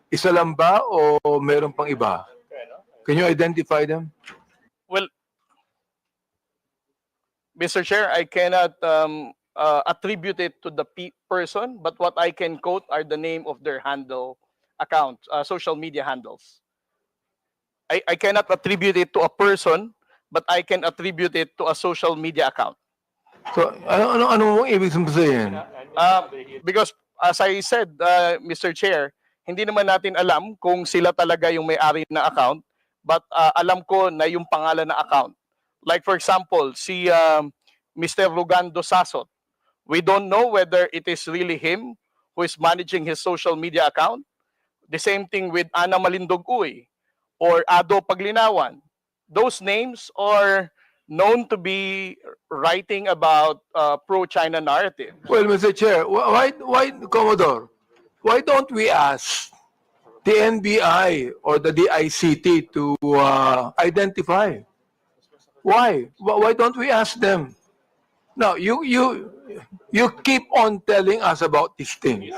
Speaker 16: Isa lang ba o meron pang iba? Can you identify them?
Speaker 20: Well, Mr. Chair, I cannot attribute it to the person, but what I can quote are the name of their handle account, social media handles. I cannot attribute it to a person, but I can attribute it to a social media account.
Speaker 16: So, ano ibig sabihin?
Speaker 20: Because as I said, Mr. Chair, hindi naman natin alam kung sila talaga yung may-ari ng account, but alam ko na yung pangalan ng account. Like for example, si Mr. Rugando Sasot, we don't know whether it is really him who is managing his social media account. The same thing with Ana Malindog Uy or Ado Paglinawan. Those names are known to be writing about pro-China narrative.
Speaker 16: Well, Mr. Chair, why, Commodore, why don't we ask the NBI or the DICT to identify? Why? Why don't we ask them? Now, you keep on telling us about these things,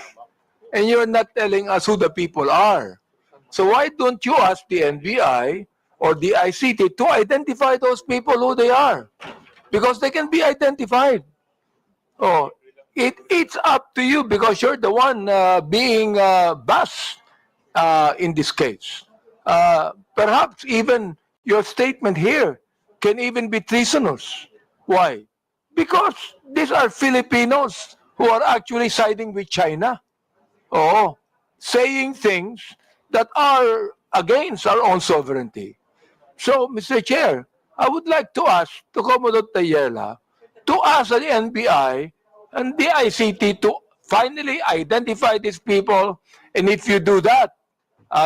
Speaker 16: and you're not telling us who the people are. So why don't you ask the NBI or the ICT to identify those people who they are? Because they can be identified. It's up to you because you're the one being bashed in this case. Perhaps even your statement here can even be treasonous. Why? Because these are Filipinos who are actually siding with China. Saying things that are against our own sovereignty. So, Mr. Chair, I would like to ask to Commodore Tayela to ask the NBI and the ICT to finally identify these people. And if you do that,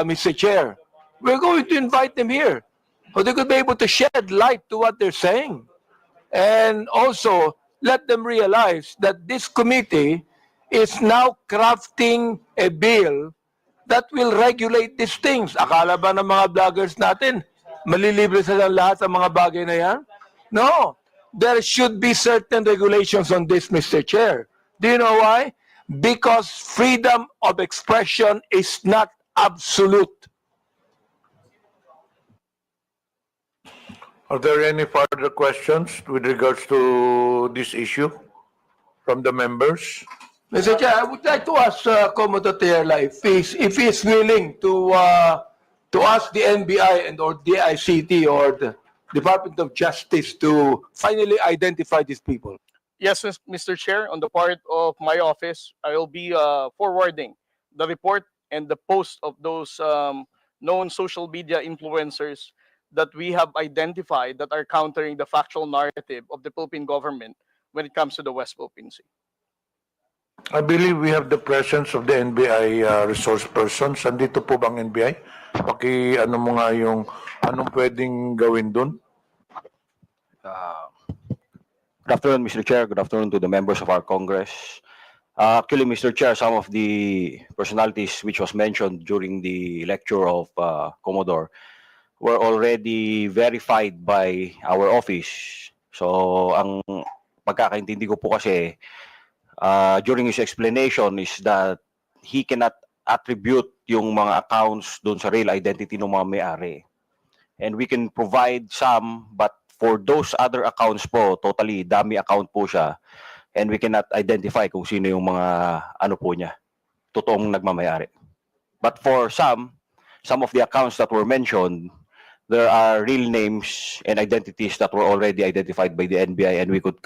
Speaker 16: Mr. Chair, we're going to invite them here so they could be able to shed light to what they're saying. And also, let them realize that this committee is now crafting a bill that will regulate these things. Akala ba ng mga vloggers natin, malilibre sila lahat sa mga bagay na yan? No. There should be certain regulations on this, Mr. Chair. Do you know why? Because freedom of expression is not absolute.
Speaker 3: Are there any further questions with regards to this issue from the members?
Speaker 16: Mr. Chair, I would like to ask Commodore Tayela if he's willing to ask the NBI and or DICT or the Department of Justice to finally identify these people.
Speaker 20: Yes, Mr. Chair, on the part of my office, I will be forwarding the report and the post of those known social media influencers that we have identified that are countering the factual narrative of the Philippine government when it comes to the West Philippine Sea.
Speaker 3: I believe we have the presence of the NBI resource persons. Andito po bang NBI? Ano mo nga yung anong pwedeng gawin doon?
Speaker 21: Good afternoon, Mr. Chair. Good afternoon to the members of our Congress. Actually, Mr. Chair, some of the personalities which was mentioned during the lecture of Commodore were already verified by our office. So, ang pagkakaintindi ko po kasi during his explanation is that he cannot attribute yung mga accounts doon sa real identity ng mga may-ari. And we can provide some, but for those other accounts po, totally dummy account po siya. And we cannot identify kung sino yung mga ano po niya, totoong nagmamayari. But for some of the accounts that were mentioned, there are real names and identities that were already identified by the NBI, and we could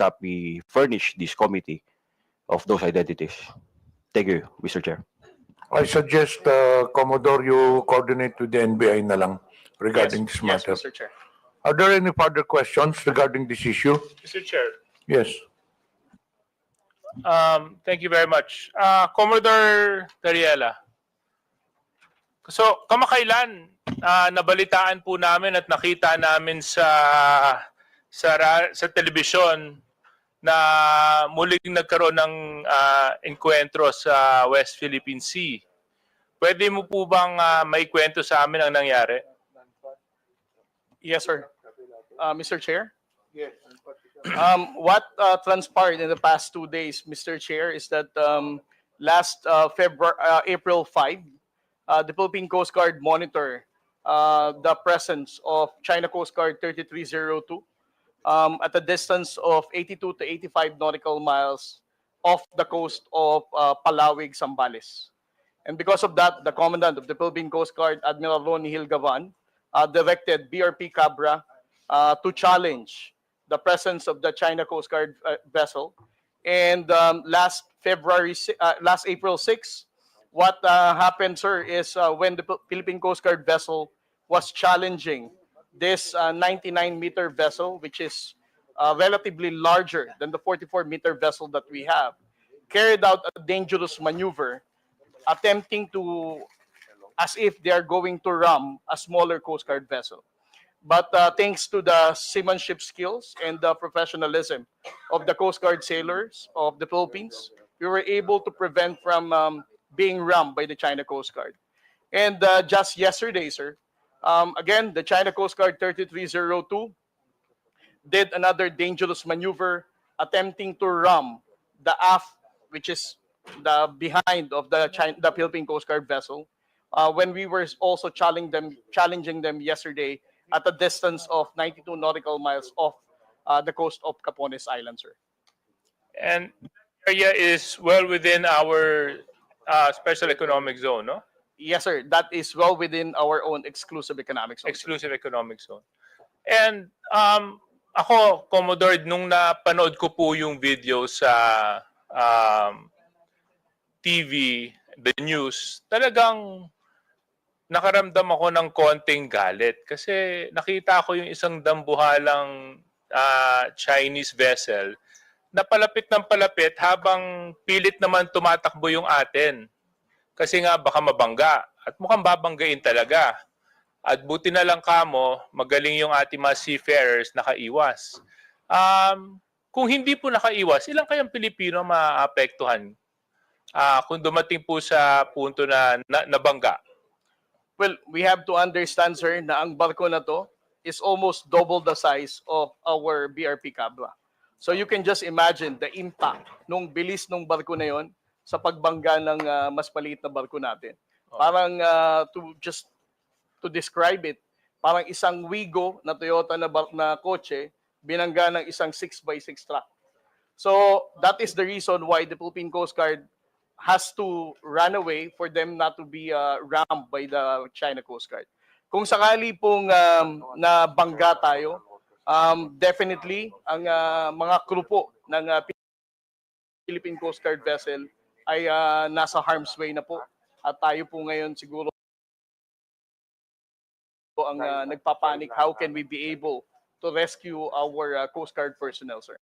Speaker 21: furnish this committee of those identities. Thank you, Mr. Chair.
Speaker 3: I suggest, Commodore, you coordinate with the NBI na lang regarding this matter.
Speaker 20: Yes, Mr. Chair.
Speaker 3: Are there any further questions regarding this issue?
Speaker 22: Mr. Chair,
Speaker 3: Yes.
Speaker 22: thank you very much. Commodore Tariela. So, kamakailan, nabalitaan po namin at nakita namin sa telebisyon na muling nagkaroon ng enkwentro sa West Philippine Sea. Pwede mo po bang maikwento sa amin ang nangyari?
Speaker 20: Yes, sir. Mr. Chair? Yes. What transpired in the past 2 days, Mr. Chair, is that last April 5, the Philippine Coast Guard monitor the presence of China Coast Guard 3302 at a distance of 82 to 85 nautical miles off the coast of Palawig, Zambales. And because of that, the Commandant of the Philippine Coast Guard, Admiral Ronnie Hilgavan, directed BRP Cabra to challenge the presence of the China Coast Guard vessel. And last April 6, what happened, sir, is when the Philippine Coast Guard vessel was challenging this 99-meter vessel, which is relatively larger than the 44-meter vessel that we have, carried out a dangerous maneuver, attempting to, as if they are going to ram a smaller Coast Guard vessel. But thanks to the seamanship skills and the professionalism of the Coast Guard sailors of the Philippines, we were able to prevent from being rammed by the China Coast Guard. And just yesterday, sir, again, the China Coast Guard 3302 did another dangerous maneuver, attempting to ram the aft, which is the behind of the Philippine Coast Guard vessel, when we were also challenging them yesterday at a distance of 92 nautical miles off the coast of Capones Island, sir.
Speaker 22: And the area is well within our special economic zone, no?
Speaker 20: Yes, sir. That is well within our own exclusive economic zone.
Speaker 22: Exclusive economic zone. And ako, Commodore, nung napanood ko po yung video sa TV, the news, talagang nakaramdam ako ng konting galit kasi nakita ko yung isang dambuhalang Chinese vessel na palapit ng palapit habang pilit naman tumatakbo yung atin. Kasi nga baka mabangga at mukhang babanggain talaga. At buti na lang kamo, magaling yung ating mga seafarers nakaiwas. Kung hindi po nakaiwas, ilang kayang Pilipino maapektuhan kung dumating po sa punto na nabangga?
Speaker 20: Well, we have to understand, sir, na ang barko na to is almost double the size of our BRP Cabra. So you can just imagine the impact nung bilis nung barko na yon sa pagbangga ng mas maliit na barko natin. Parang to describe it, parang isang Wigo na Toyota na kotse binangga ng isang 6x6 truck. So that is the reason why the Philippine Coast Guard has to run away for them not to be rammed by the China Coast Guard. Kung sakali pong nabangga tayo, definitely ang mga crew po ng Philippine Coast Guard vessel ay nasa harm's way na po. At tayo po ngayon siguro ang nagpapanik. How can we be able to rescue our Coast Guard personnel, sir?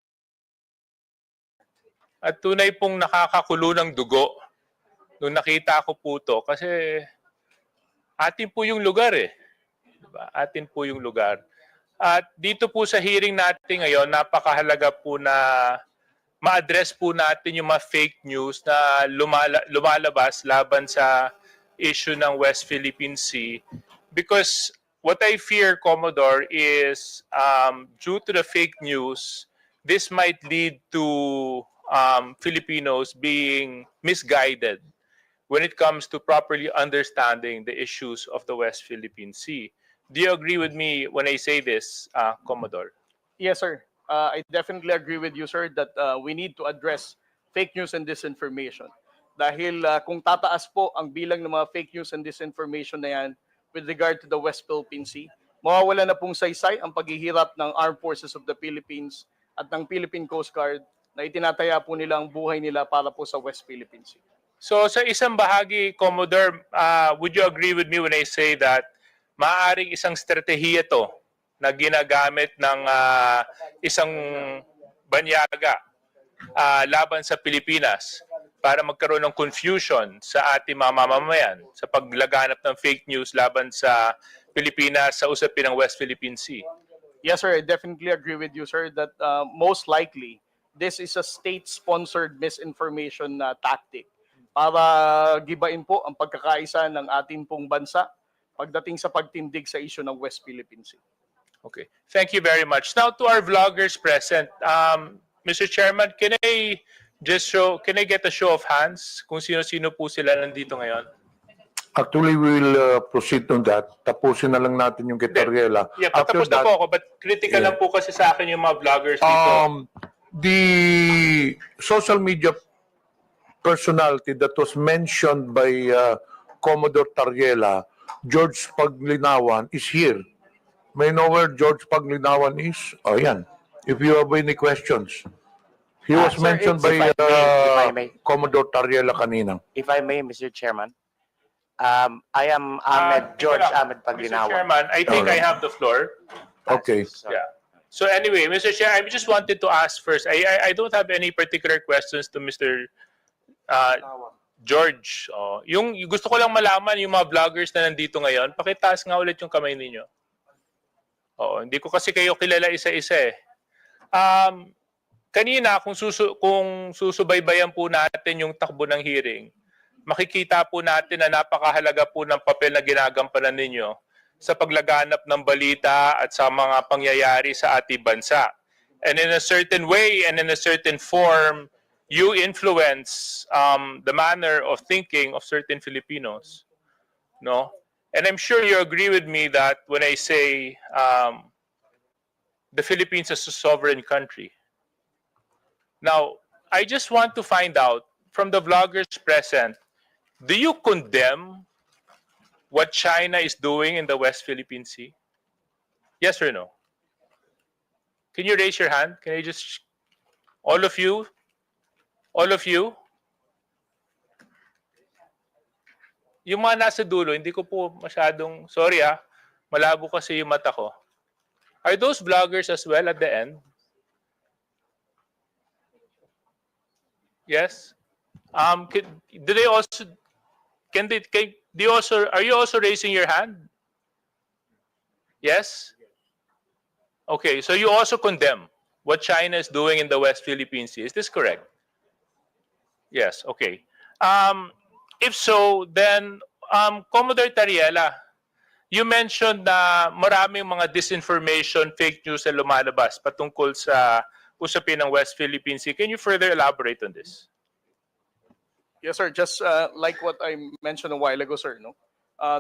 Speaker 22: At tunay pong nakakakulo ng dugo nung nakita ko po to kasi atin po yung lugar eh. Diba? Atin po yung lugar. At dito po sa hearing natin ngayon, napakahalaga po na ma-address po natin yung mga fake news na lumalabas laban sa issue ng West Philippine Sea. Because what I fear, Commodore, is due to the fake news, this might lead to Filipinos being misguided when it comes to properly understanding the issues of the West Philippine Sea. Do you agree with me when I say this, Commodore?
Speaker 20: Yes, sir. I definitely agree with you, sir, that we need to address fake news and disinformation. Dahil kung tataas po ang bilang ng mga fake news and disinformation na yan with regard to the West Philippine Sea, mawawala na pong saysay ang paghihirap ng Armed Forces of the Philippines at ng Philippine Coast Guard na itinataya po nila ang buhay nila para po sa West Philippine Sea.
Speaker 22: So sa isang bahagi, Commodore, would you agree with me when I say that maaaring isang strategiya to na ginagamit ng isang banyaga laban sa Pilipinas para magkaroon ng confusion sa ating mga mamamayan sa paglaganap ng fake news laban sa Pilipinas sa usapin ng West Philippine Sea?
Speaker 20: Yes, sir. I definitely agree with you, sir, that most likely this is a state-sponsored misinformation tactic para gibain po ang pagkakaisa ng ating pong bansa pagdating sa pagtindig sa issue ng West Philippine Sea.
Speaker 22: Okay. Thank you very much. Now to our vloggers present. Mr. Chairman, can I get a show of hands kung sino-sino po sila nandito ngayon?
Speaker 3: Actually, we will proceed on that. Tapusin na lang natin yung kay Tariela.
Speaker 22: Yeah, patapos na po ako, but critical lang po kasi sa akin yung mga vloggers dito.
Speaker 3: The social media personality that was mentioned by Commodore Tariela, George Paglinawan, is here. May know where George Paglinawan is? Oh, yan. If you have any questions. He was
Speaker 1: Sir,
Speaker 3: mentioned by
Speaker 1: if I may.
Speaker 3: Commodore Tariela kanina.
Speaker 1: If I may, Mr. Chairman, I am George Ahmed
Speaker 22: Mr.
Speaker 1: Paglinawan.
Speaker 22: Chairman, I think I have the floor.
Speaker 3: Okay.
Speaker 22: Yeah. So anyway, Mr. Chair, I just wanted to ask first. I don't have any particular questions to Mr. George. Yung gusto ko lang malaman yung mga vloggers na nandito ngayon, pakitaas nga ulit yung kamay ninyo. Hindi ko kasi kayo kilala isa-isa eh. Kanina, kung susubaybayan po natin yung takbo ng hearing, makikita po natin na napakahalaga po ng papel na ginagampanan ninyo sa paglaganap ng balita at sa mga pangyayari sa ating bansa. And in a certain way and in a certain form, you influence the manner of thinking of certain Filipinos. No? And I'm sure you agree with me that when I say the Philippines is a sovereign country. Now, I just want to find out from the vloggers present, do you condemn what China is doing in the West Philippine Sea? Yes or no? Can you raise your hand? Can I just, all of you? All of you? Yung mga nasa dulo, hindi ko po masyadong, sorry malabo kasi yung mata ko. Are those vloggers as well at the end? Yes? Do they also, are you also raising your hand? Yes? Okay, so you also condemn what China is doing in the West Philippine Sea. Is this correct? Yes, okay. If so, then, Commodore Tariela, you mentioned na maraming mga disinformation, fake news na lumalabas patungkol sa usapin ng West Philippine Sea. Can you further elaborate on this?
Speaker 20: Yes, sir. Just like what I mentioned a while ago, sir, no?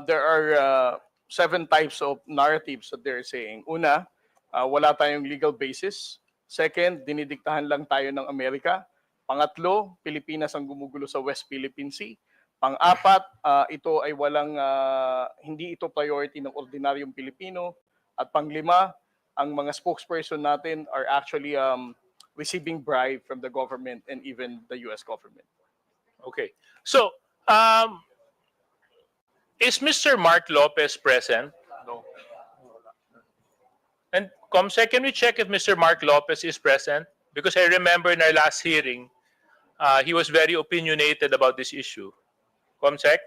Speaker 20: There are 7 types of narratives that they're saying. Una, wala tayong legal basis. Second, dinidiktahan lang tayo ng Amerika. Pangatlo, Pilipinas ang gumugulo sa West Philippine Sea. Pang-apat, ito ay hindi ito priority ng ordinaryong Pilipino. At pang-lima, ang mga spokesperson natin are actually receiving bribe from the government and even the US government.
Speaker 22: Okay. So, is Mr. Mark Lopez present?
Speaker 20: No.
Speaker 22: Comsec, can we check if Mr. Mark Lopez is present? Because I remember in our last hearing, he was very opinionated about this issue. Comsec?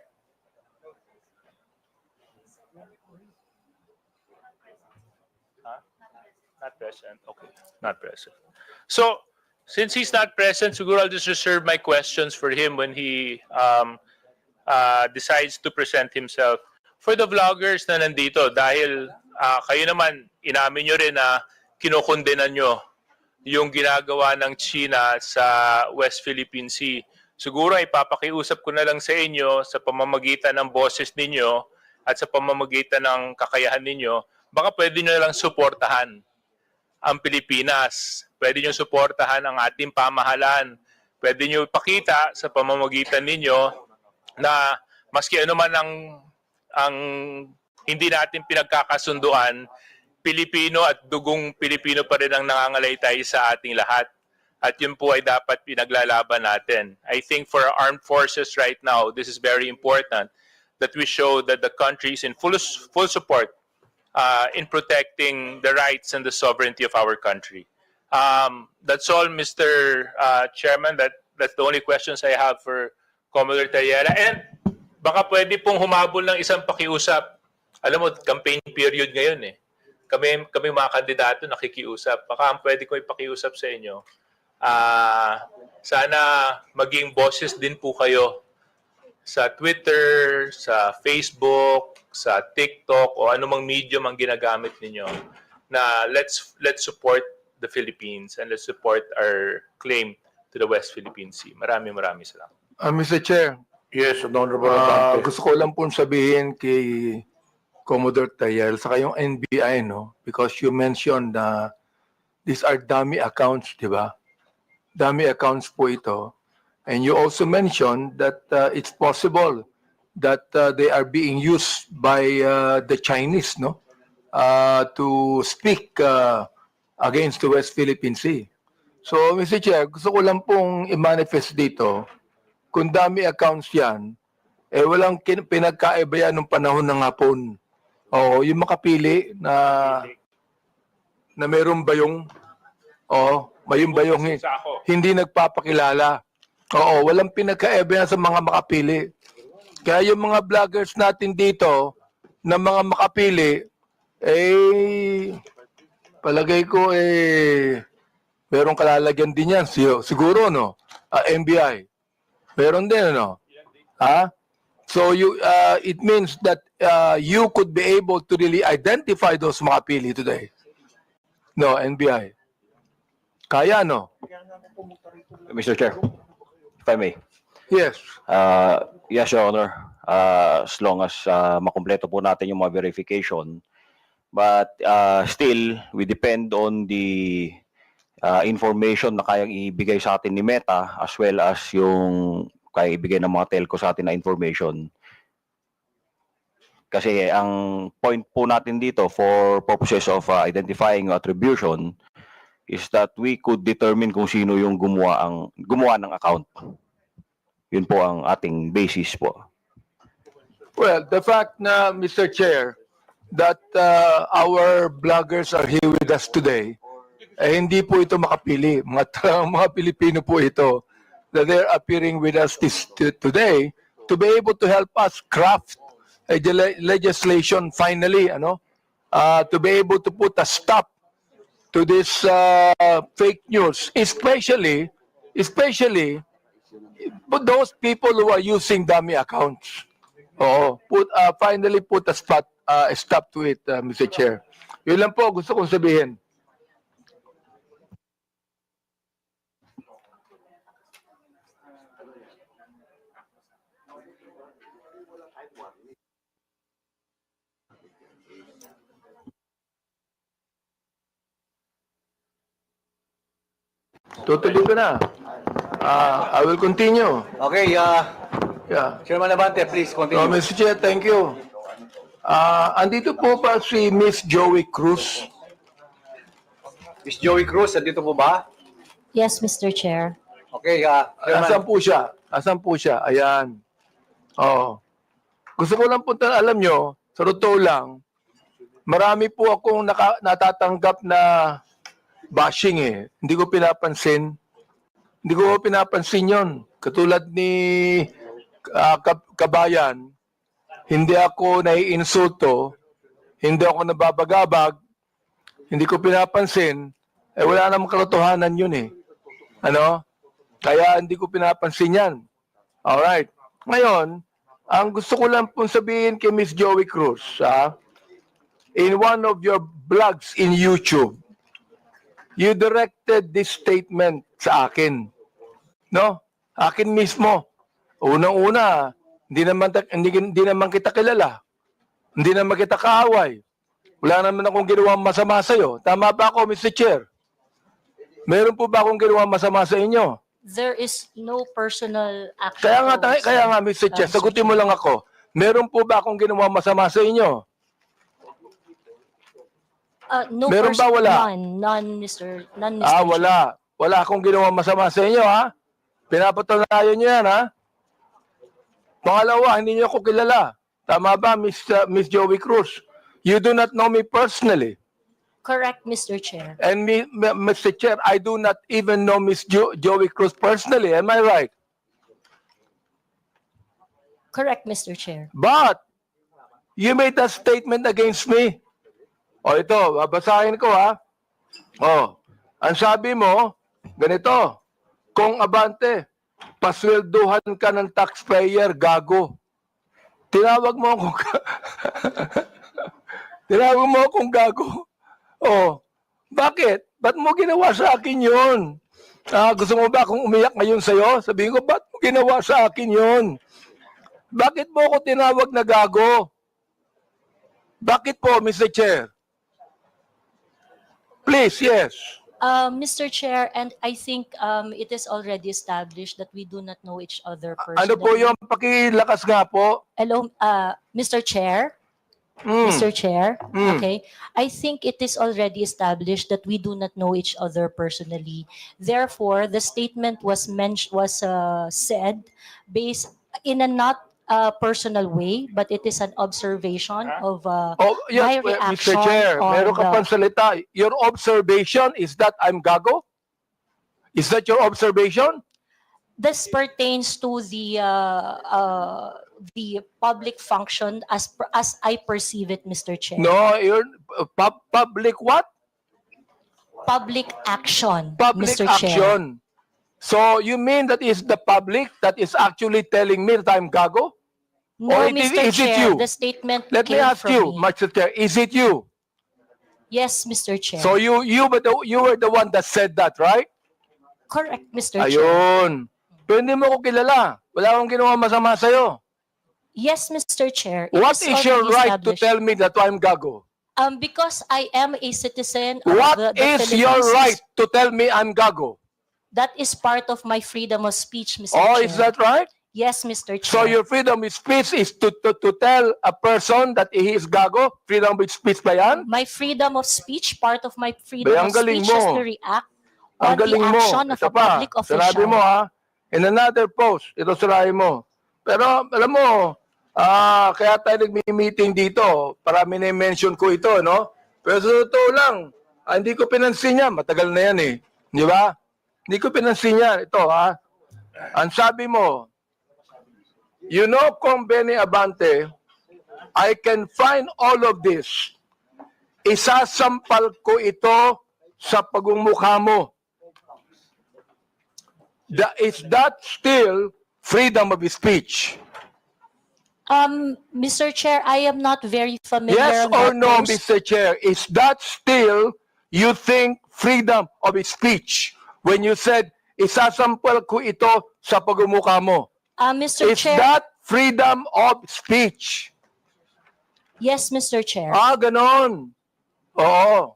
Speaker 22: Not present. Okay, not present. So, since he's not present, siguro I'll just reserve my questions for him when he decides to present himself. For the vloggers na nandito, dahil kayo naman, inamin nyo rin na kinukondenan nyo yung ginagawa ng China sa West Philippine Sea. Siguro ipapakiusap ko na lang sa inyo sa pamamagitan ng boses ninyo at sa pamamagitan ng kakayahan ninyo, baka pwede nyo lang suportahan ang Pilipinas. Pwede nyo suportahan ang ating pamahalaan. Pwede nyo ipakita sa pamamagitan ninyo na maski ano man ang hindi natin pinagkakasunduan, Pilipino at dugong Pilipino pa rin ang nangangalaytay sa ating lahat. At yun po ay dapat pinaglalaban natin. I think for our armed forces right now, this is very important that we show that the country is in full support in protecting the rights and the sovereignty of our country. That's all, Mr. Chairman. That's the only questions I have for Commodore Tayera. And baka pwede pong humabol ng isang pakiusap. Alam mo, campaign period ngayon eh. Kami mga kandidato nakikiusap. Baka pwede ko ipakiusap sa inyo. Sana maging boses din po kayo sa Twitter, sa Facebook, sa TikTok o anumang medium ang ginagamit ninyo na let's support the Philippines and let's support our claim to the West Philippine Sea. Maraming salamat.
Speaker 16: Mr. Chair,
Speaker 3: Yes, Honorable Abante.
Speaker 16: gusto ko lang pong sabihin kay Commodore Tayel sa kayong NBI, no? Because you mentioned na these are dummy accounts, di ba? Dummy accounts po ito. And you also mentioned that it's possible that they are being used by the Chinese, no? To speak against the West Philippine Sea. So, Mr. Chair, gusto ko lang pong i-manifest dito, kung dami accounts yan, walang pinagkaiba yan nung panahon ng hapon. Oo, yung makapili na mayroong bayong, mayroong bayong hindi nagpapakilala. Oo, walang pinagkaiba yan sa mga makapili. Kaya yung mga vloggers natin dito, na mga makapili, palagay ko, merong kalalagyan din yan. Siguro, no? NBI. Meron din, ano? So it means that you could be able to really identify those makapili today. No, NBI. Kaya, no?
Speaker 21: Mr. Chair, if I may.
Speaker 16: Yes.
Speaker 21: Yes, Your Honor. As long as makumpleto po natin yung mga verification. But still, we depend on the information na kayang ibigay sa atin ni Meta as well as yung kayang ibigay ng mga telco sa atin na information. Kasi ang point po natin dito for purposes of identifying attribution is that we could determine kung sino yung gumawa ng account. Yun po ang ating basis po.
Speaker 16: Well, the fact na, Mr. Chair, that our bloggers are here with us today, hindi po ito makapili. Mga Pilipino po ito that they're appearing with us today to be able to help us craft a legislation finally, to be able to put a stop to this fake news, especially those people who are using dummy accounts. Finally put a stop to it, Mr. Chair. Yun lang po gusto kong sabihin. Tutuloy ko na. I will continue.
Speaker 2: Okay,
Speaker 16: Yeah.
Speaker 2: Chairman Abante, please continue.
Speaker 16: Mr. Chair, thank you. Andito po ba si Miss Joey Cruz?
Speaker 2: Miss Joey Cruz, andito po ba?
Speaker 9: Yes, Mr. Chair.
Speaker 2: Okay, Chairman.
Speaker 16: Asan po siya? Ayan. Gusto ko lang punta, alam nyo, sa totoo lang, marami po akong natatanggap na bashing eh. Hindi ko pinapansin. Hindi ko pinapansin yon. Katulad ni Kabayan, hindi ako naiinsulto, hindi ako nababagabag, hindi ko pinapansin, eh wala namang katotohanan yun eh. Ano? Kaya hindi ko pinapansin yan. Alright. Ngayon, ang gusto ko lang pong sabihin kay Miss Joey Cruz, in one of your blogs in YouTube, you directed this statement sa akin. No? Akin mismo. Unang-una, hindi naman kita kilala. Hindi naman kita kaaway. Wala naman akong ginawang masama sa iyo. Tama ba ako, Mr. Chair? Meron po ba akong ginawang masama sa inyo?
Speaker 4: There is no personal action.
Speaker 16: Kaya nga, Mr. Chair, sagutin mo lang ako. Meron po ba akong ginawang masama sa inyo?
Speaker 4: No
Speaker 16: Meron ba? Wala?
Speaker 4: None, Mr.
Speaker 16: Wala. Wala akong ginawang masama sa inyo, ha? Pinapatunayan niyo yan, ha? Pangalawa, hindi niyo ako kilala. Tama ba, Miss Joey Cruz? You do not know me personally.
Speaker 4: Correct, Mr. Chair.
Speaker 16: And Mr. Chair, I do not even know Miss Joey Cruz personally. Am I right?
Speaker 4: Correct, Mr. Chair.
Speaker 16: But, you made a statement against me. O ito, babasahin ko, ha? O, ang sabi mo, ganito, kung abante, paswelduhan ka ng taxpayer, gago. Tinawag mo akong tinawag mo akong gago. Oh, bakit? Ba't mo ginawa sa akin yun? Gusto mo ba akong umiyak ngayon sa'yo? Sabihin ko, ba't mo ginawa sa akin yun? Bakit mo ako tinawag na gago? Bakit po, Mr. Chair? Please, yes.
Speaker 4: Mr. Chair, and I think it is already established that we do not know each other personally.
Speaker 16: Ano po yung pakilakas nga po?
Speaker 4: Hello, Mr. Chair? Mr. Chair? Okay. I think it is already established that we do not know each other personally. Therefore, the statement was said based in a not personal way, but it is an observation of my reaction.
Speaker 16: Mr. Chair,
Speaker 4: on
Speaker 16: meron ka pang salita. Your observation is that I'm gago? Is that your observation?
Speaker 4: This pertains to the public function as I perceive it, Mr. Chair.
Speaker 16: No, you're public what?
Speaker 4: Public action,
Speaker 16: Public
Speaker 4: Mr. Chair.
Speaker 16: action. So you mean that is the public that is actually telling me that I'm gago?
Speaker 4: No,
Speaker 16: Or
Speaker 4: Mr.
Speaker 16: is it
Speaker 4: Chair,
Speaker 16: you?
Speaker 4: the statement
Speaker 16: Let me
Speaker 4: came
Speaker 16: ask
Speaker 4: from
Speaker 16: you,
Speaker 4: me.
Speaker 16: Mr. Chair, is it you?
Speaker 4: Yes, Mr. Chair.
Speaker 16: So you were the one that said that, right?
Speaker 4: Correct, Mr. Chair.
Speaker 16: Ayun. Pero hindi mo ko kilala. Wala akong ginawa masama sa'yo.
Speaker 4: Yes, Mr. Chair. It
Speaker 16: What is your
Speaker 4: already
Speaker 16: right to
Speaker 4: established.
Speaker 16: tell me that I'm gago?
Speaker 4: Because I am a citizen of
Speaker 16: What
Speaker 4: the
Speaker 16: is your
Speaker 4: Philippines.
Speaker 16: right to tell me I'm gago?
Speaker 4: That is part of my freedom of speech, Mr.
Speaker 16: Oh,
Speaker 4: Chair.
Speaker 16: is that right?
Speaker 4: Yes, Mr. Chair.
Speaker 16: So your freedom of speech is to tell a person that he is gago? Freedom of speech ba yan?
Speaker 4: My freedom of speech, part of my freedom
Speaker 16: Ang
Speaker 4: of
Speaker 16: galing
Speaker 4: speech is
Speaker 16: mo.
Speaker 4: to react
Speaker 16: Ang
Speaker 4: on the
Speaker 16: galing mo.
Speaker 4: action of
Speaker 16: Ito
Speaker 4: a
Speaker 16: pa,
Speaker 4: public official.
Speaker 16: sinabi mo ha, in another post, ito sinabi mo. Pero alam mo, kaya tayo nagmi-meeting dito, parami na-mention ko ito, no? Pero sa totoo lang, hindi ko pinansin yan, matagal na yan eh. Di ba? Hindi ko pinansin yan. Ito ha, ang sabi mo, you know, Comm Benny Abante, I can find all of this. Isasampal ko ito sa pagmumukha mo. Is that still freedom of speech?
Speaker 4: Mr. Chair, I am not very familiar.
Speaker 16: Yes
Speaker 4: on
Speaker 16: or
Speaker 4: that
Speaker 16: no,
Speaker 4: post.
Speaker 16: Mr. Chair? Is that still, you think, freedom of speech? When you said, isasampal ko ito sa pagmumukha mo.
Speaker 4: Mr.
Speaker 16: Is
Speaker 4: Chair.
Speaker 16: that freedom of speech?
Speaker 4: Yes, Mr. Chair.
Speaker 16: Ganon. Oo.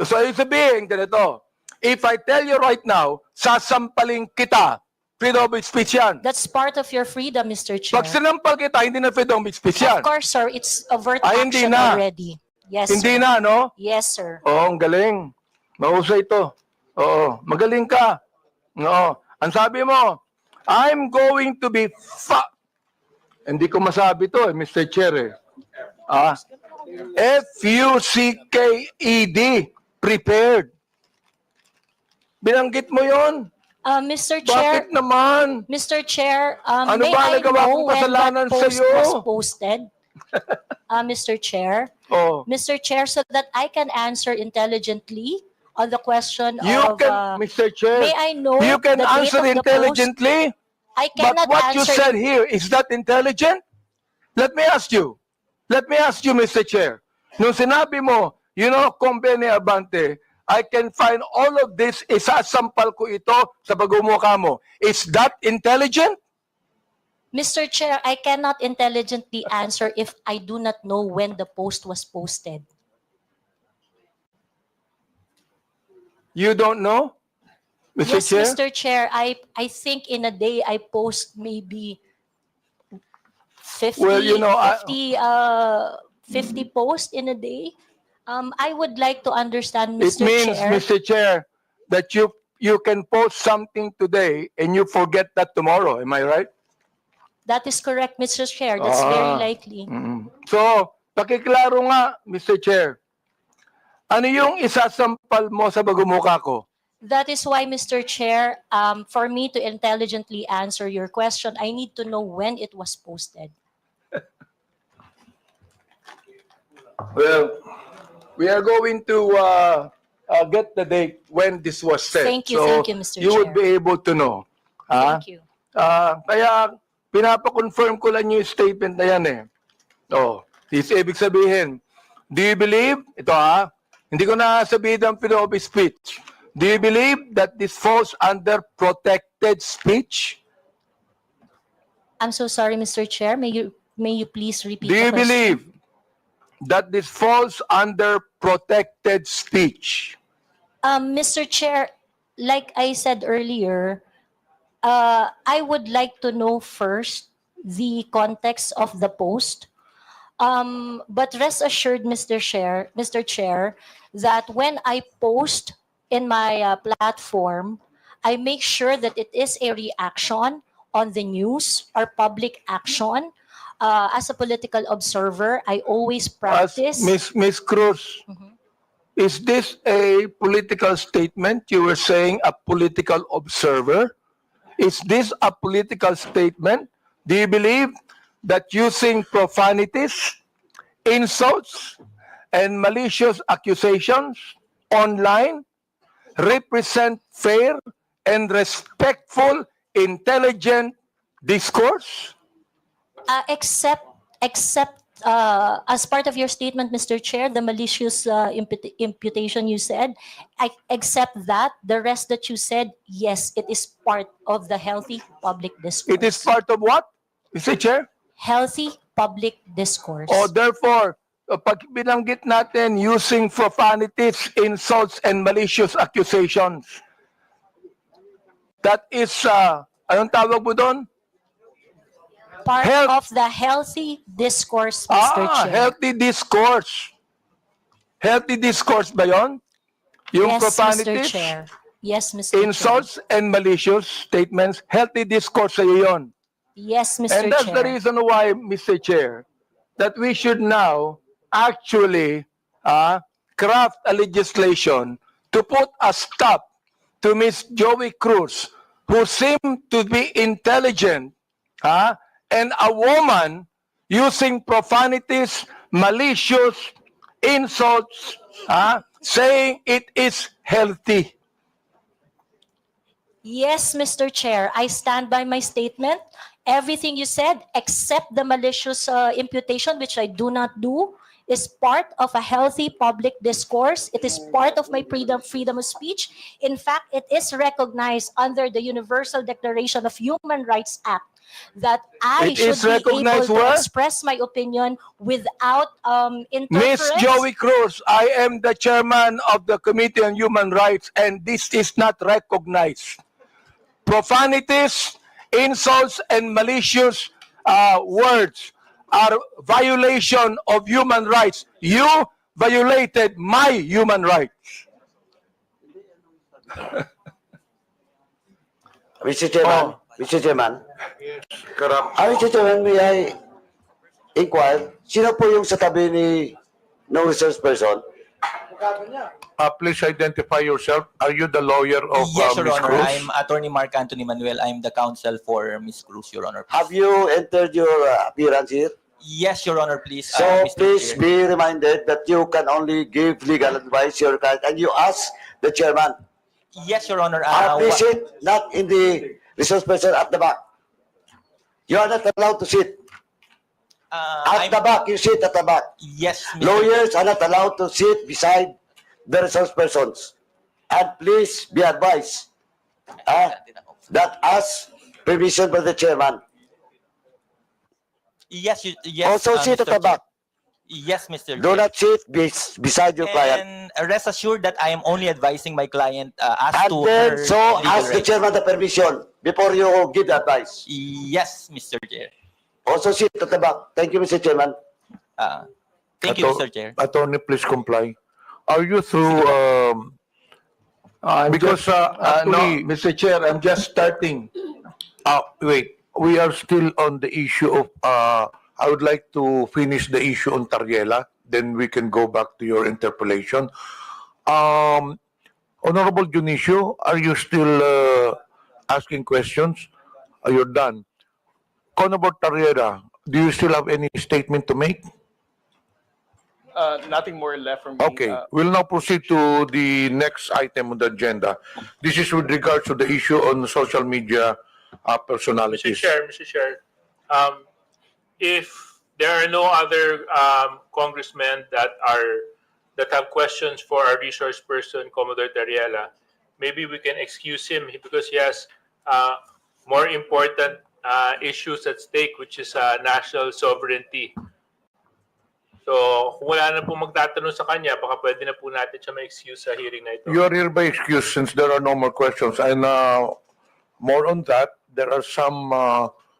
Speaker 16: So, ibig sabihin, ganito. If I tell you right now, sasampaling kita, freedom of speech yan.
Speaker 4: That's part of your freedom, Mr. Chair.
Speaker 16: Pag sinampal kita, hindi na freedom of speech yan.
Speaker 4: Of course, sir. It's overt
Speaker 16: Hindi
Speaker 4: action
Speaker 16: na.
Speaker 4: already. Yes,
Speaker 16: Hindi
Speaker 4: sir.
Speaker 16: na, no?
Speaker 4: Yes, sir.
Speaker 16: Oo, ang galing. Mahusay ito. Oo, magaling ka. Oo. Ang sabi mo, I'm going to be Hindi ko masabi to, Mr. Chair. F-U-C-K-E-D. Prepared. Binanggit mo yon.
Speaker 4: Mr. Chair,
Speaker 16: Bakit naman?
Speaker 4: Mr. Chair,
Speaker 16: Ano
Speaker 4: may
Speaker 16: ba
Speaker 4: I
Speaker 16: nagawa
Speaker 4: know
Speaker 16: kong
Speaker 4: when that
Speaker 16: kasalanan
Speaker 4: post
Speaker 16: sa'yo?
Speaker 4: was posted? Mr. Chair,
Speaker 16: Oh.
Speaker 4: Mr. Chair, so that I can answer intelligently on the question
Speaker 16: You
Speaker 4: of,
Speaker 16: can, Mr. Chair,
Speaker 4: may I know
Speaker 16: you can
Speaker 4: the date
Speaker 16: answer
Speaker 4: of the post?
Speaker 16: intelligently,
Speaker 4: I
Speaker 16: but
Speaker 4: cannot
Speaker 16: what you
Speaker 4: answer
Speaker 16: said here, is that intelligent? Let me ask you, Mr. Chair. Nung sinabi mo, you know, Combene Abante, I can find all of this, isasampal ko ito sa pagmumukha mo. Is that intelligent?
Speaker 4: Mr. Chair, I cannot intelligently answer if I do not know when the post was posted.
Speaker 16: You don't know, Mr.
Speaker 4: Yes,
Speaker 16: Chair?
Speaker 4: Mr. Chair, I think in a day I post maybe 50,
Speaker 16: Well, you know,
Speaker 4: 50 posts in a day. I would like to understand,
Speaker 16: It
Speaker 4: Mr.
Speaker 16: means,
Speaker 4: Chair.
Speaker 16: Mr. Chair, that you can post something today and you forget that tomorrow. Am I right?
Speaker 4: That is correct, Mr. Chair. That's very likely.
Speaker 16: So, pakiklaro nga, Mr. Chair. Ano yung isasampal mo sa bagumukha ko?
Speaker 4: That is why, Mr. Chair, for me to intelligently answer your question, I need to know when it was posted.
Speaker 16: Well, we are going to get the date when this was said.
Speaker 4: Thank you, Mr.
Speaker 16: You would
Speaker 4: Chair.
Speaker 16: be able to know.
Speaker 4: Thank you.
Speaker 16: Kaya pinapa-confirm ko lang yung statement na yan eh. Oh, ibig sabihin, do you believe, hindi ko na sabihin ang freedom of speech. Do you believe that this falls under protected speech?
Speaker 4: I'm so sorry, Mr. Chair. May you please repeat
Speaker 16: Do
Speaker 4: the
Speaker 16: you
Speaker 4: question?
Speaker 16: believe that this falls under protected speech?
Speaker 4: Mr. Chair, like I said earlier, I would like to know first the context of the post. But rest assured, Mr. Chair, that when I post in my platform, I make sure that it is a reaction on the news or public action. As a political observer, I always practice.
Speaker 16: Miss Cruz, is this a political statement? You were saying a political observer. Is this a political statement? Do you believe that using profanities, insults, and malicious accusations online represent fair and respectful, intelligent discourse?
Speaker 4: Except as part of your statement, Mr. Chair, the malicious imputation you said, I accept that. The rest that you said, yes, it is part of the healthy public discourse.
Speaker 16: It is part of what, Mr. Chair?
Speaker 4: Healthy public discourse.
Speaker 16: O therefore, pag binanggit natin using profanities, insults, and malicious accusations, that is, anong tawag mo doon?
Speaker 4: Part of the healthy discourse, Mr. Chair.
Speaker 16: Healthy discourse. Healthy discourse ba yon? Yung
Speaker 4: Yes, Mr.
Speaker 16: profanities,
Speaker 4: Chair. Yes, Mr. Chair.
Speaker 16: insults, and malicious statements, healthy discourse sa'yo yun.
Speaker 4: Yes, Mr.
Speaker 16: And that's
Speaker 4: Chair.
Speaker 16: the reason why, Mr. Chair, that we should now actually craft a legislation to put a stop to Miss Joey Cruz, who seemed to be intelligent, and a woman using profanities, malicious insults, saying it is healthy.
Speaker 4: Yes, Mr. Chair, I stand by my statement. Everything you said, except the malicious imputation, which I do not do, is part of a healthy public discourse. It is part of my freedom of speech. In fact, it is recognized under the Universal Declaration of Human Rights Act that I
Speaker 16: It is
Speaker 4: should be able
Speaker 16: recognized
Speaker 4: to
Speaker 16: where?
Speaker 4: express my opinion without
Speaker 16: Miss
Speaker 4: interference.
Speaker 16: Joey Cruz, I am the chairman of the Committee on Human Rights, and this is not recognized. Profanities, insults, and malicious words are violation of human rights. You violated my human rights.
Speaker 5: Mr. Chairman, Mr. Chairman. Mr. Chairman, may I inquire, sino po yung sa tabi ni no resource person.
Speaker 3: Please identify yourself. Are you the lawyer of
Speaker 7: Yes, Your
Speaker 3: Ms.
Speaker 7: Honor.
Speaker 3: Cruz?
Speaker 7: I'm Attorney Mark Anthony Manuel. I'm the counsel for Ms. Cruz, Your Honor.
Speaker 5: Have you entered your appearance here?
Speaker 7: Yes, Your Honor, please.
Speaker 5: So
Speaker 7: Mr.
Speaker 5: please
Speaker 7: Chair.
Speaker 5: be reminded that you can only give legal advice to your client and you ask the chairman.
Speaker 7: Yes, Your Honor.
Speaker 5: Please sit, not in the resource person at the back. You are not allowed to sit. At the back, you sit at the back.
Speaker 7: Yes, Mr.
Speaker 5: Lawyers are not allowed to sit beside the resource persons. And please be advised that as permission by the chairman.
Speaker 7: Yes, yes.
Speaker 5: Also sit at
Speaker 7: Mr.
Speaker 5: the back.
Speaker 7: Yes, Mr.
Speaker 5: Do
Speaker 7: Chair.
Speaker 5: not sit beside your client.
Speaker 7: And rest assured that I am only advising my client as
Speaker 5: And
Speaker 7: to
Speaker 5: then,
Speaker 7: her
Speaker 5: so
Speaker 7: legal
Speaker 5: ask the
Speaker 7: rights.
Speaker 5: chairman the permission before you give the advice.
Speaker 7: Yes, Mr. Chair.
Speaker 5: Also sit at the back. Thank you, Mr. Chairman.
Speaker 7: Thank you, Mr. Chair.
Speaker 3: Attorney, please comply. Are you through? Because
Speaker 16: no,
Speaker 3: actually,
Speaker 16: Mr. Chair, I'm just starting.
Speaker 3: wait, we are still on the issue of. I would like to finish the issue on Tariela. Then we can go back to your interpellation. Honorable Junicio, are you still asking questions? You're done. Honorable Tariela, do you still have any statement to make?
Speaker 20: Nothing more left from me.
Speaker 3: Okay, we'll now proceed to the next item on the agenda. This is with regards to the issue on social media personalities.
Speaker 22: Mr. Chair, if there are no other congressmen that have questions for our resource person, Commodore Tariela, maybe we can excuse him because he has more important issues at stake, which is national sovereignty. So, kung wala na po magtatanong sa kanya, baka pwede na po natin siya ma-excuse sa hearing na ito.
Speaker 3: You are hereby excused since there are no more questions. And more on that, there are some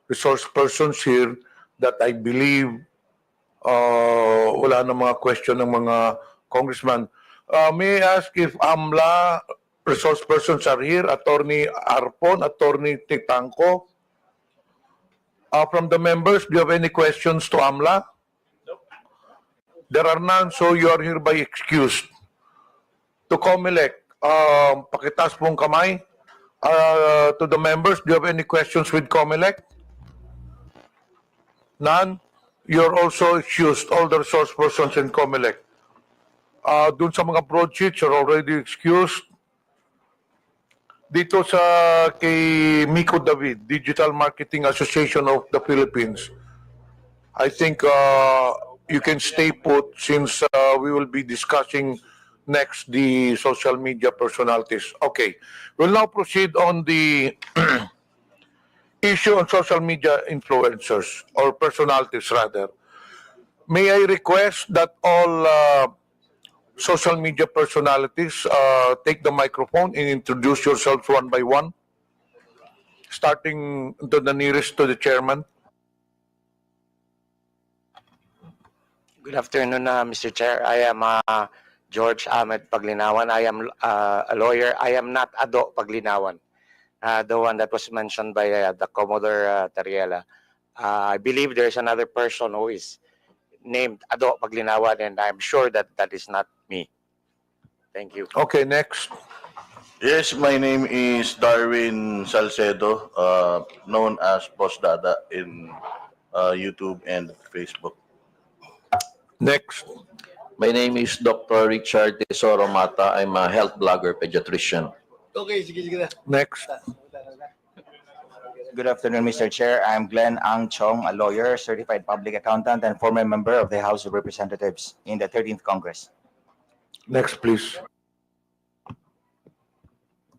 Speaker 3: resource persons here that I believe wala na mga question ng mga congressman. May I ask if AMLA resource persons are here? Attorney Arpon, Attorney Titanco. From the members, do you have any questions to AMLA? There are none, so you are hereby excused. To COMELEC, pakitaas pong kamay. To the members, do you have any questions with COMELEC? None? You're also excused, all the resource persons in COMELEC. Dun sa mga broadsheets, you're already excused. Dito sa kay Miko David, Digital Marketing Association of the Philippines, I think you can stay put since we will be discussing next the social media personalities. Okay, we'll now proceed on the issue on social media influencers or personalities rather. May I request that all social media personalities take the microphone and introduce yourselves one by one, starting to the nearest to the chairman.
Speaker 1: Good afternoon, Mr. Chair. I am George Ahmed Paglinawan. I am a lawyer. I am not Ado Paglinawan, the one that was mentioned by the Commodore Tariela. I believe there's another person who is named Ado Paglinawan, and I'm sure that that is not me. Thank you.
Speaker 3: Okay, next.
Speaker 8: Yes, my name is Darwin Salcedo, known as Boss Dada in YouTube and Facebook.
Speaker 3: Next.
Speaker 17: My name is Dr. Richard Tesoro Mata. I'm a health blogger pediatrician.
Speaker 16: Okay, sige na.
Speaker 3: Next.
Speaker 23: Good afternoon, Mr. Chair. I'm Glenn Ang Chong, a lawyer, certified public accountant, and former member of the House of Representatives in the 13th Congress.
Speaker 3: Next, please.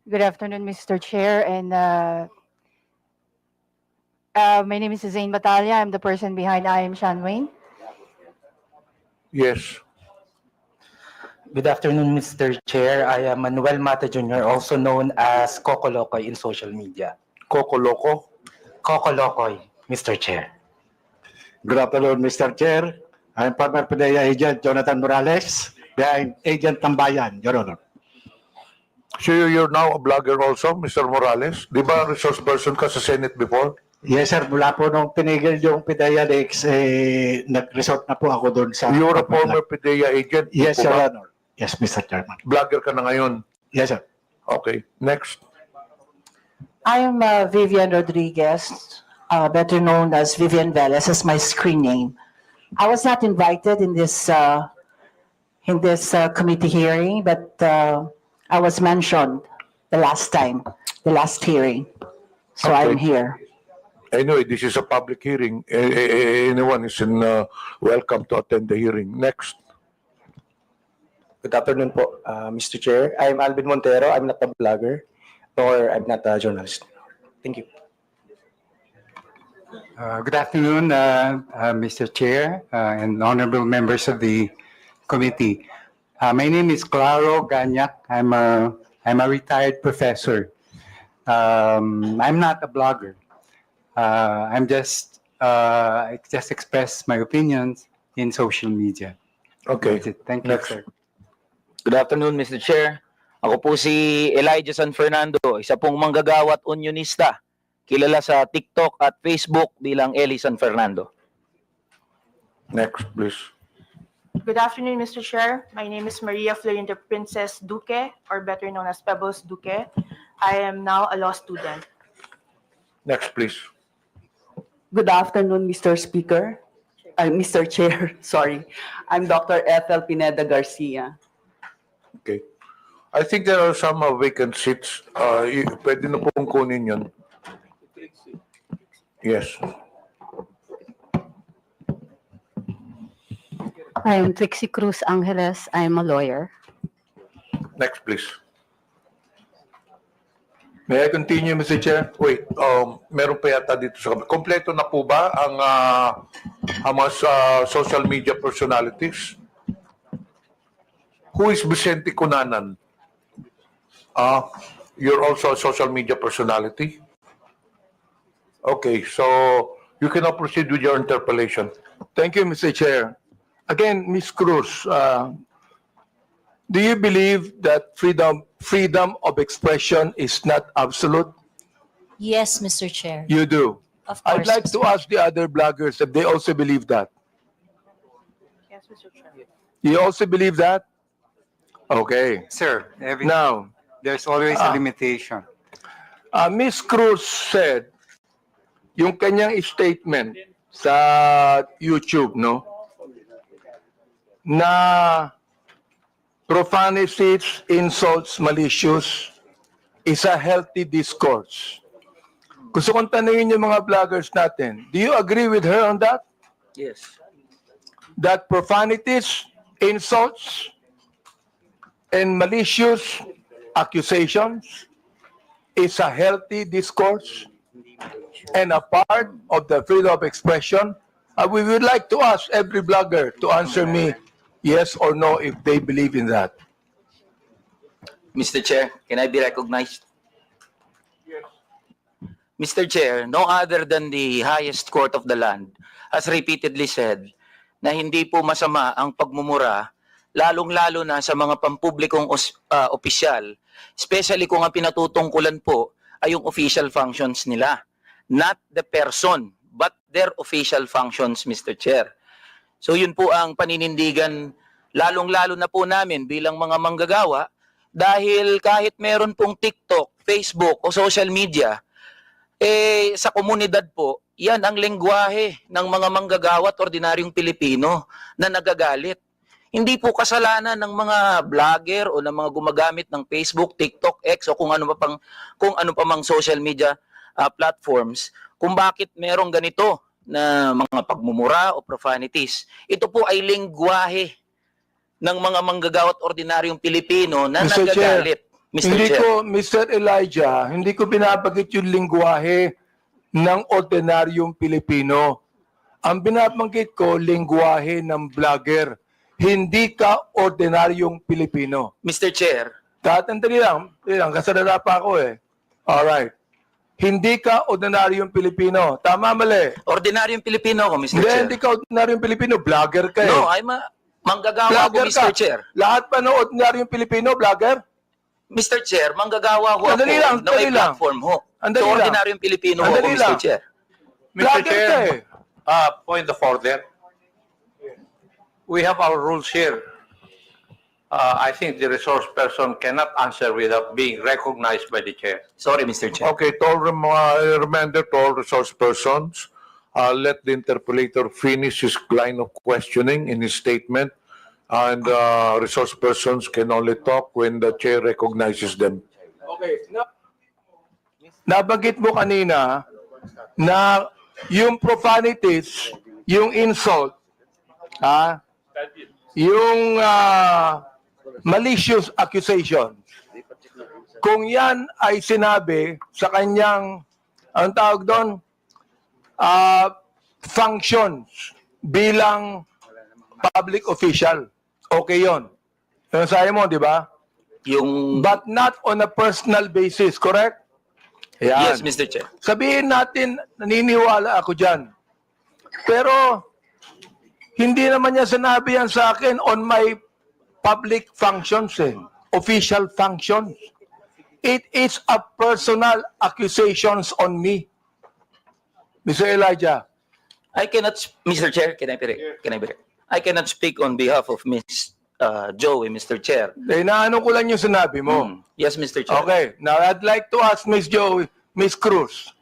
Speaker 24: Good afternoon, Mr. Chair, and my name is Zain Batalia. I'm the person behind I Am Sean Wayne.
Speaker 3: Yes.
Speaker 23: Good afternoon, Mr. Chair. I am Manuel Mata Jr., also known as Coco Locoy in social media.
Speaker 3: Coco Loco?
Speaker 23: Coco Locoy, Mr. Chair.
Speaker 25: Good afternoon, Mr. Chair. I'm former PDEA agent Jonathan Morales, behind Agent Tambayan, Your Honor.
Speaker 3: So you're now a blogger also, Mr. Morales? Di ba resource person ka sa Senate before?
Speaker 25: Yes, sir. Mula po nung tinigil yung PIDEA Leaks, nag-resort na po ako doon sa...
Speaker 3: You're a former PDEA agent?
Speaker 25: Yes,
Speaker 3: po
Speaker 25: Your
Speaker 3: ba?
Speaker 25: Honor. Yes, Mr. Chairman.
Speaker 3: Vlogger ka na ngayon?
Speaker 25: Yes, sir.
Speaker 3: Okay, next.
Speaker 6: I am Vivian Rodriguez, better known as Vivian Velez, as my screen name. I was not invited in this committee hearing, but I was mentioned the last time, the last hearing. So
Speaker 3: Okay.
Speaker 6: I'm here.
Speaker 3: Anyway, this is a public hearing. Anyone is welcome to attend the hearing. Next.
Speaker 11: Good afternoon po, Mr. Chair. I'm Alvin Montero. I'm not a blogger, nor I'm not a journalist. Thank you.
Speaker 12: Good afternoon, Mr. Chair and honorable members of the committee. My name is Claro Ganyak. I'm a retired professor. I'm not a blogger. I'm just express my opinions in social media.
Speaker 3: Okay.
Speaker 12: That's it. Thank you,
Speaker 3: Next.
Speaker 12: sir.
Speaker 13: Good afternoon, Mr. Chair. Ako po si Elijah San Fernando, isa pong manggagawa at unionista, kilala sa TikTok at Facebook bilang Eli San Fernando.
Speaker 3: Next, please.
Speaker 14: Good afternoon, Mr. Chair. My name is Maria Florinda Princess Duque, or better known as Pebbles Duque. I am now a law student.
Speaker 3: Next, please.
Speaker 26: Good afternoon, Mr. Speaker. Mr. Chair, sorry. I'm Dr. Ethel Pineda Garcia.
Speaker 3: Okay. I think there are some vacant seats. Pwede na pong kunin yun. Yes.
Speaker 27: I am Trixie Cruz Angeles. I am a lawyer.
Speaker 3: Next, please.
Speaker 16: May I continue, Mr. Chair?
Speaker 3: Wait, meron pa yata dito sa... Kompleto na po ba ang mga social media personalities? Who is Vicente Cunanan? You're also a social media personality? Okay, so you can now proceed with your interpellation.
Speaker 16: Thank you, Mr. Chair. Again, Ms. Cruz, do you believe that freedom of expression is not absolute?
Speaker 9: Yes, Mr. Chair.
Speaker 16: You do.
Speaker 9: Of course.
Speaker 16: I'd like to ask the other bloggers if they also believe that.
Speaker 14: Yes, Mr. Chair.
Speaker 16: You also believe that? Okay.
Speaker 12: Sir,
Speaker 16: Now,
Speaker 12: there's always a limitation.
Speaker 16: Ms. Cruz said, yung kanyang statement sa YouTube, no? Na profanities, insults, malicious is a healthy discourse. Gusto kong tanungin yung mga vloggers natin, do you agree with her on that?
Speaker 13: Yes.
Speaker 16: That profanities, insults, and malicious accusations is a healthy discourse and a part of the freedom of expression? We would like to ask every blogger to answer me yes or no if they believe in that.
Speaker 13: Mr. Chair, can I be recognized? Mr. Chair, no other than the highest court of the land has repeatedly said na hindi po masama ang pagmumura, lalong-lalo na sa mga pampublikong opisyal, especially kung ang pinatutungkulan po ay yung official functions nila. Not the person, but their official functions, Mr. Chair. So yun po ang paninindigan, lalong-lalo na po namin bilang mga manggagawa, dahil kahit meron pong TikTok, Facebook o social media, sa komunidad po, yan ang lengguwahe ng mga manggagawa at ordinaryong Pilipino na nagagalit. Hindi po kasalanan ng mga vlogger o ng mga gumagamit ng Facebook, TikTok, X o kung ano pa mang social media platforms kung bakit merong ganito na mga pagmumura o profanities. Ito po ay lengguwahe ng mga manggagawa at ordinaryong Pilipino na
Speaker 16: Mr.
Speaker 13: nagagalit. Mr.
Speaker 16: Mr. Elijah, hindi ko binabanggit yung lingwahe ng ordinaryong Pilipino. Ang binabanggit ko, lingwahe ng vlogger. Hindi ka ordinaryong Pilipino.
Speaker 13: Mr. Chair.
Speaker 16: Tatandali lang, kasalala pa ako eh. Alright. Hindi ka ordinaryong Pilipino. Tama, mali.
Speaker 13: Ordinaryong Pilipino ako, Mr. Chair.
Speaker 16: Hindi ka ordinaryong Pilipino. Vlogger ka eh.
Speaker 13: No, I'm a manggagawa ako, Mr. Chair.
Speaker 16: Lahat pa ng ordinaryong Pilipino, vlogger?
Speaker 13: Mr. Chair, manggagawa ho ako na may platform ho. So, ordinaryong Pilipino ho ako, Mr. Chair.
Speaker 3: Mr.
Speaker 16: Vlogger ka eh.
Speaker 3: Chair, point of order. We have our rules here. I think the resource person cannot answer without being recognized by the chair.
Speaker 7: Sorry, Mr. Chair.
Speaker 3: Okay, to all reminder to all resource persons, let the interpolator finish his line of questioning in his statement, and resource persons can only talk when the chair recognizes them.
Speaker 16: Okay. Nabanggit mo kanina na yung profanities, yung insult, yung malicious accusation, kung yan ay sinabi sa kanyang, ang tawag doon, functions bilang public official, okay yon. Yung sabi mo, di ba? But not on a personal basis, correct? Yan.
Speaker 13: Yes, Mr. Chair.
Speaker 16: Sabihin natin, naniniwala ako dyan. Pero, hindi naman niya sinabi yan sa akin on my public functions, official functions. It is a personal accusations on me. Mr. Elijah.
Speaker 13: Mr. Chair, can I be I cannot speak on behalf of Ms. Joey, Mr. Chair.
Speaker 16: Naano ko lang yung sinabi mo.
Speaker 13: Yes, Mr. Chair.
Speaker 16: Okay, now I'd like to ask Ms. Joey, Ms. Cruz,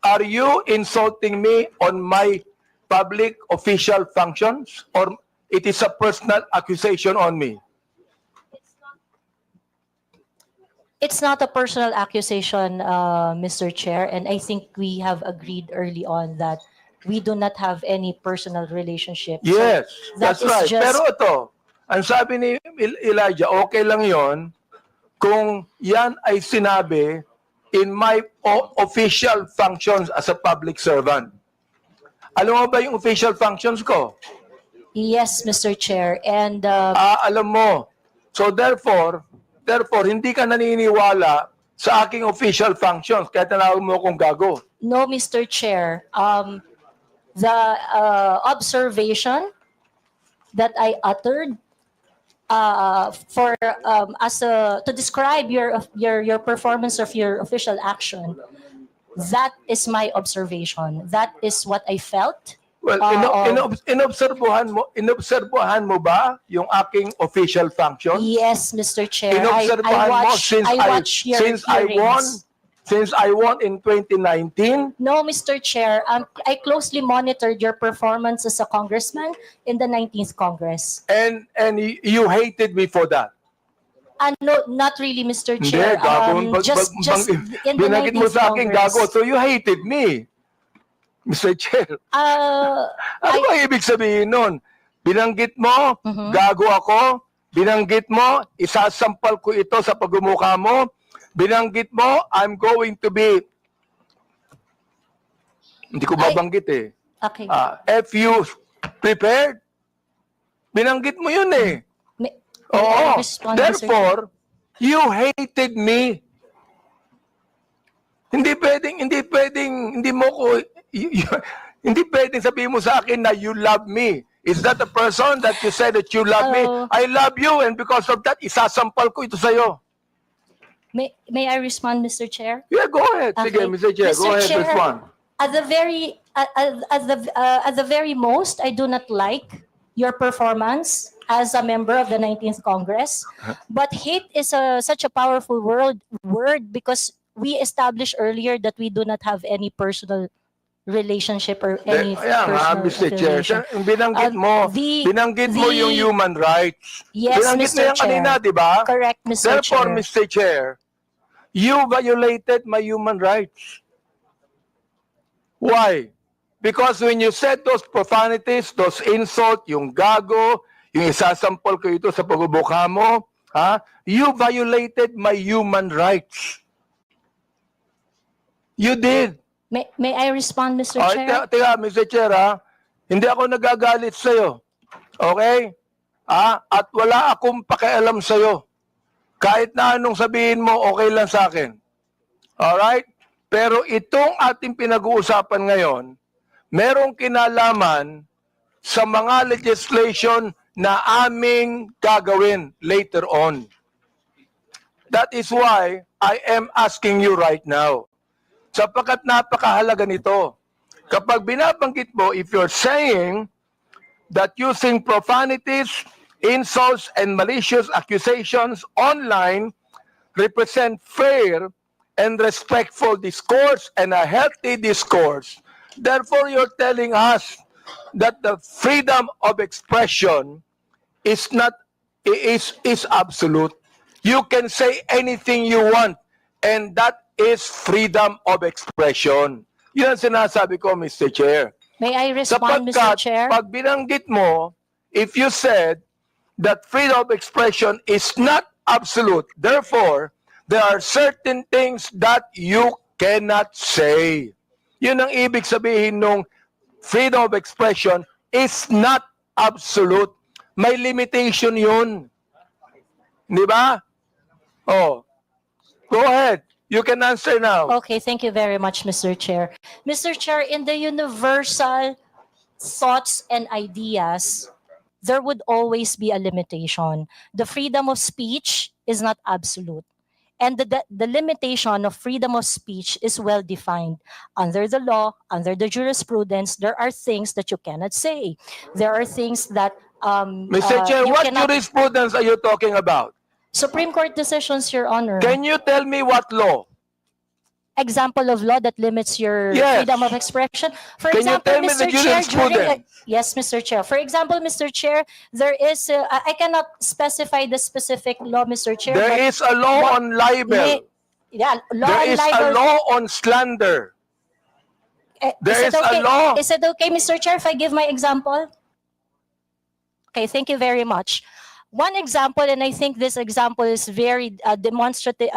Speaker 16: are you insulting me on my public official functions, or it is a personal accusation on me?
Speaker 2: It's not a personal accusation, Mr. Chair, and I think we have agreed early on that we do not have any personal relationship. So
Speaker 16: Yes,
Speaker 2: that
Speaker 16: that's
Speaker 2: is
Speaker 16: right.
Speaker 2: just-
Speaker 16: Pero ito, ang sabi ni Elijah, okay lang yon kung yan ay sinabi in my official functions as a public servant. Alam mo ba yung official functions ko?
Speaker 2: Yes, Mr. Chair, and
Speaker 16: Alam mo. So therefore, hindi ka naniniwala sa aking official functions, kaya tinawag mo akong gago.
Speaker 2: no, Mr. Chair, the observation that I uttered to describe your performance of your official action, that is my observation. That is what I felt.
Speaker 16: Well, inobserbuhan mo ba yung aking official functions?
Speaker 2: Yes, Mr. Chair.
Speaker 16: Inobserbuhan mo since I won in 2019?
Speaker 2: No, Mr. Chair. I closely monitored your performance as a congressman in the 19th Congress.
Speaker 16: And you hated me for that?
Speaker 2: No, not really, Mr.
Speaker 16: Hindi,
Speaker 2: Chair.
Speaker 16: gago.
Speaker 2: Just in the
Speaker 16: Binagit mo
Speaker 2: 19th
Speaker 16: sa akin,
Speaker 2: Congress.
Speaker 16: gago. So you hated me, Mr. Chair. Ano ba ibig sabihin nun? Binanggit mo, gago ako. Binanggit mo, isasampal ko ito sa pagmumukha mo. Binanggit mo, I'm going to be... Hindi ko babanggit eh.
Speaker 2: Okay.
Speaker 16: If you prepared, binanggit mo yun eh.
Speaker 2: I
Speaker 16: Oo.
Speaker 2: respond, Mr.
Speaker 16: Therefore, you hated me. Hindi pwedeng sabihin mo sa akin na you love me. Is that the person that you said that you love me? I love you, and because of that, isasampal ko ito sa'yo.
Speaker 2: May I respond, Mr. Chair?
Speaker 16: Yeah, go ahead. Sige, Mr. Chair, go ahead, respond.
Speaker 2: At the very most, I do not like your performance as a member of the 19th Congress. But hate is such a powerful word because we established earlier that we do not have any personal relationship or any personal
Speaker 16: Mr. Chair,
Speaker 2: affiliation.
Speaker 16: binanggit mo yung human rights.
Speaker 2: Yes,
Speaker 16: Binanggit mo
Speaker 2: Mr.
Speaker 16: yan kanina,
Speaker 2: Chair.
Speaker 16: di ba?
Speaker 2: Correct, Mr.
Speaker 16: Therefore,
Speaker 2: Chair.
Speaker 16: Mr. Chair, you violated my human rights. Why? Because when you said those profanities, those insults, yung gago, yung isasampol ko ito sa pagbubuka mo, you violated my human rights. You did.
Speaker 2: May I respond, Mr. Chair?
Speaker 16: Teka, Mr. Chair, hindi ako nagagalit sa'yo. Okay? At wala akong pakialam sa'yo. Kahit na anong sabihin mo, okay lang sa akin. Alright? Pero itong ating pinag-uusapan ngayon, merong kinalaman sa mga legislation na aming gagawin later on. That is why I am asking you right now. Sapagkat napakahalaga nito. kapag binabanggit mo, if you're saying that using profanities, insults, and malicious accusations online represent fair and respectful discourse and a healthy discourse, therefore you're telling us that the freedom of expression is not is absolute. You can say anything you want, and that is freedom of expression. Yun ang sinasabi ko, Mr. Chair.
Speaker 2: May I respond, Mr. Chair?
Speaker 16: Pag binanggit mo, if you said that freedom of expression is not absolute, therefore, there are certain things that you cannot say. Yun ang ibig sabihin nung freedom of expression is not absolute. May limitation yun. Di ba? Oh. Go ahead. You can answer now.
Speaker 2: Okay, thank you very much, Mr. Chair. Mr. Chair, in the universal thoughts and ideas, there would always be a limitation. The freedom of speech is not absolute. And the limitation of freedom of speech is well defined. Under the law, under the jurisprudence, there are things that you cannot say. There are things that
Speaker 16: Mr. Chair,
Speaker 2: you
Speaker 16: what
Speaker 2: cannot-
Speaker 16: jurisprudence are you talking about?
Speaker 2: Supreme Court decisions, Your Honor.
Speaker 16: Can you tell me what law?
Speaker 2: Example of law that limits your
Speaker 16: Yes.
Speaker 2: freedom of expression. For
Speaker 16: Can you
Speaker 2: example,
Speaker 16: tell me the
Speaker 2: Mr. Chair,
Speaker 16: jurisprudence?
Speaker 2: yes, Mr. Chair. For example, Mr. Chair, there is, I cannot specify the specific law, Mr. Chair.
Speaker 16: There
Speaker 2: but
Speaker 16: is a law
Speaker 2: what
Speaker 16: on libel.
Speaker 2: Yeah, law
Speaker 16: There
Speaker 2: on
Speaker 16: is
Speaker 2: libel.
Speaker 16: a law on slander. There
Speaker 2: Is
Speaker 16: is
Speaker 2: it okay?
Speaker 16: a law.
Speaker 2: Is it okay, Mr. Chair, if I give my example? Okay, thank you very much. One example, and I think this example is very demonstrative,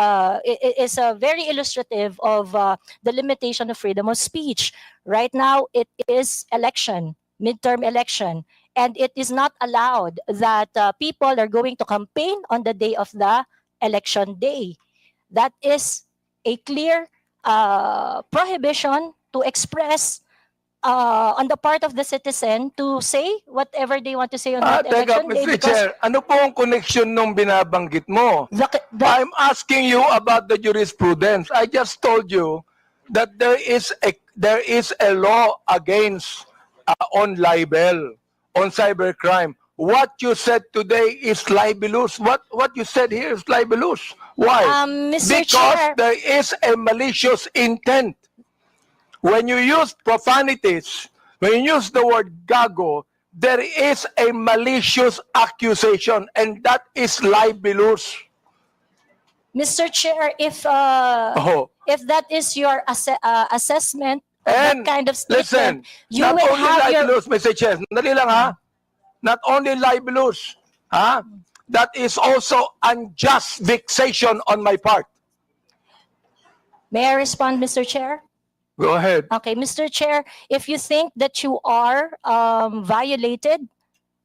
Speaker 2: is very illustrative of the limitation of freedom of speech. Right now, it is election, midterm election, and it is not allowed that people are going to campaign on the day of the election day. That is a clear prohibition to express on the part of the citizen to say whatever they want to say on that
Speaker 16: Teka,
Speaker 2: election day.
Speaker 16: Mr. Chair, ano po ang connection nung binabanggit mo? I'm asking you about the jurisprudence. I just told you that there is a law against on libel, on cybercrime. What you said today is libelous. What you said here is libelous. Why?
Speaker 2: Mr.
Speaker 16: Because
Speaker 2: Chair.
Speaker 16: there is a malicious intent. When you use profanities, when you use the word gago, there is a malicious accusation, and that is libelous.
Speaker 2: Mr. Chair, if that is your assessment of
Speaker 16: And
Speaker 2: that kind of
Speaker 16: listen,
Speaker 2: statement, you
Speaker 16: not
Speaker 2: will
Speaker 16: only
Speaker 2: have your
Speaker 16: libelous, Mr. Chair, dali lang ha, not only libelous, ha, that is also unjust vexation on my part.
Speaker 2: May I respond, Mr. Chair?
Speaker 16: Go ahead.
Speaker 2: Okay, Mr. Chair, if you think that you are violated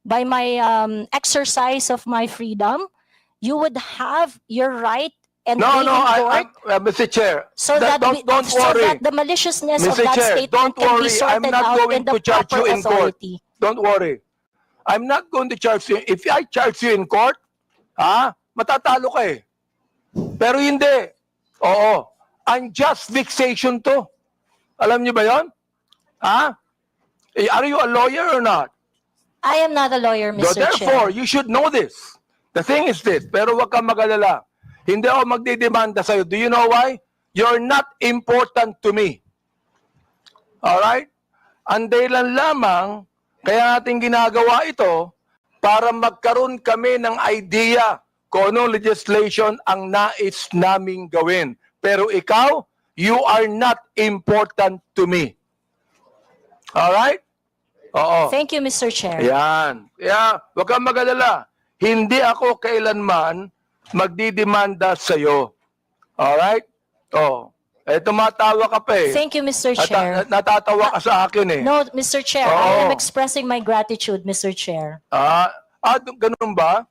Speaker 2: by my exercise of my freedom, you would have your right and
Speaker 16: No,
Speaker 2: day
Speaker 16: no,
Speaker 2: in court
Speaker 16: Mr. Chair,
Speaker 2: so that,
Speaker 16: don't
Speaker 2: so
Speaker 16: worry.
Speaker 2: that the maliciousness of
Speaker 16: Mr.
Speaker 2: that
Speaker 16: Chair,
Speaker 2: statement
Speaker 16: don't
Speaker 2: can be
Speaker 16: worry. I'm
Speaker 2: sorted
Speaker 16: not
Speaker 2: out
Speaker 16: going
Speaker 2: in the
Speaker 16: to charge
Speaker 2: proper
Speaker 16: you in court.
Speaker 2: authority.
Speaker 16: Don't worry. I'm not going to charge you. If I charge you in court, matatalo ka eh. Pero hindi. Oo. Unjust vexation to. Alam niyo ba yon? Are you a lawyer or not?
Speaker 2: I am not a lawyer,
Speaker 16: So
Speaker 2: Mr.
Speaker 16: therefore,
Speaker 2: Chair.
Speaker 16: you should know this. The thing is this, pero wag kang mag-alala. Hindi ako magdidemanda sa'yo. Do you know why? You're not important to me. Alright? Ang dahilan lamang, kaya natin ginagawa ito, para magkaroon kami ng idea kung anong legislation ang nais naming gawin. Pero ikaw, you are not important to me. Alright? Oo.
Speaker 2: Thank you, Mr. Chair.
Speaker 16: Yan. Kaya, wag kang mag-alala. Hindi ako kailanman magdidemanda sa'yo. Alright? Oh. Tumatawa ka pa eh.
Speaker 2: Thank you, Mr. Chair.
Speaker 16: Natatawa ka sa akin eh.
Speaker 2: No, Mr. Chair,
Speaker 16: Oo.
Speaker 2: I am expressing my gratitude, Mr. Chair.
Speaker 16: Ganun ba?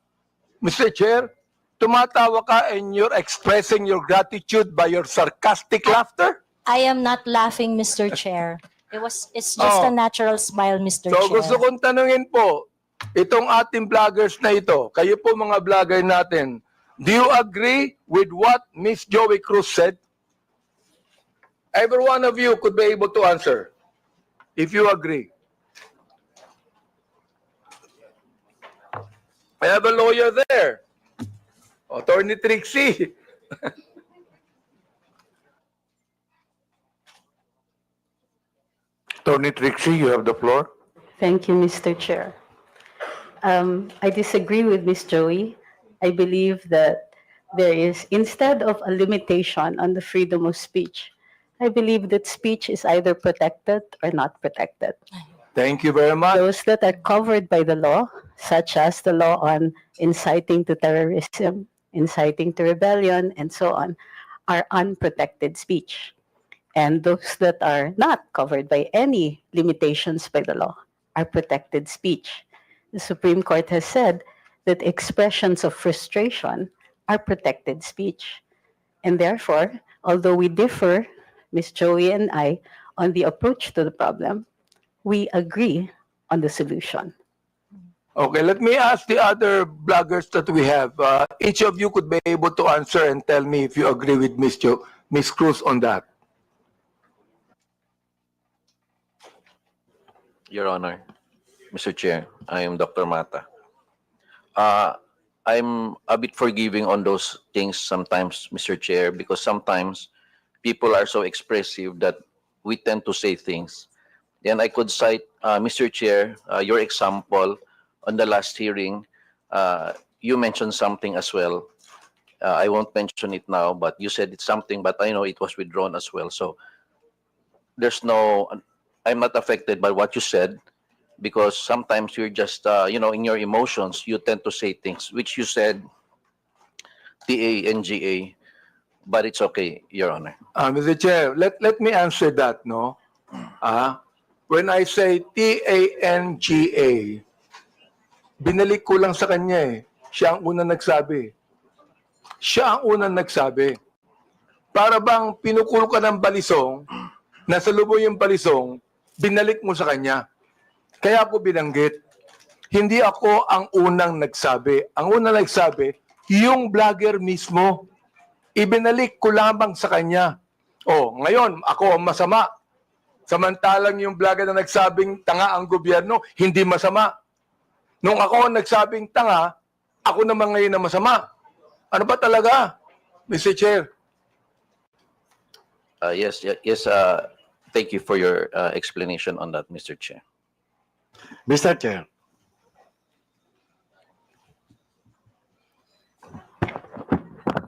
Speaker 16: Mr. Chair, tumatawa ka and you're expressing your gratitude by your sarcastic laughter?
Speaker 2: I am not laughing, Mr. Chair. It's just a natural smile, Mr.
Speaker 16: So
Speaker 2: Chair.
Speaker 16: gusto kong tanungin po, itong ating vloggers na ito, kayo po mga vlogger natin, do you agree with what Miss Joey Cruz said? Every one of you could be able to answer. if you agree. I have a lawyer there. Attorney Trixie.
Speaker 3: Attorney Trixie, you have the floor.
Speaker 27: Thank you, Mr. Chair. I disagree with Ms. Joey. I believe that there is, instead of a limitation on the freedom of speech, I believe that speech is either protected or not protected.
Speaker 16: Thank you very much.
Speaker 27: Those that are covered by the law, such as the law on inciting to terrorism, inciting to rebellion, and so on, are unprotected speech. And those that are not covered by any limitations by the law are protected speech. The Supreme Court has said that expressions of frustration are protected speech. And therefore, although we differ, Ms. Joey and I, on the approach to the problem, we agree on the solution.
Speaker 16: Okay, let me ask the other bloggers that we have. Each of you could be able to answer and tell me if you agree with Ms. Cruz on that.
Speaker 17: Your Honor, Mr. Chair, I am Dr. Mata. I'm a bit forgiving on those things sometimes, Mr. Chair, because sometimes people are so expressive that we tend to say things. Then I could cite, Mr. Chair, your example on the last hearing. You mentioned something as well. I won't mention it now, but you said it's something, but I know it was withdrawn as well. So there's no, I'm not affected by what you said, because sometimes you're just, in your emotions, you tend to say things, which you said, TANGA, but it's okay, Your Honor.
Speaker 16: Mr. Chair, let me answer that, no? When I say TANGA, binalik ko lang sa kanya eh. Siya ang unang nagsabi. Siya ang unang nagsabi. Para bang pinukul ka ng balisong, nasa lubong yung balisong, binalik mo sa kanya. Kaya ako binanggit. Hindi ako ang unang nagsabi. Ang unang nagsabi, yung vlogger mismo. Ibinalik ko lamang sa kanya. Oh, ngayon, ako ang masama. Samantalang yung vlogger na nagsabing tanga ang gobyerno, hindi masama. Nung ako ang nagsabing tanga, ako naman ngayon na masama. Ano ba talaga, Mr. Chair?
Speaker 17: Yes. Thank you for your explanation on that, Mr. Chair.
Speaker 25: Mr. Chair.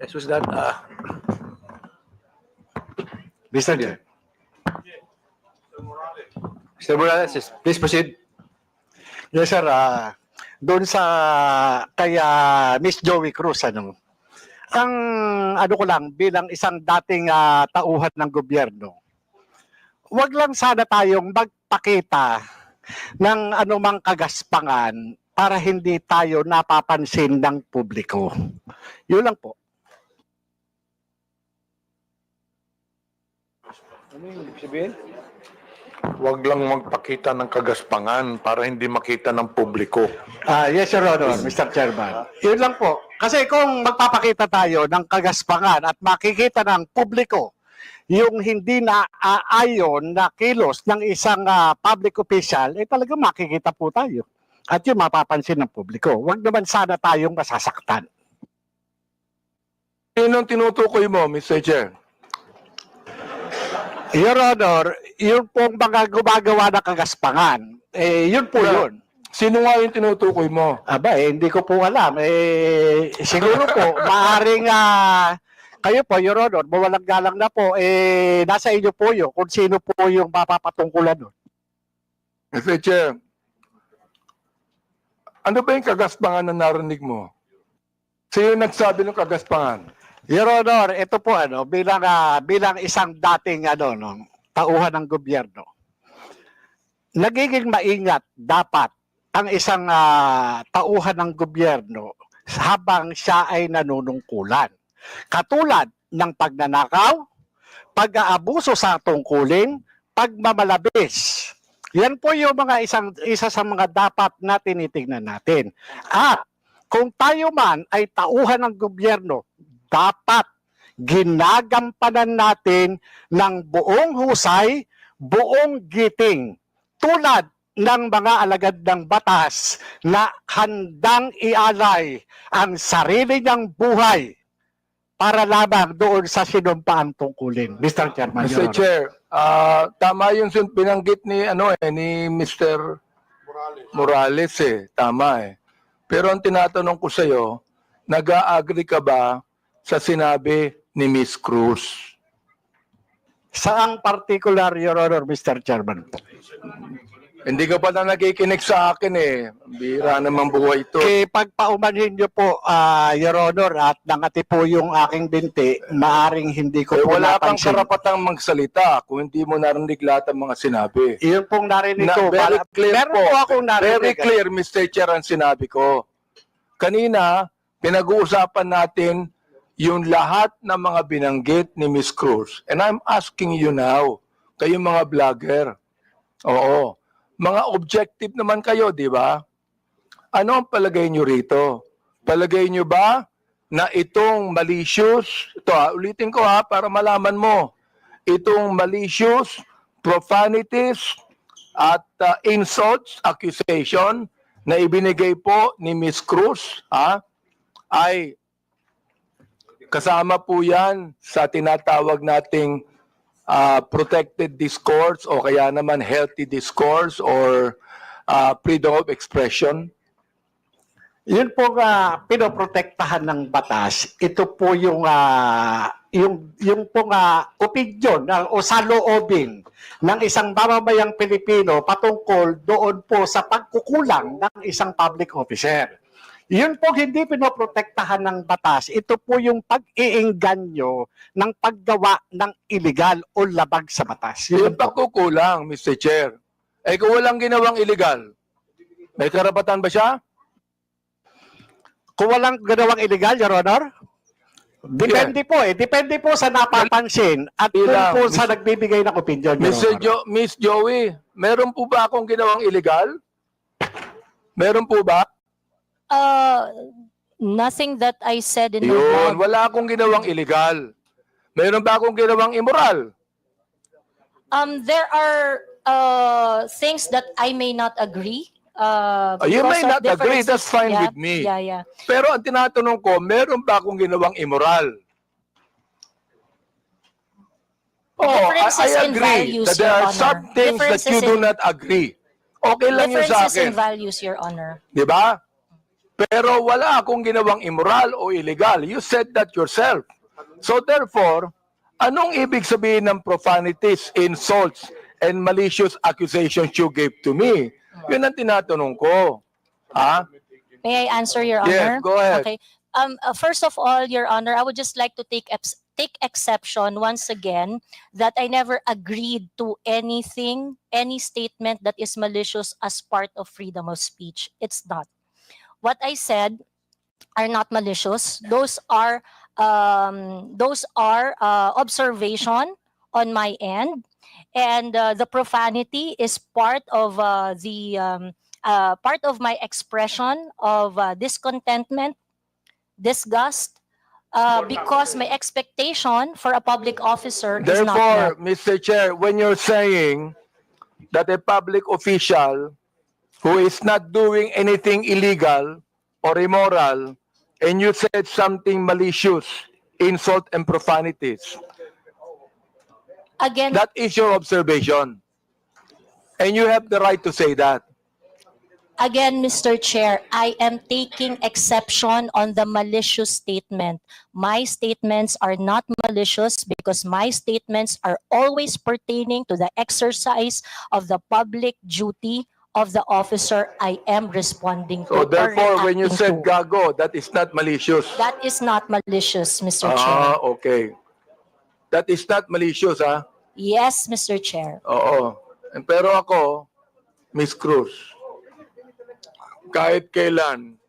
Speaker 16: Yes, was that?
Speaker 25: Mr. Chair.
Speaker 11: Mr. Morales, please proceed.
Speaker 25: Yes, sir. Doon sa kay Miss Joey Cruz, ang ko lang bilang isang dating tauhan ng gobyerno, wag lang sana tayong magpakita ng anumang kagaspangan para hindi tayo napapansin ng publiko. Yun lang po.
Speaker 16: Ano yung sabihin? Huwag lang magpakita ng kagaspangan para hindi makita ng publiko.
Speaker 25: Yes, Your Honor, Mr. Chairman. Yun lang po. Kasi kung magpapakita tayo ng kagaspangan at makikita ng publiko yung hindi na ayon na kilos ng isang public official, talaga makikita po tayo. At yun mapapansin ng publiko. Huwag naman sana tayong masasaktan.
Speaker 16: Yun ang tinutukoy mo, Mr. Chair.
Speaker 25: Your Honor, yun pong mga gumagawa ng kagaspangan, yun po yun.
Speaker 16: Sino nga yung tinutukoy mo?
Speaker 25: Aba, hindi ko po alam. Siguro po, maaaring kayo po, Your Honor, mawalang galang na po, nasa inyo po yun kung sino po yung mapapatungkulan nun.
Speaker 16: Mr. Chair, ano ba yung kagaspangan na narinig mo? Sino nagsabi ng kagaspangan?
Speaker 25: Your Honor, ito po bilang isang dating tauhan ng gobyerno. Nagiging maingat dapat ang isang tauhan ng gobyerno habang siya ay nanunungkulan. Katulad ng pagnanakaw, pag-aabuso sa tungkulin, pagmamalabis. Yan po yung isa sa mga dapat na tinitingnan natin. At kung tayo man ay tauhan ng gobyerno, dapat ginagampanan natin ng buong husay, buong giting tulad ng mga alagad ng batas na handang ialay ang sarili niyang buhay para lamang doon sa sinumpaang tungkulin. Mr. Chairman, Your
Speaker 16: Mr.
Speaker 25: Honor.
Speaker 16: Chair, tama yung binanggit ni ni Mr. Morales tama Pero ang tinatanong ko sa iyo, nag-agree ka ba sa sinabi ni Miss Cruz?
Speaker 25: Saang particular, Your Honor, Mr. Chairman?
Speaker 16: Hindi ka pa na nakikinig sa akin Bira naman buhay ito.
Speaker 25: Pagpaumanhin niyo po, Your Honor, at nangati po yung aking binti, maaring hindi ko po
Speaker 16: Wala kang
Speaker 25: napansin.
Speaker 16: karapatang magsalita kung hindi mo narinig lahat ng mga sinabi.
Speaker 25: Yun pong narinig ko.
Speaker 16: Very clear
Speaker 25: Meron po akong narinig.
Speaker 16: Very clear, Mr. Chair, ang sinabi ko. Kanina, pinag-uusapan natin yung lahat ng mga binanggit ni Miss Cruz. And I'm asking you now, kayong mga vlogger. Oo. Mga objective naman kayo, di ba? Ano ang palagay nyo rito? Palagay nyo ba na itong malicious, ito ulitin ko para malaman mo, itong malicious, profanities, at insults, accusation na ibinigay po ni Miss Cruz, ay kasama po yan sa tinatawag nating protected discourse o kaya naman healthy discourse or freedom of expression?
Speaker 25: Yun po pinoprotektahan ng batas. Ito po yung pong opinion o saloobin ng isang mamamayang Pilipino patungkol doon po sa pagkukulang ng isang public officer. Yun po hindi pinoprotektahan ng batas. Ito po yung pag-iingganyo ng paggawa ng illegal o labag sa batas.
Speaker 16: Yung pagkukulang, Mr. Chair. Kung walang ginawang illegal, may karapatan ba siya?
Speaker 25: Kung walang ginawang illegal, Your Honor? Depende po Depende po sa napapansin at po sa nagbibigay ng opinion, Your Honor.
Speaker 16: Miss Joey, meron po ba akong ginawang illegal? Meron po ba?
Speaker 2: Nothing that I said in the
Speaker 16: Yun,
Speaker 2: blog.
Speaker 16: wala akong ginawang illegal. Meron ba akong ginawang immoral?
Speaker 2: There are things that I may not agree.
Speaker 16: You
Speaker 2: because
Speaker 16: may
Speaker 2: of
Speaker 16: not agree,
Speaker 2: differences.
Speaker 16: that's fine
Speaker 2: Yeah,
Speaker 16: with me.
Speaker 2: Yeah.
Speaker 16: Pero ang tinatanong ko, meron ba akong ginawang immoral?
Speaker 2: Differences
Speaker 16: I
Speaker 2: in
Speaker 16: agree
Speaker 2: values,
Speaker 16: that there
Speaker 2: Your
Speaker 16: are some
Speaker 2: Honor.
Speaker 16: things that you do not agree. Okay lang yun sa
Speaker 2: Differences in
Speaker 16: akin.
Speaker 2: values, Your Honor.
Speaker 16: Di ba? Pero wala akong ginawang immoral o illegal. You said that yourself. So therefore, anong ibig sabihin ng profanities, insults, and malicious accusations you gave to me? Yun ang tinatanong ko.
Speaker 2: May I answer, Your
Speaker 16: Yes,
Speaker 2: Honor?
Speaker 16: go ahead.
Speaker 2: Okay. First of all, Your Honor, I would just like to take exception once again that I never agreed to anything, any statement that is malicious as part of freedom of speech. It's not. What I said are not malicious. Those are observation on my end, and the profanity is part of part of my expression of discontentment, disgust, because my expectation for a public officer is not
Speaker 16: Therefore,
Speaker 2: met.
Speaker 16: Mr. Chair, when you're saying that a public official who is not doing anything illegal or immoral, and you said something malicious, insult and profanities,
Speaker 2: Again,
Speaker 16: that is your observation. And you have the right to say that.
Speaker 2: Again, Mr. Chair, I am taking exception on the malicious statement. My statements are not malicious because my statements are always pertaining to the exercise of the public duty of the officer I am responding
Speaker 16: So
Speaker 2: to. or
Speaker 16: therefore, when you
Speaker 2: reacting
Speaker 16: said
Speaker 2: to.
Speaker 16: gago, that is not malicious.
Speaker 2: That is not malicious, Mr. Chair.
Speaker 16: Okay. That is not malicious,
Speaker 2: Yes, Mr. Chair.
Speaker 16: Oo. Pero ako, Miss Cruz, kahit kailan,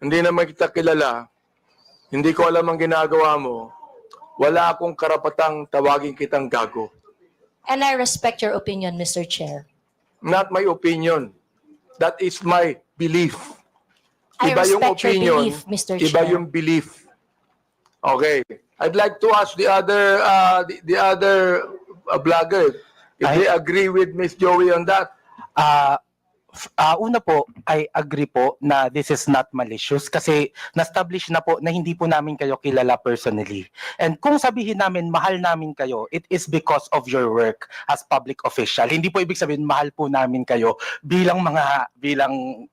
Speaker 16: hindi naman kita kilala, hindi ko alam ang ginagawa mo, wala akong karapatang tawagin kitang gago.
Speaker 2: And I respect your opinion, Mr. Chair.
Speaker 16: Not my opinion. That is my belief.
Speaker 2: I
Speaker 16: Iba yung
Speaker 2: respect your
Speaker 16: opinion,
Speaker 2: belief, Mr.
Speaker 16: iba
Speaker 2: Chair.
Speaker 16: yung belief. Okay. I'd like to ask the other vlogger if they agree with Miss Joey on that.
Speaker 4: Una po, I agree po na this is not malicious kasi na-establish na po na hindi po namin kayo kilala personally. And kung sabihin namin mahal namin kayo, it is because of your work as public official. Hindi po ibig sabihin mahal po namin kayo bilang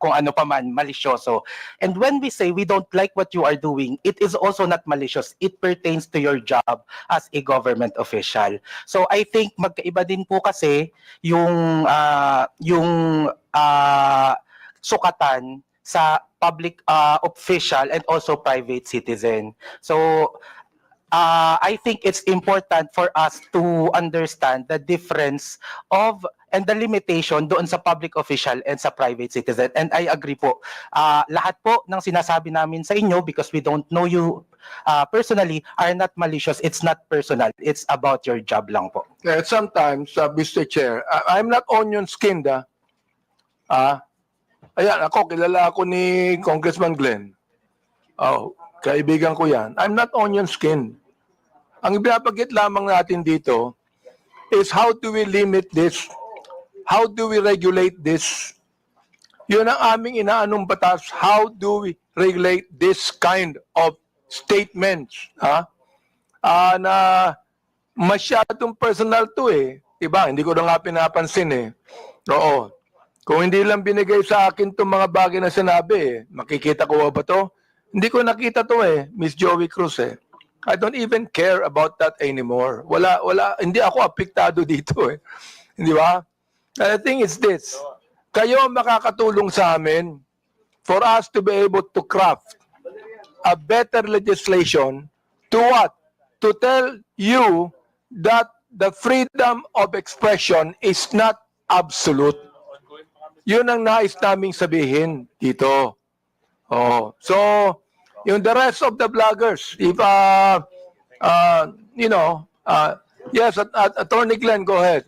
Speaker 4: kung ano pa man malisyoso. And when we say we don't like what you are doing, it is also not malicious. It pertains to your job as a government official. So I think magkaiba din po kasi yung sukatan sa public official and also private citizen. So I think it's important for us to understand the difference of and the limitation doon sa public official and sa private citizen. And I agree po. Lahat po ng sinasabi namin sa inyo, because we don't know you personally, are not malicious. It's not personal. It's about your job lang po.
Speaker 16: Sometimes, Mr. Chair, I'm not onion skinned. Ayan, kilala ako ni Congressman Glenn. Kaibigan ko yan. I'm not onion skinned. Ang ibinabagit lamang natin dito is how do we limit this? How do we regulate this? Yun ang aming inaanong batas. How do we regulate this kind of statements? Na masyadong personal to eh. Diba? Hindi ko na nga pinapansin eh. Oo. Kung hindi lang binigay sa akin itong mga bagay na sinabi, makikita ko ba to? Hindi ko nakita to eh, Miss Joey Cruz eh. I don't even care about that anymore. Hindi ako apektado dito eh. Di ba? And the thing is this, kayo makakatulong sa amin for us to be able to craft a better legislation to what? To tell you that the freedom of expression is not absolute. Yun ang nais naming sabihin dito. So, yung the rest of the vloggers, if, yes, Attorney Glenn, go ahead.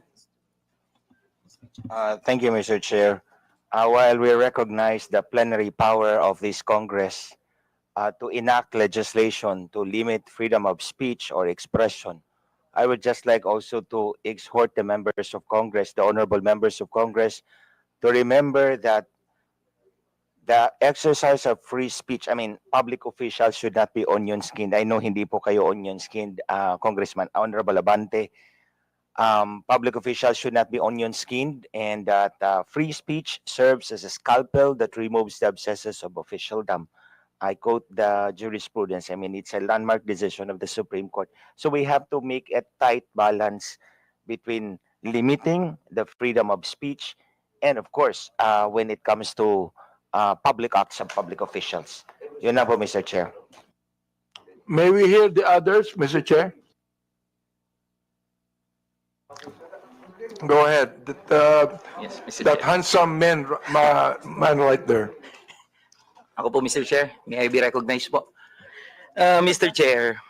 Speaker 23: Thank you, Mr. Chair. While we recognize the plenary power of this Congress to enact legislation to limit freedom of speech or expression, I would just like also to exhort the members of Congress, the honorable members of Congress, to remember that the exercise of free speech, public officials should not be onion-skinned. I know hindi po kayo onion-skinned, Congressman Honorable Abante. Public officials should not be onion-skinned, and that free speech serves as a scalpel that removes the abscesses of officialdom. I quote the jurisprudence. It's a landmark decision of the Supreme Court. So we have to make a tight balance between limiting the freedom of speech and of course, when it comes to public acts of public officials. Yun na po, Mr. Chair.
Speaker 16: May we hear the others, Mr. Chair? Go ahead.
Speaker 13: Yes, Mr.
Speaker 16: That
Speaker 13: Chair.
Speaker 16: handsome man right there.
Speaker 13: Ako po, Mr. Chair. May I be recognized po? Mr. Chair,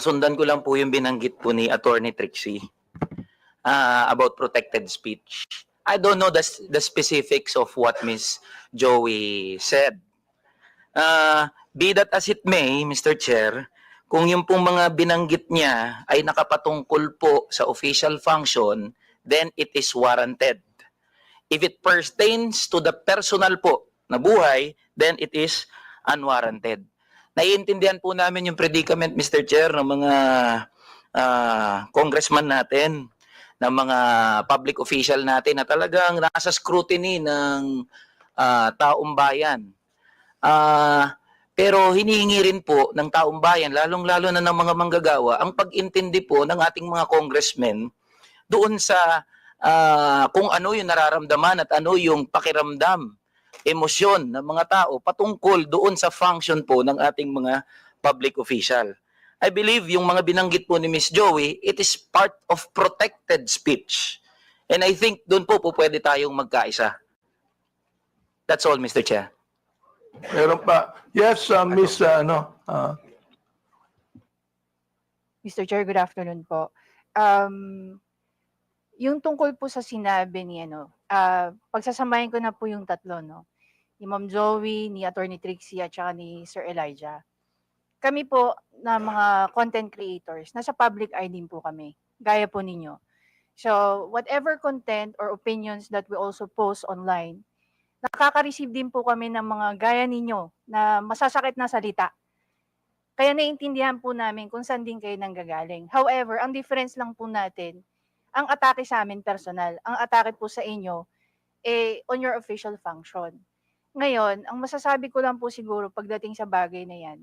Speaker 13: sundan ko lang po yung binanggit po ni Attorney Trixie about protected speech. I don't know the specifics of what Miss Joey said. Be that as it may, Mr. Chair, kung yung pong mga binanggit niya ay nakapatungkol po sa official function, then it is warranted. If it pertains to the personal po na buhay, then it is unwarranted. Naiintindihan po namin yung predicament, Mr. Chair, ng mga congressman natin, ng mga public official natin na talagang nasa scrutiny ng taong bayan. Pero hinihingi rin po ng taong bayan, lalong-lalo na ng mga manggagawa, ang pag-intindi po ng ating mga congressmen doon sa kung ano yung nararamdaman at ano yung pakiramdam, emosyon ng mga tao patungkol doon sa function po ng ating mga public official. I believe yung mga binanggit po ni Miss Joey, it is part of protected speech. And I think doon po pwede tayong magkaisa. That's all, Mr. Chair.
Speaker 16: Meron pa. Yes, Miss,
Speaker 24: Mr. Chair, good afternoon po. Yung tungkol po sa sinabi ni pagsasamahin ko na po yung tatlo, no? Ni Ma'am Joey, ni Attorney Trixie, at saka ni Sir Elijah. Kami po na mga content creators, nasa public eye din po kami, gaya po ninyo. So, whatever content or opinions that we also post online, nakaka-receive din po kami ng mga gaya ninyo na masasakit na salita. Kaya naiintindihan po namin kung saan din kayo nanggagaling. However, ang difference lang po natin, ang atake sa amin personal, ang atake po sa inyo, on your official function. Ngayon, ang masasabi ko lang po siguro pagdating sa bagay na yan,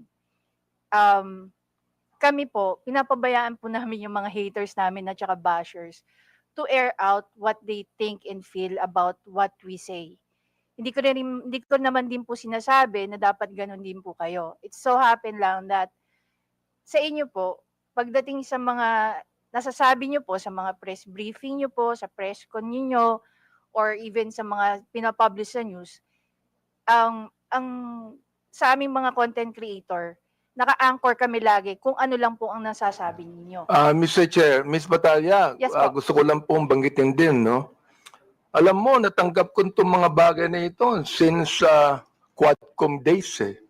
Speaker 24: kami po, pinapabayaan po namin yung mga haters namin at saka bashers to air out what they think and feel about what we say. Hindi ko naman din po sinasabi na dapat ganun din po kayo. It so happen lang that sa inyo po, pagdating sa mga nasasabi nyo po, sa mga press briefing nyo po, sa press con niyo or even sa mga pinapublish sa news, ang sa aming mga content creator, naka-anchor kami lagi kung ano lang po ang nasasabi ninyo.
Speaker 16: Mr. Chair, Ms. Batalya,
Speaker 24: Yes po.
Speaker 16: gusto ko lang pong banggitin din, no? Alam mo, natanggap ko itong mga bagay na ito since Quadcom days eh.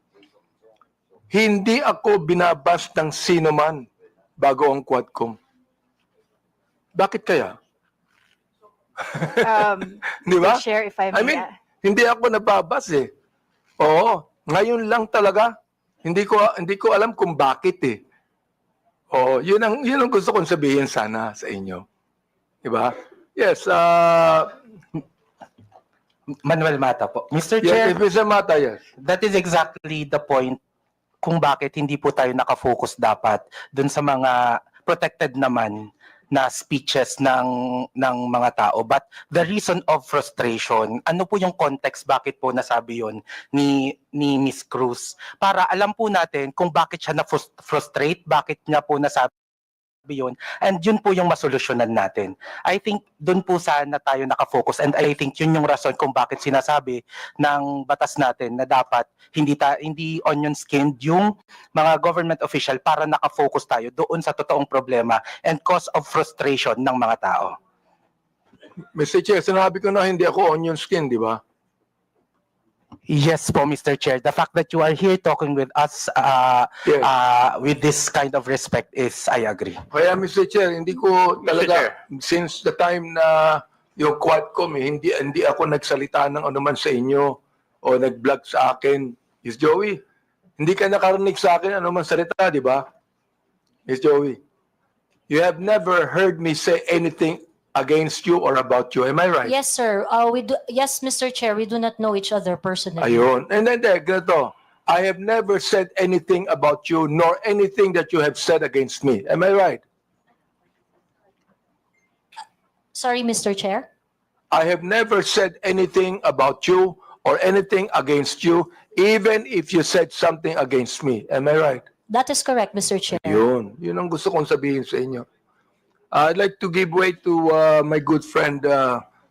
Speaker 16: Hindi ako binabas ng sino man bago ang Quadcom. Bakit kaya? Di ba?
Speaker 24: Share if I may.
Speaker 16: I mean, hindi ako nababas eh. Oo, ngayon lang talaga. Hindi ko alam kung bakit eh. Oo, yun ang gusto kong sabihin sana sa inyo. Di ba? Yes,
Speaker 4: Manuel Mata po. Mr.
Speaker 16: yes,
Speaker 4: Chair,
Speaker 16: Mr. Mata, yes.
Speaker 4: that is exactly the point kung bakit hindi po tayo nakafocus dapat dun sa mga protected naman na speeches ng mga tao. But the reason of frustration, ano po yung context bakit po nasabi yon ni Miss Cruz? Para alam po natin kung bakit siya na-frustrate, bakit niya po nasabi yun, and yun po yung masolusyonan natin. I think dun po sana tayo nakafocus, and I think yun yung rason kung bakit sinasabi ng batas natin na dapat hindi onion skinned yung mga government official para nakafocus tayo doon sa totoong problema and cause of frustration ng mga tao.
Speaker 16: Mr. Chair, sinabi ko na hindi ako onion skin, di ba?
Speaker 4: Yes po, Mr. Chair. The fact that you are here talking with us
Speaker 16: Yes.
Speaker 4: with this kind of respect is, I agree.
Speaker 16: Kaya Mr. Chair, hindi ko talaga, since the time na yung Quadcom, hindi ako nagsalita ng anuman sa inyo o nag-vlog sa akin. Miss Joey, hindi ka nakarinig sa akin anuman salita, di ba? Miss Joey, you have never heard me say anything against you or about you. Am I right?
Speaker 2: Yes, sir. Yes, Mr. Chair, we do not know each other personally.
Speaker 16: Ayun. And then, ganito, I have never said anything about you nor anything that you have said against me. Am I right?
Speaker 2: Sorry, Mr. Chair.
Speaker 16: I have never said anything about you or anything against you, even if you said something against me. Am I right?
Speaker 2: That is correct, Mr. Chair.
Speaker 16: Yun. Yun ang gusto kong sabihin sa inyo. I'd like to give way to my good friend,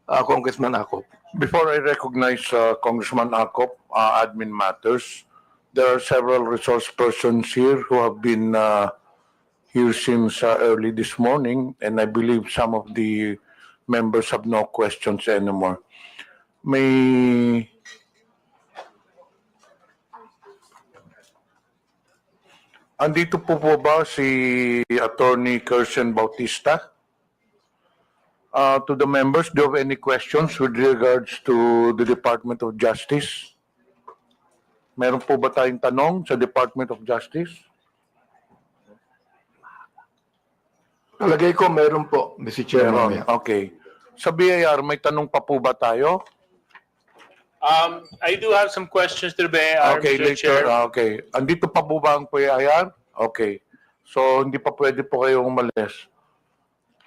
Speaker 16: Congressman Akop.
Speaker 3: Before I recognize Congressman Akop, admin matters, there are several resource persons here who have been here since early this morning, and I believe some of the members have no questions anymore. Andito po ba si Attorney Kirsten Bautista? To the members, do you have any questions with regards to the Department of Justice? Meron po ba tayong tanong sa Department of Justice?
Speaker 16: Palagay ko meron po, Mr. Chair.
Speaker 3: Meron. Okay. Sa BIR, may tanong pa po ba tayo?
Speaker 22: I do have some questions to the BIR,
Speaker 3: Okay,
Speaker 22: Mr.
Speaker 3: later.
Speaker 22: Chair.
Speaker 3: Okay. Andito pa po ba ang BIR? Okay. So, hindi pa pwede po kayong umalis.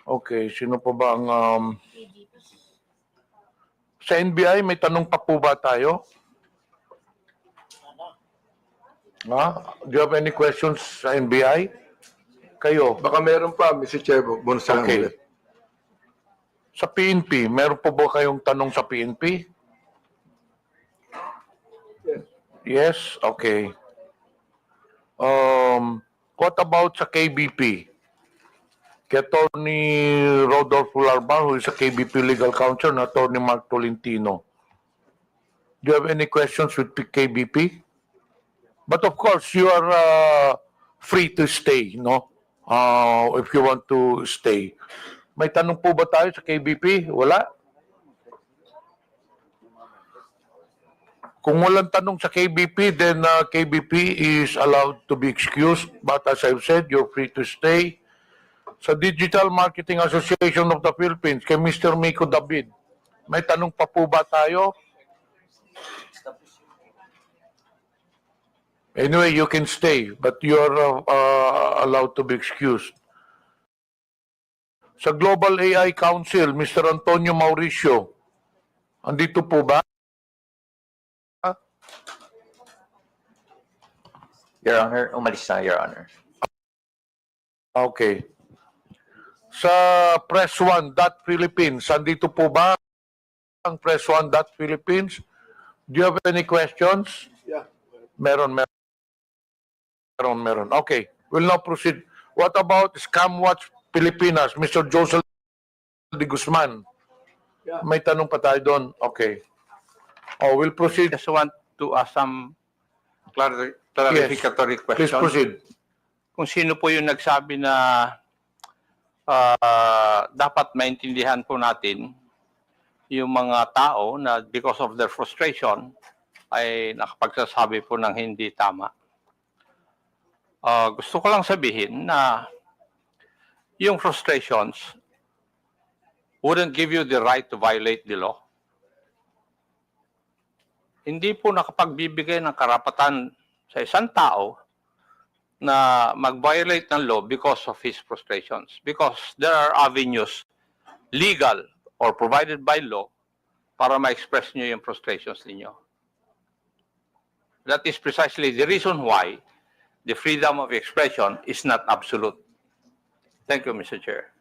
Speaker 3: Okay. Sino po ba ang... Sa NBI, may tanong pa po ba tayo? Do you have any questions sa NBI? Kayo?
Speaker 16: Baka meron pa, Mr. Chair. Bonus lang
Speaker 3: Okay.
Speaker 16: ulit.
Speaker 3: Sa PNP, meron po ba kayong tanong sa PNP? Yes? Okay. What about sa KBP? Kay Attorney Rodolfo Larban, who is a KBP legal counsel, and Attorney Mark Tolentino. Do you have any questions with KBP? But of course, you are free to stay, no? If you want to stay. May tanong po ba tayo sa KBP? Wala? Kung walang tanong sa KBP, then KBP is allowed to be excused. But as I've said, you're free to stay. Sa Digital Marketing Association of the Philippines, kay Mr. Miko David, may tanong pa po ba tayo? Anyway, you can stay, but you're allowed to be excused. Sa Global AI Council, Mr. Antonio Mauricio, andito po ba?
Speaker 17: Your Honor, umalis na, Your Honor.
Speaker 3: Okay. Sa Press1.Philippines, andito po ba ang Press1.Philippines? Do you have any questions?
Speaker 16: Yeah.
Speaker 3: Meron. Okay, we'll now proceed. What about Scam Watch Pilipinas, Mr. Joseph de Guzman?
Speaker 16: Yeah.
Speaker 3: May tanong pa tayo doon. Okay. Oh, we'll proceed.
Speaker 12: Just want to ask some clarificatory
Speaker 3: Please
Speaker 12: question.
Speaker 3: proceed.
Speaker 12: Kung sino po yung nagsabi na dapat maintindihan po natin yung mga tao na because of their frustration ay nakapagsasabi po ng hindi tama. Gusto ko lang sabihin na yung frustrations wouldn't give you the right to violate the law. Hindi po nakapagbibigay ng karapatan sa isang tao na mag-violate ng law because of his frustrations. Because there are avenues, legal or provided by law, para ma-express nyo yung frustrations ninyo. That is precisely the reason why the freedom of expression is not absolute. Thank you, Mr. Chair.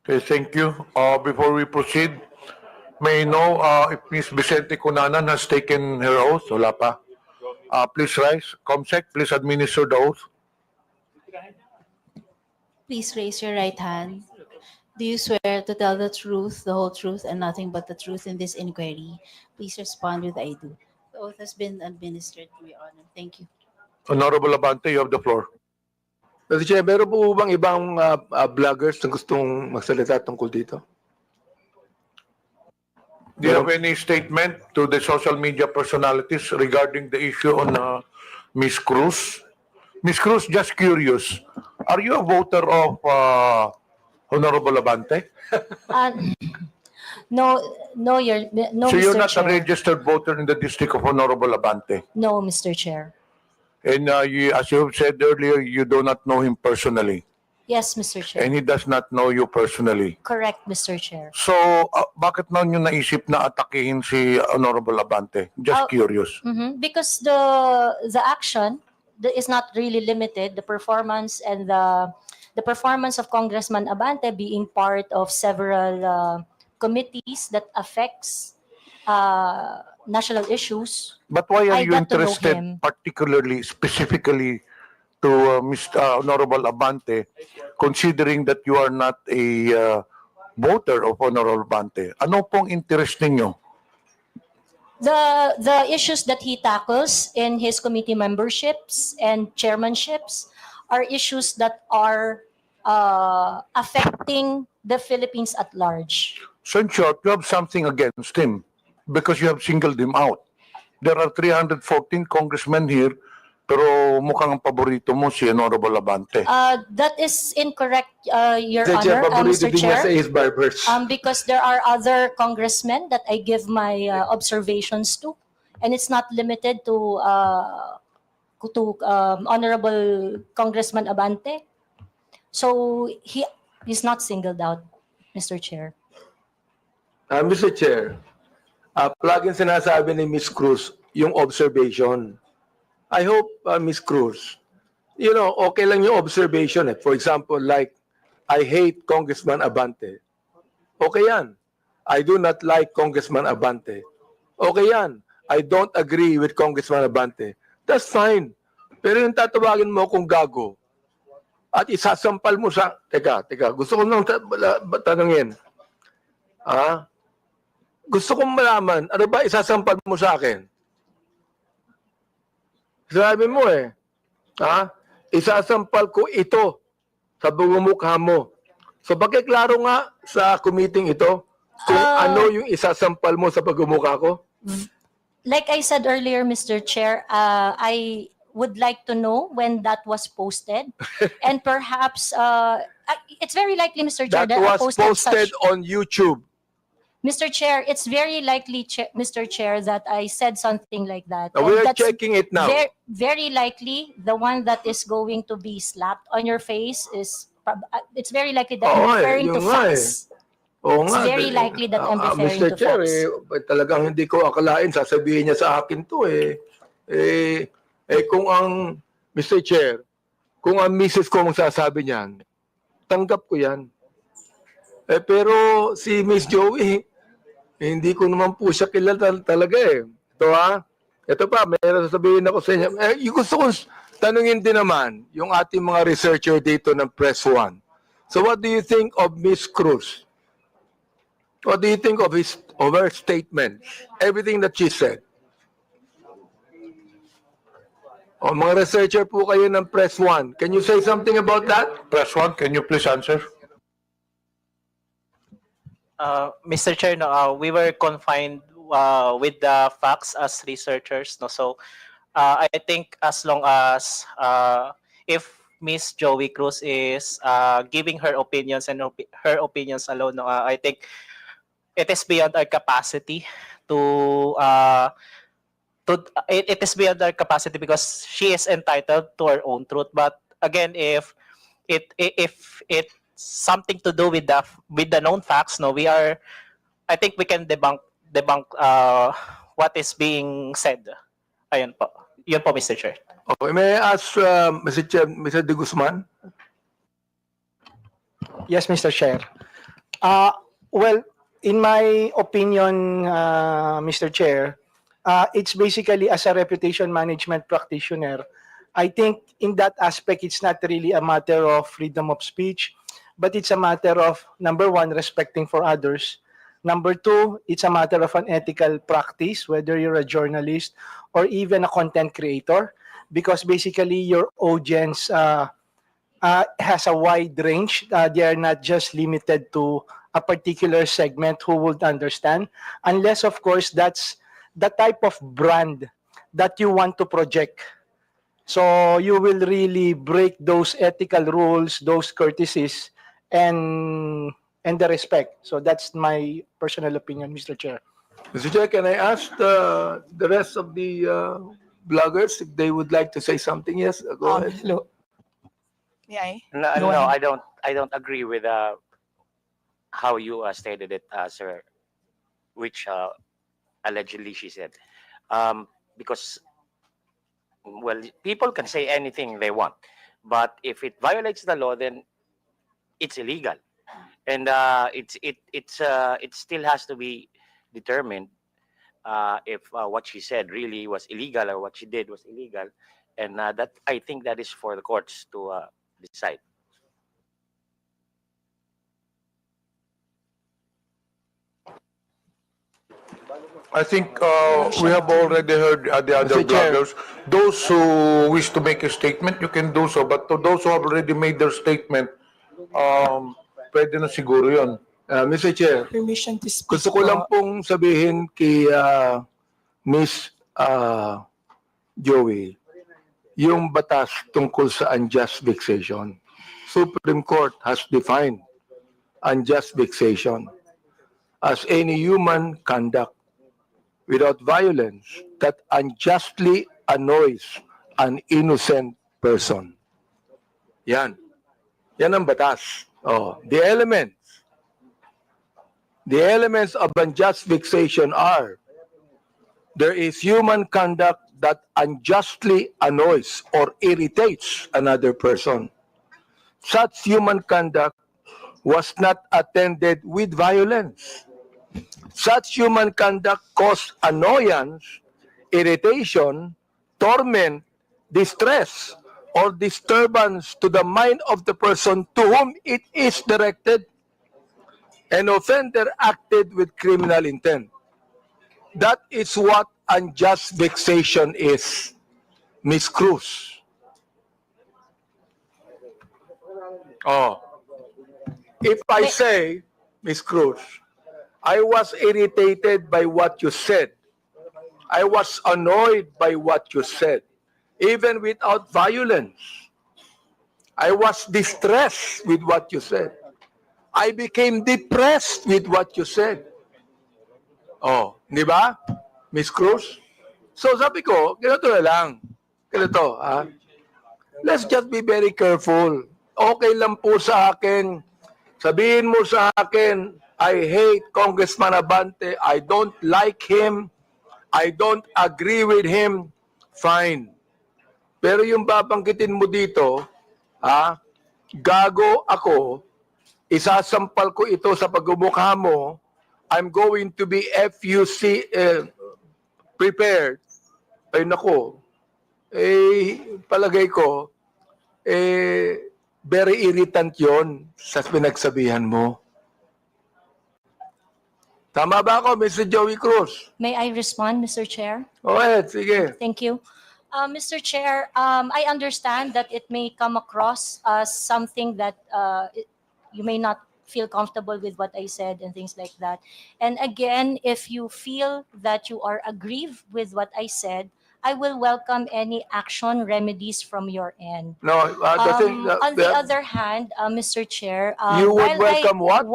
Speaker 3: Okay, thank you. Before we proceed, may I know if Ms. Vicente Cunanan has taken her oath? Wala pa. Please rise. Comsec, please administer the oath.
Speaker 9: Please raise your right hand. Do you swear to tell the truth, the whole truth, and nothing but the truth in this inquiry? Please respond with I do. The oath has been administered to your honor. Thank you.
Speaker 3: Honorable Abante, you have the floor.
Speaker 16: Mr. Chair, meron po bang ibang vloggers na gustong magsalita tungkol dito?
Speaker 3: Do you have any statement to the social media personalities regarding the issue on Ms. Cruz? Ms. Cruz, just curious, are you a voter of Honorable Abante?
Speaker 2: No,
Speaker 3: So
Speaker 2: Mr.
Speaker 3: you're not
Speaker 2: Chair.
Speaker 3: a registered voter in the district of Honorable Abante?
Speaker 2: No, Mr. Chair.
Speaker 3: And as you have said earlier, you do not know him personally.
Speaker 2: Yes, Mr. Chair.
Speaker 3: And he does not know you personally.
Speaker 2: Correct, Mr. Chair.
Speaker 3: So, bakit na nyo naisip na atakihin si Honorable Abante? Just curious.
Speaker 2: Because the action is not really limited. The performance and the performance of Congressman Abante being part of several committees that affects national issues.
Speaker 3: But why are
Speaker 2: I
Speaker 3: you
Speaker 2: got to know
Speaker 3: interested
Speaker 2: him.
Speaker 3: particularly, specifically to Mr. Honorable Abante, considering that you are not a voter of Honorable Abante? Ano pong interest ninyo?
Speaker 2: The issues that he tackles in his committee memberships and chairmanships are issues that are affecting the Philippines at large.
Speaker 3: So in short, you have something against him because you have singled him out. There are 314 congressmen here, pero mukhang ang paborito mo si Honorable Abante.
Speaker 2: That is incorrect, Your
Speaker 16: Mr. Chair,
Speaker 2: Honor,
Speaker 16: paborito
Speaker 2: Mr.
Speaker 16: din niya
Speaker 2: Chair.
Speaker 16: sa Ace Barbers.
Speaker 2: Because there are other congressmen that I give my observations to, and it's not limited to Honorable Congressman Abante. So he's not singled out, Mr. Chair.
Speaker 16: Mr. Chair, plugin sinasabi ni Ms. Cruz yung observation. I hope, Ms. Cruz, you know, okay lang yung observation. For example, like, I hate Congressman Abante. Okay yan. I do not like Congressman Abante. Okay yan. I don't agree with Congressman Abante. That's fine. Pero yung tatawagin mo kung gago at isasampal mo sa... Teka, gusto ko nang tanungin. Gusto kong malaman, ano ba isasampal mo sa akin? Sabi mo isasampal ko ito sa bumumukha mo. So pakiklaro nga sa committee ito kung ano yung isasampal mo sa pagmumukha ko.
Speaker 2: Like I said earlier, Mr. Chair, I would like to know when that was posted. And perhaps, it's very likely, Mr. Chair,
Speaker 16: That
Speaker 2: that I
Speaker 16: was
Speaker 2: posted
Speaker 16: posted
Speaker 2: such...
Speaker 16: on YouTube.
Speaker 2: Mr. Chair, it's very likely, Mr. Chair, that I said something like that.
Speaker 16: We
Speaker 2: And
Speaker 16: are
Speaker 2: that's
Speaker 16: checking it now.
Speaker 2: very likely the one that is going to be slapped on your face is... It's very likely that I'm referring to
Speaker 16: yun nga
Speaker 2: facts.
Speaker 16: Oo
Speaker 2: It's
Speaker 16: nga.
Speaker 2: very likely that I'm referring
Speaker 16: Mr.
Speaker 2: to
Speaker 16: Chair,
Speaker 2: facts.
Speaker 16: talagang hindi ko akalain sasabihin niya sa akin to kung ang, Mr. Chair, kung ang misis ko magsasabi niyan, tanggap ko yan. Pero si Miss Joey, hindi ko naman po siya kilala talaga Ito ito pa, meron sasabihin ako sa inyo. Yung gusto kong tanungin din naman, yung ating mga researcher dito ng Press One. So what do you think of Miss Cruz? What do you think of her statement? Everything that she said. Mga researcher po kayo ng Press One. Can you say something about that?
Speaker 3: Press One, can you please answer?
Speaker 4: Mr. Chair, no, we were confined with the facts as researchers. No? So I think as long as if Miss Joey Cruz is giving her opinions and her opinions alone, no, I think it is beyond our capacity it is beyond our capacity because she is entitled to her own truth. But again, if it's something to do with the known facts, no, I think we can debunk what is being said. Ayun po. Yun po, Mr. Chair.
Speaker 16: Okay, may I ask Mr. Chair, Mr. De Guzman?
Speaker 11: Yes, Mr. Chair. Well, in my opinion, Mr. Chair, it's basically as a reputation management practitioner. I think in that aspect, it's not really a matter of freedom of speech, but it's a matter of, number one, respecting for others. Number two, it's a matter of an ethical practice, whether you're a journalist or even a content creator, because basically your audience has a wide range. They are not just limited to a particular segment who would understand, unless, of course, that's the type of brand that you want to project. So you will really break those ethical rules, those courtesies, and the respect. So that's my personal opinion, Mr. Chair.
Speaker 16: Mr. Chair, can I ask the rest of the bloggers if they would like to say something? Yes, go ahead.
Speaker 14: Hello. May I?
Speaker 1: No, I don't agree with how you stated it, sir, which allegedly she said. Because, well, people can say anything they want, but if it violates the law, then it's illegal, and it still has to be determined if what she said really was illegal or what she did was illegal, and that I think that is for the courts to decide.
Speaker 3: I think we have already heard the other
Speaker 16: Mr. Chair.
Speaker 3: bloggers. Those who wish to make a statement, you can do so. But to those who have already made their statement, pwede na siguro yun.
Speaker 16: Mr. Chair,
Speaker 14: Permission to speak.
Speaker 16: gusto ko lang pong sabihin kay Miss Joey, yung batas tungkol sa unjust vexation. Supreme Court has defined unjust vexation as any human conduct without violence that unjustly annoys an innocent person. Yan. Yan ang batas. The elements of unjust vexation are: there is human conduct that unjustly annoys or irritates another person. Such human conduct was not attended with violence. Such human conduct caused annoyance, irritation, torment, distress, or disturbance to the mind of the person to whom it is directed. An offender acted with criminal intent. That is what unjust vexation is, Miss Cruz. if I say, Miss Cruz, I was irritated by what you said. I was annoyed by what you said, even without violence. I was distressed with what you said. I became depressed with what you said. Oh, di ba, Miss Cruz? So sabi ko, ganito na lang. Ganito, ha? Let's just be very careful. Okay lang po sa akin. Sabihin mo sa akin, I hate Congressman Abante. I don't like him. I don't agree with him. Fine. Pero yung babanggitin mo dito, ha? Gago ako, isasampal ko ito sa pagmumukha mo, I'm going to be FUC prepared. Ay nako, palagay ko, very irritant yon sa pinagsabihan mo. Tama ba ako, Mr. Joey Cruz?
Speaker 2: May I respond, Mr. Chair?
Speaker 16: Go ahead, sige.
Speaker 2: Thank you. Mr. Chair, I understand that it may come across as something that you may not feel comfortable with what I said and things like that. And again, if you feel that you are aggrieved with what I said, I will welcome any action remedies from your end.
Speaker 16: No,
Speaker 2: On the other hand, Mr. Chair,
Speaker 16: You would welcome what?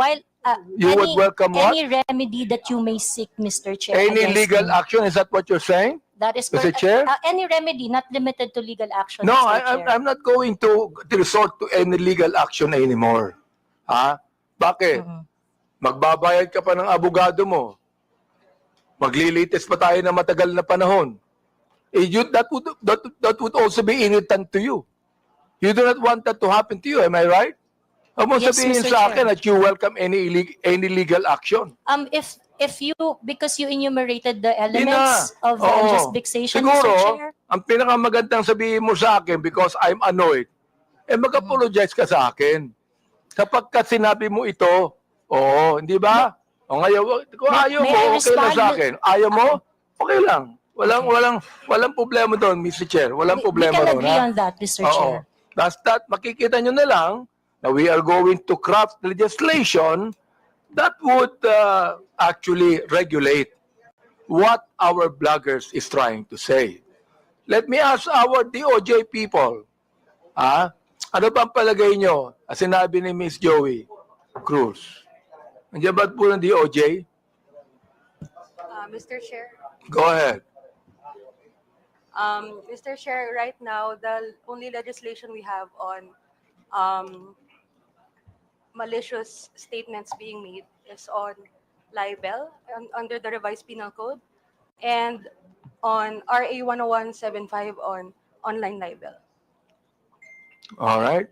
Speaker 16: You would welcome what?
Speaker 2: Any remedy that you may seek, Mr. Chair.
Speaker 16: Any
Speaker 2: against
Speaker 16: legal
Speaker 2: me.
Speaker 16: action, is that what you're saying?
Speaker 2: That is
Speaker 16: Mr.
Speaker 2: correct.
Speaker 16: Chair?
Speaker 2: Any remedy, not limited to legal action.
Speaker 16: No,
Speaker 2: Mr. Chair.
Speaker 16: I'm not going to resort to any legal action anymore. Ha? Bakit? Magbabayad ka pa ng abogado mo. Maglilitis pa tayo ng matagal na panahon. That would also be irritant to you. You do not want that to happen to you, am I right? Huwag mo
Speaker 2: Yes,
Speaker 16: sabihin
Speaker 2: Mr.
Speaker 16: sa
Speaker 2: Chair.
Speaker 16: akin that you welcome any legal action.
Speaker 2: If you, because you enumerated the elements of the
Speaker 16: Oo.
Speaker 2: unjust vexation,
Speaker 16: Siguro,
Speaker 2: Mr. Chair.
Speaker 16: ang pinakamagandang sabihin mo sa akin because I'm annoyed, mag-apologize ka sa akin. Kapag ka sinabi mo ito, hindi ba? O ngayon, kung ayaw
Speaker 2: may
Speaker 16: mo,
Speaker 2: I
Speaker 16: okay lang
Speaker 2: respond?
Speaker 16: sa akin. Ayaw mo, okay lang. Walang problema doon, Mr. Chair. Walang problema
Speaker 2: We can
Speaker 16: doon.
Speaker 2: agree
Speaker 16: ha?
Speaker 2: on that, Mr.
Speaker 16: Oo.
Speaker 2: Chair.
Speaker 16: That's that. Makikita nyo na lang na we are going to craft legislation that would actually regulate what our bloggers is trying to say. Let me ask our DOJ people, ano bang palagay nyo? Sinabi ni Miss Joey Cruz. Nandiyan ba po ng DOJ?
Speaker 5: Mr. Chair,
Speaker 16: Go ahead.
Speaker 5: Mr. Chair, right now, the only legislation we have on malicious statements being made is on libel under the revised penal code and on RA 10175 on online libel.
Speaker 16: All right.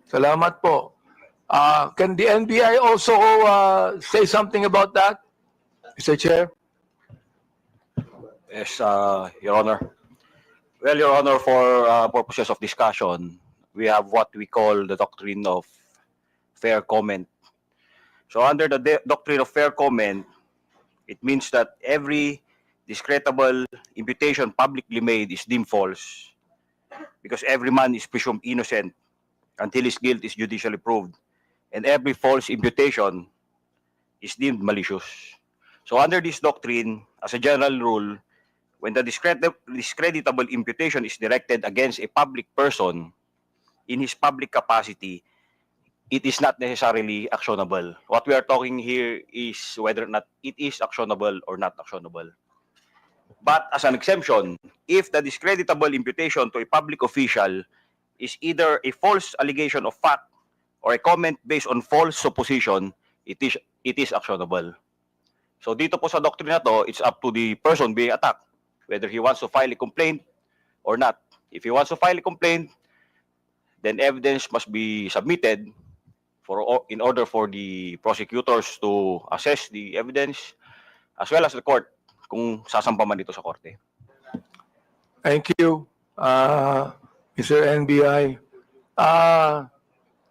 Speaker 16: Salamat po. Can the NBI also say something about that, Mr. Chair?
Speaker 10: Yes, Your Honor. Well, Your Honor, for purposes of discussion, we have what we call the doctrine of fair comment. So under the doctrine of fair comment, it means that every discreditable imputation publicly made is deemed false because every man is presumed innocent until his guilt is judicially proved. And every false imputation is deemed malicious. So under this doctrine, as a general rule, when the discreditable imputation is directed against a public person in his public capacity, it is not necessarily actionable. What we are talking here is whether or not it is actionable or not actionable. But as an exemption, if the discreditable imputation to a public official is either a false allegation of fact or a comment based on false supposition, it is actionable. So dito po sa doctrine na to, it's up to the person being attacked whether he wants to file a complaint or not. If he wants to file a complaint, then evidence must be submitted in order for the prosecutors to assess the evidence as well as the court kung sasampa man dito sa korte.
Speaker 16: Thank you, Mr. NBI.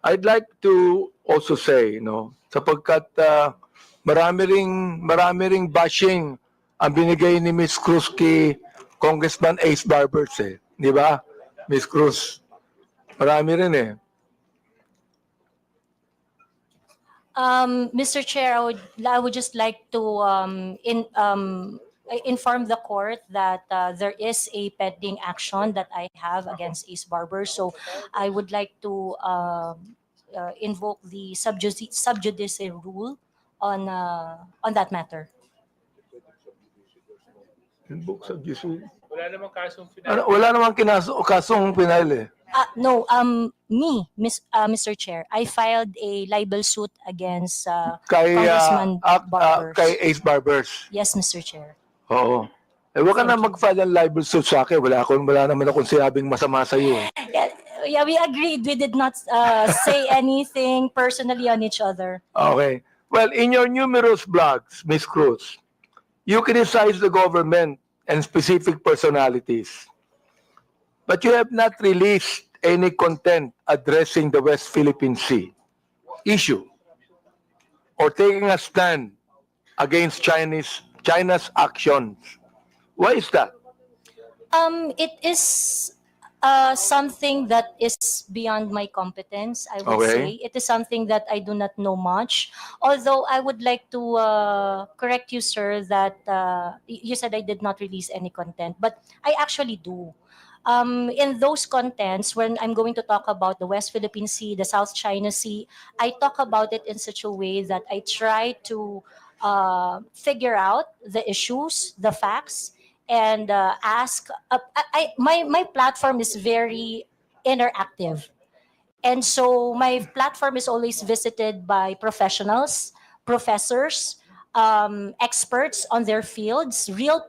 Speaker 16: I'd like to also say, sapagkat marami ring bashing ang binigay ni Miss Cruz kay Congressman Ace Barbers, di ba? Miss Cruz, marami rin
Speaker 2: Mr. Chair, I would just like to inform the court that there is a pending action that I have against Ace Barber. So I would like to invoke the sub judice rule on that matter.
Speaker 22: Wala namang kasong
Speaker 16: Wala namang kasong pinal eh.
Speaker 2: No, Mr. Chair, I filed a libel suit against Congressman Barbers.
Speaker 16: Kay Ace Barbers.
Speaker 2: Yes, Mr. Chair.
Speaker 16: Oo. Eh, wag ka na mag-file ng libel suit sa akin. Wala naman akong sinabing masama sa iyo.
Speaker 2: Yeah, we agreed. We did not say anything personally on each other.
Speaker 16: Okay. Well, in your numerous blogs, Ms. Cruz, you criticize the government and specific personalities. But you have not released any content addressing the West Philippine Sea issue or taking a stand against China's actions. Why is that?
Speaker 2: It is something that is beyond my competence, I would say. It is something that I do not know much. Although I would like to correct you, sir, that you said I did not release any content, but I actually do. In those contents, when I'm going to talk about the West Philippine Sea, the South China Sea, I talk about it in such a way that I try to figure out the issues, the facts, and ask. My platform is very interactive, and so my platform is always visited by professionals, professors, experts on their fields, real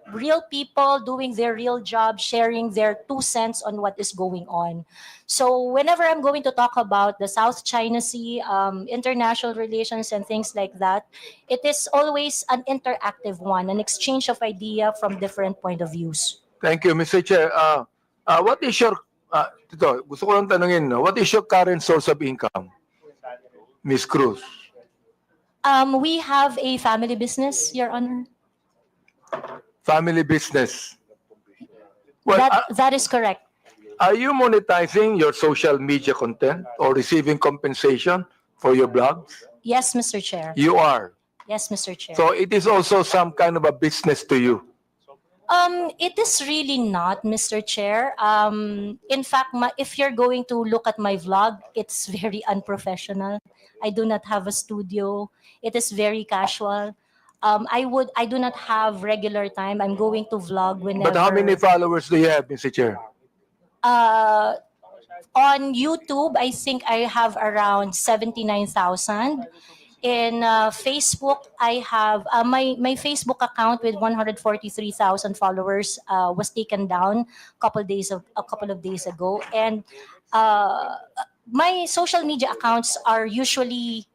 Speaker 2: people doing their real job, sharing their 2 cents on what is going on. So whenever I'm going to talk about the South China Sea, international relations and things like that, it is always an interactive one, an exchange of idea from different point of views.
Speaker 16: Thank you, Mr. Chair. What is your, gusto ko lang tanungin, what is your current source of income, Ms. Cruz?
Speaker 2: We have a family business, Your Honor.
Speaker 16: Family business. Well,
Speaker 2: That is correct.
Speaker 16: are you monetizing your social media content or receiving compensation for your blogs?
Speaker 2: Yes, Mr. Chair.
Speaker 16: You are.
Speaker 2: Yes, Mr. Chair.
Speaker 16: So it is also some kind of a business to you.
Speaker 2: It is really not, Mr. Chair. In fact, if you're going to look at my vlog, it's very unprofessional. I do not have a studio. It is very casual. I do not have regular time. I'm going to vlog whenever.
Speaker 16: But how many followers do you have, Mr. Chair?
Speaker 2: On YouTube, I think I have around 79,000. In Facebook, I have my Facebook account with 143,000 followers was taken down a couple of days ago, and my social media accounts are usually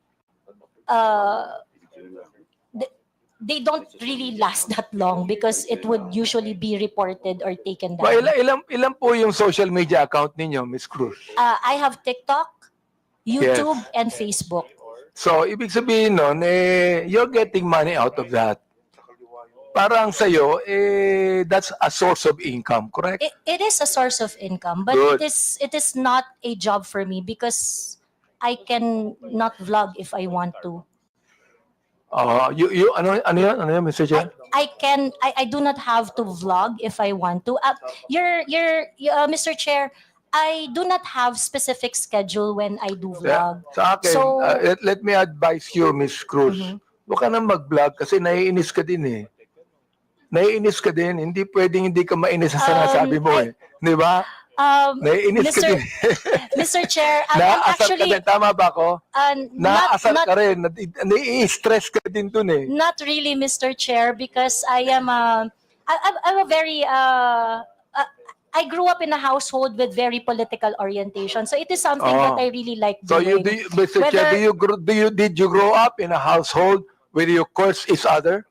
Speaker 2: they don't really last that long because it would usually be reported or taken down.
Speaker 16: Ilan po yung social media account ninyo, Ms. Cruz?
Speaker 2: I have TikTok, YouTube, and Facebook.
Speaker 16: So, ibig sabihin nun, you're getting money out of that. Parang sa'yo, that's a source of income, correct?
Speaker 2: It is a source of income, but it is not a job for me because I can not vlog if I want to.
Speaker 16: Ano yan, Mr. Chair?
Speaker 2: I do not have to vlog if I want to. Mr. Chair, I do not have specific schedule when I do vlog.
Speaker 16: Sa akin, let me advise you, Ms. Cruz. Huwag ka na mag-vlog kasi naiinis ka din eh. Naiinis ka din. Hindi pwedeng hindi ka mainis sa sinasabi mo eh. Di ba? Naiinis ka din.
Speaker 2: Mr. Chair,
Speaker 16: Naasar
Speaker 2: actually...
Speaker 16: ka din. Tama ba ako? Naasar ka rin. Nai-stress ka din dun eh.
Speaker 2: Not really, Mr. Chair, because I'm a very... I grew up in a household with very political orientation, so it is something that I really like doing.
Speaker 16: So Mr. Chair, did you grow up in a household where you curse each other?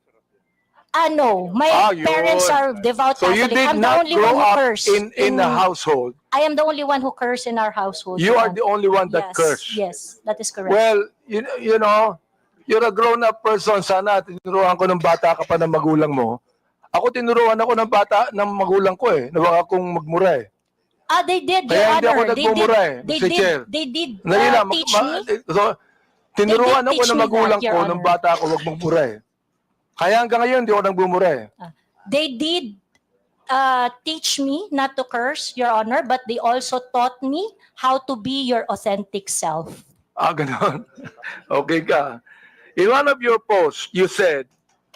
Speaker 2: No, my parents are devout
Speaker 16: So you
Speaker 2: Catholic.
Speaker 16: did
Speaker 2: I'm the
Speaker 16: not
Speaker 2: only
Speaker 16: grow
Speaker 2: one who
Speaker 16: up
Speaker 2: curse
Speaker 16: in a household.
Speaker 2: I am the only one who curse in our household.
Speaker 16: You are the only one that curse.
Speaker 2: Yes, that is correct.
Speaker 16: Well, you know, you're a grown-up person. Sana tinuruan ko ng bata ka pa ng magulang mo. Ako tinuruan ako ng bata ng magulang ko eh. Nawag akong magmura eh.
Speaker 2: They did, Your
Speaker 16: Kaya hindi ako
Speaker 2: Honor.
Speaker 16: nagmumura eh, Mr. Chair.
Speaker 2: They did
Speaker 16: Dali lang,
Speaker 2: teach me.
Speaker 16: So, Tinuruan
Speaker 2: They did
Speaker 16: ako
Speaker 2: teach
Speaker 16: ng
Speaker 2: me
Speaker 16: magulang
Speaker 2: that, Your
Speaker 16: ko, nung
Speaker 2: Honor.
Speaker 16: bata ako, wag magbura eh. Kaya hanggang ngayon, di ako nagbumura eh.
Speaker 2: They did teach me not to curse, Your Honor, but they also taught me how to be your authentic self.
Speaker 16: Ah, ganon. Okay ka. In one of your posts, you said,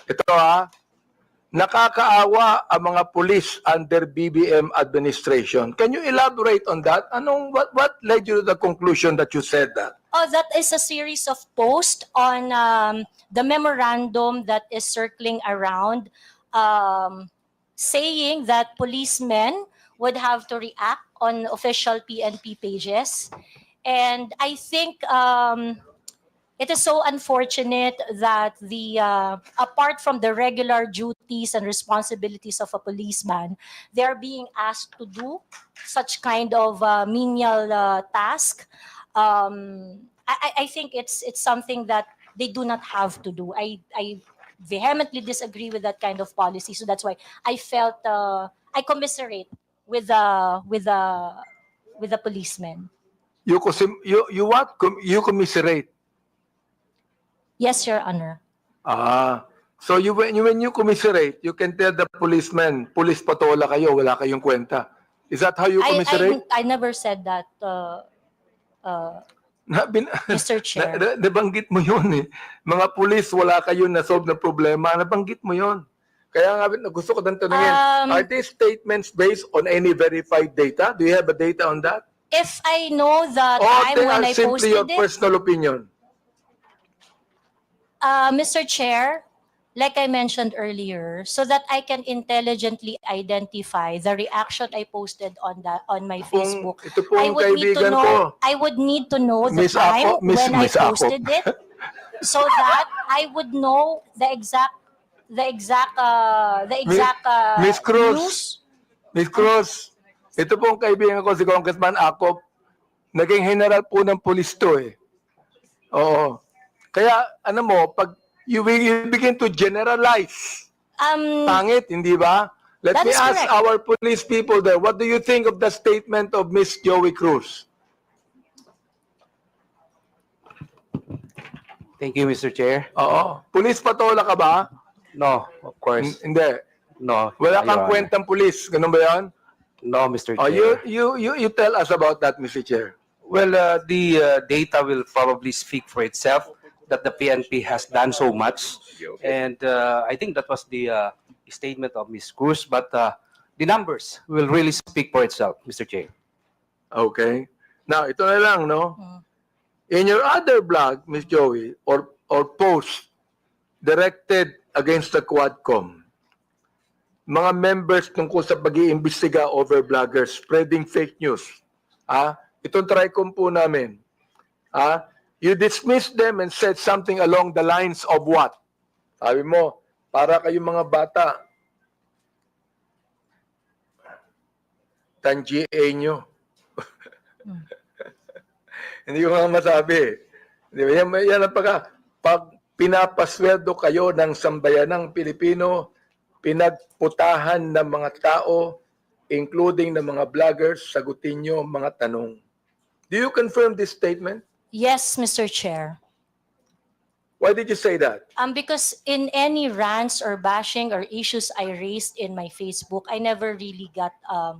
Speaker 16: ito nakakaawa ang mga pulis under BBM administration. Can you elaborate on that? What led you to the conclusion that you said that?
Speaker 2: Oh, that is a series of posts on the memorandum that is circling around, saying that policemen would have to react on official PNP pages. And I think it is so unfortunate that apart from the regular duties and responsibilities of a policeman, they are being asked to do such kind of menial task. I think it's something that they do not have to do. I vehemently disagree with that kind of policy. So that's why I felt I commiserate with the policemen.
Speaker 16: You what? You commiserate.
Speaker 2: Yes, Your Honor.
Speaker 16: So when you commiserate, you can tell the policeman, police patola kayo, wala kayong kwenta. Is that how you commiserate?
Speaker 2: I never said that, Mr. Chair.
Speaker 16: Nabanggit mo yun eh. Mga police, wala kayong nasolve na problema. Nabanggit mo yun. Kaya nga gusto ko nang tanungin, are these statements based on any verified data? Do you have a data on that?
Speaker 2: If I know the
Speaker 16: Or
Speaker 2: time
Speaker 16: they
Speaker 2: when
Speaker 16: are
Speaker 2: I
Speaker 16: simply your
Speaker 2: posted it,
Speaker 16: personal opinion?
Speaker 2: Mr. Chair, like I mentioned earlier, so that I can intelligently identify the reaction I posted on my Facebook,
Speaker 16: Ito pong kaibigan ko.
Speaker 2: I would need to know the
Speaker 16: Miss
Speaker 2: time
Speaker 16: Ako, Miss-
Speaker 2: when I
Speaker 16: Miss Ako.
Speaker 2: posted it, so that I would know the exact
Speaker 16: Miss Cruz.
Speaker 2: news.
Speaker 16: Miss Cruz, ito pong kaibigan ko si Congressman Akop, naging general po ng pulis to eh. Oo. Kaya, pag you begin to generalize, pangit, hindi ba? Let
Speaker 2: That
Speaker 16: me
Speaker 2: is
Speaker 16: ask
Speaker 2: correct.
Speaker 16: our police people there, what do you think of the statement of Miss Joey Cruz?
Speaker 4: Thank you, Mr. Chair.
Speaker 16: Oo. Pulis patola ka ba?
Speaker 4: No, of course.
Speaker 16: Hindi.
Speaker 4: No.
Speaker 16: Wala
Speaker 4: Your
Speaker 16: kang
Speaker 4: Honor.
Speaker 16: kwentang pulis. Ganun ba yan?
Speaker 4: No, Mr.
Speaker 16: Oh,
Speaker 4: Chair.
Speaker 16: you tell us about that, Mr. Chair.
Speaker 4: Well, the data will probably speak for itself that the PNP has done so much. And I think that was the statement of Ms. Cruz, but the numbers will really speak for itself, Mr. Chair.
Speaker 16: Okay. Now, ito na lang, no? In your other blog, Ms. Joey, or post directed against the Quadcom, mga members tungkol sa pag-iimbestiga over bloggers spreading fake news. Itong TRICOM po namin. You dismissed them and said something along the lines of what? Sabi mo, para kayong mga bata, tangiya nyo. Hindi ko nga masabi. Di ba? Yan ang pag pinapasweldo kayo ng sambayanang Pilipino, pinagputahan ng mga tao, including ng mga vloggers, sagutin nyo ang mga tanong. Do you confirm this statement?
Speaker 2: Yes, Mr. Chair.
Speaker 16: Why did you say that?
Speaker 2: Because in any rants or bashing or issues I raised in my Facebook, I never really got a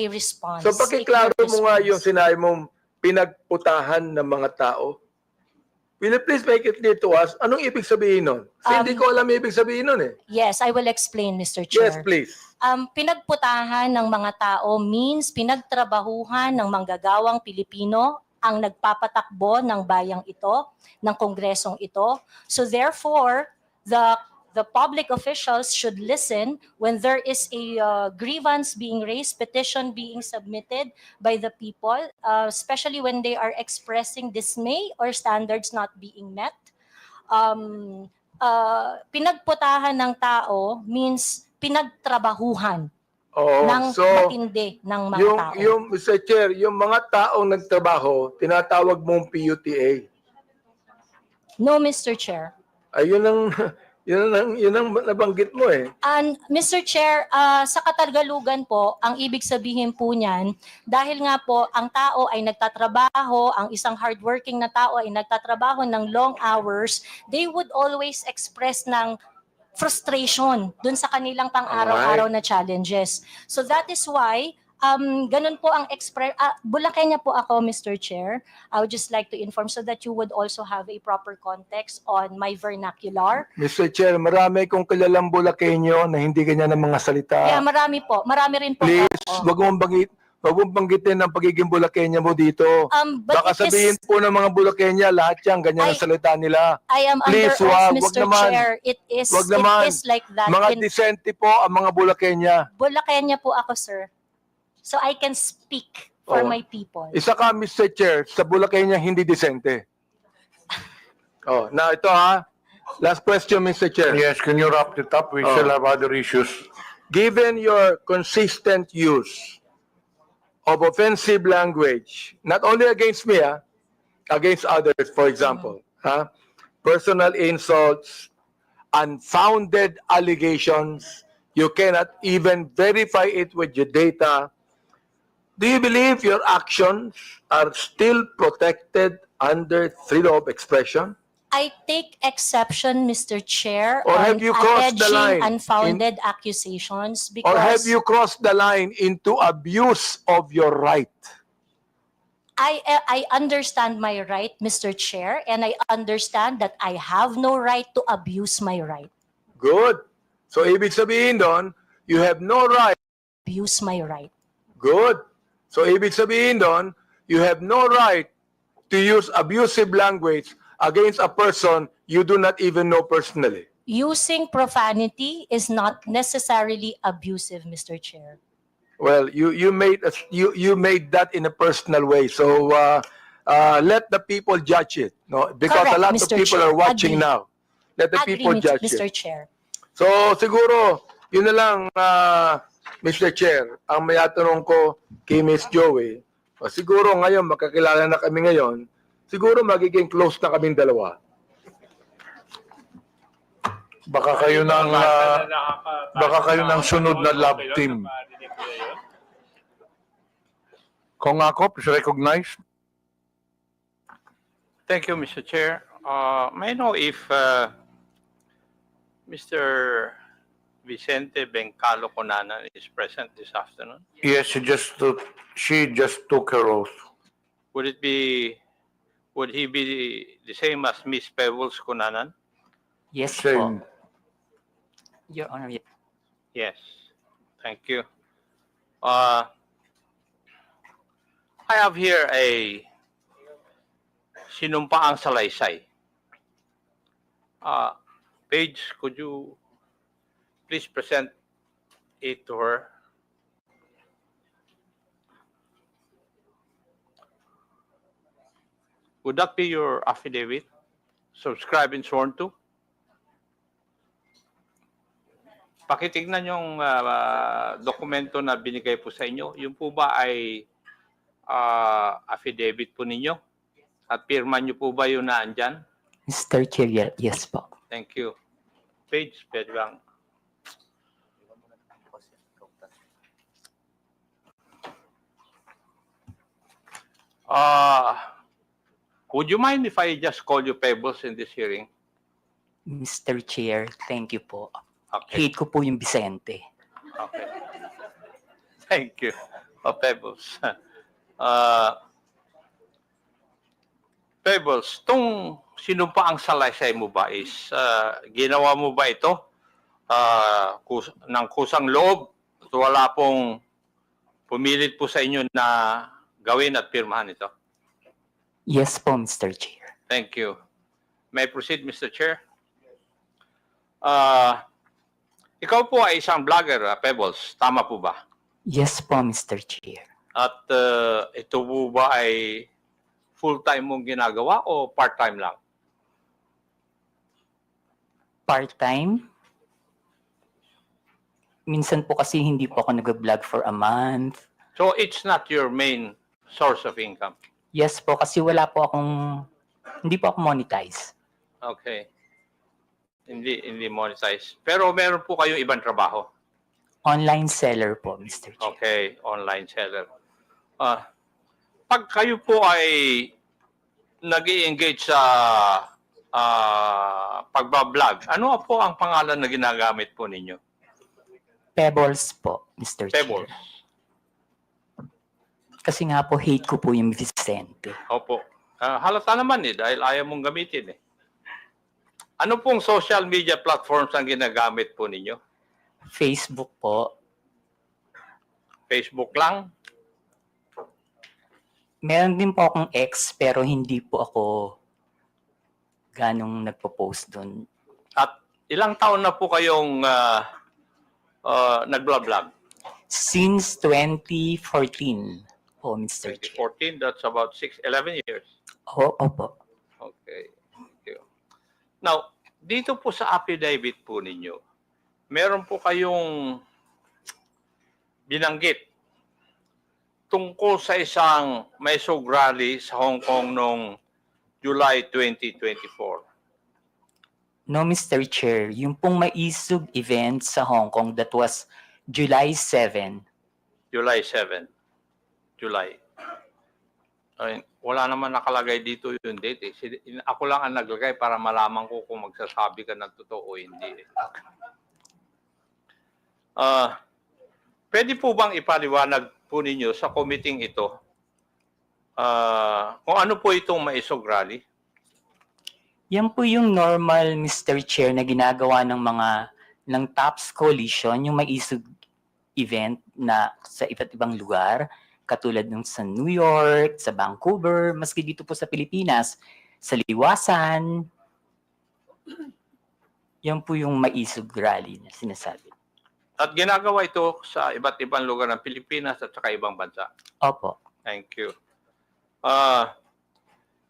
Speaker 2: response.
Speaker 16: So pakiklaro
Speaker 2: a clear
Speaker 16: mo nga
Speaker 2: response.
Speaker 16: yung sinabi mong pinagputahan ng mga tao. Will you please make it clear to us, anong ibig sabihin nun? Kasi hindi ko alam yung ibig sabihin nun eh.
Speaker 2: Yes, I will explain, Mr. Chair.
Speaker 16: Yes, please.
Speaker 2: Pinagputahan ng mga tao means pinagtrabahuhan ng manggagawang Pilipino ang nagpapatakbo ng bayang ito, ng kongresong ito. So therefore, the public officials should listen when there is a grievance being raised, petition being submitted by the people, especially when they are expressing dismay or standards not being met. Pinagputahan ng tao means pinagtrabahuhan ng matindi ng mga tao.
Speaker 16: Mr. Chair, yung mga taong nagtrabaho, tinatawag mong PUTA.
Speaker 2: No, Mr. Chair.
Speaker 16: Ayun ang, Yun ang nabanggit mo eh.
Speaker 2: And Mr. Chair, sa Katagalugan po, ang ibig sabihin po niyan, dahil nga po ang tao ay nagtatrabaho, ang isang hardworking na tao ay nagtatrabaho ng long hours, they would always express ng frustration dun sa kanilang pang-araw-araw na challenges. So that is why ganun po ang Bulakenyo po ako, Mr. Chair. I would just like to inform so that you would also have a proper context on my vernacular.
Speaker 16: Mr. Chair, marami kong kilalang Bulakenyo na hindi ganyan ang mga salita.
Speaker 2: Yeah, marami po. Marami rin po.
Speaker 16: Please,
Speaker 2: ako.
Speaker 16: wag mong banggitin ang pagiging Bulakenya mo dito.
Speaker 2: But
Speaker 16: Baka
Speaker 2: it is-
Speaker 16: sabihin po ng mga Bulakenya, lahat yan, ganyan ang salita nila.
Speaker 2: I am
Speaker 16: Please,
Speaker 2: under oath,
Speaker 16: wag
Speaker 2: Mr.
Speaker 16: naman.
Speaker 2: Chair. It is like that.
Speaker 16: Mga
Speaker 2: in
Speaker 16: disente po ang mga Bulakenya.
Speaker 2: Bulakenyo po ako, sir. So I can speak for
Speaker 16: Oh.
Speaker 2: my people.
Speaker 16: Isa ka, Mr. Chair, sa Bulakenya hindi disente. Now ito ha. Last question, Mr. Chair.
Speaker 3: Yes, can you wrap it up? We still have other issues.
Speaker 16: Given your consistent use of offensive language, not only against me, against others, for example, personal insults, unfounded allegations, you cannot even verify it with your data. Do you believe your actions are still protected under freedom of expression?
Speaker 2: I take exception, Mr. Chair,
Speaker 16: Or
Speaker 2: on
Speaker 16: have you crossed the
Speaker 2: alleging
Speaker 16: line
Speaker 2: unfounded accusations because
Speaker 16: Or have you crossed the line into abuse of your right?
Speaker 2: I understand my right, Mr. Chair, and I understand that I have no right to abuse my right.
Speaker 16: Good. So ibig sabihin doon, you have no right.
Speaker 2: Abuse my right.
Speaker 16: Good. So ibig sabihin doon, you have no right to use abusive language against a person you do not even know personally.
Speaker 2: Using profanity is not necessarily abusive, Mr. Chair.
Speaker 16: Well, you made that in a personal way. So let the people judge it. No, because a
Speaker 2: Correct,
Speaker 16: lot
Speaker 2: Mr.
Speaker 16: of people
Speaker 2: Chair.
Speaker 16: are watching
Speaker 2: Agree.
Speaker 16: now. Let the people judge
Speaker 2: Mr.
Speaker 16: it.
Speaker 2: Chair.
Speaker 16: So siguro, yun na lang, Mr. Chair, ang may atanong ko kay Ms. Joey, siguro ngayon, makakilala na kami ngayon, siguro magiging close na kaming dalawa.
Speaker 3: Baka kayo ng sunod na lab team. Kung ako, please recognize.
Speaker 6: Thank you, Mr. Chair. May I know if Mr. Vicente Bencalo Conanan is present this afternoon?
Speaker 3: Yes, she just took her oath.
Speaker 6: Would he be the same as Miss Pebbles Conanan?
Speaker 8: Yes
Speaker 3: Same.
Speaker 8: po. Your Honor,
Speaker 6: Yes. Thank you. I have here a sinumpaang salaysay. Paige, could you please present it to her? Would that be your affidavit? Subscribed and sworn to? Pakitignan yung dokumento na binigay po sa inyo. Yung po ba ay affidavit po ninyo? At pirma nyo po ba yun na andyan?
Speaker 8: Mr. Chair, yes po.
Speaker 6: Thank you. Page, pwede bang? Would you mind if I just call you Pebbles in this hearing?
Speaker 8: Mr. Chair, thank you po.
Speaker 6: Okay.
Speaker 8: Hate ko po yung Vicente.
Speaker 6: Okay. Thank you. Pebbles. Pebbles, itong sinumpa ang salaysay mo ba is ginawa mo ba ito ng kusang loob at wala pong pumilit po sa inyo na gawin at pirmahan ito?
Speaker 8: Yes po, Mr. Chair.
Speaker 6: Thank you. May I proceed, Mr. Chair? Ikaw po ay isang vlogger, Pebbles. Tama po ba?
Speaker 8: Yes po, Mr. Chair.
Speaker 6: At ito po ba ay full-time mong ginagawa o part-time lang?
Speaker 8: Part-time? Minsan po kasi hindi po ako nag-vlog for a month.
Speaker 6: So it's not your main source of income?
Speaker 8: Yes po, kasi hindi po ako monetize.
Speaker 6: Okay. Hindi monetize. Pero meron po kayong ibang trabaho.
Speaker 8: Online seller po, Mr. Chair.
Speaker 6: Okay, online seller. Pag kayo po ay nag-i-engage sa pagbablog, ano po ang pangalan na ginagamit po ninyo?
Speaker 8: Pebbles po, Mr.
Speaker 6: Pebbles.
Speaker 8: Chair. Kasi nga po, hate ko po yung Vicente.
Speaker 6: Opo. Halata naman dahil ayaw mong gamitin Ano pong social media platforms ang ginagamit po ninyo?
Speaker 8: Facebook po.
Speaker 6: Facebook lang?
Speaker 8: Meron din po akong ex, pero hindi po ako ganong nagpo-post doon.
Speaker 6: At ilang taon na po kayong nag-vlog?
Speaker 8: Since 2014 po, Mr. Chair.
Speaker 6: 2014, that's about 11 years.
Speaker 8: Opo.
Speaker 6: Okay. Thank you. Now, dito po sa affidavit po ninyo, meron po kayong binanggit tungkol sa isang Maisog rally sa Hong Kong noong July 2024.
Speaker 8: No, Mr. Chair. Yung pong Maisog event sa Hong Kong, that was July 7.
Speaker 6: July 7. July. Ay, wala naman nakalagay dito yung date. Ako lang ang naglagay para malaman ko kung magsasabi ka ng totoo o hindi. Pwede po bang ipaliwanag po ninyo sa committee ito kung ano po itong Maisog rally?
Speaker 8: Yan po yung normal, Mr. Chair, na ginagawa ng TOPS Coalition, yung Maisog event na sa iba't ibang lugar, katulad ng sa New York, sa Vancouver, maski dito po sa Pilipinas, sa Liwasan. Yan po yung Maisog rally na sinasabi.
Speaker 6: At ginagawa ito sa iba't ibang lugar ng Pilipinas at saka ibang bansa.
Speaker 8: Opo.
Speaker 6: Thank you.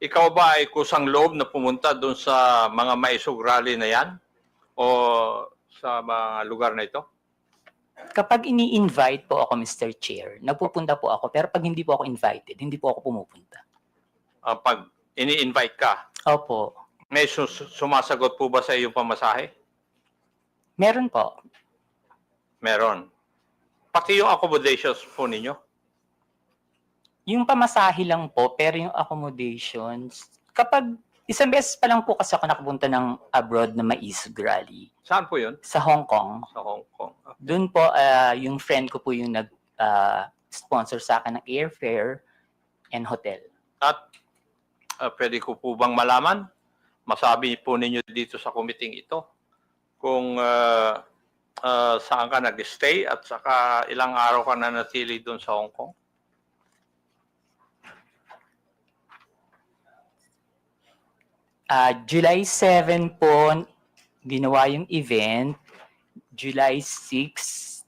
Speaker 6: Ikaw ba ay kusang loob na pumunta doon sa mga Maisog rally na yan? O sa mga lugar na ito?
Speaker 8: Kapag ini-invite po ako, Mr. Chair, nagpupunta po ako. Pero pag hindi po ako invited, hindi po ako pumupunta.
Speaker 6: Pag ini-invite ka?
Speaker 8: Opo.
Speaker 6: May sumasagot po ba sa iyong pamasahe?
Speaker 8: Meron po.
Speaker 6: Meron. Pati yung accommodations po ninyo?
Speaker 8: Yung pamasahe lang po, pero yung accommodations, kapag isang beses pa lang po kasi ako nakapunta ng abroad na Maisog rally.
Speaker 6: Saan po yun?
Speaker 8: Sa Hong Kong.
Speaker 6: Sa Hong Kong.
Speaker 8: Doon po, yung friend ko po yung nag-sponsor sa akin ng airfare and hotel.
Speaker 6: At pwede ko po bang malaman? Masabi po ninyo dito sa committee ito kung saan ka nag-stay at saka ilang araw ka na natili doon sa Hong Kong?
Speaker 8: July 7 po, ginawa yung event. July 6,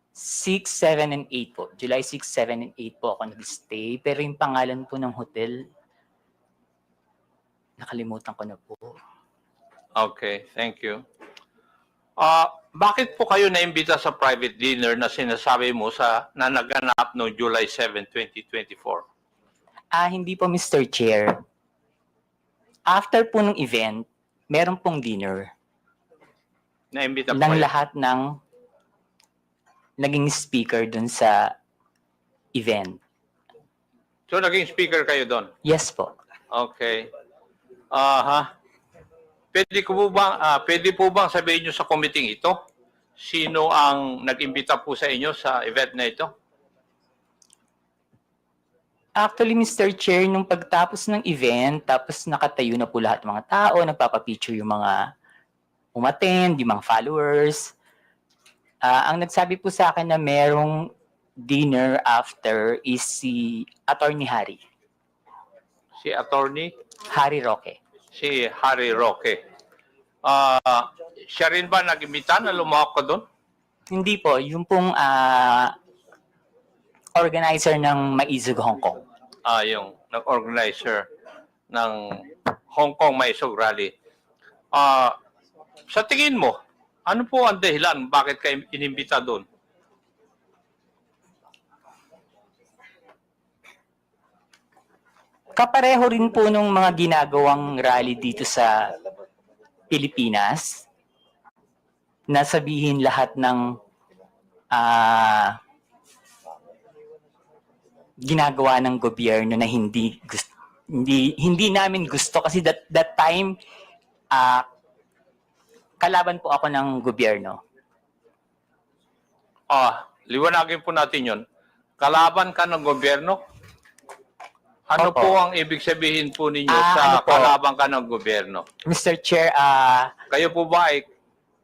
Speaker 8: 7, and 8 po. July 6, 7, and 8 po ako nag-stay. Pero yung pangalan po ng hotel, nakalimutan ko na po.
Speaker 6: Okay, thank you. Bakit po kayo naimbita sa private dinner na sinasabi mo na naganap noong July 7, 2024?
Speaker 8: Hindi po, Mr. Chair. After po ng event, meron pong dinner.
Speaker 6: Naimbita po
Speaker 8: Ng
Speaker 6: kayo?
Speaker 8: lahat ng naging speaker dun sa event.
Speaker 6: So naging speaker kayo doon?
Speaker 8: Yes po.
Speaker 6: Okay. Pwede po bang sabihin nyo sa committee ito? Sino ang nag-imbita po sa inyo sa event na ito?
Speaker 8: Actually, Mr. Chair, nung pagtapos ng event, tapos nakatayo na po lahat ng mga tao, nagpapapicture yung mga umattend, yung mga followers. Ang nagsabi po sa akin na merong dinner after is si Attorney Harry.
Speaker 6: Si Attorney?
Speaker 8: Harry Roque.
Speaker 6: Si Harry Roque. Siya rin ba nag-imbita na lumahok ka doon?
Speaker 8: Hindi po, yung pong organizer ng Maisog Hong Kong.
Speaker 6: Yung nag-organizer ng Hong Kong Maisog Rally. Sa tingin mo, ano po ang dahilan bakit kayo inimbita doon?
Speaker 8: Kapareho rin po nung mga ginagawang rally dito sa Pilipinas na sabihin lahat ng ginagawa ng gobyerno na hindi namin gusto kasi that time kalaban po ako ng gobyerno.
Speaker 6: Liwanagin po natin yun. Kalaban ka ng gobyerno? Ano
Speaker 8: Opo.
Speaker 6: po ang ibig sabihin po ninyo
Speaker 8: ano
Speaker 6: sa
Speaker 8: po?
Speaker 6: kalaban ka ng gobyerno?
Speaker 8: Mr. Chair,
Speaker 6: Kayo po ba ay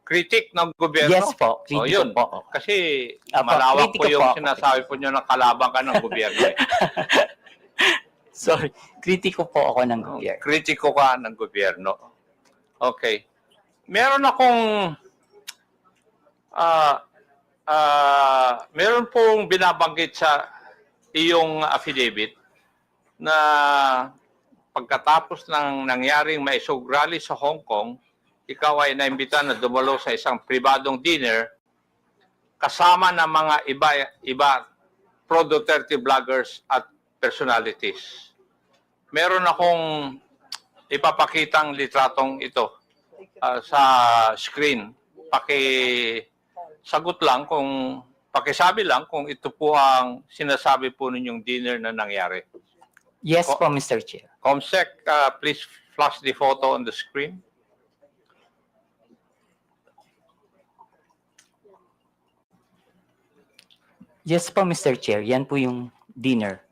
Speaker 6: critic ng gobyerno?
Speaker 8: yes po,
Speaker 6: O
Speaker 8: kritiko
Speaker 6: yun.
Speaker 8: po.
Speaker 6: Kasi
Speaker 8: Opo,
Speaker 6: malawak po
Speaker 8: kritiko
Speaker 6: yung
Speaker 8: po.
Speaker 6: sinasabi po nyo na kalaban ka ng gobyerno.
Speaker 8: Sorry, kritiko po ako ng gobyerno.
Speaker 6: Kritiko ka ng gobyerno. Okay. Meron akong meron pong binabanggit sa iyong affidavit na pagkatapos ng nangyaring maisog rally sa Hong Kong, ikaw ay naimbita na dumalo sa isang pribadong dinner kasama ng mga iba pro-Duterte vloggers at personalities. Meron akong ipapakitang litratong ito sa screen. Pakisabi lang kung ito po ang sinasabi po ninyong dinner na nangyari.
Speaker 8: Yes po, Mr. Chair.
Speaker 6: Comsec, please flash the photo on the screen.
Speaker 8: Yes po, Mr. Chair. Yan po yung dinner.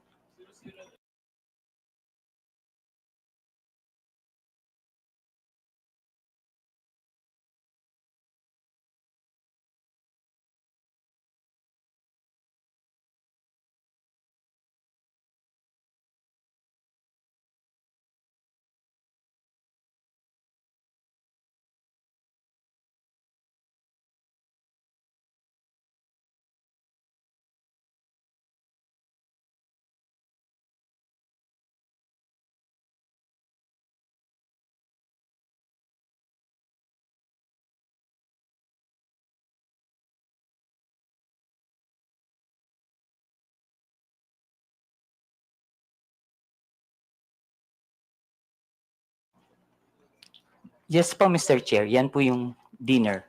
Speaker 8: Yes po, Mr. Chair. Yan po yung dinner.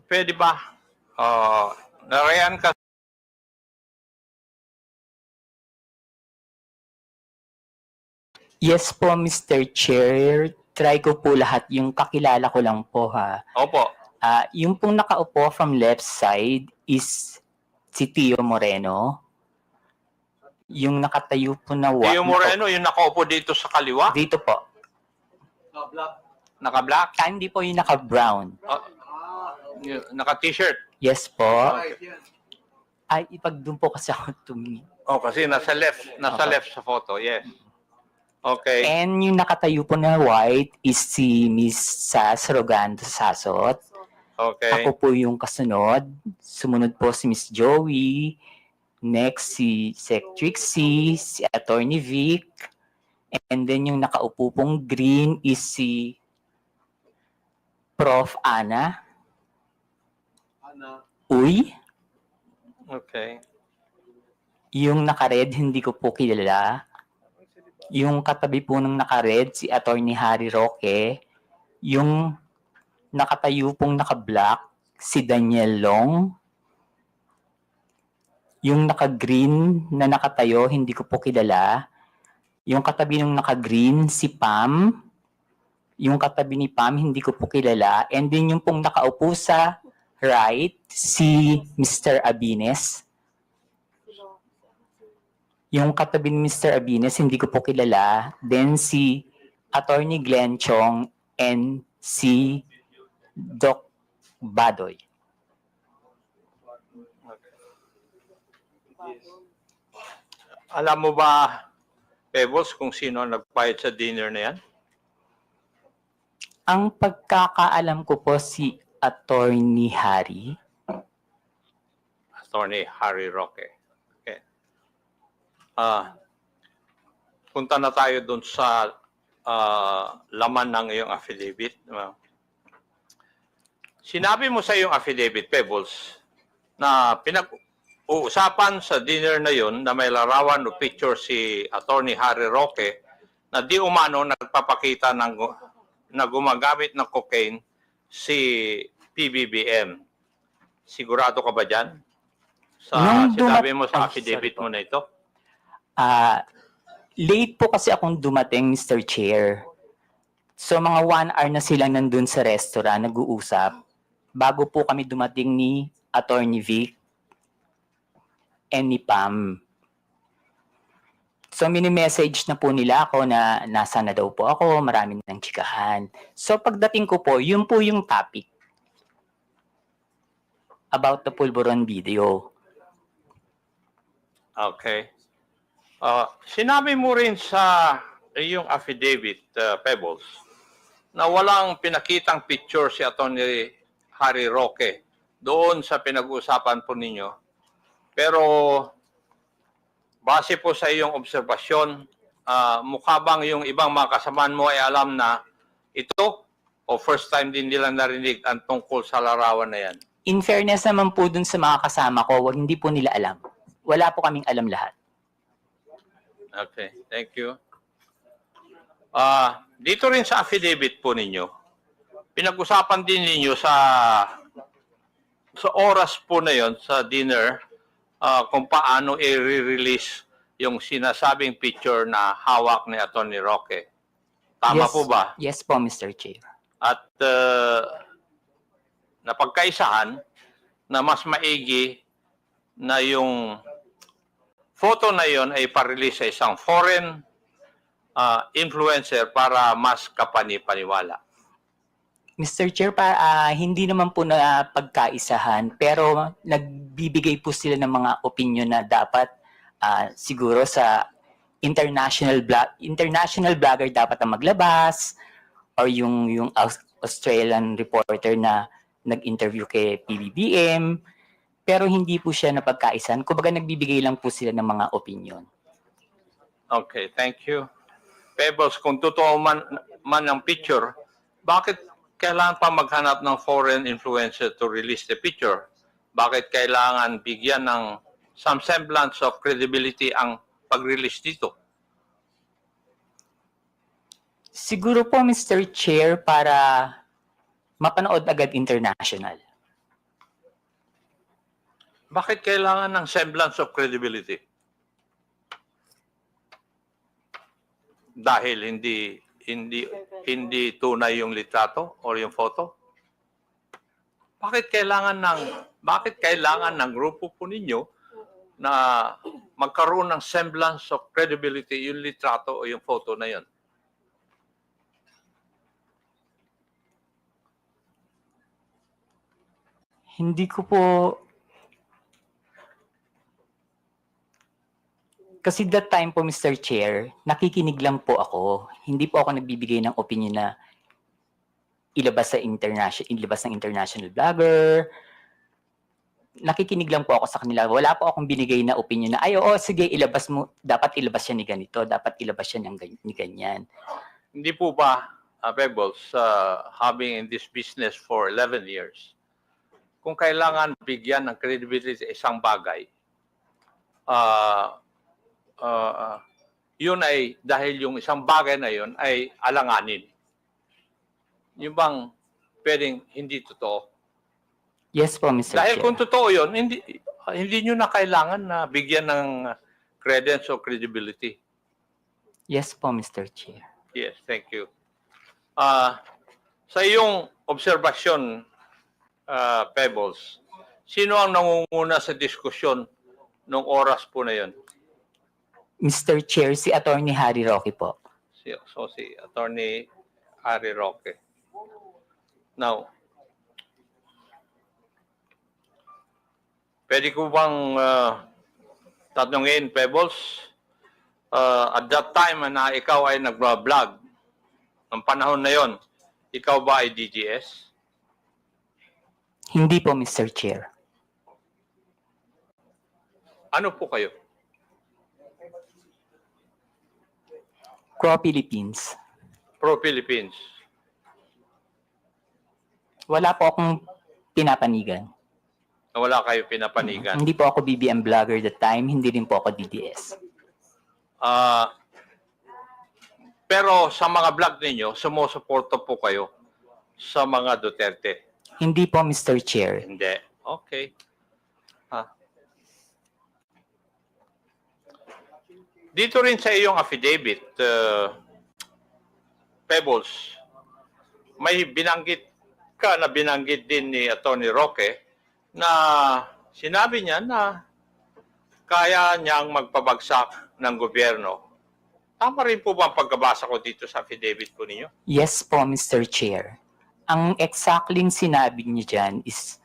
Speaker 6: Pwede ba? Narayan ka.
Speaker 8: Yes po, Mr. Chair. Try ko po lahat. Yung kakilala ko lang po, ha.
Speaker 6: Opo.
Speaker 8: Yung pong nakaupo from left side is si Tio Moreno. Yung nakatayo po na
Speaker 6: Tio Moreno, yung nakaupo dito sa kaliwa?
Speaker 8: Dito po.
Speaker 6: Naka-black?
Speaker 8: Hindi po yung naka-brown.
Speaker 6: Naka-t-shirt?
Speaker 8: Yes po. Ay, ipag-doon po kasi ako tumingin.
Speaker 6: Kasi nasa left sa photo, yes. Okay.
Speaker 8: And yung nakatayo po na white is si Miss Sas Rogando Sasot.
Speaker 6: Okay.
Speaker 8: Ako po yung kasunod. Sumunod po si Miss Joey. Next si Sec Trixie, si Attorney Vic. And then yung nakaupo pong green is si Prof. Ana. Uy.
Speaker 6: Okay.
Speaker 8: Yung naka-red, hindi ko po kilala. Yung katabi po ng naka-red, si Attorney Harry Roque. Yung nakatayo pong naka-black, si Daniel Long. Yung naka-green na nakatayo, hindi ko po kilala. Yung katabi ng naka-green, si Pam. Yung katabi ni Pam, hindi ko po kilala. And then yung pong nakaupo sa right, si Mr. Abines. Yung katabi ni Mr. Abines, hindi ko po kilala. Then si Attorney Glenn Chong and si Doc Badoy.
Speaker 6: Alam mo ba, Pebbles, kung sino ang nagbayad sa dinner na yan?
Speaker 8: Ang pagkakaalam ko po si Attorney Harry.
Speaker 6: Attorney Harry Roque. Okay. Punta na tayo dun sa laman ng iyong affidavit. Sinabi mo sa iyong affidavit, Pebbles, na uusapan sa dinner na yun na may larawan o picture si Attorney Harry Roque na di umano nagpapakita na gumagamit ng cocaine si PBBM. Sigurado ka ba dyan? Sa sinabi mo sa affidavit mo na ito?
Speaker 8: Late po kasi akong dumating, Mr. Chair. So mga 1 hour na silang nandun sa restaurant, nag-uusap, bago po kami dumating ni Attorney Vic and ni Pam. So mini-message na po nila ako na nasa na daw po ako, marami ng chikahan. So pagdating ko po, yun po yung topic about the Pulburon video.
Speaker 6: Okay. Sinabi mo rin sa iyong affidavit, Pebbles, na walang pinakitang picture si Atty. Harry Roque doon sa pinag-uusapan po ninyo. Pero base po sa iyong obserbasyon, mukha bang yung ibang mga kasamaan mo ay alam na ito o first time din nila narinig ang tungkol sa larawan na yan?
Speaker 8: In fairness naman po dun sa mga kasama ko, hindi po nila alam. Wala po kaming alam lahat.
Speaker 6: Okay, thank you. Dito rin sa affidavit po ninyo, pinag-usapan din ninyo sa oras po na yon sa dinner kung paano i-release yung sinasabing picture na hawak ni Atty. Roque. Tama
Speaker 8: Yes,
Speaker 6: po ba?
Speaker 8: Yes po, Mr. Chair.
Speaker 6: At napagkaisahan na mas maigi na yung photo na yon ay pa-release sa isang foreign influencer para mas kapani-paniwala.
Speaker 8: Mr. Chair, hindi naman po na pagkaisahan, pero nagbibigay po sila ng mga opinion na dapat siguro sa international blogger dapat ang maglabas, or yung Australian reporter na nag-interview kay PBBM, pero hindi po siya napagkaisahan. Kumbaga nagbibigay lang po sila ng mga opinion.
Speaker 6: Okay, thank you. Pebbles, kung totoo man ang picture, bakit kailangan pa maghanap ng foreign influencer to release the picture? Bakit kailangan bigyan ng some semblance of credibility ang pag-release dito?
Speaker 8: Siguro po, Mr. Chair, para mapanood agad international.
Speaker 6: Bakit kailangan ng semblance of credibility? Dahil hindi tunay yung litrato or yung photo? Bakit kailangan ng grupo po ninyo na magkaroon ng semblance of credibility yung litrato o yung photo na yun?
Speaker 8: Hindi ko po... Kasi that time po, Mr. Chair, nakikinig lang po ako. Hindi po ako nagbibigay ng opinion na ilabas ng international blogger. Nakikinig lang po ako sa kanila. Wala po akong binigay na opinion na, ay, oo, sige, ilabas mo. Dapat ilabas siya ni ganito. Dapat ilabas siya ni ganyan.
Speaker 6: Hindi po ba, Pebbles, having in this business for 11 years, kung kailangan bigyan ng credibility sa isang bagay, yun ay dahil yung isang bagay na yun ay alanganin. Yung bang pwedeng hindi totoo?
Speaker 8: Yes po, Mr.
Speaker 6: Dahil
Speaker 8: Chair.
Speaker 6: kung totoo yun, hindi nyo na kailangan na bigyan ng credence o credibility.
Speaker 8: Yes po, Mr. Chair.
Speaker 6: Yes, thank you. Sa iyong obserbasyon, Pebbles, sino ang nangunguna sa diskusyon nung oras po na yun?
Speaker 8: Mr. Chair, si Attorney Harry Roque po.
Speaker 6: Si Attorney Harry Roque. Now, pwede ko bang tatanungin, Pebbles, at that time na ikaw ay nag-vlog, ang panahon na yon, ikaw ba ay DGS?
Speaker 8: Hindi po, Mr. Chair.
Speaker 6: Ano po kayo?
Speaker 8: Pro-Philippines.
Speaker 6: Pro-Philippines.
Speaker 8: Wala po akong pinapanigan.
Speaker 6: Wala kayo pinapanigan.
Speaker 8: Hindi po ako BBM vlogger that time. Hindi rin po ako DDS.
Speaker 6: Pero sa mga vlog ninyo, sumusuporta po kayo sa mga Duterte.
Speaker 8: Hindi po, Mr. Chair.
Speaker 6: Hindi. Okay. Dito rin sa iyong affidavit, Pebbles, may binanggit ka na binanggit din ni Atty. Roque na sinabi niya na kaya niyang magpabagsak ng gobyerno. Tama rin po ba ang pagkabasa ko dito sa affidavit po ninyo?
Speaker 8: Yes po, Mr. Chair. Ang exactly sinabi niya dyan is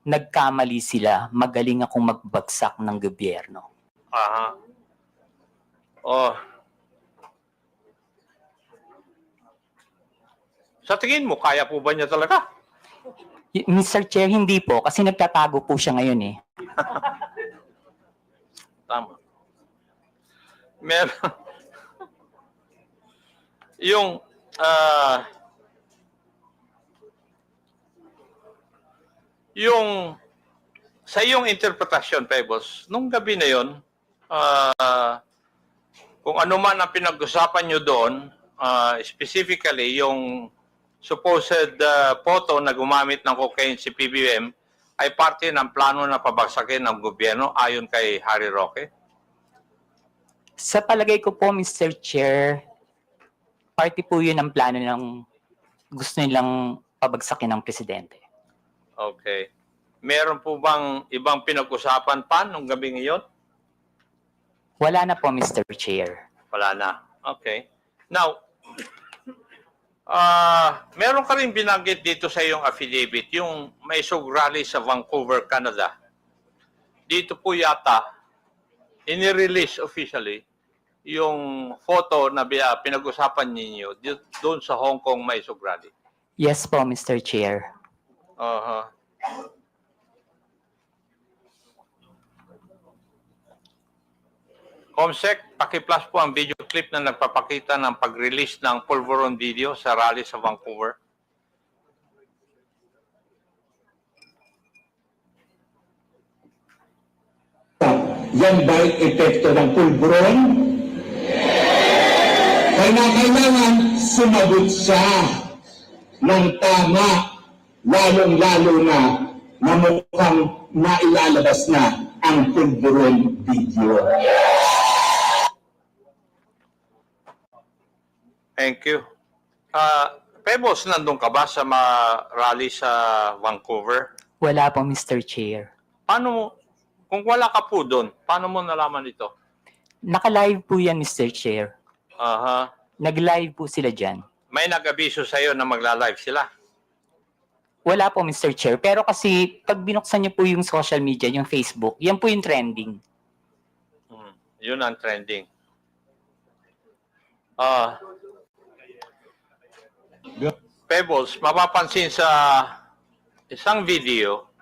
Speaker 8: nagkamali sila, magaling akong magbagsak ng gobyerno.
Speaker 6: Aha. Oh. Sa tingin mo, kaya po ba niya talaga?
Speaker 8: Mr. Chair, hindi po, kasi nagtatago po siya ngayon eh.
Speaker 6: Tama. Meron. Yung, sa iyong interpretasyon, Pebbles, nung gabi na yon, kung ano man ang pinag-usapan nyo doon, specifically yung supposed photo na gumamit ng cocaine si PBM ay parte ng plano na pabagsakin ng gobyerno ayon kay Harry Roque?
Speaker 8: Sa palagay ko po, Mr. Chair, party po yun ang plano ng gusto nilang pabagsakin ng presidente.
Speaker 6: Okay. Meron po bang ibang pinag-usapan pa nung gabi ngayon?
Speaker 8: Wala na po, Mr. Chair.
Speaker 6: Wala na. Okay. Now, meron ka rin binanggit dito sa iyong affidavit, yung may sug rally sa Vancouver, Canada. Dito po yata, inirelease officially, yung photo na pinag-usapan ninyo doon sa Hong Kong may sug rally.
Speaker 8: Yes po, Mr. Chair.
Speaker 6: Comsec, paki-plus po ang video clip na nagpapakita ng pag-release ng Pulveron video sa rally sa Vancouver.
Speaker 7: Yan ba'y epekto ng pulburon? Kailangan sumagot siya ng tama, lalong-lalo na mukhang nailalabas na ang pulburon video.
Speaker 6: Thank you. Pebbles, nandun ka ba sa mga rally sa Vancouver?
Speaker 8: Wala po, Mr. Chair.
Speaker 6: Paano mo, kung wala ka po doon, paano mo nalaman ito?
Speaker 8: Naka-live po yan, Mr. Chair.
Speaker 6: Aha.
Speaker 8: Nag-live po sila dyan.
Speaker 6: May nag-abiso sa'yo na magla-live sila?
Speaker 8: Wala po, Mr. Chair. Pero kasi, pag binuksan niyo po yung social media, yung Facebook, yan po yung trending.
Speaker 6: Yun ang trending. Pebbles, mapapansin sa isang video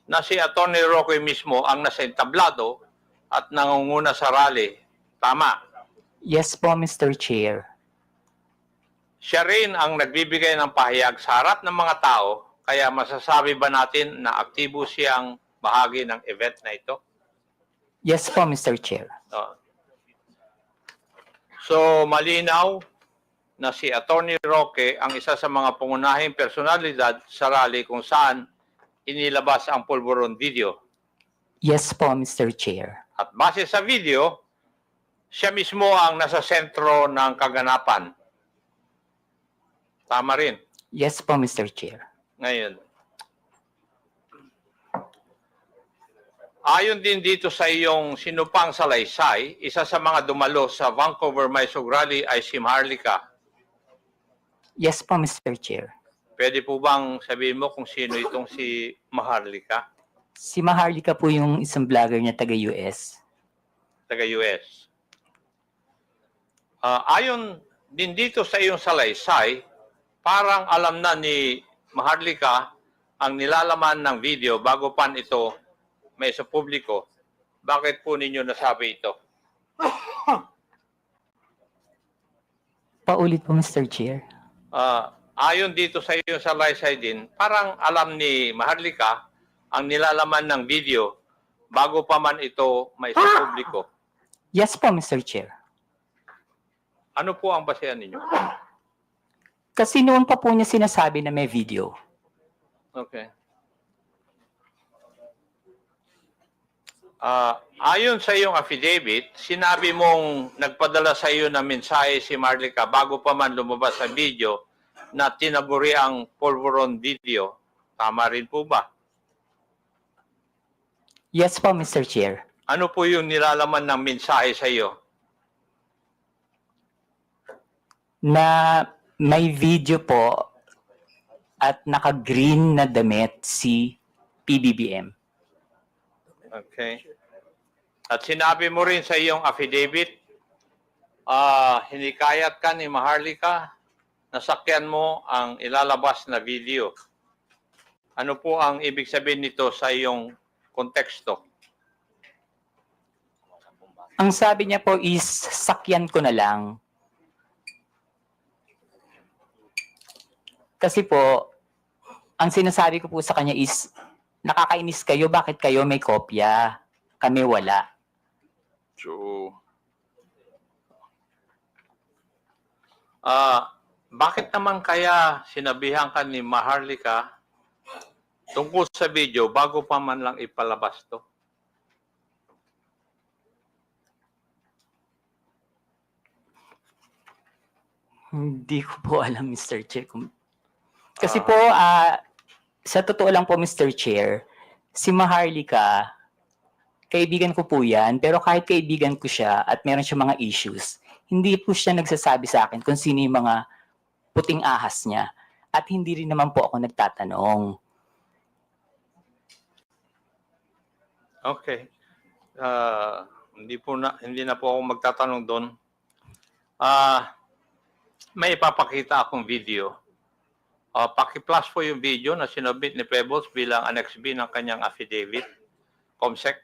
Speaker 6: na si Atty. Roque mismo ang nasa entablado at nangunguna sa rally. Tama?
Speaker 8: Yes po, Mr. Chair.
Speaker 6: Siya rin ang nagbibigay ng pahayag sa harap ng mga tao, kaya masasabi ba natin na aktibo siyang bahagi ng event na ito?
Speaker 8: Yes po, Mr. Chair.
Speaker 6: So, malinaw na si Atty. Roque ang isa sa mga pangunahing personalidad sa rally kung saan inilabas ang Pulveron video.
Speaker 8: Yes po, Mr. Chair.
Speaker 6: At base sa video, siya mismo ang nasa sentro ng kaganapan. Tama rin.
Speaker 8: Yes po, Mr. Chair.
Speaker 6: Ngayon, ayon din dito sa iyong sinupang salaysay, isa sa mga dumalo sa Vancouver Maisog Rally ay si Maharlika.
Speaker 8: Yes po, Mr. Chair.
Speaker 6: Pwede po bang sabihin mo kung sino itong si Maharlika?
Speaker 8: Si Maharlika po yung isang vlogger niya taga-US.
Speaker 6: Taga-US. Ayon din dito sa iyong salaysay, parang alam na ni Maharlika ang nilalaman ng video bago pa ito may sa publiko. Bakit po ninyo nasabi ito?
Speaker 8: Paulit po, Mr. Chair.
Speaker 6: Ayon dito sa iyong salaysay din, parang alam ni Maharlika ang nilalaman ng video bago pa man ito may sa publiko.
Speaker 8: Yes po, Mr. Chair.
Speaker 6: Ano po ang basehan ninyo?
Speaker 8: Kasi noon pa po niya sinasabi na may video.
Speaker 6: Okay. Ayon sa iyong affidavit, sinabi mong nagpadala sa iyo ng mensahe si Marlica bago pa man lumabas sa video na tinaguri ang polvoron video. Tama rin po ba?
Speaker 8: Yes po, Mr. Chair.
Speaker 6: Ano po yung nilalaman ng mensahe sa iyo?
Speaker 8: Na may video po at naka-green na damit si PBBM.
Speaker 6: Okay. At sinabi mo rin sa iyong affidavit, hinikayat ka ni Maharlika, nasakyan mo ang ilalabas na video. Ano po ang ibig sabihin nito sa iyong konteksto?
Speaker 8: Ang sabi niya po is, sakyan ko na lang. Kasi po, ang sinasabi ko po sa kanya is, nakakainis kayo, bakit kayo may kopya? Kami wala.
Speaker 6: So, bakit naman kaya sinabihan ka ni Maharlika tungkol sa video bago pa man lang ipalabas to?
Speaker 8: Hindi ko po alam, Mr. Chair. Kasi po, sa totoo lang po, Mr. Chair, si Maharlika, kaibigan ko po yan, pero kahit kaibigan ko siya at meron siya mga issues, hindi po siya nagsasabi sa akin kung sino yung mga puting ahas niya. At hindi rin naman po ako nagtatanong.
Speaker 6: Okay. Hindi na po ako magtatanong doon. May ipapakita akong video. Paki-plus po yung video na sinubmit ni Pebbles bilang Annex B ng kanyang affidavit. Comsec.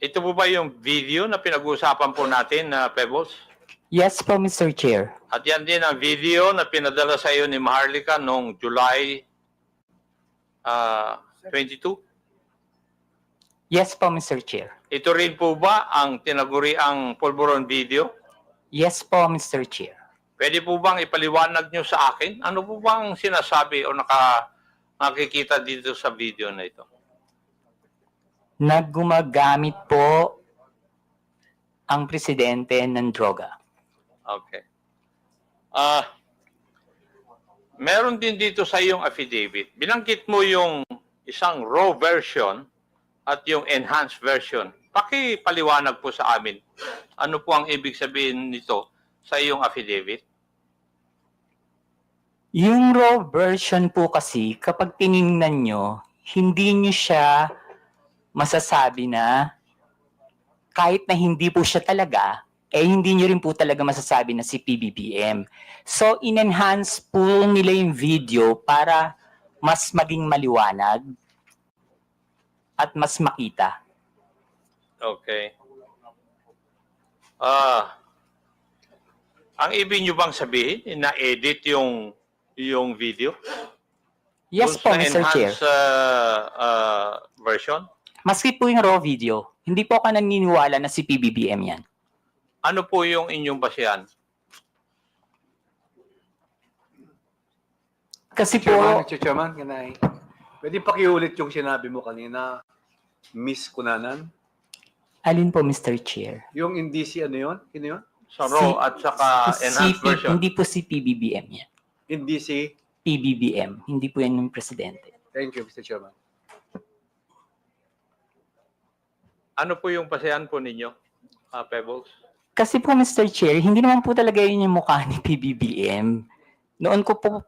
Speaker 6: Ito po ba yung video na pinag-uusapan po natin na Pebbles?
Speaker 8: Yes po, Mr. Chair.
Speaker 6: At yan din ang video na pinadala sa iyo ni Maharlika noong July 22?
Speaker 8: Yes po, Mr. Chair.
Speaker 6: Ito rin po ba ang tinaguriang polvoron video?
Speaker 8: Yes po, Mr. Chair.
Speaker 6: Pwede po bang ipaliwanag nyo sa akin? Ano po bang sinasabi o nakikita dito sa video na ito?
Speaker 8: Na gumagamit po ang presidente ng droga.
Speaker 6: Okay. Meron din dito sa iyong affidavit. Binanggit mo yung isang raw version at yung enhanced version. Pakipaliwanag po sa amin. Ano po ang ibig sabihin nito sa iyong affidavit?
Speaker 8: Yung raw version po kasi, kapag tiningnan nyo, hindi nyo siya masasabi na kahit na hindi po siya talaga, hindi nyo rin po talaga masasabi na si PBBM. So, in-enhance po nila yung video para mas maging maliwanag at mas makita.
Speaker 6: Okay. Ang ibig nyo bang sabihin, na-edit yung video?
Speaker 8: Yes po, Mr. Chair.
Speaker 6: Enhanced version?
Speaker 8: Maski po yung raw video, hindi po ako naniniwala na si PBBM yan.
Speaker 6: Ano po yung inyong basihan?
Speaker 8: Kasi po...
Speaker 15: Mr. Chairman, can I... Pwede pakiulit yung sinabi mo kanina, Miss Kunanan?
Speaker 8: Alin po, Mr. Chair?
Speaker 15: Yung indisi, ano yun? Sino yun?
Speaker 6: Sa raw at saka enhanced version?
Speaker 8: Hindi po si PBBM yan.
Speaker 15: Indisi?
Speaker 8: PBBM. Hindi po yan yung presidente.
Speaker 15: Thank you, Mr. Chairman.
Speaker 6: Ano po yung basihan po ninyo, Pebbles?
Speaker 8: Kasi po, Mr. Chair, hindi naman po talaga yun yung mukha ni PBBM. Noon ko po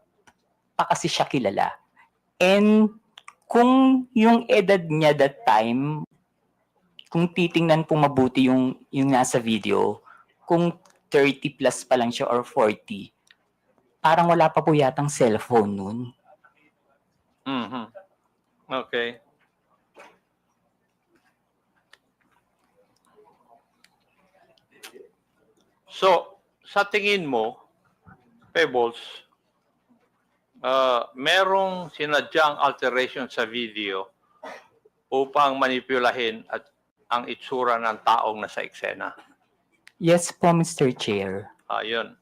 Speaker 8: pa kasi siya kilala. And kung yung edad niya that time, kung titingnan po mabuti yung nasa video, kung 30 plus pa lang siya or 40, parang wala pa po yatang cellphone nun.
Speaker 6: Mm-hmm. Okay. So, sa tingin mo, Pebbles, merong sinadyang alteration sa video upang manipulahin at ang itsura ng taong nasa eksena.
Speaker 8: Yes po, Mr. Chair.
Speaker 6: Ayun.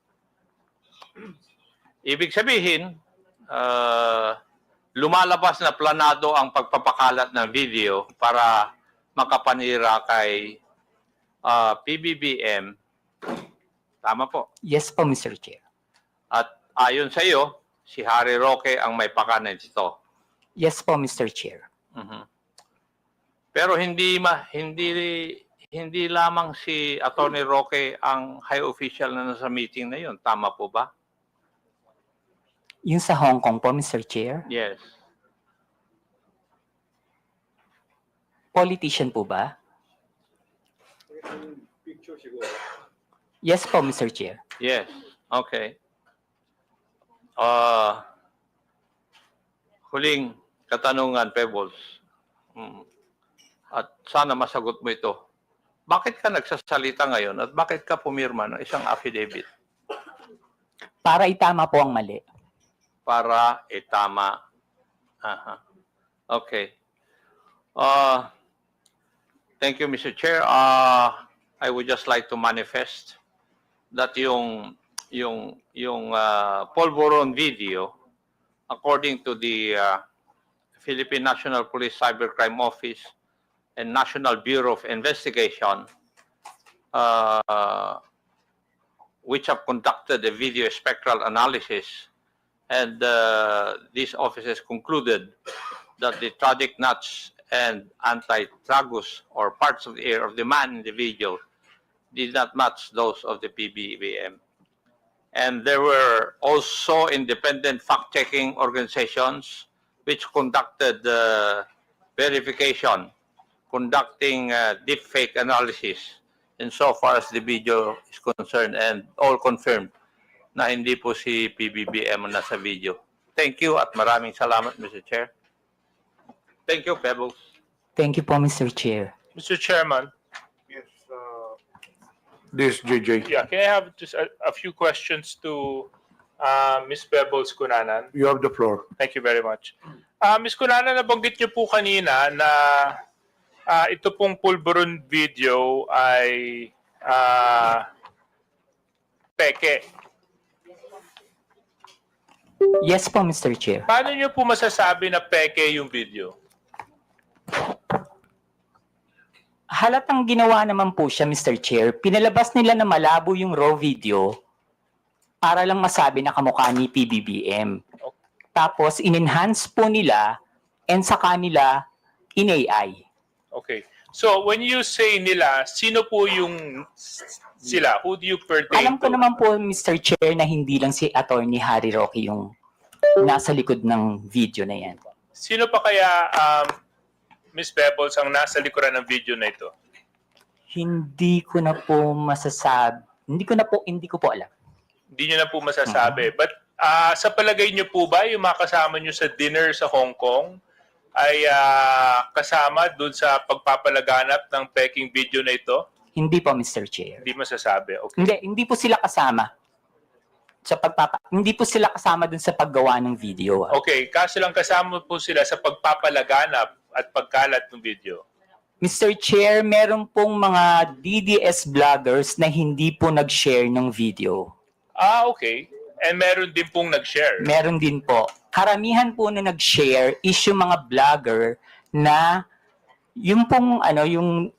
Speaker 6: Ibig sabihin, lumalabas na planado ang pagpapakalat ng video para makapanira kay PBBM. Tama po.
Speaker 8: Yes po, Mr. Chair.
Speaker 6: At ayon sa iyo, si Harry Roque ang may pakanan dito.
Speaker 8: Yes po, Mr. Chair.
Speaker 6: Pero hindi lamang si Attorney Roque ang high official na nasa meeting na yun. Tama po ba?
Speaker 8: Yung sa Hong Kong po, Mr. Chair.
Speaker 6: Yes.
Speaker 8: Politician po ba? Yes po, Mr. Chair.
Speaker 6: Yes. Okay. Huling katanungan, Pebbles. At sana masagot mo ito. Bakit ka nagsasalita ngayon at bakit ka pumirma ng isang affidavit?
Speaker 8: Para itama po ang mali.
Speaker 6: Para itama. Okay. Thank you, Mr. Chair. I would just like to manifest that yung Polvoron video, according to the Philippine National Police Cybercrime Office and National Bureau of Investigation, which have conducted a video spectral analysis, and these officers concluded that the tragic nuts and anti-tragus or parts of the ear of the man in the video did not match those of the PBBM. And there were also independent fact-checking organizations which conducted verification, conducting deepfake analysis insofar as the video is concerned, and all confirmed na hindi po si PBBM ang nasa video. Thank you at maraming salamat, Mr. Chair. Thank you, Pebbles.
Speaker 8: Thank you po, Mr. Chair.
Speaker 22: Mr. Chairman,
Speaker 3: This JJ.
Speaker 22: yeah, can I have just a few questions to Ms. Pebbles Cunanan?
Speaker 3: You have the floor.
Speaker 22: Thank you very much. Ms. Cunanan, nabanggit niyo po kanina na ito pong Pulburon video ay peke.
Speaker 8: Yes po, Mr. Chair.
Speaker 22: Paano niyo po masasabi na peke yung video?
Speaker 8: Halatang ginawa naman po siya, Mr. Chair. Pinalabas nila na malabo yung raw video para lang masabi na kamukha ni PBBM. Tapos, in-enhance po nila and sa kanila in-AI.
Speaker 22: Okay. So, when you say nila, sino po yung sila? Who do you pertain
Speaker 8: Alam ko
Speaker 22: to?
Speaker 8: naman po, Mr. Chair, na hindi lang si Attorney Harry Roque yung nasa likod ng video na yan.
Speaker 22: Sino pa kaya, Ms. Pebbles, ang nasa likuran ng video na ito?
Speaker 8: Hindi ko na po masasabi. Hindi ko po alam.
Speaker 22: Hindi nyo na po masasabi. But sa palagay nyo po ba, yung mga kasama nyo sa dinner sa Hong Kong ay kasama dun sa pagpapalaganap ng peking video na ito?
Speaker 8: Hindi po, Mr. Chair.
Speaker 22: Hindi masasabi. Okay.
Speaker 8: Hindi po sila kasama. Hindi po sila kasama dun sa paggawa ng video.
Speaker 22: Okay, kaso lang kasama po sila sa pagpapalaganap at pagkalat ng video.
Speaker 8: Mr. Chair, meron pong mga DDS vloggers na hindi po nag-share ng video.
Speaker 22: Okay. And meron din pong nag-share.
Speaker 8: Meron din po. Karamihan po na nag-share is yung mga vlogger na yung pong yung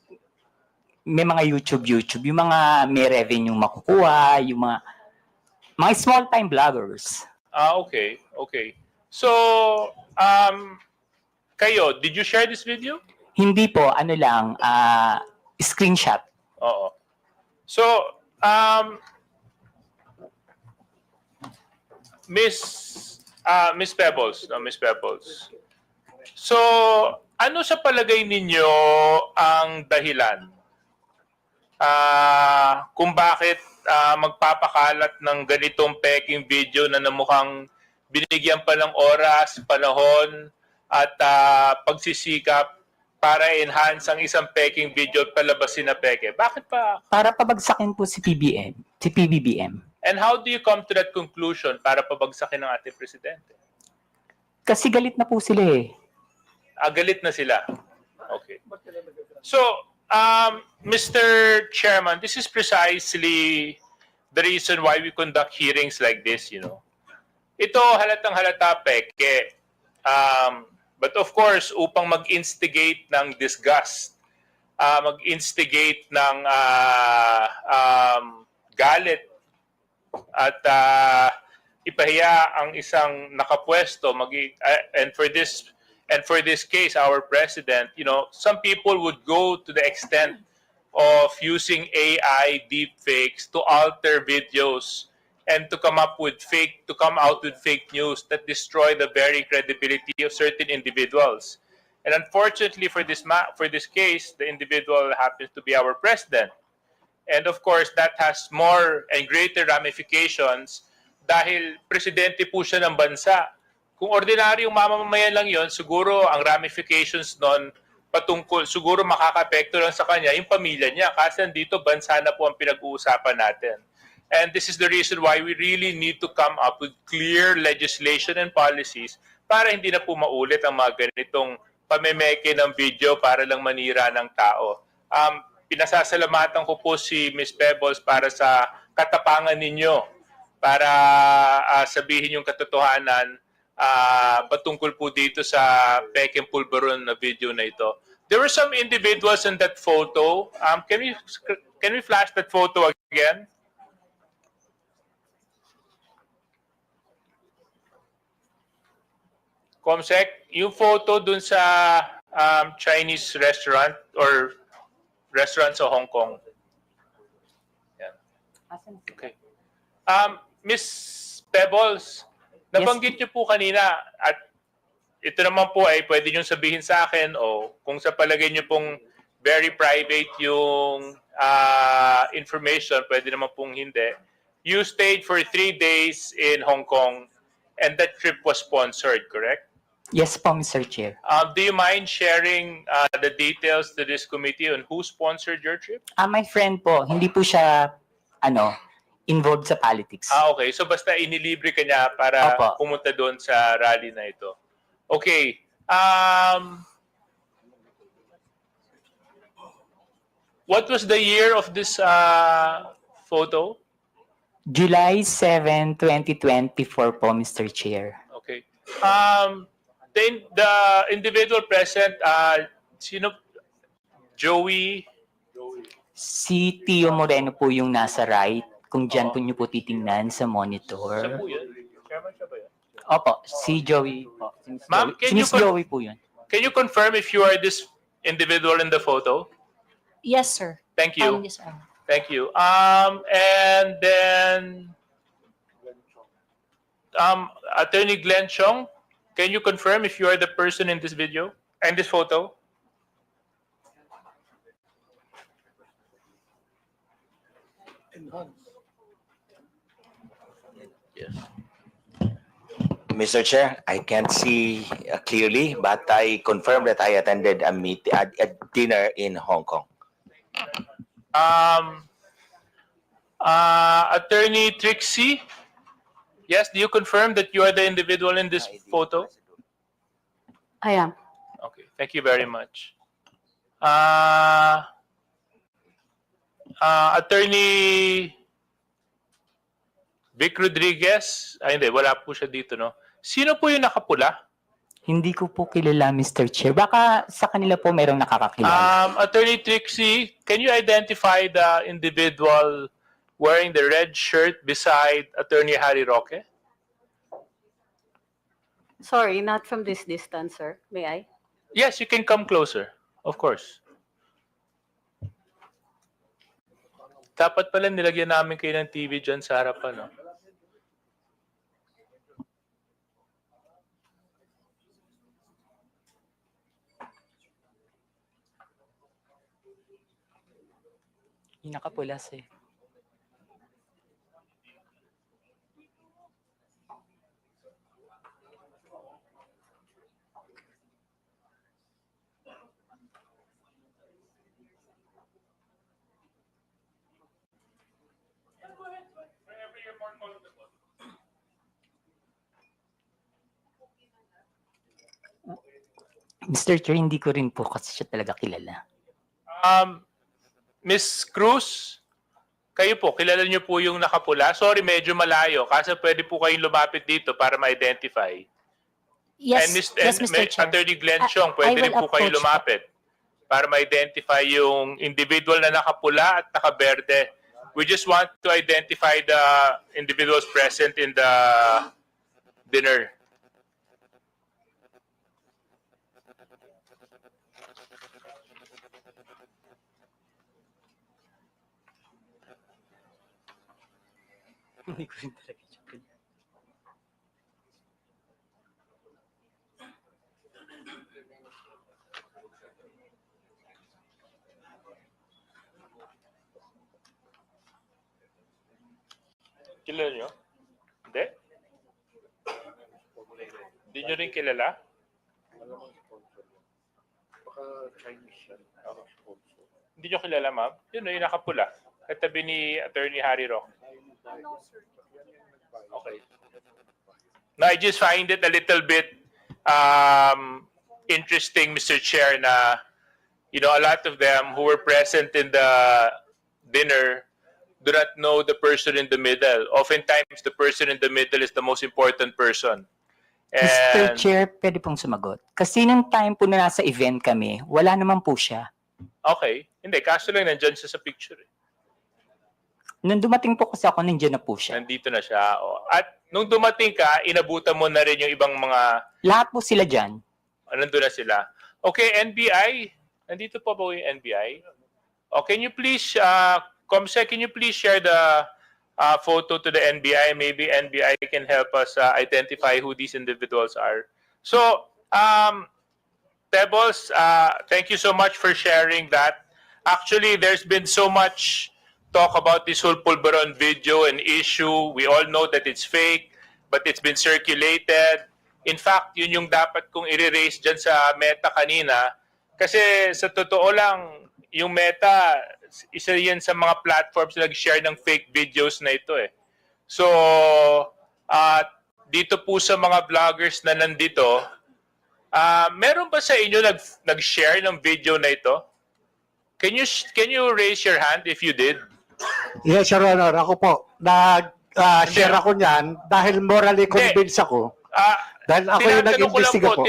Speaker 8: may mga YouTube, yung mga may revenue makukuha, yung mga small-time vloggers.
Speaker 22: Okay. Okay. So, kayo, did you share this video?
Speaker 8: Hindi po, screenshot.
Speaker 22: Oo. So, Miss Pebbles, Miss Pebbles. So, ano sa palagay ninyo ang dahilan kung bakit magpapakalat ng ganitong peking video na namukhang binigyan pa ng oras, panahon, at pagsisikap para enhance ang isang peking video at palabasin na peke? Bakit pa?
Speaker 8: Para pabagsakin po si PBBM.
Speaker 22: And how do you come to that conclusion para pabagsakin ng ating presidente?
Speaker 8: Kasi galit na po sila eh.
Speaker 22: Galit na sila. Okay. So, Mr. Chairman, this is precisely the reason why we conduct hearings like this, you know. Ito halatang halata peke. But of course, upang mag-instigate ng disgust, mag-instigate ng galit at ipahiya ang isang nakapwesto and for this case our president, you know, some people would go to the extent of using AI deepfakes to alter videos and to come out with fake news that destroy the very credibility of certain individuals. And unfortunately for this case, the individual happens to be our president. And of course, that has more and greater ramifications dahil presidente po siya ng bansa. Kung ordinaryong mamamayan lang yon, siguro ang ramifications nun patungkol, siguro makaka-apekto lang sa kanya yung pamilya niya. Kasi nandito, bansa na po ang pinag-uusapan natin. And this is the reason why we really need to come up with clear legislation and policies para hindi na po maulit ang mga ganitong pamemeke ng video para lang manira ng tao. Pinasasalamatan ko po si Ms. Pebbles para sa katapangan ninyo para sabihin yung katotohanan patungkol po dito sa Peking Pulveron na video na ito. There were some individuals in that photo. Can we flash that photo again? Comsec, yung photo dun sa Chinese restaurant or restaurant sa Hong Kong. Yan. Okay. Miss Pebbles, nabanggit niyo po kanina at ito naman po ay pwede niyo sabihin sa akin o kung sa palagay niyo pong very private yung information, pwede naman pong hindi. You stayed for 3 days in Hong Kong and that trip was sponsored, correct?
Speaker 8: Yes po, Mr. Chair.
Speaker 22: Do you mind sharing the details to this committee on who sponsored your trip?
Speaker 8: My friend po, hindi po siya involved sa politics.
Speaker 22: Okay. So basta inilibre ka niya para
Speaker 8: Opo.
Speaker 22: pumunta doon sa rally na ito. Okay. What was the year of this photo?
Speaker 8: July 7, 2024 po, Mr. Chair.
Speaker 22: Okay. The individual present, sino? Joey?
Speaker 8: Si Tio Moreno po yung nasa right. Kung dyan po niyo po titingnan sa monitor.
Speaker 22: Siya po yun? Chairman siya ba yun?
Speaker 8: Opo, si Joey po.
Speaker 22: Ma'am,
Speaker 8: Si Miss Joey po yun.
Speaker 22: Can you confirm if you are this individual in the photo?
Speaker 2: Yes, sir.
Speaker 22: Thank you.
Speaker 2: Yes, sir.
Speaker 22: Thank you. And then, Attorney Glenn Chong, can you confirm if you are the person in this video and this photo?
Speaker 23: Yes. Mr. Chair, I can't see clearly, but I confirm that I attended a dinner in Hong Kong.
Speaker 22: Attorney Trixie, yes, do you confirm that you are the individual in this photo?
Speaker 5: I am.
Speaker 22: Okay, thank you very much. Attorney Vic Rodriguez, hindi, wala po siya dito, no? Sino po yung nakapula?
Speaker 8: Hindi ko po kilala, Mr. Chair. Baka sa kanila po merong nakakakilala.
Speaker 22: Attorney Trixie, can you identify the individual wearing the red shirt beside Attorney Harry Roque?
Speaker 5: Sorry, not from this distance, sir. May I?
Speaker 22: Yes, you can come closer. Of course. Dapat pala nilagyan namin kayo ng TV dyan sa harapan, no?
Speaker 8: Yung nakapulas eh. Mr. Chair, hindi ko rin po kasi siya talaga kilala.
Speaker 22: Miss Cruz, kayo po, kilala niyo po yung nakapula? Sorry, medyo malayo. Kasi pwede po kayong lumapit dito para ma-identify.
Speaker 2: Yes, yes, Mr. Chair.
Speaker 22: Attorney Glenn
Speaker 2: I-
Speaker 22: Chong,
Speaker 2: I
Speaker 22: pwede
Speaker 2: will
Speaker 22: rin po kayo
Speaker 2: approach
Speaker 22: lumapit para ma-identify yung individual na nakapula at nakaberde. We just want to identify the individuals present in the dinner. Kilala nyo? Hindi? Hindi nyo rin kilala? Hindi nyo kilala, ma'am? Yun na, yung nakapula. Katabi ni Attorney Harry Roque. Okay. No, I just find it a little bit interesting, Mr. Chair, na, you know, a lot of them who were present in the dinner do not know the person in the middle. Oftentimes, the person in the middle is the most important person.
Speaker 8: Mr.
Speaker 22: And,
Speaker 8: Chair, pwede pong sumagot. Kasi nung time po na nasa event kami, wala naman po siya.
Speaker 22: okay. Hindi, kaso lang nandyan siya sa picture.
Speaker 8: Nung dumating po kasi ako, nandiyan na po siya.
Speaker 22: Nandito na siya. O. At nung dumating ka, inabutan mo na rin yung ibang mga...
Speaker 8: Lahat po sila dyan.
Speaker 22: Nandun na sila. Okay, NBI. Nandito po ba yung NBI? Oh, can you please, Comsec, can you please share the photo to the NBI? Maybe NBI can help us identify who these individuals are. So, Pebbles, thank you so much for sharing that. Actually, there's been so much talk about this whole Pulveron video and issue. We all know that it's fake, but it's been circulated. In fact, yun yung dapat kong i-raise dyan sa Meta kanina. Kasi sa totoo lang, yung Meta, isa yan sa mga platforms na nag-share ng fake videos na ito eh. So, dito po sa mga vloggers na nandito, meron ba sa inyo nag-share ng video na ito? Can you raise your hand if you did?
Speaker 18: Yes, Your Honor. Ako po. Nag-share ako niyan dahil morally convinced ako. Dahil ako yung nag-investiga po.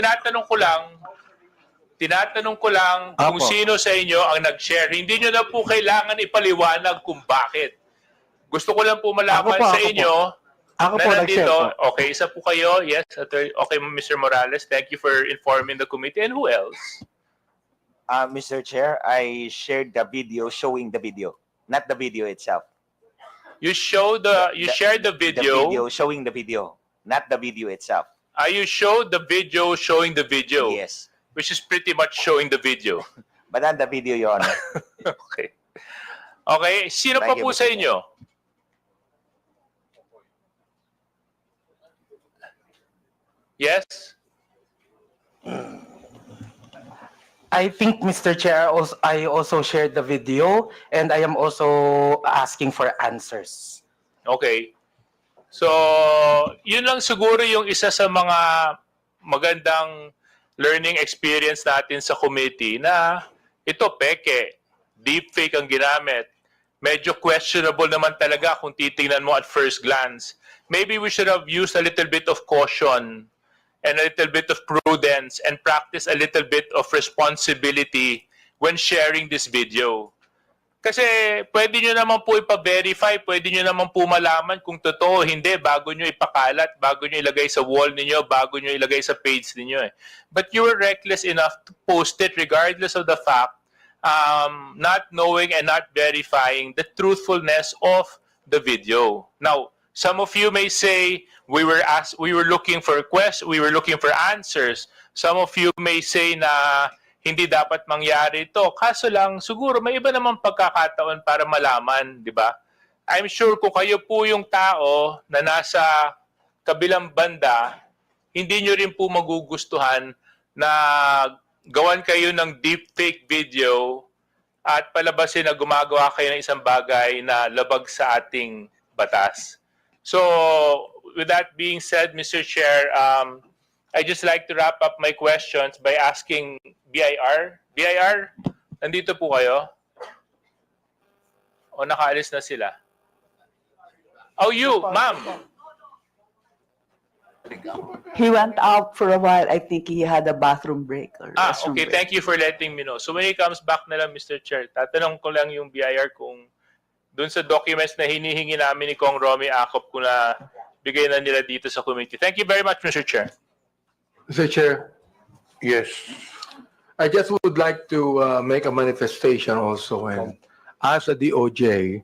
Speaker 22: Tinatanong ko lang kung
Speaker 18: Apo.
Speaker 22: sino sa inyo ang nag-share. Hindi nyo na po kailangan ipaliwanag kung bakit. Gusto ko lang po malaman sa inyo
Speaker 18: Ako
Speaker 22: na
Speaker 18: po
Speaker 22: nandito.
Speaker 18: nag-share po.
Speaker 22: Okay, isa po kayo. Yes, okay, Mr. Morales. Thank you for informing the committee. And who else?
Speaker 23: Mr. Chair, I shared the video showing the video, not the video itself.
Speaker 22: You shared the video.
Speaker 23: The video showing the video, not the video itself.
Speaker 22: You showed the video showing the video.
Speaker 23: Yes.
Speaker 22: Which is pretty much showing the video.
Speaker 23: But not the video, Your Honor.
Speaker 22: Okay. Okay, sino pa
Speaker 23: Thank you,
Speaker 22: po
Speaker 23: Mr.
Speaker 22: sa
Speaker 23: Chair.
Speaker 22: inyo? Yes?
Speaker 4: I think, Mr. Chair, I also shared the video and I am also asking for answers.
Speaker 22: Okay. So, yun lang siguro yung isa sa mga magandang learning experience natin sa committee na ito peke, deepfake ang ginamit. Medyo questionable naman talaga kung titingnan mo at first glance. Maybe we should have used a little bit of caution and a little bit of prudence and practice a little bit of responsibility when sharing this video. Kasi pwede nyo naman po ipa-verify, pwede nyo naman po malaman kung totoo o hindi bago nyo ipakalat, bago nyo ilagay sa wall ninyo, bago nyo ilagay sa page ninyo. Eh. But you were reckless enough to post it regardless of the fact, not knowing and not verifying the truthfulness of the video. Now, some of you may say we were looking for answers. Some of you may say na hindi dapat mangyari ito. Kaso lang, siguro may iba namang pagkakataon para malaman, di ba? I'm sure kung kayo po yung tao na nasa kabilang banda, hindi nyo rin po magugustuhan na gawan kayo ng deepfake video at palabasin na gumagawa kayo ng isang bagay na labag sa ating batas. So, with that being said, Mr. Chair, I just like to wrap up my questions by asking BIR. BIR, Nandito po kayo? O nakaalis na sila? Oh, you, ma'am.
Speaker 13: He went out for a while. I think he had a bathroom break or restroom
Speaker 22: Okay.
Speaker 13: break.
Speaker 22: Thank you for letting me know. So when he comes back na lang, Mr. Chair, tatanong ko lang yung BIR kung dun sa documents na hinihingi namin ni Kong Romy Acop kung na bigay na nila dito sa committee. Thank you very much, Mr. Chair.
Speaker 16: Mr. Chair, yes. I just would like to make a manifestation also and ask the DOJ,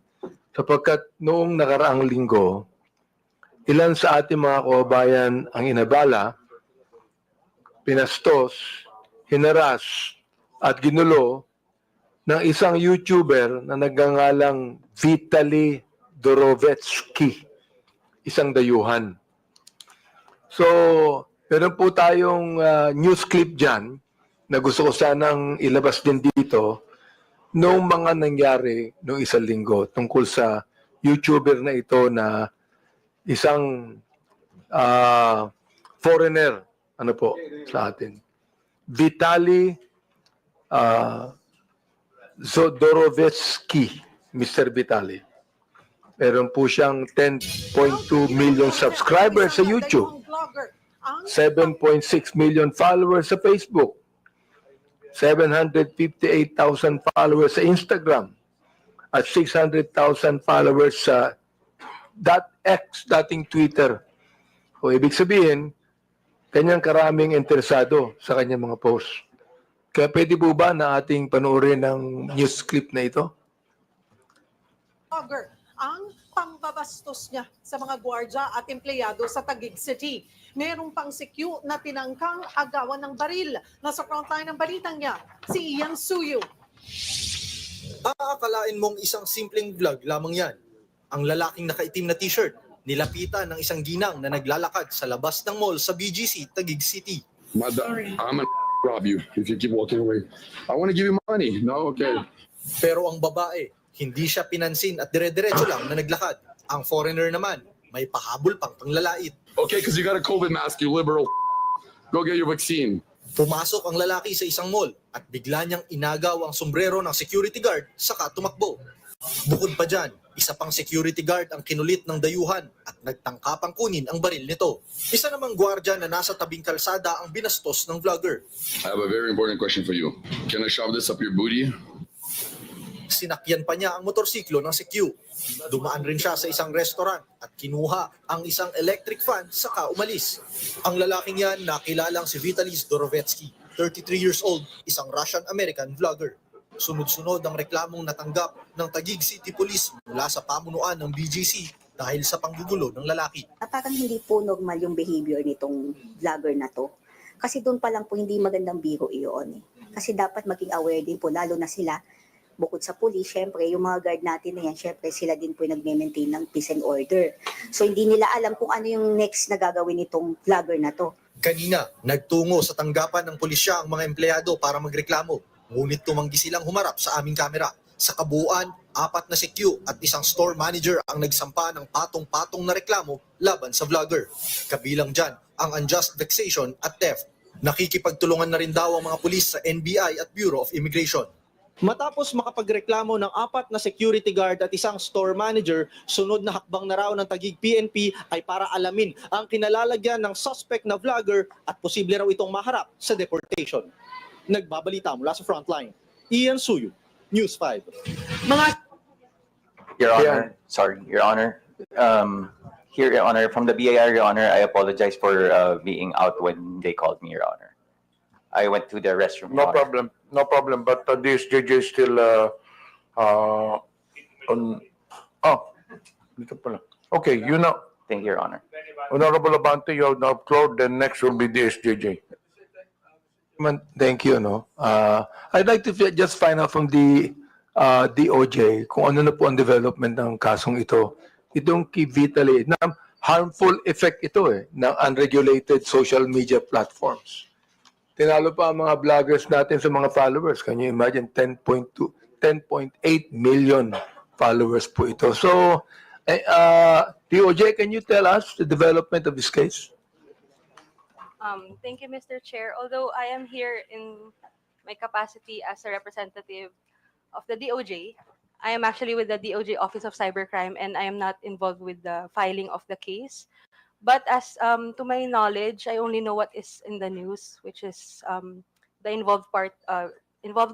Speaker 16: sapagkat noong nakaraang linggo, ilan sa ating mga kababayan ang inabala, pinastos, hinaras, at ginulo ng isang YouTuber na nagngangalang Vitaly Dorovetsky, isang dayuhan. So, meron po tayong news clip dyan na gusto ko sanang ilabas din dito noong mga nangyari noong isang linggo tungkol sa YouTuber na ito na isang foreigner, ano po, sa atin. Vitaly Zodorovetsky, Mr. Vitaly. Meron po siyang 10.2 million subscribers sa YouTube, 7.6 million followers sa Facebook, 758,000 followers sa Instagram, at 600,000 followers sa .x, dating Twitter. O ibig sabihin, kanyang karaming interesado sa kanyang mga posts. Kaya pwede po ba na ating panoorin ng news clip na ito?
Speaker 19: Ang pambabastos niya sa mga gwardya at empleyado sa Taguig City. Merong pang CQ na tinangkang agawan ng baril. Nasa frontline ng balitang niya, si Ian Suyo.
Speaker 20: Aakalain mong isang simpleng vlog lamang yan. Ang lalaking nakaitim na t-shirt, nilapitan ng isang ginang na naglalakad sa labas ng mall sa BGC, Taguig City.
Speaker 21: I'm gonna rob you if you keep walking away. I want to give you money. No, okay.
Speaker 20: Pero ang babae, hindi siya pinansin at dire-diretso lang na naglakad. Ang foreigner naman, may pahabol pang panglalait.
Speaker 21: Okay, because you got a COVID mask, you liberal. Go get your vaccine.
Speaker 20: Pumasok ang lalaki sa isang mall at bigla niyang inagaw ang sombrero ng security guard saka tumakbo. Bukod pa dyan, isa pang security guard ang kinulit ng dayuhan at nagtangkapang kunin ang baril nito. Isa namang gwardya na nasa tabing kalsada ang binastos ng vlogger.
Speaker 21: I have a very important question for you. Can I shove this up your booty?
Speaker 20: Sinakyan pa niya ang motorsiklo ng CQ. Dumaan rin siya sa isang restaurant at kinuha ang isang electric fan saka umalis. Ang lalaking yan nakilalang si Vitaly Dorovetsky, 33 years old, isang Russian-American vlogger. Sunod-sunod ang reklamong natanggap ng Taguig City Police mula sa pamunuan ng BGC dahil sa panggugulo ng lalaki.
Speaker 25: Parang hindi po normal yung behavior nitong vlogger na to. Kasi doon pa lang po hindi magandang biro iyon. Kasi dapat maging aware din po, lalo na sila, bukod sa police, syempre, yung mga guard natin na yan, syempre sila din po nag-maintain ng peace and order. So hindi nila alam kung ano yung next na gagawin nitong vlogger na to.
Speaker 20: Kanina, nagtungo sa tanggapan ng pulisya ang mga empleyado para magreklamo. Ngunit tumanggi silang humarap sa aming kamera. Sa kabuuan, 4 na CQ at isang store manager ang nagsampa ng patong-patong na reklamo laban sa vlogger. Kabilang dyan ang unjust vexation at theft. Nakikipagtulungan na rin daw ang mga pulis sa NBI at Bureau of Immigration. Matapos makapagreklamo ng 4 na security guard at isang store manager, sunod na hakbang na raw ng Taguig PNP ay para alamin ang kinalalagyan ng suspect na vlogger at posible raw itong maharap sa deportation. Nagbabalita mula sa frontline, Ian Suyo, News 5.
Speaker 26: Your Honor, sorry, Your Honor. Here, Your Honor, from the BIR, Your Honor, I apologize for being out when they called me, Your Honor. I went to the restroom.
Speaker 3: No problem. No problem. But this JJ is still on. Oh, dito pala. Okay, you know.
Speaker 26: Thank you, Your Honor.
Speaker 3: Honorable Abante, you have now upload. Then next will be DSJJ.
Speaker 16: Thank you. No. I'd like to just find out from the DOJ kung ano na po ang development ng kasong ito. Itong kay Vitaly, na harmful effect ito ng unregulated social media platforms. Tinalo pa ang mga vloggers natin sa mga followers. Can you imagine 10.8 million followers po ito. So, DOJ, can you tell us the development of this case?
Speaker 5: Thank you, Mr. Chair. Although I am here in my capacity as a representative of the DOJ. I am actually with the DOJ Office of Cybercrime, and I am not involved with the filing of the case. But as to my knowledge, I only know what is in the news, which is the involved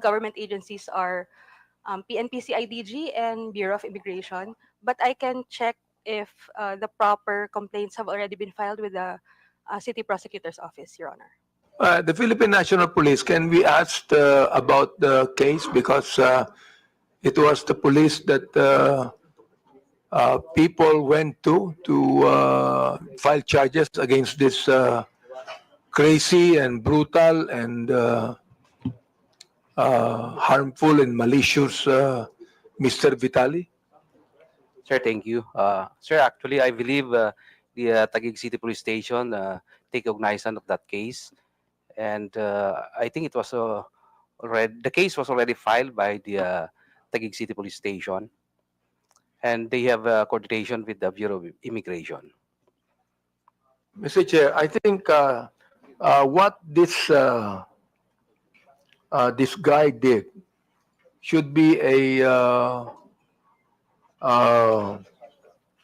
Speaker 5: government agencies are PNP CIDG and Bureau of Immigration. But I can check if the proper complaints have already been filed with the City Prosecutor's Office, Your Honor.
Speaker 16: The Philippine National Police, can we ask about the case? Because it was the police that people went to file charges against this crazy and brutal and harmful and malicious Mr. Vitali.
Speaker 1: Sir, thank you. Sir, actually, I believe the Taguig City Police Station take cognizance of that case, and I think it was already the case was already filed by the Taguig City Police Station, and they have coordination with the Bureau of Immigration.
Speaker 16: Mr. Chair, I think what this guy did should be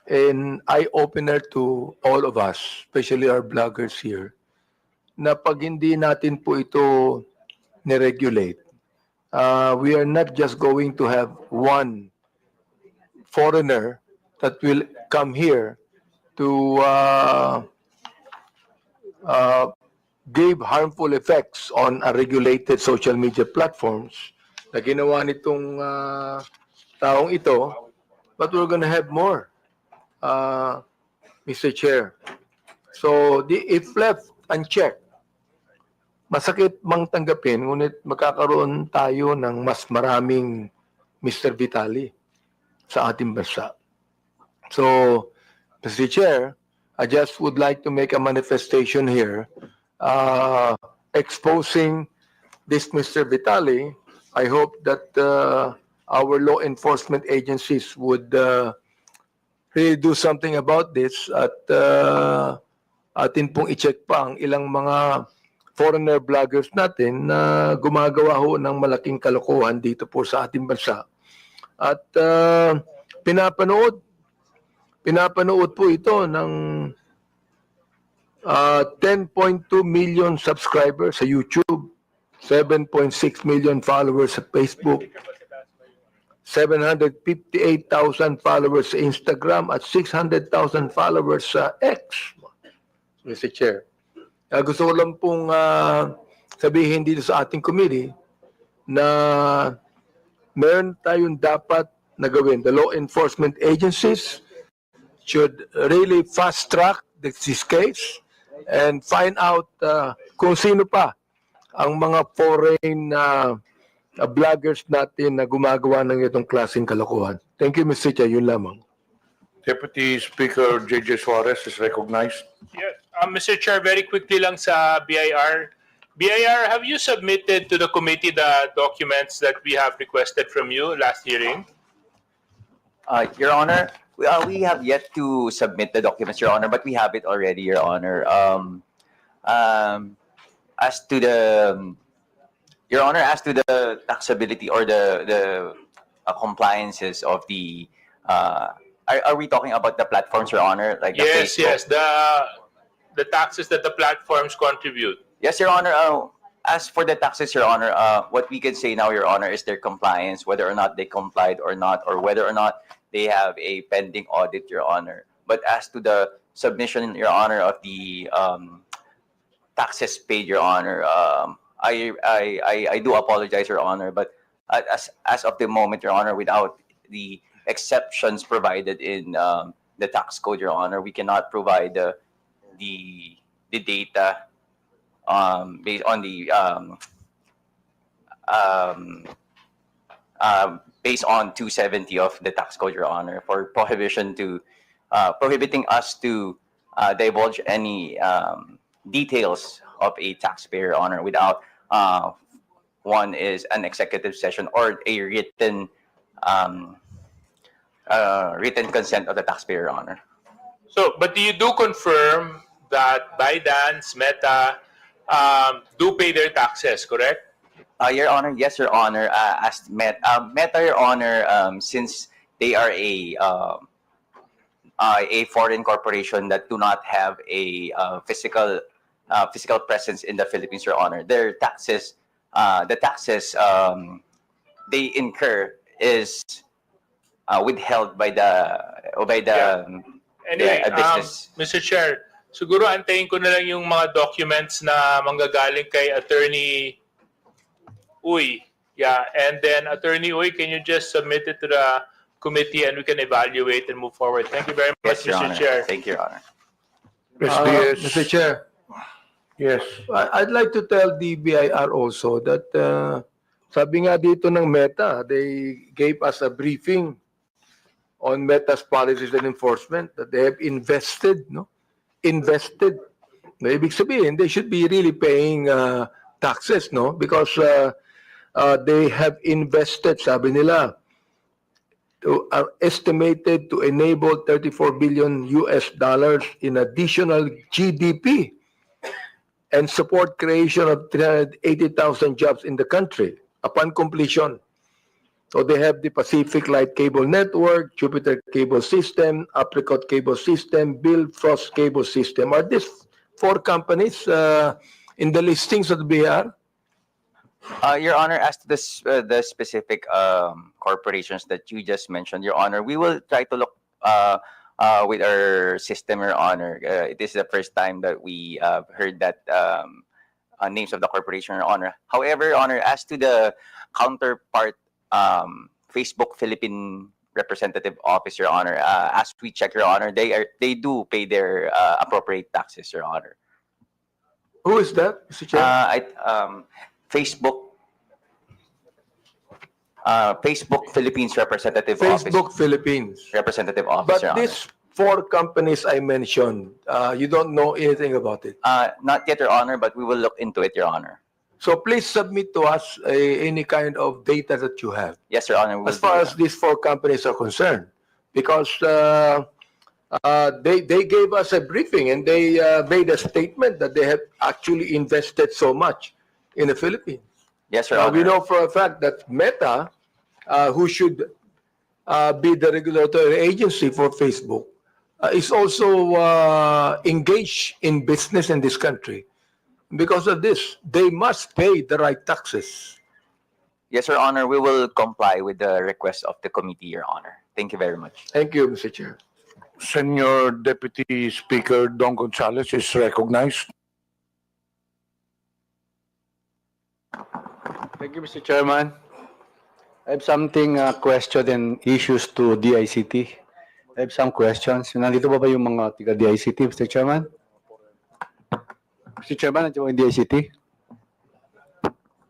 Speaker 16: an eye-opener to all of us, especially our bloggers here, na pag hindi natin po ito ni-regulate, we are not just going to have one foreigner that will come here to give harmful effects on regulated social media platforms na ginawa nitong taong ito, but we're gonna have more, Mr. Chair. So, if left unchecked, masakit mang tanggapin, ngunit magkakaroon tayo ng mas maraming Mr. Vitali sa ating bansa. So, Mr. Chair, I just would like to make a manifestation here exposing this Mr. Vitali. I hope that our law enforcement agencies would really do something about this at atin pong i-check pa ang ilang mga foreigner bloggers natin na gumagawa ho ng malaking kalokohan dito po sa ating bansa. At pinapanood po ito ng 10.2 million subscribers sa YouTube, 7.6 million followers sa Facebook, 758,000 followers sa Instagram, at 600,000 followers sa X, Mr. Chair. Gusto ko lang pong sabihin dito sa ating committee na meron tayong dapat na gawin. The law enforcement agencies should really fast-track this case and find out kung sino pa ang mga foreign vloggers natin na gumagawa ng itong klaseng kalokohan. Thank you, Mr. Chair. Yun lamang.
Speaker 3: Deputy Speaker J.J. Suarez is recognized.
Speaker 22: Yes. Mr. Chair, very quickly lang sa BIR. BIR, have you submitted to the committee the documents that we have requested from you last hearing?
Speaker 26: Your Honor, we have yet to submit the documents, Your Honor, but we have it already, Your Honor. As to the, Your Honor, as to the taxability or the compliances of the, are we talking about the platforms, Your Honor? Like
Speaker 22: Yes, yes, the taxes that the platforms contribute.
Speaker 26: Yes, Your Honor. As for the taxes, Your Honor, what we can say now, Your Honor, is their compliance, whether or not they complied or not, or whether or not they have a pending audit, Your Honor. But as to the submission, Your Honor, of the taxes paid, Your Honor, I do apologize, Your Honor, but as of the moment, Your Honor, without the exceptions provided in the tax code, Your Honor, we cannot provide the data based on the based on 270 of the tax code, Your Honor, for prohibiting us to divulge any details of a taxpayer, Your Honor, without one is an executive session or a written consent of the taxpayer, Your Honor.
Speaker 22: So, but you do confirm that ByteDance, Meta, do pay their taxes, correct?
Speaker 26: Your Honor, yes, Your Honor. As Meta, Your Honor, since they are a foreign corporation that do not have a physical presence in the Philippines, Your Honor, their taxes, the taxes they incur is withheld by the
Speaker 22: Anyway,
Speaker 26: business.
Speaker 22: Mr. Chair, siguro antayin ko na lang yung mga documents na manggagaling kay Attorney Uy. Yeah, and then Attorney Uy, can you just submit it to the committee and we can evaluate and move forward? Thank you very much,
Speaker 26: Yes, Your
Speaker 22: Mr.
Speaker 26: Honor.
Speaker 22: Chair.
Speaker 26: Thank you, Your Honor.
Speaker 3: SDS.
Speaker 16: Mr. Chair,
Speaker 3: Yes.
Speaker 16: I'd like to tell the BIR also that sabi nga dito ng Meta, they gave us a briefing on Meta's policies and enforcement that they have invested, no? Invested. Na ibig sabihin, they should be really paying taxes, no? Because they have invested, sabi nila, are estimated to enable 34 billion US dollars in additional GDP and support creation of 380,000 jobs in the country upon completion. So they have the Pacific Light Cable Network, Jupiter Cable System, Apricot Cable System, Billfrost Cable System. Are these four companies in the listings of the BR?
Speaker 26: Your Honor, as to the specific corporations that you just mentioned, Your Honor, we will try to look with our system, Your Honor. It is the first time that we heard that names of the corporation, Your Honor. However, Your Honor, as to the counterpart Facebook Philippine representative office, Your Honor, as we check, Your Honor, they do pay their appropriate taxes, Your Honor.
Speaker 16: Who is that, Mr. Chair?
Speaker 26: Facebook Philippines representative
Speaker 16: Facebook
Speaker 26: office.
Speaker 16: Philippines.
Speaker 26: Representative office, Your
Speaker 16: But
Speaker 26: Honor.
Speaker 16: these four companies I mentioned, you don't know anything about it?
Speaker 26: Not yet, Your Honor, but we will look into it, Your Honor.
Speaker 16: So please submit to us any kind of data that you have.
Speaker 26: Yes, Your Honor.
Speaker 16: As far as these four companies are concerned, because they gave us a briefing and they made a statement that they have actually invested so much in the Philippines.
Speaker 26: Yes, Your Honor.
Speaker 16: We know for a fact that Meta, who should be the regulatory agency for Facebook, is also engaged in business in this country. Because of this, they must pay the right taxes.
Speaker 26: Yes, Your Honor. We will comply with the request of the committee, Your Honor. Thank you very much.
Speaker 16: Thank you, Mr. Chair.
Speaker 3: Senior Deputy Speaker Don Gonzales is recognized.
Speaker 15: Thank you, Mr. Chairman. I have something, question and issues to DICT. I have some questions. Nandito ba yung mga tiga DICT, Mr. Chairman? Mr. Chairman, nandiyo ba yung DICT?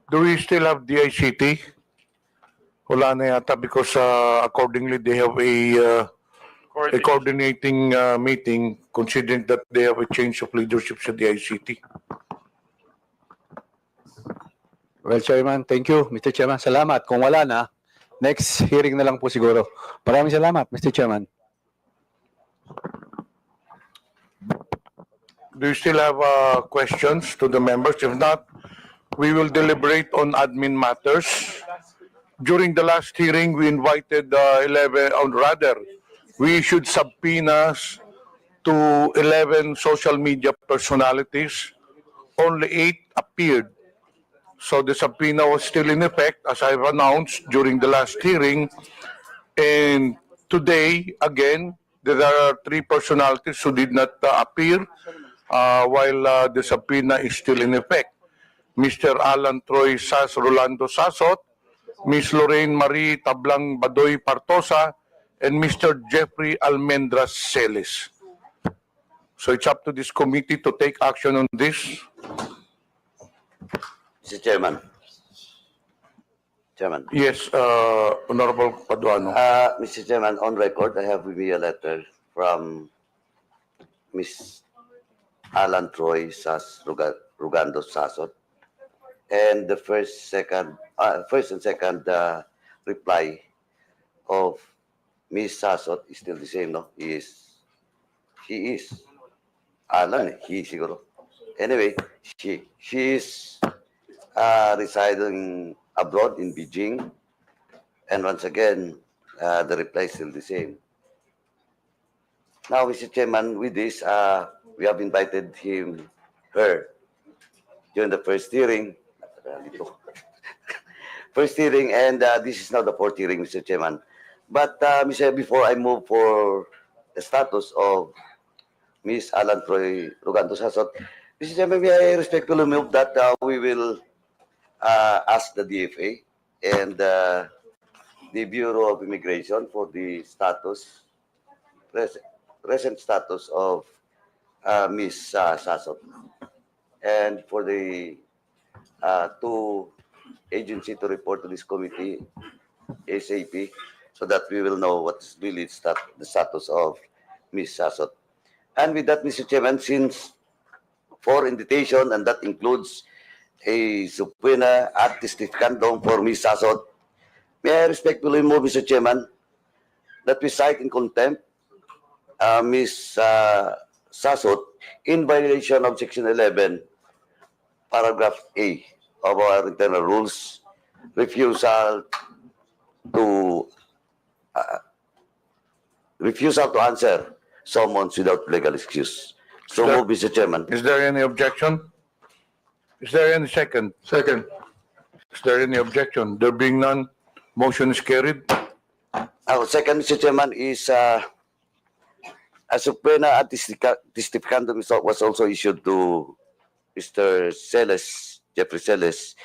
Speaker 3: Do we still have DICT? Wala na yata because accordingly they have a coordinating meeting considering that they have a change of leadership sa DICT.
Speaker 15: Well, Chairman, thank you. Mr. Chairman, salamat. Kung wala na, next hearing na lang po siguro. Maraming salamat, Mr. Chairman.
Speaker 3: Do you still have questions to the members? If not, we will deliberate on admin matters. During the last hearing, we invited 11, or rather, we issued subpoenas to 11 social media personalities. Only 8 appeared. So the subpoena was still in effect, as I've announced during the last hearing. And today, again, there are 3 personalities who did not appear while the subpoena is still in effect. Mr. Alan Troy Rolando Sasot, Ms. Lorraine Marie Tablang Badoy Partosa, and Mr. Jeffrey Almendras Celis. So it's up to this committee to take action on this.
Speaker 9: Mr. Chairman. Chairman.
Speaker 3: Yes, Honorable Paduano.
Speaker 9: Mr. Chairman, on record, I have with me a letter from Ms. Alan Troy Rugando Sasot. And the first and second reply of Ms. Sasot is still the same, no? She is. Alan, he siguro. Anyway, she is residing abroad in Beijing. And once again, the reply is still the same. Now, Mr. Chairman, with this, we have invited her, during the first hearing. First hearing, and this is now the fourth hearing, Mr. Chairman. But, Mr. Before I move for the status of Ms. Alan Troy Rugando Sasot, Mr. Chairman, may I respectfully move that we will ask the DFA and the Bureau of Immigration for the status, present status of Ms. Sasot, and for the two agency to report to this committee ASAP, so that we will know what's really the status of Ms. Sasot. And with that, Mr. Chairman, since for invitation, and that includes a subpoena ad testificandum for Ms. Sasot, may I respectfully move, Mr. Chairman, that we cite in contempt Ms. Sasot in violation of Section 11, Paragraph A of our internal rules, refusal to answer summons without legal excuse. So move, Mr. Chairman.
Speaker 3: Is there any objection? Is there any second?
Speaker 16: Second.
Speaker 3: Is there any objection? There being none, motion is carried.
Speaker 9: Our second, Mr. Chairman, is a subpoena ad testificandum was also issued to Mr. Celes, Jeffrey Celes,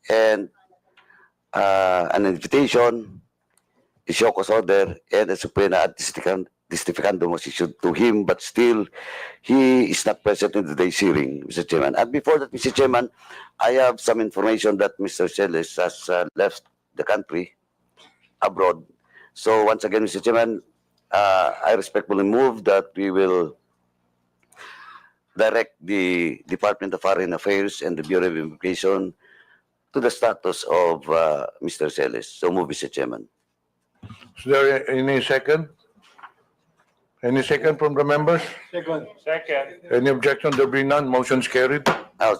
Speaker 9: and an invitation, a show cause order, and a subpoena ad testificandum was issued to him, but still, he is not present in today's hearing, Mr. Chairman. And before that, Mr. Chairman, I have some information that Mr. Celes has left the country abroad. So once again, Mr. Chairman, I respectfully move that we will direct the Department of Foreign Affairs and the Bureau of Immigration to the status of Mr. Celes. So move, Mr. Chairman.
Speaker 3: Is there any second? Any second from the members?
Speaker 22: Second.
Speaker 3: Any objection? There being none, motion is carried.
Speaker 9: Now,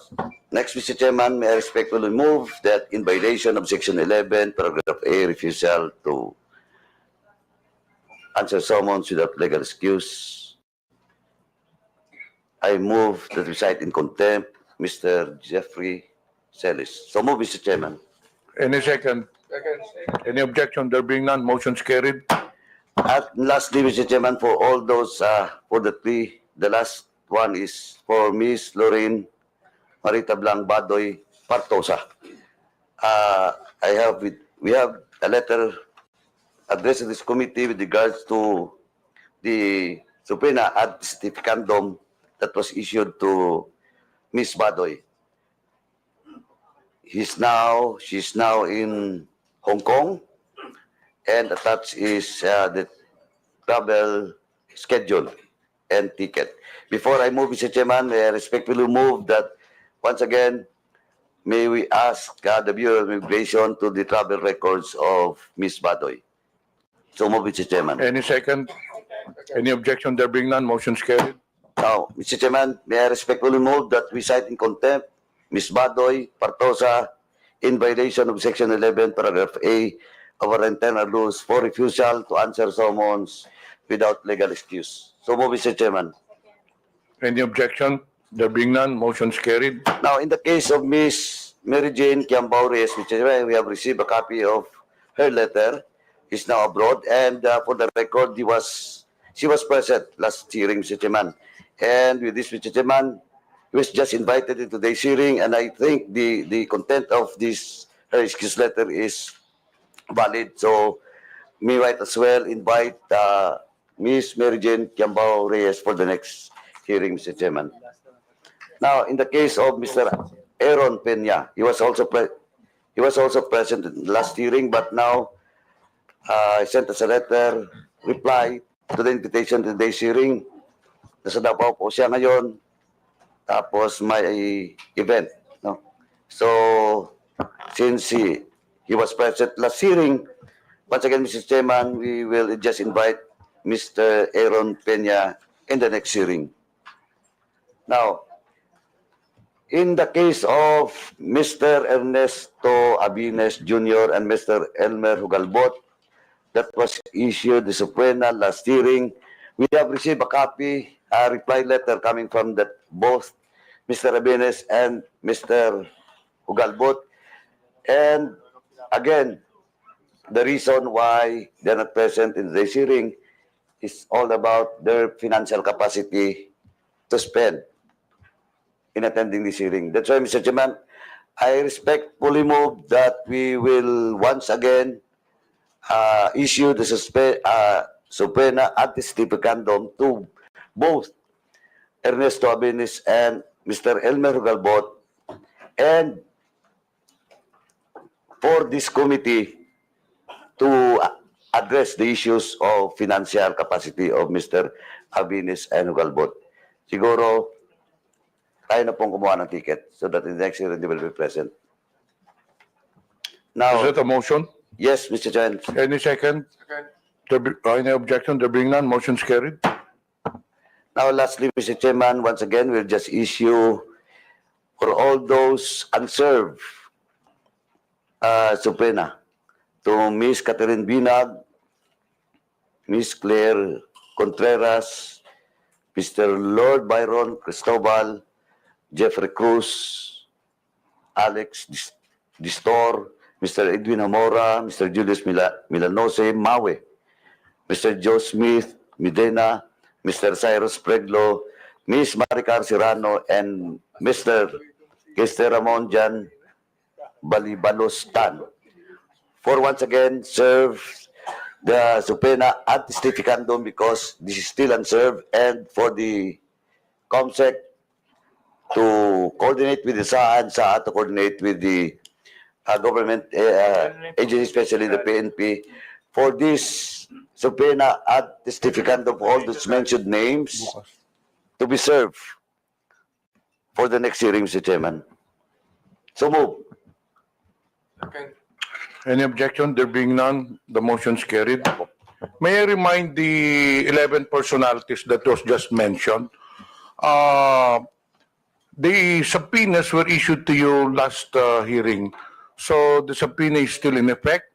Speaker 9: next, Mr. Chairman, may I respectfully move that in violation of Section 11, Paragraph A, refusal to answer summons without legal excuse, I move that we cite in contempt Mr. Jeffrey Celes. So move, Mr. Chairman.
Speaker 3: Any second? Any objection? There being none, motion is carried.
Speaker 9: At lastly, Mr. Chairman, for all those, for the three, the last one is for Ms. Lorraine Marita Blanc Badoy Partosa. We have a letter addressed to this committee with regards to the subpoena ad testificandum that was issued to Ms. Badoy. She's now in Hong Kong, and attached is the travel schedule and ticket. Before I move, Mr. Chairman, may I respectfully move that once again, may we ask the Bureau of Immigration to the travel records of Ms. Badoy. So move, Mr. Chairman.
Speaker 3: Any second? Any objection? There being none, motion is carried.
Speaker 9: Now, Mr. Chairman, may I respectfully move that we cite in contempt Ms. Badoy Partosa in violation of Section 11, Paragraph A of our internal rules for refusal to answer summons without legal excuse. So move, Mr. Chairman.
Speaker 3: Any objection? There being none, motion is carried.
Speaker 9: Now, in the case of Ms. Mary Jane Kiambao Reyes, Mr. Chairman, we have received a copy of her letter. She's now abroad, and for the record, she was present last hearing, Mr. Chairman. And with this, Mr. Chairman, he was just invited into today's hearing, and I think the content of this her excuse letter is valid. So, may I as well invite Ms. Mary Jane Kiambao Reyes for the next hearing, Mr. Chairman. Now, in the case of Mr. Aaron Peña, he was also present in the last hearing, but now I sent us a letter reply to the invitation to today's hearing. Nasa Davao po siya ngayon, tapos may event. No? So, since he was present last hearing, once again, Mr. Chairman, we will just invite Mr. Aaron Peña in the next hearing. Now, In the case of Mr. Ernesto Abines Jr. and Mr. Elmer Hugalbot, that was issued the subpoena last hearing. We have received a copy, a reply letter coming from both Mr. Abines and Mr. Hugalbot. And again, the reason why they're not present in this hearing is all about their financial capacity to spend in attending this hearing. That's why, Mr. Chairman, I respectfully move that we will once again issue the subpoena anticipicandum to both Ernesto Abenis and Mr. Elmer Galbot, and for this committee to address the issues of financial capacity of Mr. Abenis and Galbot. Siguro, tayo na pong kumuha ng ticket so that in the next hearing they will be present. Now,
Speaker 3: is that a motion?
Speaker 9: Yes, Mr. Chairman.
Speaker 3: Any second? Any objection? There being none, motion's carried.
Speaker 9: Now, lastly, Mr. Chairman, once again, we'll just issue for all those unserved subpoena to Ms. Catherine Binag, Ms. Claire Contreras, Mr. Lord Byron Cristobal, Jeffrey Cruz, Alex Distor, Mr. Edwin Hamora, Mr. Julius Milanose Mawe, Mr. Joe Smith Medina, Mr. Cyrus Preglo, Ms. Maricar Serrano, and Mr. Kester Ramon Jan Balibalos Tan. For once again, serve the subpoena anticipicandum because this is still unserved, and for the COMSEC to coordinate with the SAA and SAA to coordinate with the government agency, especially the PNP, for this subpoena anticipicandum for all those mentioned names to be served for the next hearing, Mr. Chairman. So move.
Speaker 3: Any objection? There being none, the motion's carried. May I remind the 11 personalities that was just mentioned, the subpoenas were issued to you last hearing. So the subpoena is still in effect.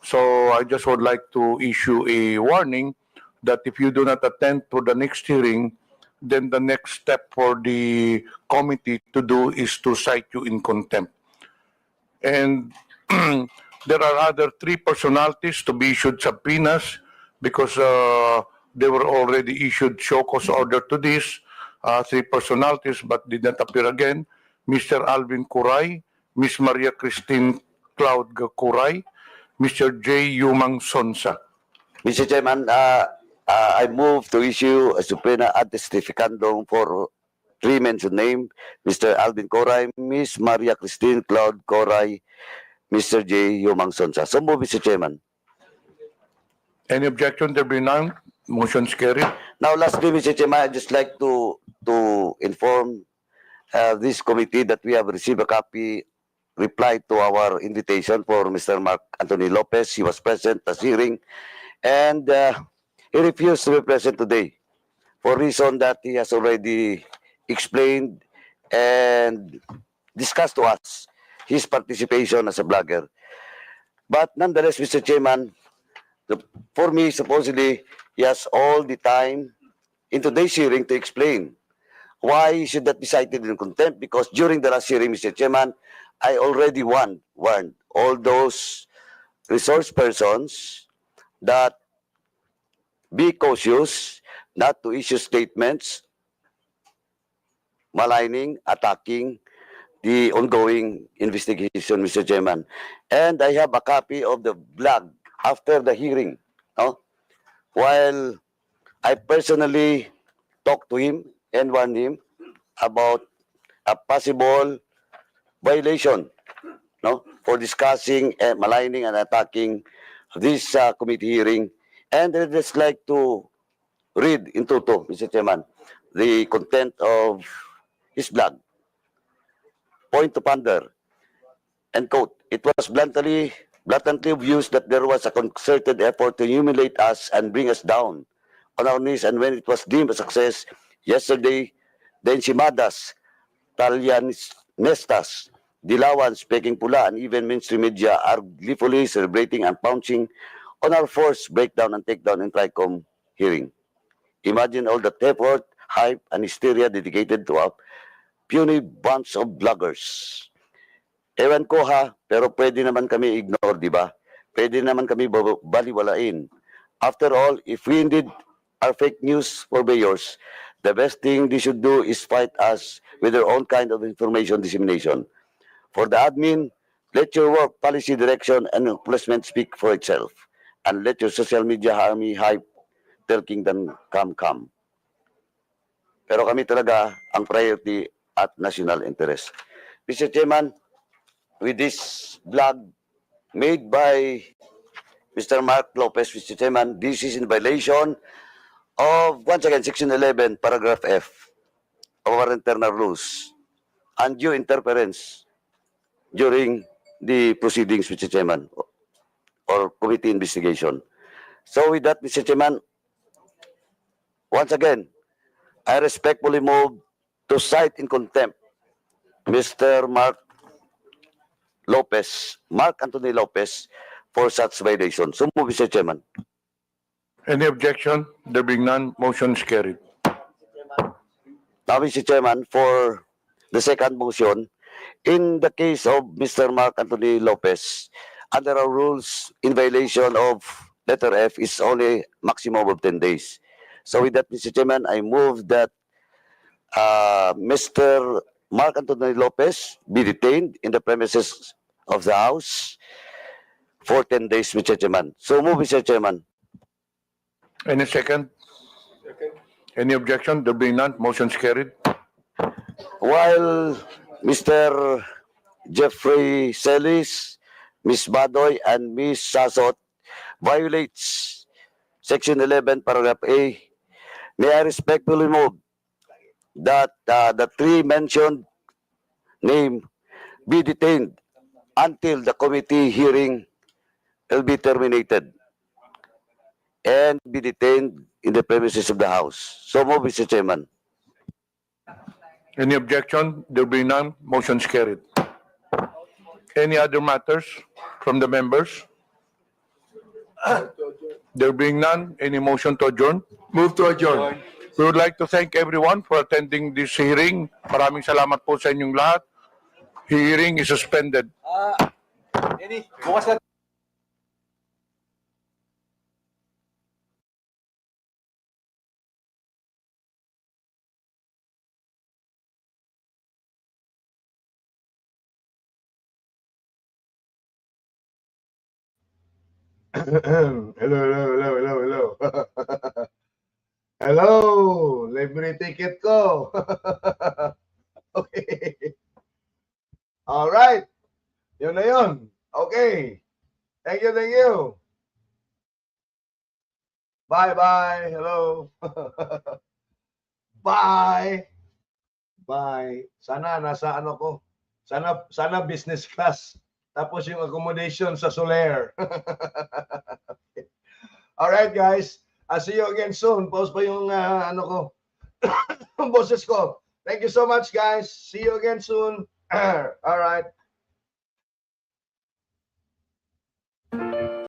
Speaker 3: So I just would like to issue a warning that if you do not attend to the next hearing, then the next step for the committee to do is to cite you in contempt. And there are other 3 personalities to be issued subpoenas because they were already issued show cause order to this. 3 personalities but did not appear again. Mr. Alvin Kuray, Ms. Maria Christine Cloud Kuray, Mr. J. Yumang Sonsa.
Speaker 9: Mr. Chairman, I move to issue a subpoena anticipicandum for 3 mentioned names, Mr. Alvin Kuray, Ms. Maria Christine Cloud Kuray, Mr. J. Yumang Sonsa. So move, Mr. Chairman.
Speaker 3: Any objection? There be none. Motion's carried.
Speaker 9: Now, lastly, Mr. Chairman, I'd just like to inform this committee that we have received a copy reply to our invitation for Mr. Mark Anthony Lopez. He was present at the hearing, and he refused to be present today for reason that he has already explained and discussed to us his participation as a blogger. But nonetheless, Mr. Chairman, for me, supposedly, he has all the time in today's hearing to explain why he should not be cited in contempt, because during the last hearing, Mr. Chairman, I already warned all those resource persons that be cautious not to issue statements maligning, attacking the ongoing investigation, Mr. Chairman. And I have a copy of the blog after the hearing. No? While I personally talked to him and warned him about a possible violation, no, for discussing and maligning and attacking this committee hearing. And I'd just like to read in toto, Mr. Chairman, the content of his blog. Point to ponder, and quote, it was blatantly obvious that there was a concerted effort to humiliate us and bring us down on our knees, and when it was deemed a success yesterday, the enchimadas Nestas, Dilawan, Speaking Pula, and even mainstream media are gleefully celebrating and pouncing on our forced breakdown and takedown in TRICOM hearing. Imagine all the effort, hype, and hysteria dedicated to a puny bunch of bloggers. Ewan ko ha, pero pwede naman kami ignore, di ba? Pwede naman kami baliwalain. After all, if we indeed are fake news purveyors, the best thing they should do is fight us with their own kind of information dissemination. For the admin, let your work, policy direction, and placement speak for itself. And let your social media army hype tell Kingdom come. Pero kami talaga ang priority at national interest. Mr. Chairman, with this blog made by Mr. Mark Lopez, Mr. Chairman, this is in violation of, once again, Section 11, Paragraph F of our internal rules, undue interference during the proceedings, Mr. Chairman, or committee investigation. So with that, Mr. Chairman, once again, I respectfully move to cite in contempt Mr. Mark Anthony Lopez, for such violation. So move, Mr. Chairman.
Speaker 3: Any objection? There being none, motion is carried.
Speaker 9: Now, Mr. Chairman, for the second motion, in the case of Mr. Mark Anthony Lopez, under our rules, in violation of letter F, is only maximum of 10 days. So with that, Mr. Chairman, I move that Mr. Mark Anthony Lopez be detained in the premises of the House for 10 days, Mr. Chairman. So move, Mr. Chairman.
Speaker 3: Any second? Any objection? There being none, motion is carried.
Speaker 9: While Mr. Jeffrey Celis, Ms. Badoy, and Ms. Sasot violates Section 11, Paragraph A, may I respectfully move that the three mentioned name be detained until the committee hearing will be terminated and be detained in the premises of the House. So move, Mr. Chairman.
Speaker 3: Any objection? There being none, motion is carried. Any other matters from the members? There being none, any motion to adjourn?
Speaker 16: Move to adjourn.
Speaker 3: We would like to thank everyone for attending this hearing. Maraming salamat po sa inyong lahat. Hearing is suspended.
Speaker 15: Bukas na
Speaker 18: Hello. Hello, libre ticket ko. Okay. All right. Yun na yun. Okay. Thank you. Bye. Hello. Bye. Sana nasa ano ko. Sana business class. Tapos yung accommodation sa Soler. All right, guys. I'll see you again soon. Post pa yung ano ko. Boses ko. Thank you so much, guys. See you again soon. All right.